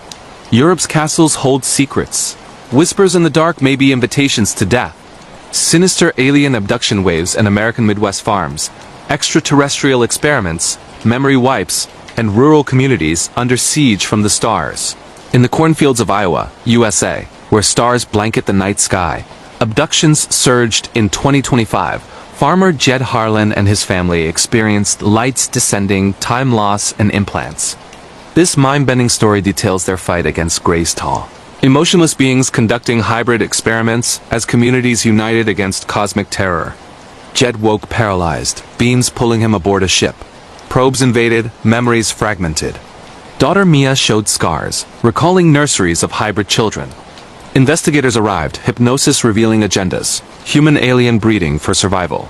Europe's castles hold secrets. Whispers in the dark may be invitations to death. Sinister alien abduction waves and American Midwest farms, extraterrestrial experiments, memory wipes, and rural communities under siege from the stars. In the cornfields of Iowa, USA, where stars blanket the night sky, abductions surged in 2025. Farmer Jed Harlan and his family experienced lights descending, time loss, and implants. This mind-bending story details their fight against Greystall. Emotionless beings conducting hybrid experiments as communities united against cosmic terror. Jed woke paralyzed, beams pulling him aboard a ship. Probes invaded, memories fragmented. Daughter Mia showed scars, recalling nurseries of hybrid children. Investigators arrived, hypnosis revealing agendas, human-alien breeding for survival.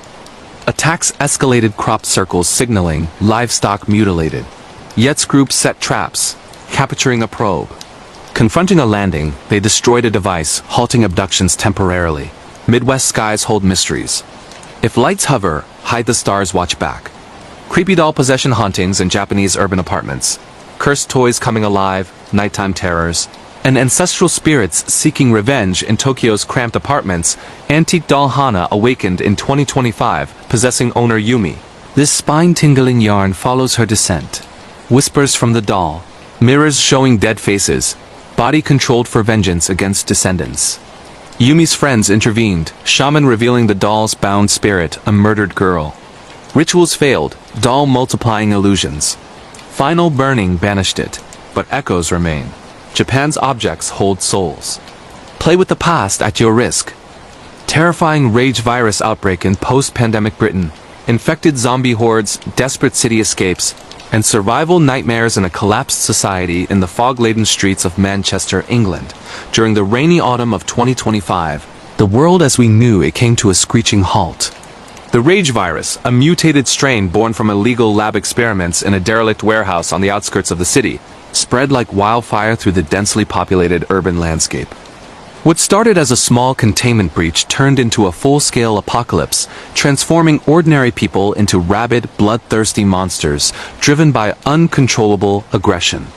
Attacks escalated, crop circles signaling livestock mutilated. Yet's group set traps, capturing a probe. Confronting a landing, they destroyed a device, halting abductions temporarily. Midwest skies hold mysteries. If lights hover, hide the stars watch back. Creepy doll possession hauntings in Japanese urban apartments. Cursed toys coming alive, nighttime terrors. And ancestral spirits seeking revenge in Tokyo's cramped apartments. Antique doll Hana awakened in 2025, possessing owner Yumi. This spine-tingling yarn follows her descent. Whispers from the doll. Mirrors showing dead faces. Body controlled for vengeance against descendants. Yumi's friends intervened, shaman revealing the doll's bound spirit, a murdered girl. Rituals failed, doll multiplying illusions. Final burning banished it, but echoes remain. Japan's objects hold souls. Play with the past at your risk. Terrifying rage virus outbreak in post-pandemic Britain. Infected zombie hordes, desperate city escapes, and survival nightmares in a collapsed society in the fog-laden streets of Manchester, England. During the rainy autumn of 2025, the world as we knew it came to a screeching halt. The rage virus, a mutated strain born from illegal lab experiments in a derelict warehouse on the outskirts of the city, spread like wildfire through the densely populated urban landscape. What started as a small containment breach turned into a full-scale apocalypse, transforming ordinary people into rabid, bloodthirsty monsters driven by uncontrollable aggression.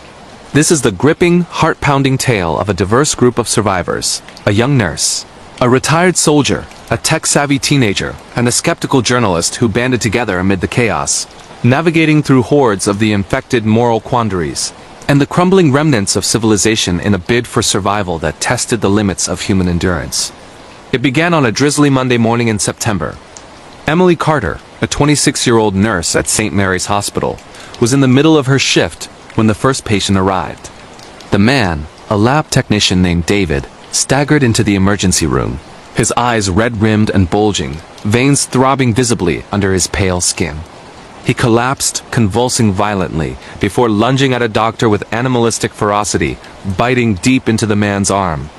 This is the gripping, heart-pounding tale of a diverse group of survivors: a young nurse, a retired soldier, a tech-savvy teenager, and a skeptical journalist who banded together amid the chaos, navigating through hordes of the infected moral quandaries, and the crumbling remnants of civilization in a bid for survival that tested the limits of human endurance. It began on a drizzly Monday morning in September. Emily Carter, a 26-year-old nurse at St. Mary's Hospital, was in the middle of her shift when the first patient arrived. The man, a lab technician named David, staggered into the emergency room, his eyes red-rimmed and bulging, veins throbbing visibly under his pale skin. He collapsed, convulsing violently, before lunging at a doctor with animalistic ferocity, biting deep into the man's arm.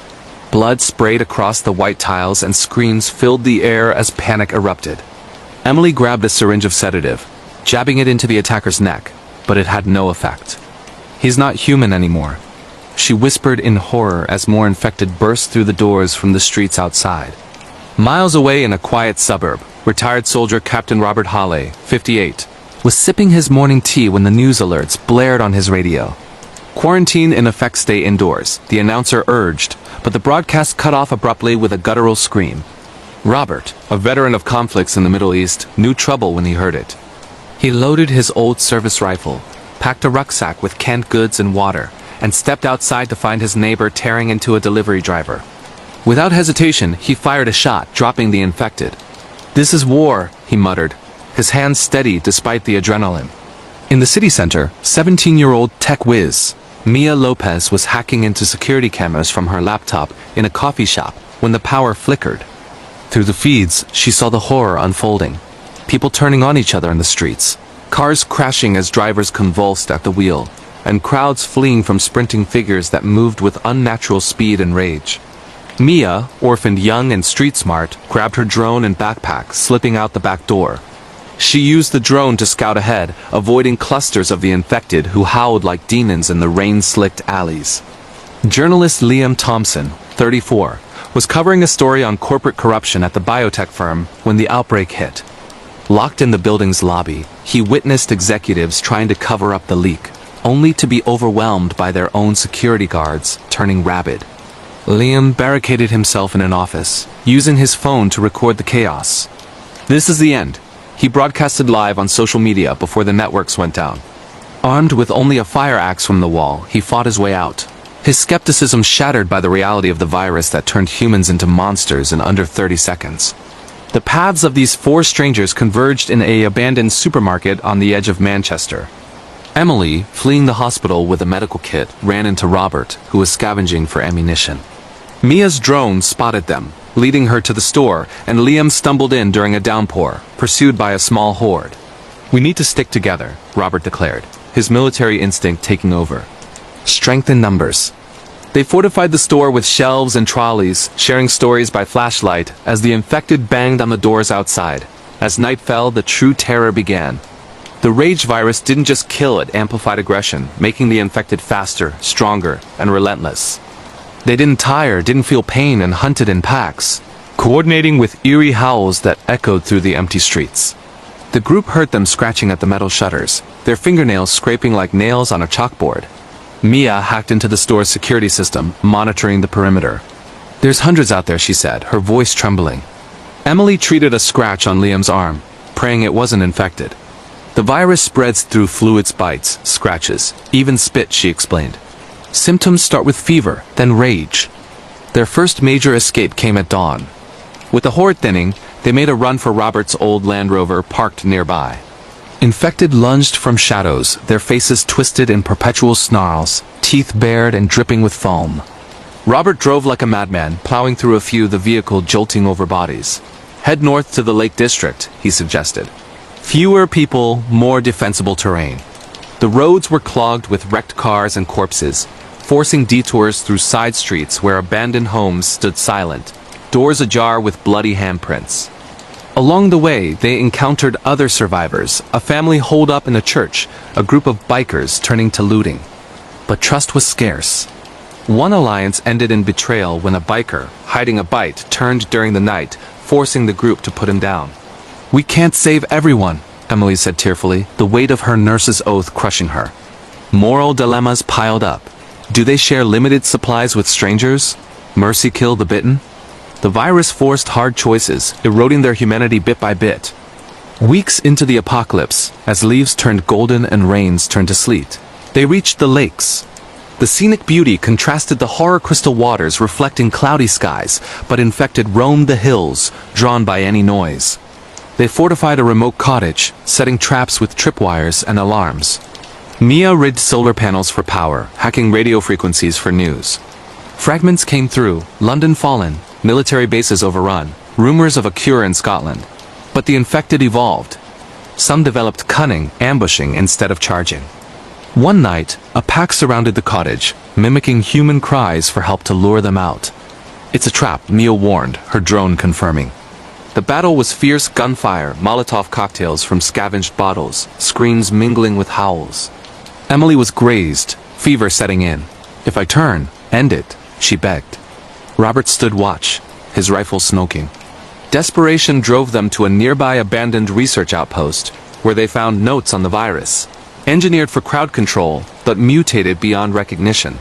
Blood sprayed across the white tiles and screams filled the air as panic erupted. Emily grabbed a syringe of sedative, jabbing it into the attacker's neck, but it had no effect. "He's not human anymore," she whispered in horror as more infected burst through the doors from the streets outside. Miles away in a quiet suburb, retired soldier Captain Robert Hawley, 58, was sipping his morning tea when the news alerts blared on his radio. "Quarantine in effect, stay indoors," the announcer urged, but the broadcast cut off abruptly with a guttural scream. Robert, a veteran of conflicts in the Middle East, knew trouble when he heard it. He loaded his old service rifle, packed a rucksack with canned goods and water, and stepped outside to find his neighbor tearing into a delivery driver. Without hesitation, he fired a shot, dropping the infected. "This is war," he muttered, his hands steady despite the adrenaline. In the city center, 17-year-old tech whiz Mia Lopez was hacking into security cameras from her laptop in a coffee shop when the power flickered. Through the feeds, she saw the horror unfolding. People turning on each other in the streets, cars crashing as drivers convulsed at the wheel, and crowds fleeing from sprinting figures that moved with unnatural speed and rage. Mia, orphaned young and street smart, grabbed her drone and backpack, slipping out the back door. She used the drone to scout ahead, avoiding clusters of the infected who howled like demons in the rain-slicked alleys. Journalist Liam Thompson, 34, was covering a story on corporate corruption at the biotech firm when the outbreak hit. Locked in the building's lobby, he witnessed executives trying to cover up the leak, only to be overwhelmed by their own security guards turning rabid. Liam barricaded himself in an office, using his phone to record the chaos. "This is the end," he broadcasted live on social media before the networks went down. Armed with only a fire axe from the wall, he fought his way out, his skepticism shattered by the reality of the virus that turned humans into monsters in under 30 seconds. The paths of these four strangers converged in an abandoned supermarket on the edge of Manchester. Emily, fleeing the hospital with a medical kit, ran into Robert, who was scavenging for ammunition. Mia's drone spotted them, leading her to the store, and Liam stumbled in during a downpour, pursued by a small horde. "We need to stick together," Robert declared, his military instinct taking over. Strength in numbers. They fortified the store with shelves and trolleys, sharing stories by flashlight as the infected banged on the doors outside. As night fell, the true terror began. The rage virus didn't just kill, it amplified aggression, making the infected faster, stronger, and relentless. They didn't tire, didn't feel pain, and hunted in packs, coordinating with eerie howls that echoed through the empty streets. The group heard them scratching at the metal shutters, their fingernails scraping like nails on a chalkboard. Mia hacked into the store's security system, monitoring the perimeter. "There's hundreds out there," she said, her voice trembling. Emily treated a scratch on Liam's arm, praying it wasn't infected. "The virus spreads through fluids, bites, scratches, even spit," she explained. "Symptoms start with fever, then rage." Their first major escape came at dawn. With the horde thinning, they made a run for Robert's old Land Rover parked nearby. Infected lunged from shadows, their faces twisted in perpetual snarls, teeth bared and dripping with foam. Robert drove like a madman, plowing through a few, the vehicle jolting over bodies. "Head north to the Lake District," he suggested. Fewer people, more defensible terrain. The roads were clogged with wrecked cars and corpses, forcing detours through side streets where abandoned homes stood silent, doors ajar with bloody handprints. Along the way, they encountered other survivors, a family holed up in a church, a group of bikers turning to looting. But trust was scarce. One alliance ended in betrayal when a biker, hiding a bite, turned during the night, forcing the group to put him down. "We can't save everyone," Emily said tearfully, the weight of her nurse's oath crushing her. Moral dilemmas piled up. Do they share limited supplies with strangers? Mercy kill the bitten? The virus forced hard choices, eroding their humanity bit by bit. Weeks into the apocalypse, as leaves turned golden and rains turned to sleet, they reached the lakes. The scenic beauty contrasted the horror crystal waters reflecting cloudy skies, but infected roamed the hills, drawn by any noise. They fortified a remote cottage, setting traps with tripwires and alarms. Mia rigged solar panels for power, hacking radio frequencies for news. Fragments came through, London fallen, military bases overrun, rumors of a cure in Scotland. But the infected evolved. Some developed cunning, ambushing instead of charging. One night, a pack surrounded the cottage, mimicking human cries for help to lure them out. "It's a trap," Mia warned, her drone confirming. The battle was fierce gunfire, Molotov cocktails from scavenged bottles, screams mingling with howls. Emily was grazed, fever setting in. "If I turn, end it," she begged. Robert stood watch, his rifle smoking. Desperation drove them to a nearby abandoned research outpost, where they found notes on the virus, engineered for crowd control, but mutated beyond recognition.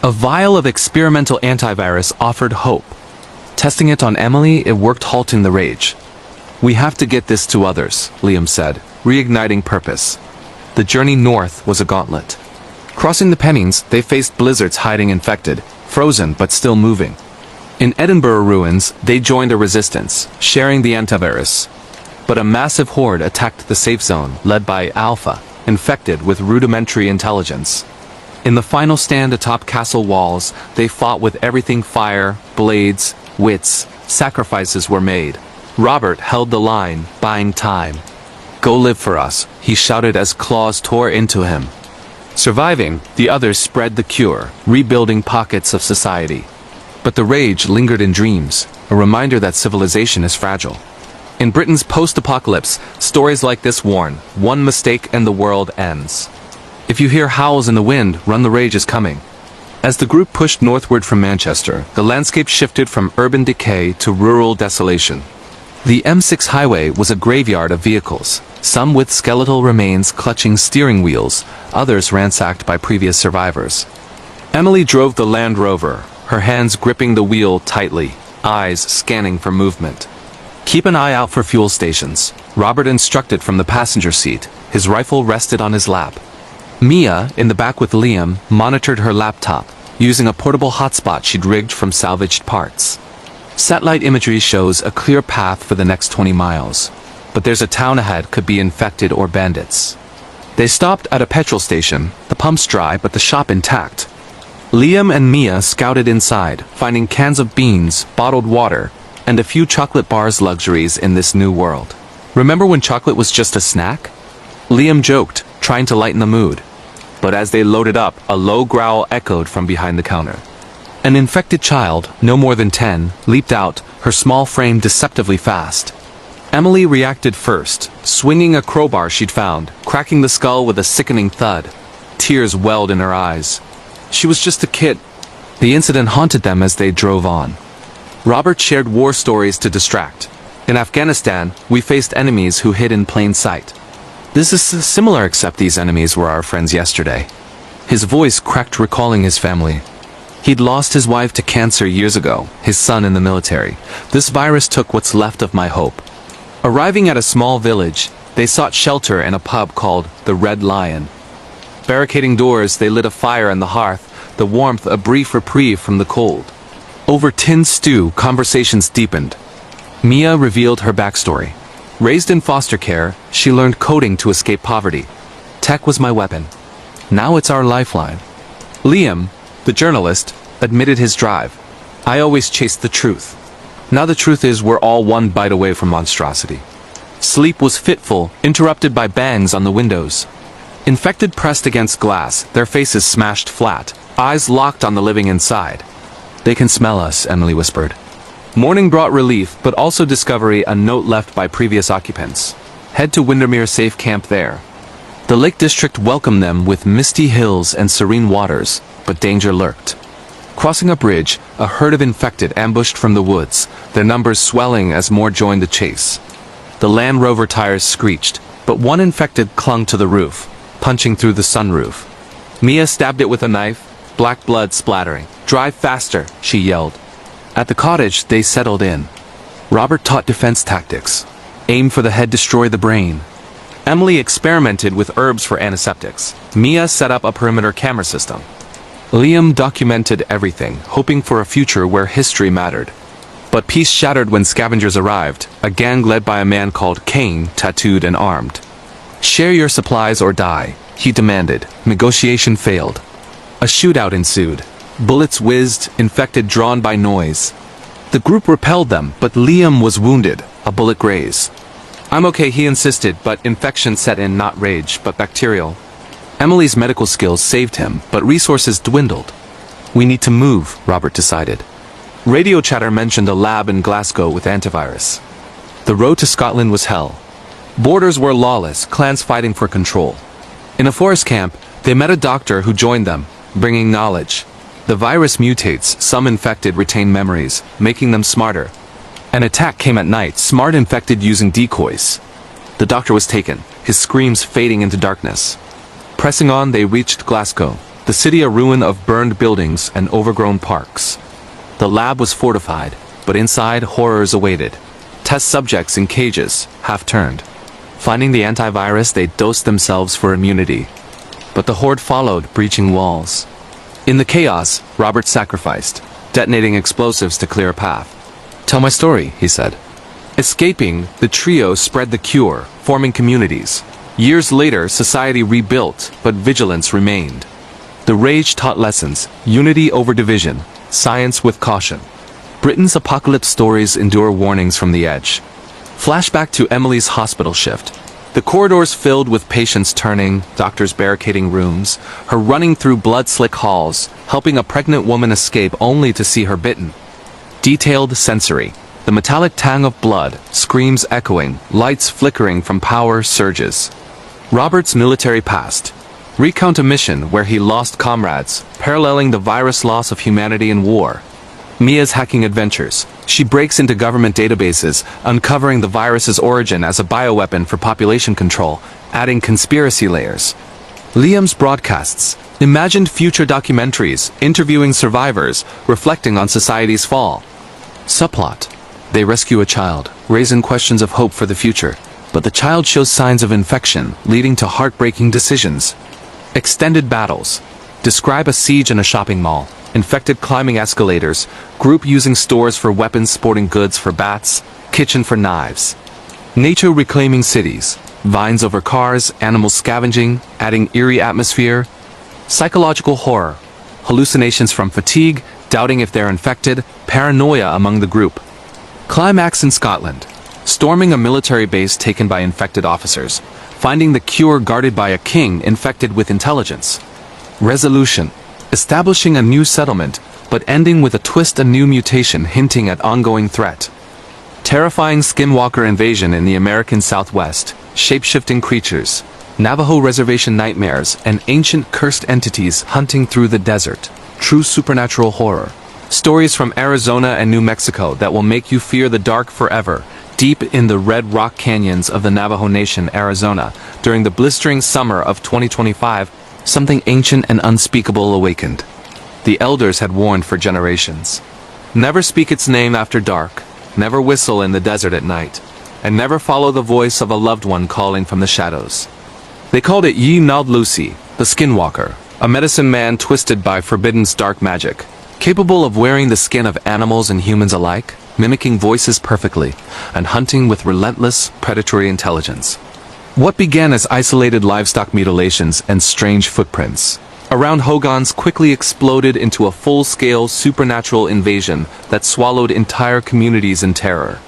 A vial of experimental antivirus offered hope. Testing it on Emily, it worked, halting the rage. "We have to get this to others," Liam said, reigniting purpose. The journey north was a gauntlet. Crossing the Pennines, they faced blizzards hiding infected, frozen but still moving. In Edinburgh ruins, they joined a resistance, sharing the antivirus. But a massive horde attacked the safe zone, led by Alpha, infected with rudimentary intelligence. In the final stand atop castle walls, they fought with everything: fire, blades, wits. Sacrifices were made. Robert held the line, buying time. "Go live for us," he shouted as claws tore into him. Surviving, the others spread the cure, rebuilding pockets of society. But the rage lingered in dreams, a reminder that civilization is fragile. In Britain's post-apocalypse, stories like this warn: one mistake and the world ends. If you hear howls in the wind, run, the rage is coming. As the group pushed northward from Manchester, the landscape shifted from urban decay to rural desolation. The M6 highway was a graveyard of vehicles, some with skeletal remains clutching steering wheels, others ransacked by previous survivors. Emily drove the Land Rover, her hands gripping the wheel tightly, eyes scanning for movement. "Keep an eye out for fuel stations," Robert instructed from the passenger seat. His rifle rested on his lap. Mia, in the back with Liam, monitored her laptop, using a portable hotspot she'd rigged from salvaged parts. Satellite imagery shows a clear path for the next 20 miles. But there's a town ahead, could be infected or bandits. They stopped at a petrol station, the pumps dry but the shop intact. Liam and Mia scouted inside, finding cans of beans, bottled water, and a few chocolate bars, luxuries in this new world. "Remember when chocolate was just a snack?" Liam joked, trying to lighten the mood. But as they loaded up, a low growl echoed from behind the counter. An infected child, no more than 10, leaped out, her small frame deceptively fast. Emily reacted first, swinging a crowbar she'd found, cracking the skull with a sickening thud. Tears welled in her eyes. She was just a kid. The incident haunted them as they drove on. Robert shared war stories to distract. "In Afghanistan, we faced enemies who hid in plain sight. This is similar, except these enemies were our friends yesterday." His voice cracked, recalling his family. He'd lost his wife to cancer years ago, his son in the military. "This virus took what's left of my hope." Arriving at a small village, they sought shelter in a pub called the Red Lion. Barricading doors, they lit a fire on the hearth, the warmth a brief reprieve from the cold. Over tinned stew, conversations deepened. Mia revealed her backstory. Raised in foster care, she learned coding to escape poverty. "Tech was my weapon. Now it's our lifeline." Liam, the journalist, admitted his drive. "I always chased the truth. Now the truth is we're all one bite away from monstrosity." Sleep was fitful, interrupted by bangs on the windows. Infected pressed against glass, their faces smashed flat, eyes locked on the living inside. "They can smell us," Emily whispered. Morning brought relief, but also discovery, a note left by previous occupants. "Head to Windermere Safe Camp there." The Lake District welcomed them with misty hills and serene waters, but danger lurked. Crossing a bridge, a herd of infected ambushed from the woods, their numbers swelling as more joined the chase. The Land Rover tires screeched, but one infected clung to the roof, punching through the sunroof. Mia stabbed it with a knife, black blood splattering. "Drive faster," she yelled. At the cottage, they settled in. Robert taught defense tactics. Aim for the head, destroy the brain. Emily experimented with herbs for antiseptics. Mia set up a perimeter camera system. Liam documented everything, hoping for a future where history mattered. But peace shattered when scavengers arrived, a gang led by a man called Kane, tattooed and armed. "Share your supplies or die," he demanded. Negotiation failed. A shootout ensued. Bullets whizzed, infected drawn by noise. The group repelled them, but Liam was wounded, a bullet graze. "I'm okay," he insisted, but infection set in, not rage, but bacterial. Emily's medical skills saved him, but resources dwindled. "We need to move," Robert decided. Radio chatter mentioned a lab in Glasgow with antivirus. The road to Scotland was hell. Borders were lawless, clans fighting for control. In a forest camp, they met a doctor who joined them, bringing knowledge. The virus mutates, some infected retain memories, making them smarter. An attack came at night, smart infected using decoys. The doctor was taken, his screams fading into darkness. Pressing on, they reached Glasgow, the city a ruin of burned buildings and overgrown parks. The lab was fortified, but inside horrors awaited. Test subjects in cages, half-turned. Finding the antivirus, they dosed themselves for immunity. But the horde followed, breaching walls. In the chaos, Robert sacrificed, detonating explosives to clear a path. "Tell my story," he said. Escaping, the trio spread the cure, forming communities. Years later, society rebuilt, but vigilance remained. The rage taught lessons: unity over division, science with caution. Britain's apocalypse stories endure warnings from the edge. Flashback to Emily's hospital shift. The corridors filled with patients turning, doctors barricading rooms, her running through blood-slick halls, helping a pregnant woman escape only to see her bitten. Detailed sensory. The metallic tang of blood, screams echoing, lights flickering from power surges. Robert's military past. Recount a mission where he lost comrades, paralleling the virus loss of humanity in war. Mia's hacking adventures. She breaks into government databases, uncovering the virus's origin as a bioweapon for population control, adding conspiracy layers. Liam's broadcasts. Imagined future documentaries, interviewing survivors, reflecting on society's fall. Subplot. They rescue a child, raising questions of hope for the future, but the child shows signs of infection, leading to heartbreaking decisions. Extended battles. Describe a siege in a shopping mall. Infected climbing escalators, group using stores for weapons, sporting goods for bats, kitchen for knives. Nature reclaiming cities. Vines over cars, animals scavenging, adding eerie atmosphere. Psychological horror. Hallucinations from fatigue, doubting if they're infected, paranoia among the group. Climax in Scotland. Storming a military base taken by infected officers. Finding the cure guarded by a king infected with intelligence. Resolution. Establishing a new settlement, but ending with a twist, a new mutation hinting at ongoing threat. Terrifying skinwalker invasion in the American Southwest. Shape-shifting creatures. Navajo reservation nightmares and ancient cursed entities hunting through the desert. True supernatural horror. Stories from Arizona and New Mexico that will make you fear the dark forever, deep in the red rock canyons of the Navajo Nation, Arizona. During the blistering summer of 2025, something ancient and unspeakable awakened. The elders had warned for generations. Never speak its name after dark, never whistle in the desert at night, and never follow the voice of a loved one calling from the shadows. They called it Yi Nald Lucy, the Skinwalker, a medicine man twisted by Forbidden's dark magic. Capable of wearing the skin of animals and humans alike, mimicking voices perfectly, and hunting with relentless, predatory intelligence. What began as isolated livestock mutilations and strange footprints around Hogans quickly exploded into a full-scale supernatural invasion that swallowed entire communities in terror.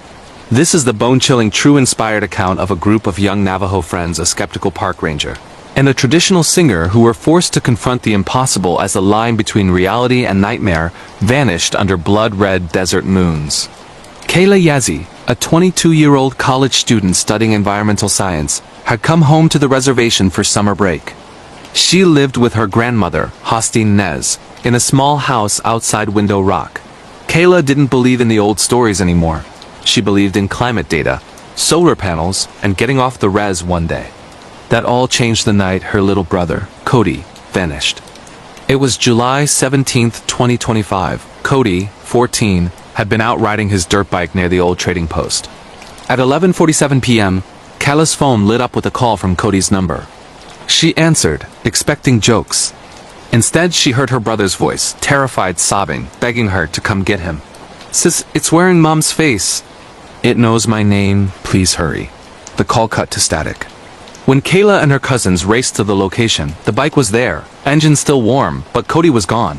This is the bone-chilling, true-inspired account of a group of young Navajo friends, a skeptical park ranger, and a traditional singer who were forced to confront the impossible as the line between reality and nightmare vanished under blood-red desert moons. Kayla Yazzie, a 22-year-old college student studying environmental science, had come home to the reservation for summer break. She lived with her grandmother, Hostine Nez, in a small house outside Window Rock. Kayla didn't believe in the old stories anymore. She believed in climate data, solar panels, and getting off the res one day. That all changed the night her little brother, Cody, vanished. It was July 17, 2025. Cody, 14, had been out riding his dirt bike near the old trading post. At 11:47 p.m., Kayla's phone lit up with a call from Cody's number. She answered, expecting jokes. Instead, she heard her brother's voice, terrified, sobbing, begging her to come get him. "Sis, it's wearing Mom's face. It knows my name, please hurry." The call cut to static. When Kayla and her cousins raced to the location, the bike was there, engine still warm, but Cody was gone.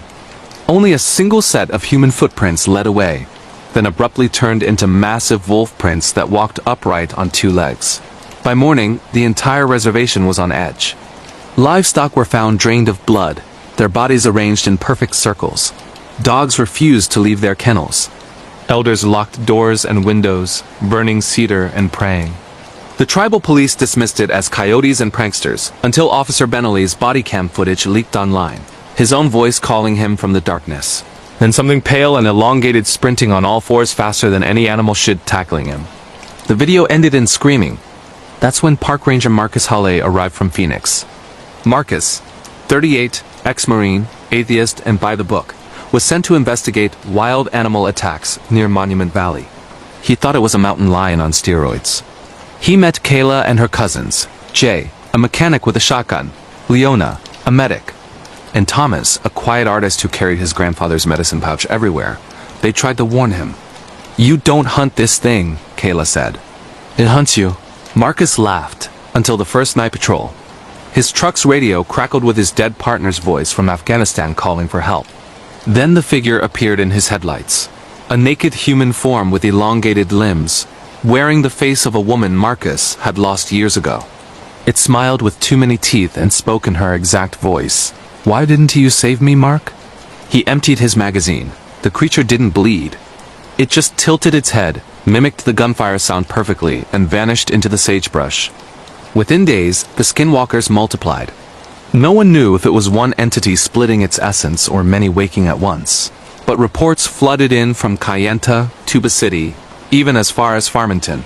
Only a single set of human footprints led away, then abruptly turned into massive wolf prints that walked upright on two legs. By morning, the entire reservation was on edge. Livestock were found drained of blood, their bodies arranged in perfect circles. Dogs refused to leave their kennels. Elders locked doors and windows, burning cedar and praying. The tribal police dismissed it as coyotes and pranksters, until Officer Benelli's body cam footage leaked online, his own voice calling him from the darkness. Then something pale and elongated sprinting on all fours faster than any animal should, tackling him. The video ended in screaming. That's when Park Ranger Marcus Halle arrived from Phoenix. Marcus, 38, ex-Marine, atheist, and by the book, was sent to investigate wild animal attacks near Monument Valley. He thought it was a mountain lion on steroids. He met Kayla and her cousins, Jay, a mechanic with a shotgun, Leona, a medic, and Thomas, a quiet artist who carried his grandfather's medicine pouch everywhere. They tried to warn him. "You don't hunt this thing," Kayla said. "It hunts you." Marcus laughed. until the first night patrol. His truck's radio crackled with his dead partner's voice from Afghanistan calling for help. Then the figure appeared in his headlights. A naked human form with elongated limbs, wearing the face of a woman Marcus had lost years ago. It smiled with too many teeth and spoke in her exact voice. "Why didn't you save me, Mark?" He emptied his magazine. The creature didn't bleed. It just tilted its head, mimicked the gunfire sound perfectly, and vanished into the sagebrush. Within days, the skinwalkers multiplied. No one knew if it was one entity splitting its essence or many waking at once. But reports flooded in from Kayenta, Tuba City, even as far as Farmington.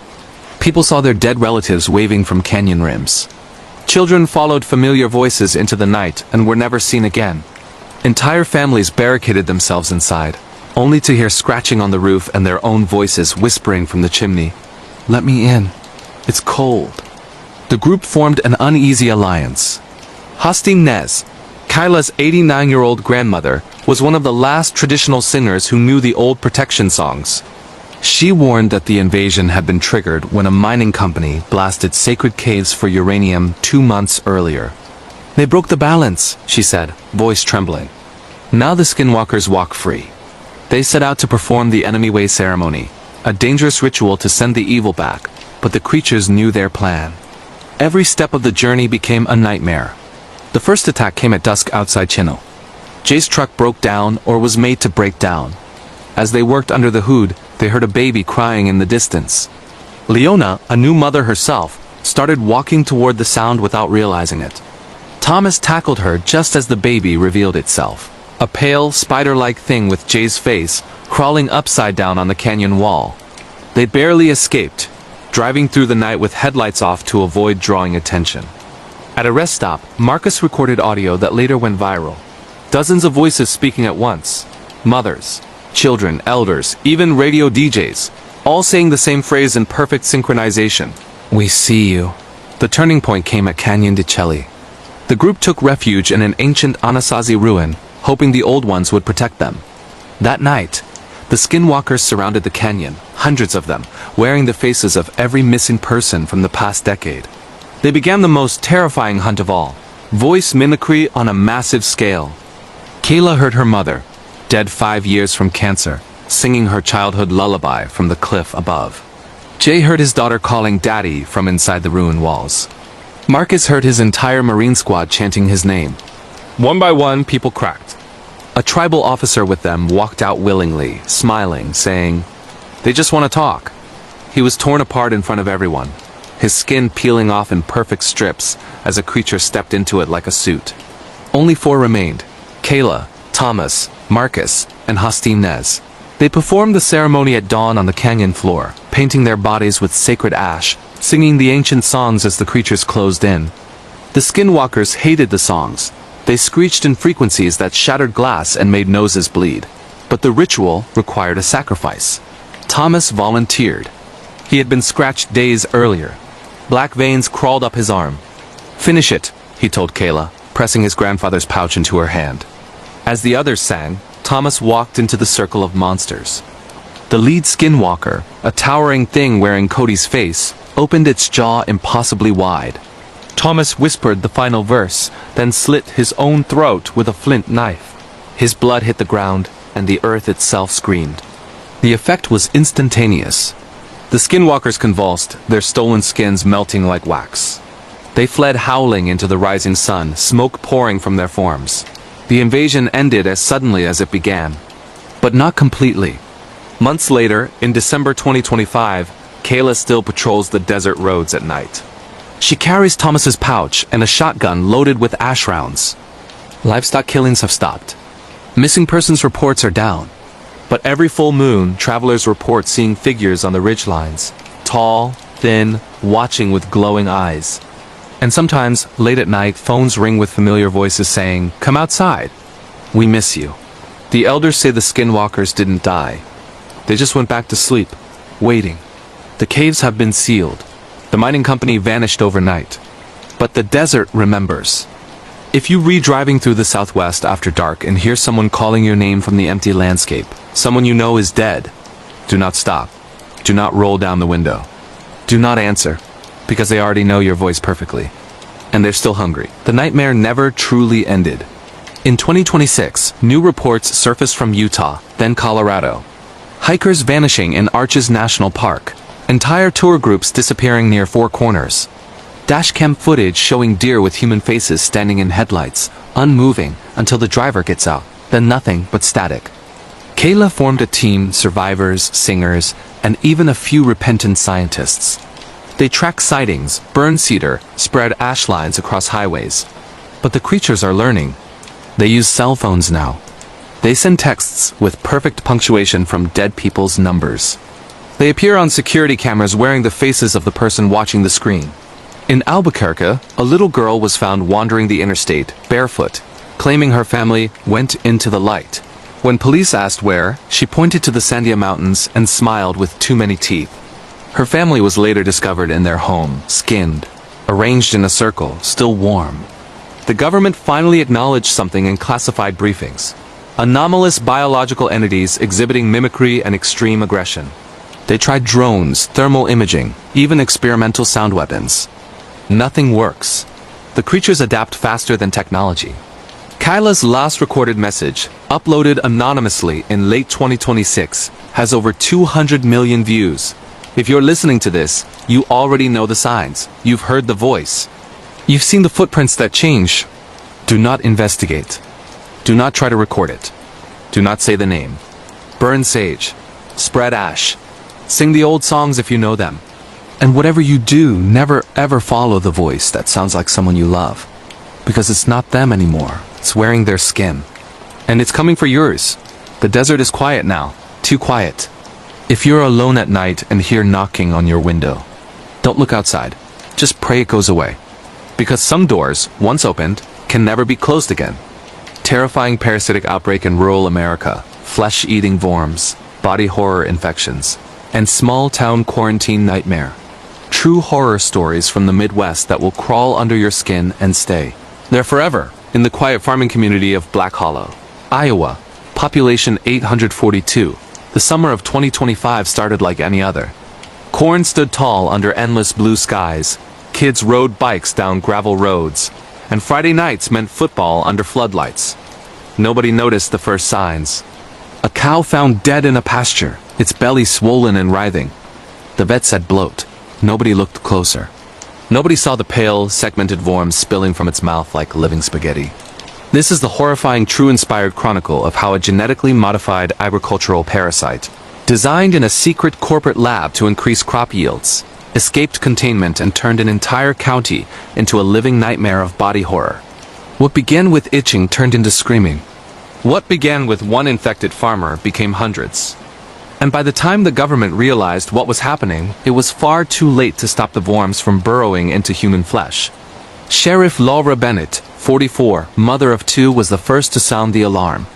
People saw their dead relatives waving from canyon rims. Children followed familiar voices into the night and were never seen again. Entire families barricaded themselves inside, only to hear scratching on the roof and their own voices whispering from the chimney. "Let me in. It's cold." The group formed an uneasy alliance. Hastine Nez, Kyla's 89-year-old grandmother, was one of the last traditional singers who knew the old protection songs. She warned that the invasion had been triggered when a mining company blasted sacred caves for uranium 2 months earlier. "They broke the balance," she said, voice trembling. Now the skinwalkers walk free. They set out to perform the enemy way ceremony, a dangerous ritual to send the evil back, but the creatures knew their plan. Every step of the journey became a nightmare. The first attack came at dusk outside Chino. Jay's truck broke down or was made to break down. As they worked under the hood, they heard a baby crying in the distance. Leona, a new mother herself, started walking toward the sound without realizing it. Thomas tackled her just as the baby revealed itself. A pale, spider-like thing with Jay's face, crawling upside down on the canyon wall. They barely escaped, driving through the night with headlights off to avoid drawing attention. At a rest stop, Marcus recorded audio that later went viral. Dozens of voices speaking at once. Mothers, children, elders, even radio DJs, all saying the same phrase in perfect synchronization. "We see you." The turning point came at Canyon de Chelly. The group took refuge in an ancient Anasazi ruin, hoping the old ones would protect them. That night, the skinwalkers surrounded the canyon, hundreds of them, wearing the faces of every missing person from the past decade. They began the most terrifying hunt of all, voice mimicry on a massive scale. Kayla heard her mother, dead 5 years from cancer, singing her childhood lullaby from the cliff above. Jay heard his daughter calling Daddy from inside the ruin walls. Marcus heard his entire Marine squad chanting his name. One by one, people cracked. A tribal officer with them walked out willingly, smiling, saying, "They just want to talk." He was torn apart in front of everyone, his skin peeling off in perfect strips as a creature stepped into it like a suit. Only 4 remained: Kayla, Thomas, Marcus, and Hastine Nez. They performed the ceremony at dawn on the canyon floor, painting their bodies with sacred ash, singing the ancient songs as the creatures closed in. The skinwalkers hated the songs. They screeched in frequencies that shattered glass and made noses bleed. But the ritual required a sacrifice. Thomas volunteered. He had been scratched days earlier. Black veins crawled up his arm. "Finish it," he told Kayla, pressing his grandfather's pouch into her hand. As the others sang, Thomas walked into the circle of monsters. The lead skinwalker, a towering thing wearing Cody's face, opened its jaw impossibly wide. Thomas whispered the final verse, then slit his own throat with a flint knife. His blood hit the ground, and the earth itself screamed. The effect was instantaneous. The skinwalkers convulsed, their stolen skins melting like wax. They fled howling into the rising sun, smoke pouring from their forms. The invasion ended as suddenly as it began. But not completely. Months later, in December 2025, Kayla still patrols the desert roads at night. She carries Thomas's pouch and a shotgun loaded with ash rounds. Livestock killings have stopped. Missing persons reports are down. But every full moon, travelers report seeing figures on the ridgelines. Tall, thin, watching with glowing eyes. And sometimes, late at night, phones ring with familiar voices saying, "Come outside. We miss you." The elders say the skinwalkers didn't die. They just went back to sleep, waiting. The caves have been sealed. The mining company vanished overnight. But the desert remembers. If you read driving through the southwest after dark and hear someone calling your name from the empty landscape, someone you know is dead, do not stop. Do not roll down the window. Do not answer. because they already know your voice perfectly. And they're still hungry. The nightmare never truly ended. In 2026, new reports surfaced from Utah, then Colorado. Hikers vanishing in Arches National Park. Entire tour groups disappearing near Four Corners. Dashcam footage showing deer with human faces standing in headlights, unmoving until the driver gets out, then nothing but static. Kayla formed a team, survivors, singers, and even a few repentant scientists. They track sightings, burn cedar, spread ash lines across highways. But the creatures are learning. They use cell phones now. They send texts with perfect punctuation from dead people's numbers. They appear on security cameras wearing the faces of the person watching the screen. In Albuquerque, a little girl was found wandering the interstate, barefoot, claiming her family went into the light. When police asked where, she pointed to the Sandia Mountains and smiled with too many teeth. Her family was later discovered in their home, skinned, arranged in a circle, still warm. The government finally acknowledged something in classified briefings. Anomalous biological entities exhibiting mimicry and extreme aggression. They tried drones, thermal imaging, even experimental sound weapons. Nothing works. The creatures adapt faster than technology. Kyla's last recorded message, uploaded anonymously in late 2026, has over 200 million views. If you're listening to this, you already know the signs. You've heard the voice. You've seen the footprints that change. Do not investigate. Do not try to record it. Do not say the name. Burn sage. Spread ash. Sing the old songs if you know them. And whatever you do, never ever follow the voice that sounds like someone you love. Because it's not them anymore. It's wearing their skin. And it's coming for yours. The desert is quiet now. Too quiet. If you're alone at night and hear knocking on your window, don't look outside. Just pray it goes away. Because some doors, once opened, can never be closed again. Terrifying parasitic outbreak in rural America, flesh-eating worms, body horror infections, and small-town quarantine nightmare. True horror stories from the Midwest that will crawl under your skin and stay. They're forever, in the quiet farming community of Black Hollow, Iowa, population 842. The summer of 2025 started like any other. Corn stood tall under endless blue skies, kids rode bikes down gravel roads, and Friday nights meant football under floodlights. Nobody noticed the first signs. A cow found dead in a pasture, its belly swollen and writhing. The vet said bloat. Nobody looked closer. Nobody saw the pale, segmented worms spilling from its mouth like living spaghetti. This is the horrifying true-inspired chronicle of how a genetically modified agricultural parasite, designed in a secret corporate lab to increase crop yields, escaped containment and turned an entire county into a living nightmare of body horror. What began with itching turned into screaming. What began with one infected farmer became hundreds. And by the time the government realized what was happening, it was far too late to stop the worms from burrowing into human flesh. Sheriff Laura Bennett, 44, mother of two, was the first to sound the alarm.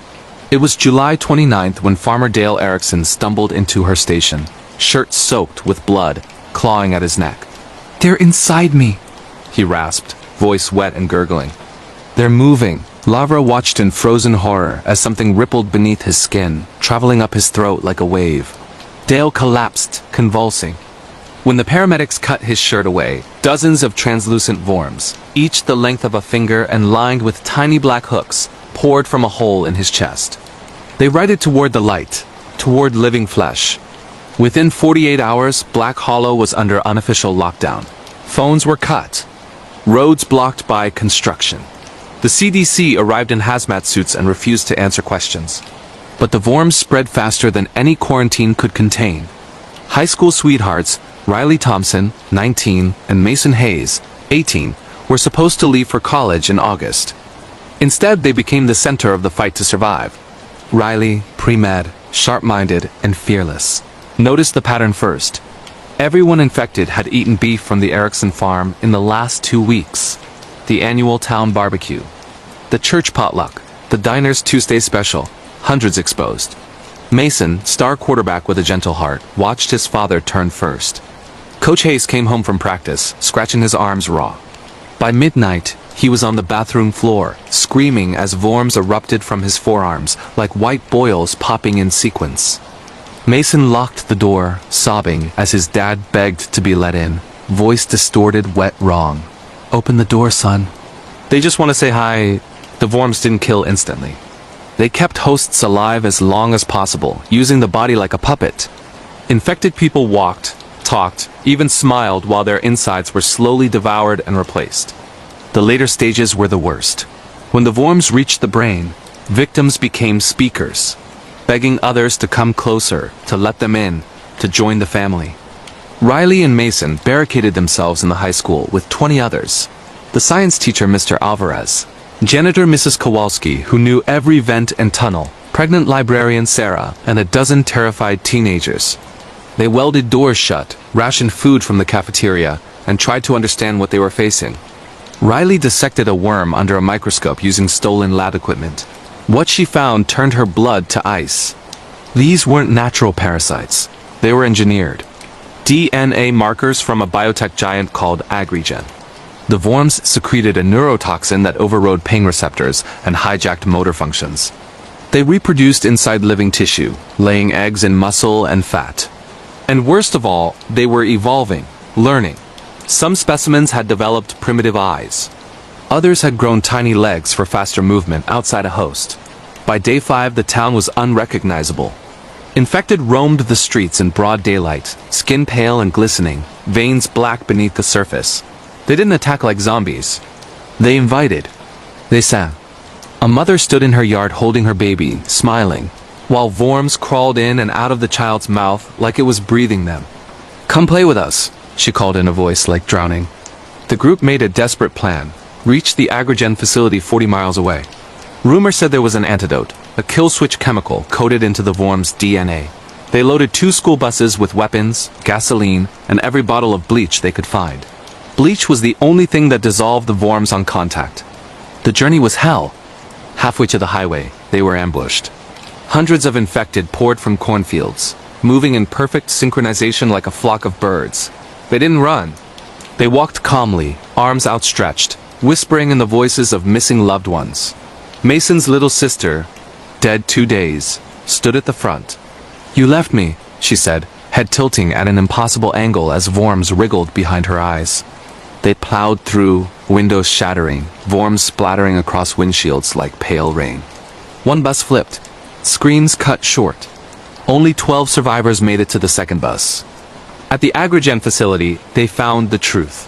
It was July 29th when Farmer Dale Erickson stumbled into her station, shirt soaked with blood, clawing at his neck. "They're inside me," he rasped, voice wet and gurgling. "They're moving." Lavra watched in frozen horror as something rippled beneath his skin, traveling up his throat like a wave. Dale collapsed, convulsing. When the paramedics cut his shirt away, dozens of translucent worms, each the length of a finger and lined with tiny black hooks, poured from a hole in his chest. They righted toward the light, toward living flesh. Within 48 hours, Black Hollow was under unofficial lockdown. Phones were cut. Roads blocked by construction. The CDC arrived in hazmat suits and refused to answer questions. But the worms spread faster than any quarantine could contain. High school sweethearts, Riley Thompson, 19, and Mason Hayes, 18, were supposed to leave for college in August. Instead, they became the center of the fight to survive. Riley, pre-med, sharp-minded, and fearless, noticed the pattern first. Everyone infected had eaten beef from the Erickson farm in the last 2 weeks. The annual town barbecue, the church potluck, the diner's Tuesday special, hundreds exposed. Mason, star quarterback with a gentle heart, watched his father turn first. Coach Hayes came home from practice, scratching his arms raw. By midnight, he was on the bathroom floor, screaming as worms erupted from his forearms, like white boils popping in sequence. Mason locked the door, sobbing as his dad begged to be let in. voice distorted, wet, wrong. Open the door, son. They just want to say hi. The worms didn't kill instantly. They kept hosts alive as long as possible, using the body like a puppet. Infected people walked, talked, even smiled while their insides were slowly devoured and replaced. The later stages were the worst. When the worms reached the brain, victims became speakers, begging others to come closer, to let them in, to join the family. Riley and Mason barricaded themselves in the high school with 20 others. The science teacher, Mr. Alvarez, janitor Mrs. Kowalski, who knew every vent and tunnel, pregnant librarian Sarah, and a dozen terrified teenagers. They welded doors shut, rationed food from the cafeteria, and tried to understand what they were facing. Riley dissected a worm under a microscope using stolen lab equipment. What she found turned her blood to ice. These weren't natural parasites. They were engineered. DNA markers from a biotech giant called Agrigen. The worms secreted a neurotoxin that overrode pain receptors and hijacked motor functions. They reproduced inside living tissue, laying eggs in muscle and fat. And worst of all, they were evolving, learning. Some specimens had developed primitive eyes. Others had grown tiny legs for faster movement outside a host. By day 5, the town was unrecognizable. Infected roamed the streets in broad daylight, skin pale and glistening, veins black beneath the surface. They didn't attack like zombies. They invited. They sang. A mother stood in her yard holding her baby, smiling, while worms crawled in and out of the child's mouth like it was breathing them. "Come play with us," she called in a voice like drowning. The group made a desperate plan, reached the Agrigen facility 40 miles away. Rumor said there was an antidote, a kill switch chemical coded into the worm's DNA. They loaded 2 school buses with weapons, gasoline, and every bottle of bleach they could find. Bleach was the only thing that dissolved the worms on contact. The journey was hell. Halfway to the highway, they were ambushed. Hundreds of infected poured from cornfields, moving in perfect synchronization like a flock of birds. They didn't run. They walked calmly, arms outstretched, whispering in the voices of missing loved ones. Mason's little sister, dead 2 days, stood at the front. "You left me," she said, head tilting at an impossible angle as worms wriggled behind her eyes. They plowed through, windows shattering, worms splattering across windshields like pale rain. One bus flipped. Screams cut short. Only 12 survivors made it to the second bus. At the Agrigen facility, they found the truth.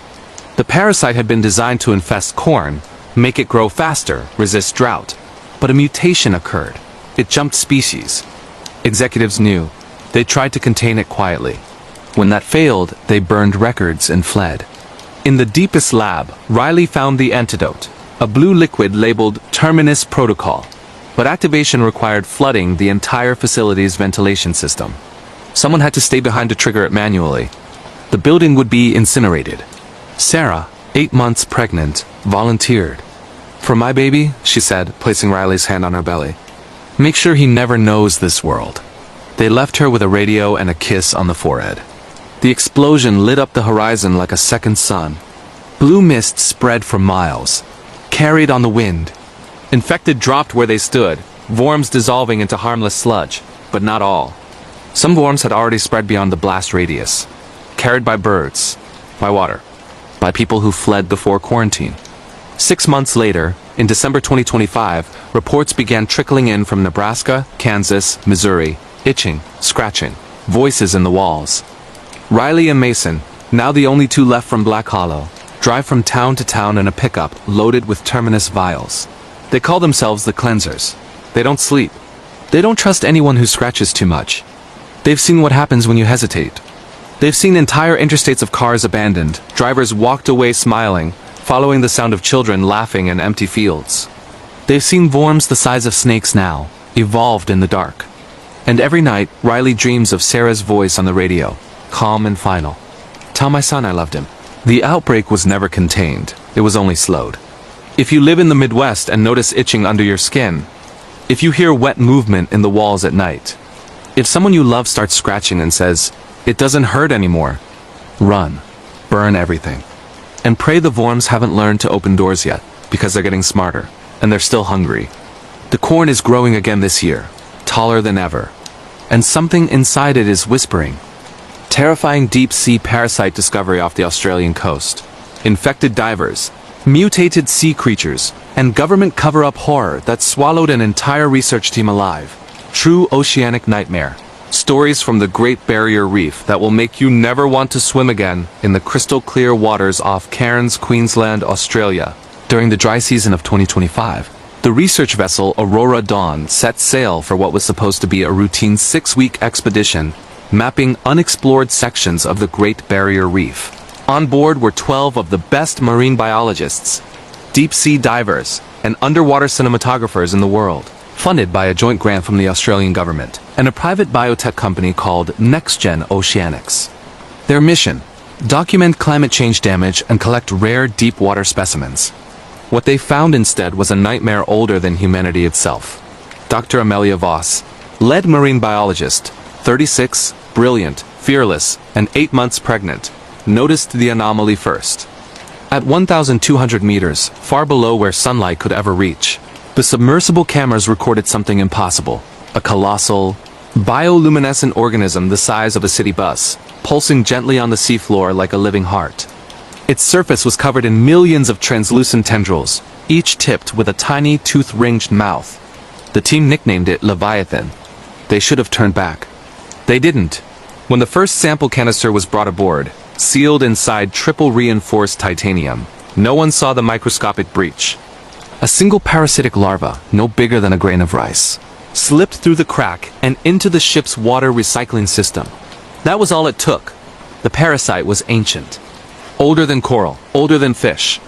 The parasite had been designed to infest corn, make it grow faster, resist drought. But a mutation occurred. It jumped species. Executives knew. They tried to contain it quietly. When that failed, they burned records and fled. In the deepest lab, Riley found the antidote, a blue liquid labeled Terminus Protocol. But activation required flooding the entire facility's ventilation system. Someone had to stay behind to trigger it manually. The building would be incinerated. Sarah, 8 months pregnant, volunteered. "For my baby," she said, placing Riley's hand on her belly. "Make sure he never knows this world." They left her with a radio and a kiss on the forehead. The explosion lit up the horizon like a second sun. Blue mist spread for miles, carried on the wind. Infected dropped where they stood, worms dissolving into harmless sludge, but not all. Some worms had already spread beyond the blast radius, carried by birds, by water, by people who fled before quarantine. 6 months later, in December 2025, reports began trickling in from Nebraska, Kansas, Missouri, itching, scratching, voices in the walls. Riley and Mason, now the only 2 left from Black Hollow, drive from town to town in a pickup loaded with Terminus vials. They call themselves the cleansers. They don't sleep. They don't trust anyone who scratches too much. They've seen what happens when you hesitate. They've seen entire interstates of cars abandoned, drivers walked away smiling, following the sound of children laughing in empty fields. They've seen worms the size of snakes now, evolved in the dark. And every night, Riley dreams of Sarah's voice on the radio, calm and final. "Tell my son I loved him." The outbreak was never contained, it was only slowed. If you live in the Midwest and notice itching under your skin, if you hear wet movement in the walls at night, if someone you love starts scratching and says, "It doesn't hurt anymore," run, burn everything. And pray the worms haven't learned to open doors yet, because they're getting smarter, and they're still hungry. The corn is growing again this year, taller than ever. And something inside it is whispering, Terrifying deep-sea parasite discovery off the Australian coast. Infected divers, mutated sea creatures, and government cover-up horror that swallowed an entire research team alive. True oceanic nightmare. Stories from the Great Barrier Reef that will make you never want to swim again in the crystal-clear waters off Cairns, Queensland, Australia. During the dry season of 2025, the research vessel Aurora Dawn set sail for what was supposed to be a routine 6-week expedition, mapping unexplored sections of the Great Barrier Reef. On board were 12 of the best marine biologists, deep-sea divers, and underwater cinematographers in the world, funded by a joint grant from the Australian government and a private biotech company called NextGen Oceanics. Their mission: document climate change damage and collect rare deep-water specimens. What they found instead was a nightmare older than humanity itself. Dr. Amelia Voss, lead marine biologist, 36, brilliant, fearless, and 8 months pregnant, noticed the anomaly first. At 1,200 meters, far below where sunlight could ever reach, the submersible cameras recorded something impossible: a colossal, bioluminescent organism the size of a city bus, pulsing gently on the seafloor like a living heart. Its surface was covered in millions of translucent tendrils, each tipped with a tiny tooth-ringed mouth. The team nicknamed it Leviathan. They should have turned back. They didn't. When the first sample canister was brought aboard, sealed inside triple-reinforced titanium, no one saw the microscopic breach. A single parasitic larva, no bigger than a grain of rice, slipped through the crack and into the ship's water recycling system. That was all it took. The parasite was ancient. Older than coral, older than fish.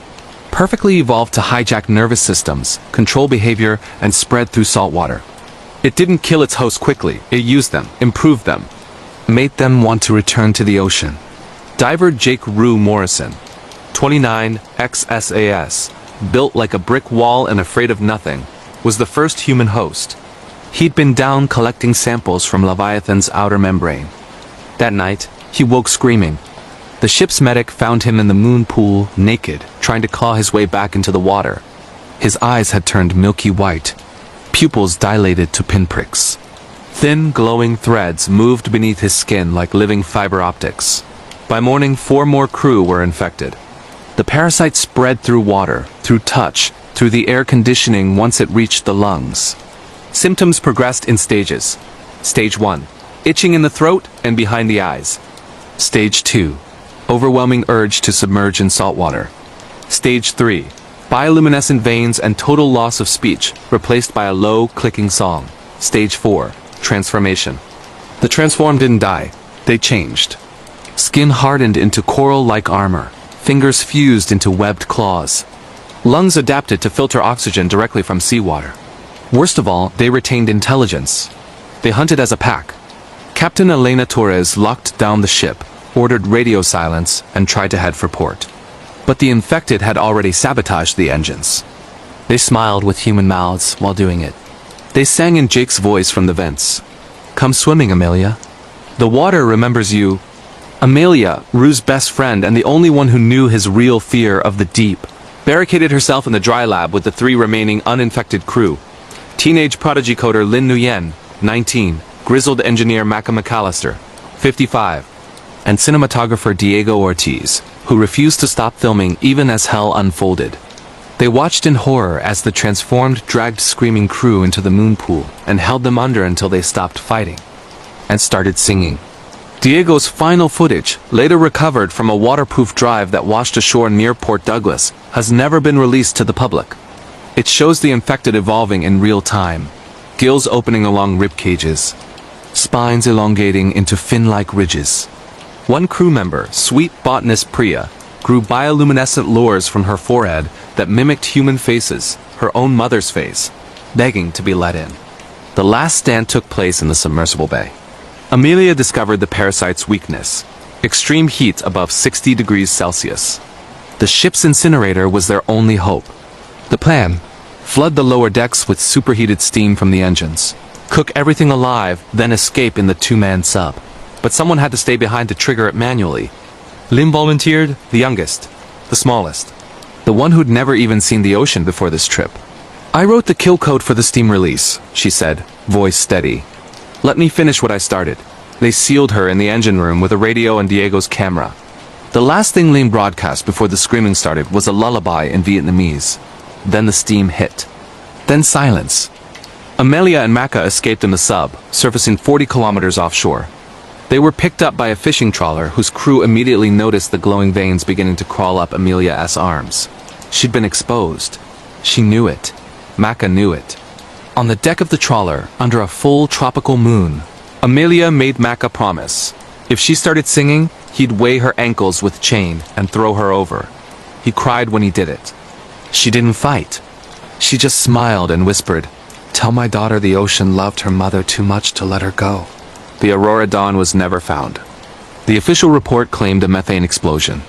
Perfectly evolved to hijack nervous systems, control behavior, and spread through salt water. It didn't kill its host quickly, it used them, improved them, made them want to return to the ocean. Diver Jake Rue Morrison, 29, ex-SAS, built like a brick wall and afraid of nothing, was the first human host. He'd been down collecting samples from Leviathan's outer membrane. That night, he woke screaming. The ship's medic found him in the moon pool, naked, trying to claw his way back into the water. His eyes had turned milky white, pupils dilated to pinpricks. Thin, glowing threads moved beneath his skin like living fiber optics. By morning, 4 more crew were infected. The parasite spread through water, through touch, through the air conditioning once it reached the lungs. Symptoms progressed in stages. Stage 1, itching in the throat and behind the eyes. Stage 2, overwhelming urge to submerge in salt water. Stage 3, bioluminescent veins and total loss of speech, replaced by a low, clicking song. Stage 4, transformation. The transformed didn't die, they changed. Skin hardened into coral-like armor, fingers fused into webbed claws. Lungs adapted to filter oxygen directly from seawater. Worst of all, they retained intelligence. They hunted as a pack. Captain Elena Torres locked down the ship, ordered radio silence, and tried to head for port. But the infected had already sabotaged the engines. They smiled with human mouths while doing it. They sang in Jake's voice from the vents. "Come swimming, Amelia. The water remembers you." Amelia, Rue's best friend and the only one who knew his real fear of the deep, barricaded herself in the dry lab with the 3 remaining uninfected crew. Teenage prodigy coder Lin Nguyen, 19, grizzled engineer Macca McAllister, 55, and cinematographer Diego Ortiz, who refused to stop filming even as hell unfolded. They watched in horror as the transformed dragged screaming crew into the moon pool and held them under until they stopped fighting and started singing. Diego's final footage, later recovered from a waterproof drive that washed ashore near Port Douglas, has never been released to the public. It shows the infected evolving in real time, gills opening along rib cages, spines elongating into fin-like ridges. One crew member, sweet botanist Priya, grew bioluminescent lures from her forehead that mimicked human faces, her own mother's face, begging to be let in. The last stand took place in the submersible bay. Amelia discovered the parasite's weakness: extreme heat above 60 degrees Celsius. The ship's incinerator was their only hope. The plan: flood the lower decks with superheated steam from the engines, cook everything alive, then escape in the 2-man sub. But someone had to stay behind to trigger it manually. Lim volunteered, the youngest, the smallest, the one who'd never even seen the ocean before this trip. "I wrote the kill code for the steam release," she said, voice steady. "Let me finish what I started." They sealed her in the engine room with a radio and Diego's camera. The last thing Lim broadcast before the screaming started was a lullaby in Vietnamese. Then the steam hit. Then silence. Amelia and Maka escaped in the sub, surfacing 40 kilometers offshore. They were picked up by a fishing trawler whose crew immediately noticed the glowing veins beginning to crawl up Amelia's arms. She'd been exposed. She knew it. Maka knew it. On the deck of the trawler, under a full tropical moon, Amelia made Maka promise. If she started singing, he'd weigh her ankles with chain and throw her over. He cried when he did it. She didn't fight. She just smiled and whispered, "Tell my daughter the ocean loved her mother too much to let her go." The Aurora Dawn was never found. The official report claimed a methane explosion.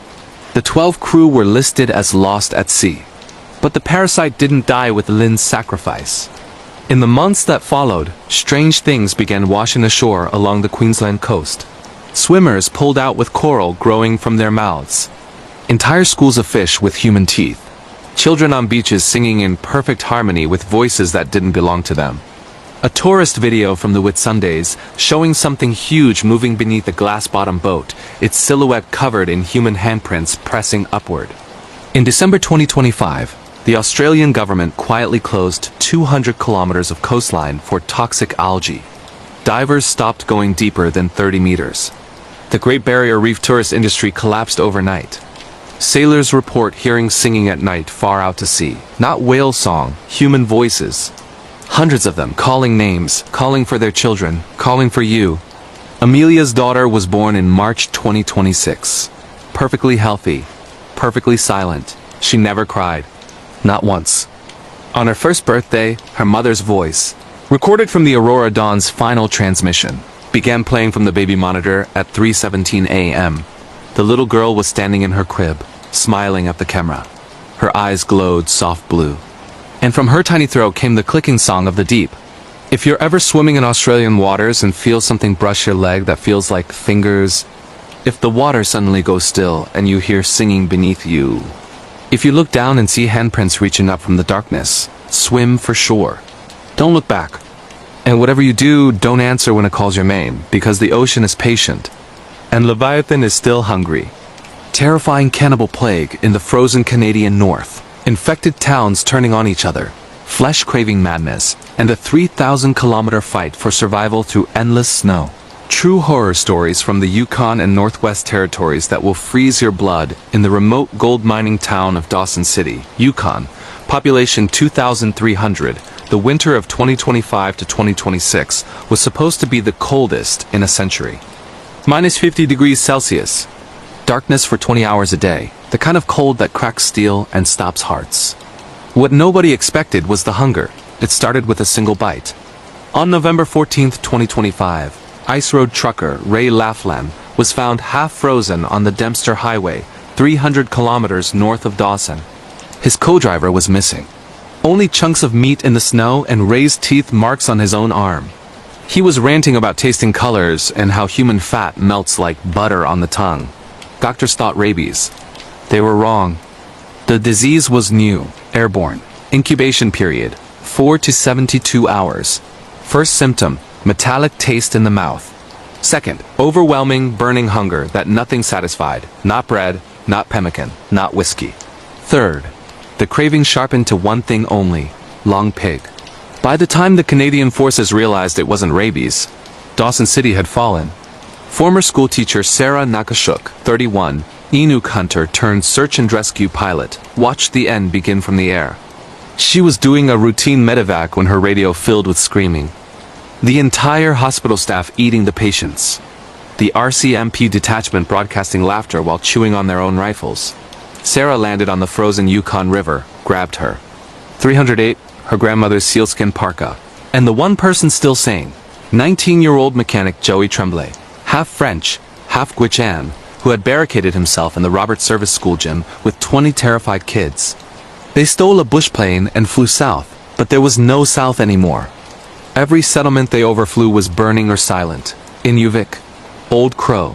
The 12 crew were listed as lost at sea. But the parasite didn't die with Lin's sacrifice. In the months that followed, strange things began washing ashore along the Queensland coast. Swimmers pulled out with coral growing from their mouths. Entire schools of fish with human teeth. Children on beaches singing in perfect harmony with voices that didn't belong to them. A tourist video from the Whitsundays showing something huge moving beneath a glass-bottom boat, its silhouette covered in human handprints pressing upward. In December 2025, the Australian government quietly closed 200 kilometers of coastline for toxic algae. Divers stopped going deeper than 30 meters. The Great Barrier Reef tourist industry collapsed overnight. Sailors report hearing singing at night far out to sea. Not whale song, human voices. Hundreds of them calling names, calling for their children, calling for you. Amelia's daughter was born in March 2026. Perfectly healthy, perfectly silent. She never cried. Not once. On her first birthday, her mother's voice, recorded from the Aurora Dawn's final transmission, began playing from the baby monitor at 3:17 a.m. The little girl was standing in her crib, smiling at the camera. Her eyes glowed soft blue. And from her tiny throat came the clicking song of the deep. If you're ever swimming in Australian waters and feel something brush your leg that feels like fingers, if the water suddenly goes still and you hear singing beneath you, if you look down and see handprints reaching up from the darkness, swim for shore. Don't look back. And whatever you do, don't answer when it calls your name, because the ocean is patient, and Leviathan is still hungry. Terrifying cannibal plague in the frozen Canadian north. Infected towns turning on each other, flesh-craving madness, and a 3,000-kilometer fight for survival through endless snow. True horror stories from the Yukon and Northwest Territories that will freeze your blood in the remote gold mining town of Dawson City, Yukon, population 2,300. The winter of 2025 to 2026 was supposed to be the coldest in a century. Minus 50 degrees Celsius. Darkness for 20 hours a day. The kind of cold that cracks steel and stops hearts. What nobody expected was the hunger. It started with a single bite. On November 14, 2025, ice road trucker Ray Laflamme was found half frozen on the Dempster Highway, 300 kilometers north of Dawson. His co-driver was missing. Only chunks of meat in the snow and Ray's teeth marks on his own arm. He was ranting about tasting colors and how human fat melts like butter on the tongue. Doctors thought rabies. They were wrong. The disease was new, airborne. Incubation period, 4 to 72 hours. First symptom, metallic taste in the mouth. Second, overwhelming, burning hunger that nothing satisfied. Not bread, not pemmican, not whiskey. Third, the craving sharpened to one thing only, long pig. By the time the Canadian forces realized it wasn't rabies, Dawson City had fallen. Former schoolteacher Sarah Nakashuk, 31, Inuk hunter turned search and rescue pilot, watched the end begin from the air. She was doing a routine medevac when her radio filled with screaming. The entire hospital staff eating the patients. The RCMP detachment broadcasting laughter while chewing on their own rifles. Sarah landed on the frozen Yukon River, grabbed her. 308, her grandmother's sealskin parka. And the one person still sane, 19-year-old mechanic Joey Tremblay, half French, half Guichan, who had barricaded himself in the Robert Service School gym with 20 terrified kids. They stole a bush plane and flew south, but there was no south anymore. Every settlement they overflew was burning or silent. Inuvik, Old Crow,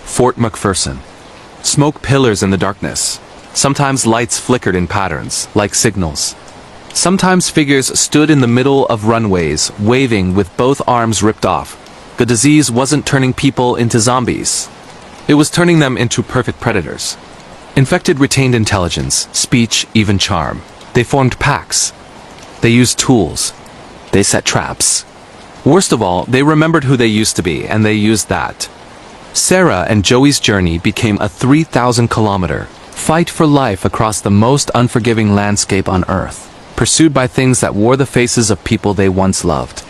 Fort McPherson. Smoke pillars in the darkness. Sometimes lights flickered in patterns, like signals. Sometimes figures stood in the middle of runways, waving with both arms ripped off. The disease wasn't turning people into zombies. It was turning them into perfect predators. Infected retained intelligence, speech, even charm. They formed packs. They used tools. They set traps. Worst of all, they remembered who they used to be, and they used that. Sarah and Joey's journey became a 3,000-kilometer fight for life across the most unforgiving landscape on Earth, pursued by things that wore the faces of people they once loved.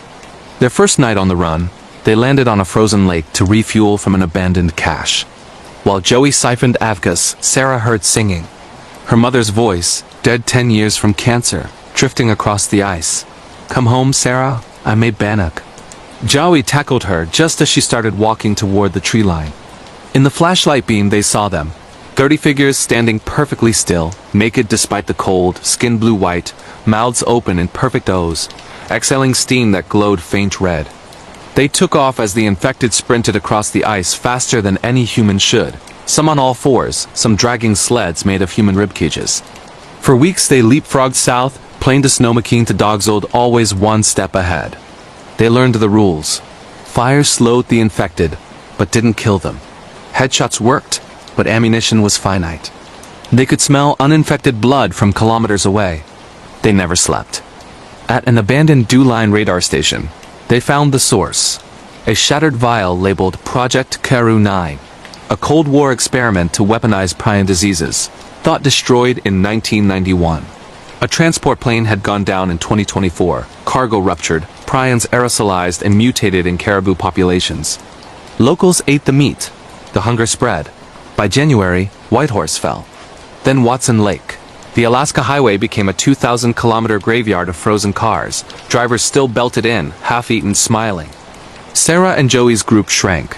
Their first night on the run, they landed on a frozen lake to refuel from an abandoned cache. While Joey siphoned Avgas, Sarah heard singing. Her mother's voice, dead 10 years from cancer, drifting across the ice. "Come home, Sarah, I made bannock." Joey tackled her just as she started walking toward the tree line. In the flashlight beam they saw them. 30 figures standing perfectly still, naked despite the cold, skin blue-white, mouths open in perfect O's, exhaling steam that glowed faint red. They took off as the infected sprinted across the ice faster than any human should, some on all fours, some dragging sleds made of human rib cages. For weeks they leapfrogged south, plain to Snowmakean to Dogsold, always one step ahead. They learned the rules. Fire slowed the infected, but didn't kill them. Headshots worked, but ammunition was finite. They could smell uninfected blood from kilometers away. They never slept. At an abandoned Dew-Line radar station, they found the source. A shattered vial labeled Project Karoo 9, a Cold War experiment to weaponize prion diseases, thought destroyed in 1991. A transport plane had gone down in 2024, cargo ruptured, prions aerosolized and mutated in caribou populations. Locals ate the meat. The hunger spread. By January, Whitehorse fell. Then Watson Lake. The Alaska Highway became a 2,000-kilometer graveyard of frozen cars, drivers still belted in, half-eaten, smiling. Sarah and Joey's group shrank.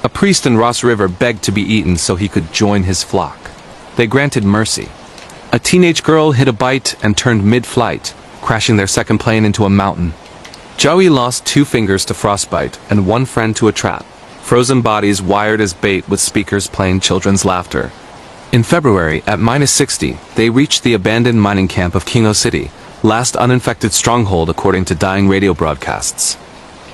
A priest in Ross River begged to be eaten so he could join his flock. They granted mercy. A teenage girl hit a bite and turned mid-flight, crashing their second plane into a mountain. Joey lost 2 fingers to frostbite and 1 friend to a trap. Frozen bodies wired as bait with speakers playing children's laughter. In February, at -60, they reached the abandoned mining camp of Kingo City, last uninfected stronghold according to dying radio broadcasts.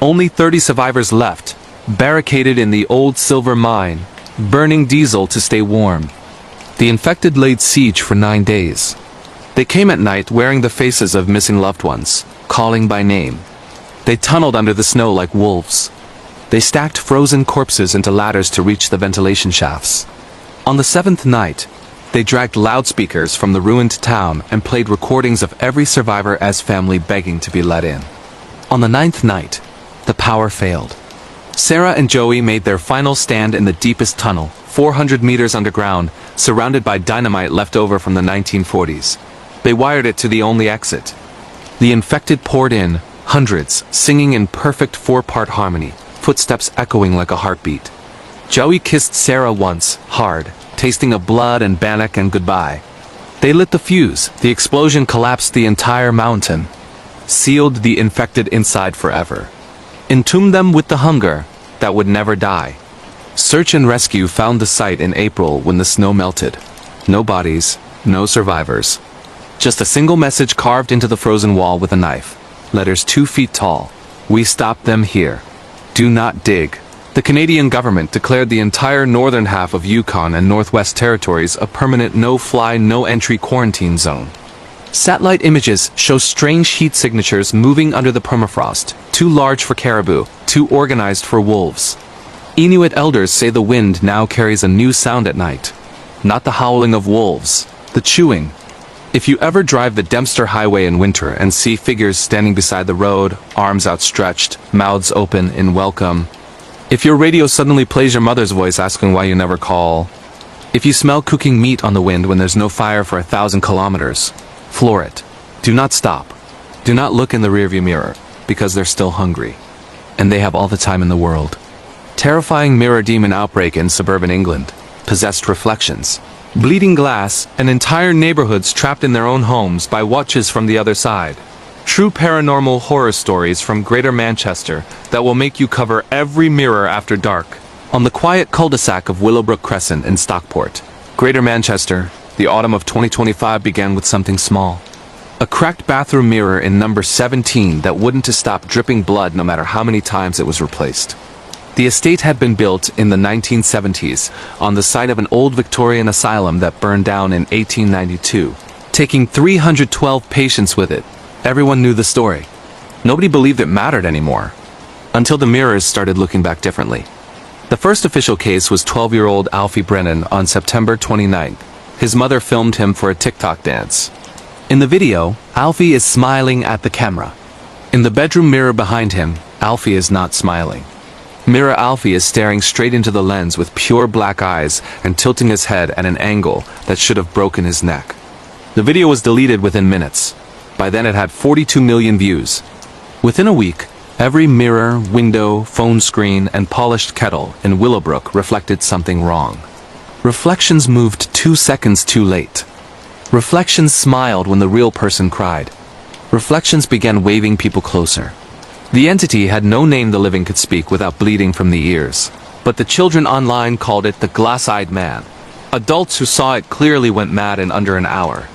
Only 30 survivors left, barricaded in the old silver mine, burning diesel to stay warm. The infected laid siege for 9 days. They came at night wearing the faces of missing loved ones, calling by name. They tunneled under the snow like wolves. They stacked frozen corpses into ladders to reach the ventilation shafts. On the 7th night, they dragged loudspeakers from the ruined town and played recordings of every survivor as family begging to be let in. On the 9th night, the power failed. Sarah and Joey made their final stand in the deepest tunnel, 400 meters underground, surrounded by dynamite left over from the 1940s. They wired it to the only exit. The infected poured in, hundreds, singing in perfect 4-part harmony, footsteps echoing like a heartbeat. Joey kissed Sarah once, hard, tasting of blood and bannock and goodbye. They lit the fuse. The explosion collapsed the entire mountain, sealed the infected inside forever, entombed them with the hunger that would never die. Search and rescue found the site in April when the snow melted. No bodies, no survivors. Just a single message carved into the frozen wall with a knife. Letters 2 feet tall. We stopped them here. Do not dig. The Canadian government declared the entire northern half of Yukon and Northwest Territories a permanent no-fly, no-entry quarantine zone. Satellite images show strange heat signatures moving under the permafrost, too large for caribou, too organized for wolves. Inuit elders say the wind now carries a new sound at night. Not the howling of wolves, the chewing. If you ever drive the Dempster Highway in winter and see figures standing beside the road, arms outstretched, mouths open in welcome. If your radio suddenly plays your mother's voice asking why you never call. If you smell cooking meat on the wind when there's no fire for 1,000 kilometers, floor it. Do not stop. Do not look in the rearview mirror, because they're still hungry. And they have all the time in the world. Terrifying mirror demon outbreak in suburban England. Possessed reflections. Bleeding glass, and entire neighborhoods trapped in their own homes by watches from the other side. True paranormal horror stories from Greater Manchester that will make you cover every mirror after dark. On the quiet cul-de-sac of Willowbrook Crescent in Stockport, Greater Manchester, the autumn of 2025 began with something small. A cracked bathroom mirror in number 17 that wouldn't stop dripping blood no matter how many times it was replaced. The estate had been built in the 1970s on the site of an old Victorian asylum that burned down in 1892, taking 312 patients with it. Everyone knew the story. Nobody believed it mattered anymore, until the mirrors started looking back differently. The first official case was 12-year-old Alfie Brennan on September 29th. His mother filmed him for a TikTok dance. In the video, Alfie is smiling at the camera. In the bedroom mirror behind him, Alfie is not smiling. Mirror Alfie is staring straight into the lens with pure black eyes and tilting his head at an angle that should have broken his neck. The video was deleted within minutes. By then it had 42 million views. Within a week, every mirror, window, phone screen, and polished kettle in Willowbrook reflected something wrong. Reflections moved 2 seconds too late. Reflections smiled when the real person cried. Reflections began waving people closer. The entity had no name the living could speak without bleeding from the ears, but the children online called it the glass-eyed man. Adults who saw it clearly went mad in under an hour.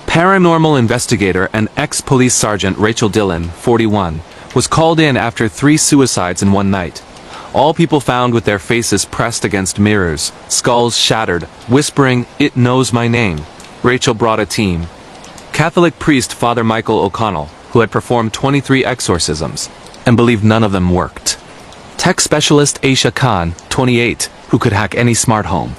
Paranormal investigator and ex-police sergeant Rachel Dillon, 41, was called in after 3 suicides in one night. All people found with their faces pressed against mirrors, skulls shattered, whispering, "It knows my name." Rachel brought a team. Catholic priest Father Michael O'Connell, who had performed 23 exorcisms, and believed none of them worked. Tech specialist Aisha Khan, 28, who could hack any smart home.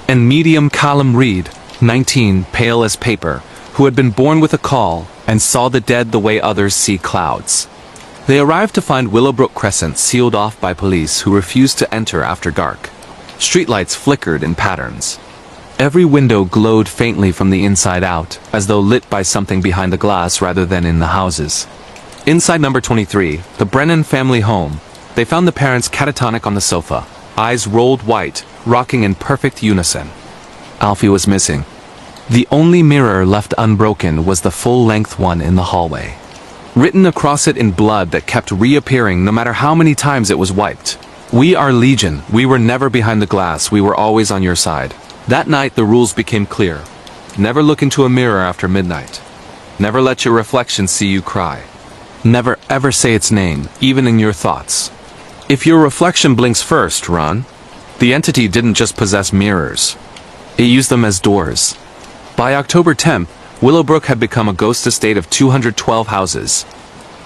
And medium Callum Reed, 19, pale as paper, who had been born with a call and saw the dead the way others see clouds. They arrived to find Willowbrook Crescent sealed off by police who refused to enter after dark. Streetlights flickered in patterns. Every window glowed faintly from the inside out, as though lit by something behind the glass rather than in the houses. Inside number 23, the Brennan family home, they found the parents catatonic on the sofa, eyes rolled white, rocking in perfect unison. Alfie was missing. The only mirror left unbroken was the full-length one in the hallway. Written across it in blood that kept reappearing no matter how many times it was wiped. "We are Legion. We were never behind the glass. We were always on your side." That night the rules became clear. Never look into a mirror after midnight. Never let your reflection see you cry. Never ever say its name, even in your thoughts. If your reflection blinks first, run. The entity didn't just possess mirrors. It used them as doors. By October 10th, Willowbrook had become a ghost estate of 212 houses.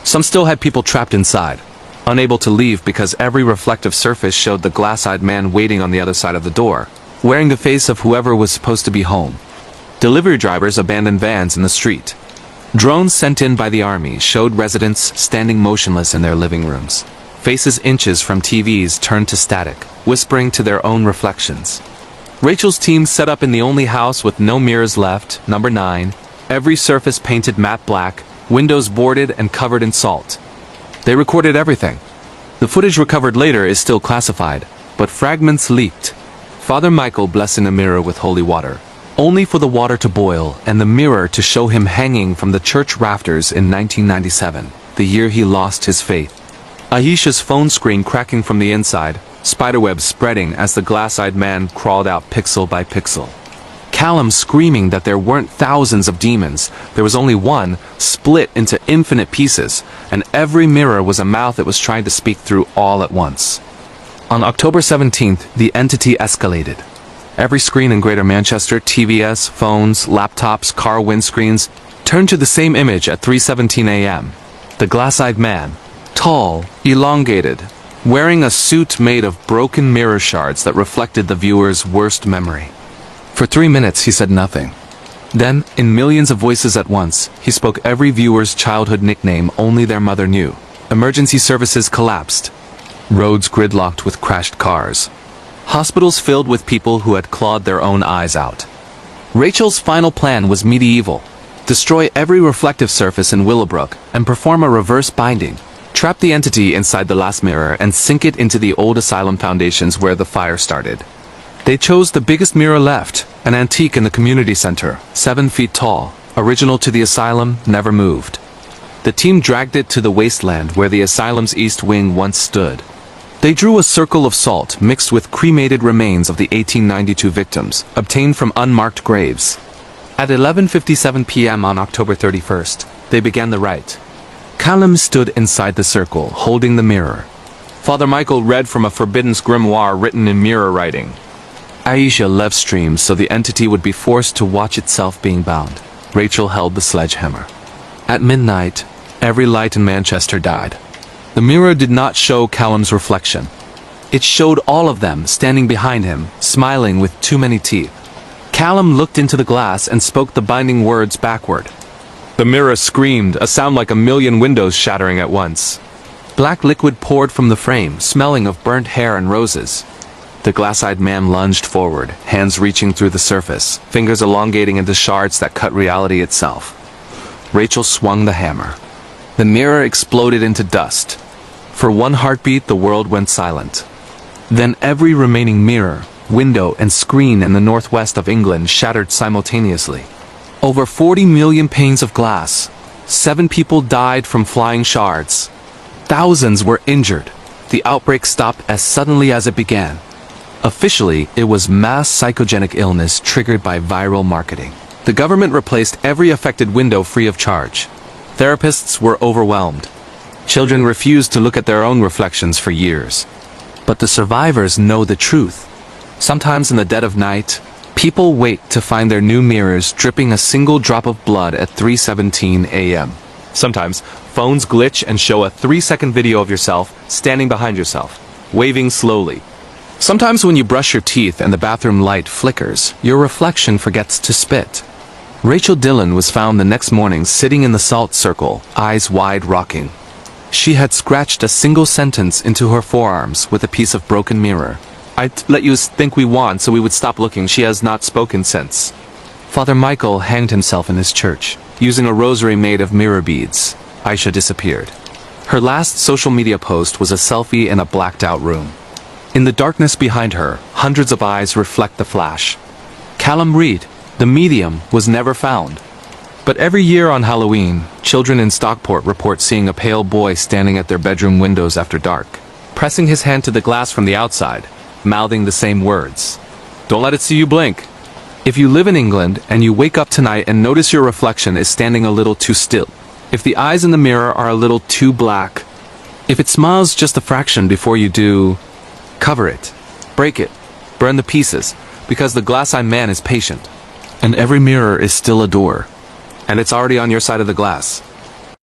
Some still had people trapped inside, unable to leave because every reflective surface showed the glass-eyed man waiting on the other side of the door, wearing the face of whoever was supposed to be home. Delivery drivers abandoned vans in the street. Drones sent in by the army showed residents standing motionless in their living rooms. Faces inches from TVs turned to static, whispering to their own reflections. Rachel's team set up in the only house with no mirrors left, number 9, every surface painted matte black, windows boarded and covered in salt. They recorded everything. The footage recovered later is still classified, but fragments leaked. Father Michael blessed in a mirror with holy water, only for the water to boil and the mirror to show him hanging from the church rafters in 1997, the year he lost his faith. Aisha's phone screen cracking from the inside, spiderwebs spreading as the glass-eyed man crawled out pixel by pixel. Callum screaming that there weren't thousands of demons, there was only one, split into infinite pieces, and every mirror was a mouth that was trying to speak through all at once. On October 17th, the entity escalated. Every screen in Greater Manchester, TVs, phones, laptops, car windscreens, turned to the same image at 3:17 a.m. The glass-eyed man, tall, elongated, wearing a suit made of broken mirror shards that reflected the viewer's worst memory. For 3 minutes he said nothing. Then, in millions of voices at once, he spoke every viewer's childhood nickname only their mother knew. Emergency services collapsed. Roads gridlocked with crashed cars. Hospitals filled with people who had clawed their own eyes out. Rachel's final plan was medieval. Destroy every reflective surface in Willowbrook and perform a reverse binding. Trap the entity inside the last mirror and sink it into the old asylum foundations where the fire started. They chose the biggest mirror left, an antique in the community center, 7 feet tall, original to the asylum, never moved. The team dragged it to the wasteland where the asylum's east wing once stood. They drew a circle of salt mixed with cremated remains of the 1892 victims, obtained from unmarked graves. At 11:57 p.m. on October 31st, they began the rite. Callum stood inside the circle, holding the mirror. Father Michael read from a forbidden grimoire written in mirror writing. Aisha left streams so the entity would be forced to watch itself being bound. Rachel held the sledgehammer. At midnight, every light in Manchester died. The mirror did not show Callum's reflection. It showed all of them standing behind him, smiling with too many teeth. Callum looked into the glass and spoke the binding words backward. The mirror screamed, a sound like a million windows shattering at once. Black liquid poured from the frame, smelling of burnt hair and roses. The glass-eyed man lunged forward, hands reaching through the surface, fingers elongating into shards that cut reality itself. Rachel swung the hammer. The mirror exploded into dust. For one heartbeat, the world went silent. Then every remaining mirror, window, and screen in the northwest of England shattered simultaneously. Over 40 million panes of glass. 7 people died from flying shards. Thousands were injured. The outbreak stopped as suddenly as it began. Officially, it was mass psychogenic illness triggered by viral marketing. The government replaced every affected window free of charge. Therapists were overwhelmed. Children refused to look at their own reflections for years. But the survivors know the truth. Sometimes in the dead of night, people wait to find their new mirrors dripping a single drop of blood at 3:17 a.m. Sometimes, phones glitch and show a 3-second video of yourself standing behind yourself, waving slowly. Sometimes when you brush your teeth and the bathroom light flickers, your reflection forgets to spit. Rachel Dillon was found the next morning sitting in the salt circle, eyes wide rocking. She had scratched a single sentence into her forearms with a piece of broken mirror. "I'd let you think we won so we would stop looking. She has not spoken since." Father Michael hanged himself in his church, using a rosary made of mirror beads. Aisha disappeared. Her last social media post was a selfie in a blacked-out room. In the darkness behind her, hundreds of eyes reflect the flash. Callum Reed, the medium, was never found. But every year on Halloween, children in Stockport report seeing a pale boy standing at their bedroom windows after dark, pressing his hand to the glass from the outside, mouthing the same words. "Don't let it see you blink." If you live in England and you wake up tonight and notice your reflection is standing a little too still, if the eyes in the mirror are a little too black, if it smiles just a fraction before you do, cover it, break it, burn the pieces, because the glass-eyed man is patient. And every mirror is still a door. And it's already on your side of the glass.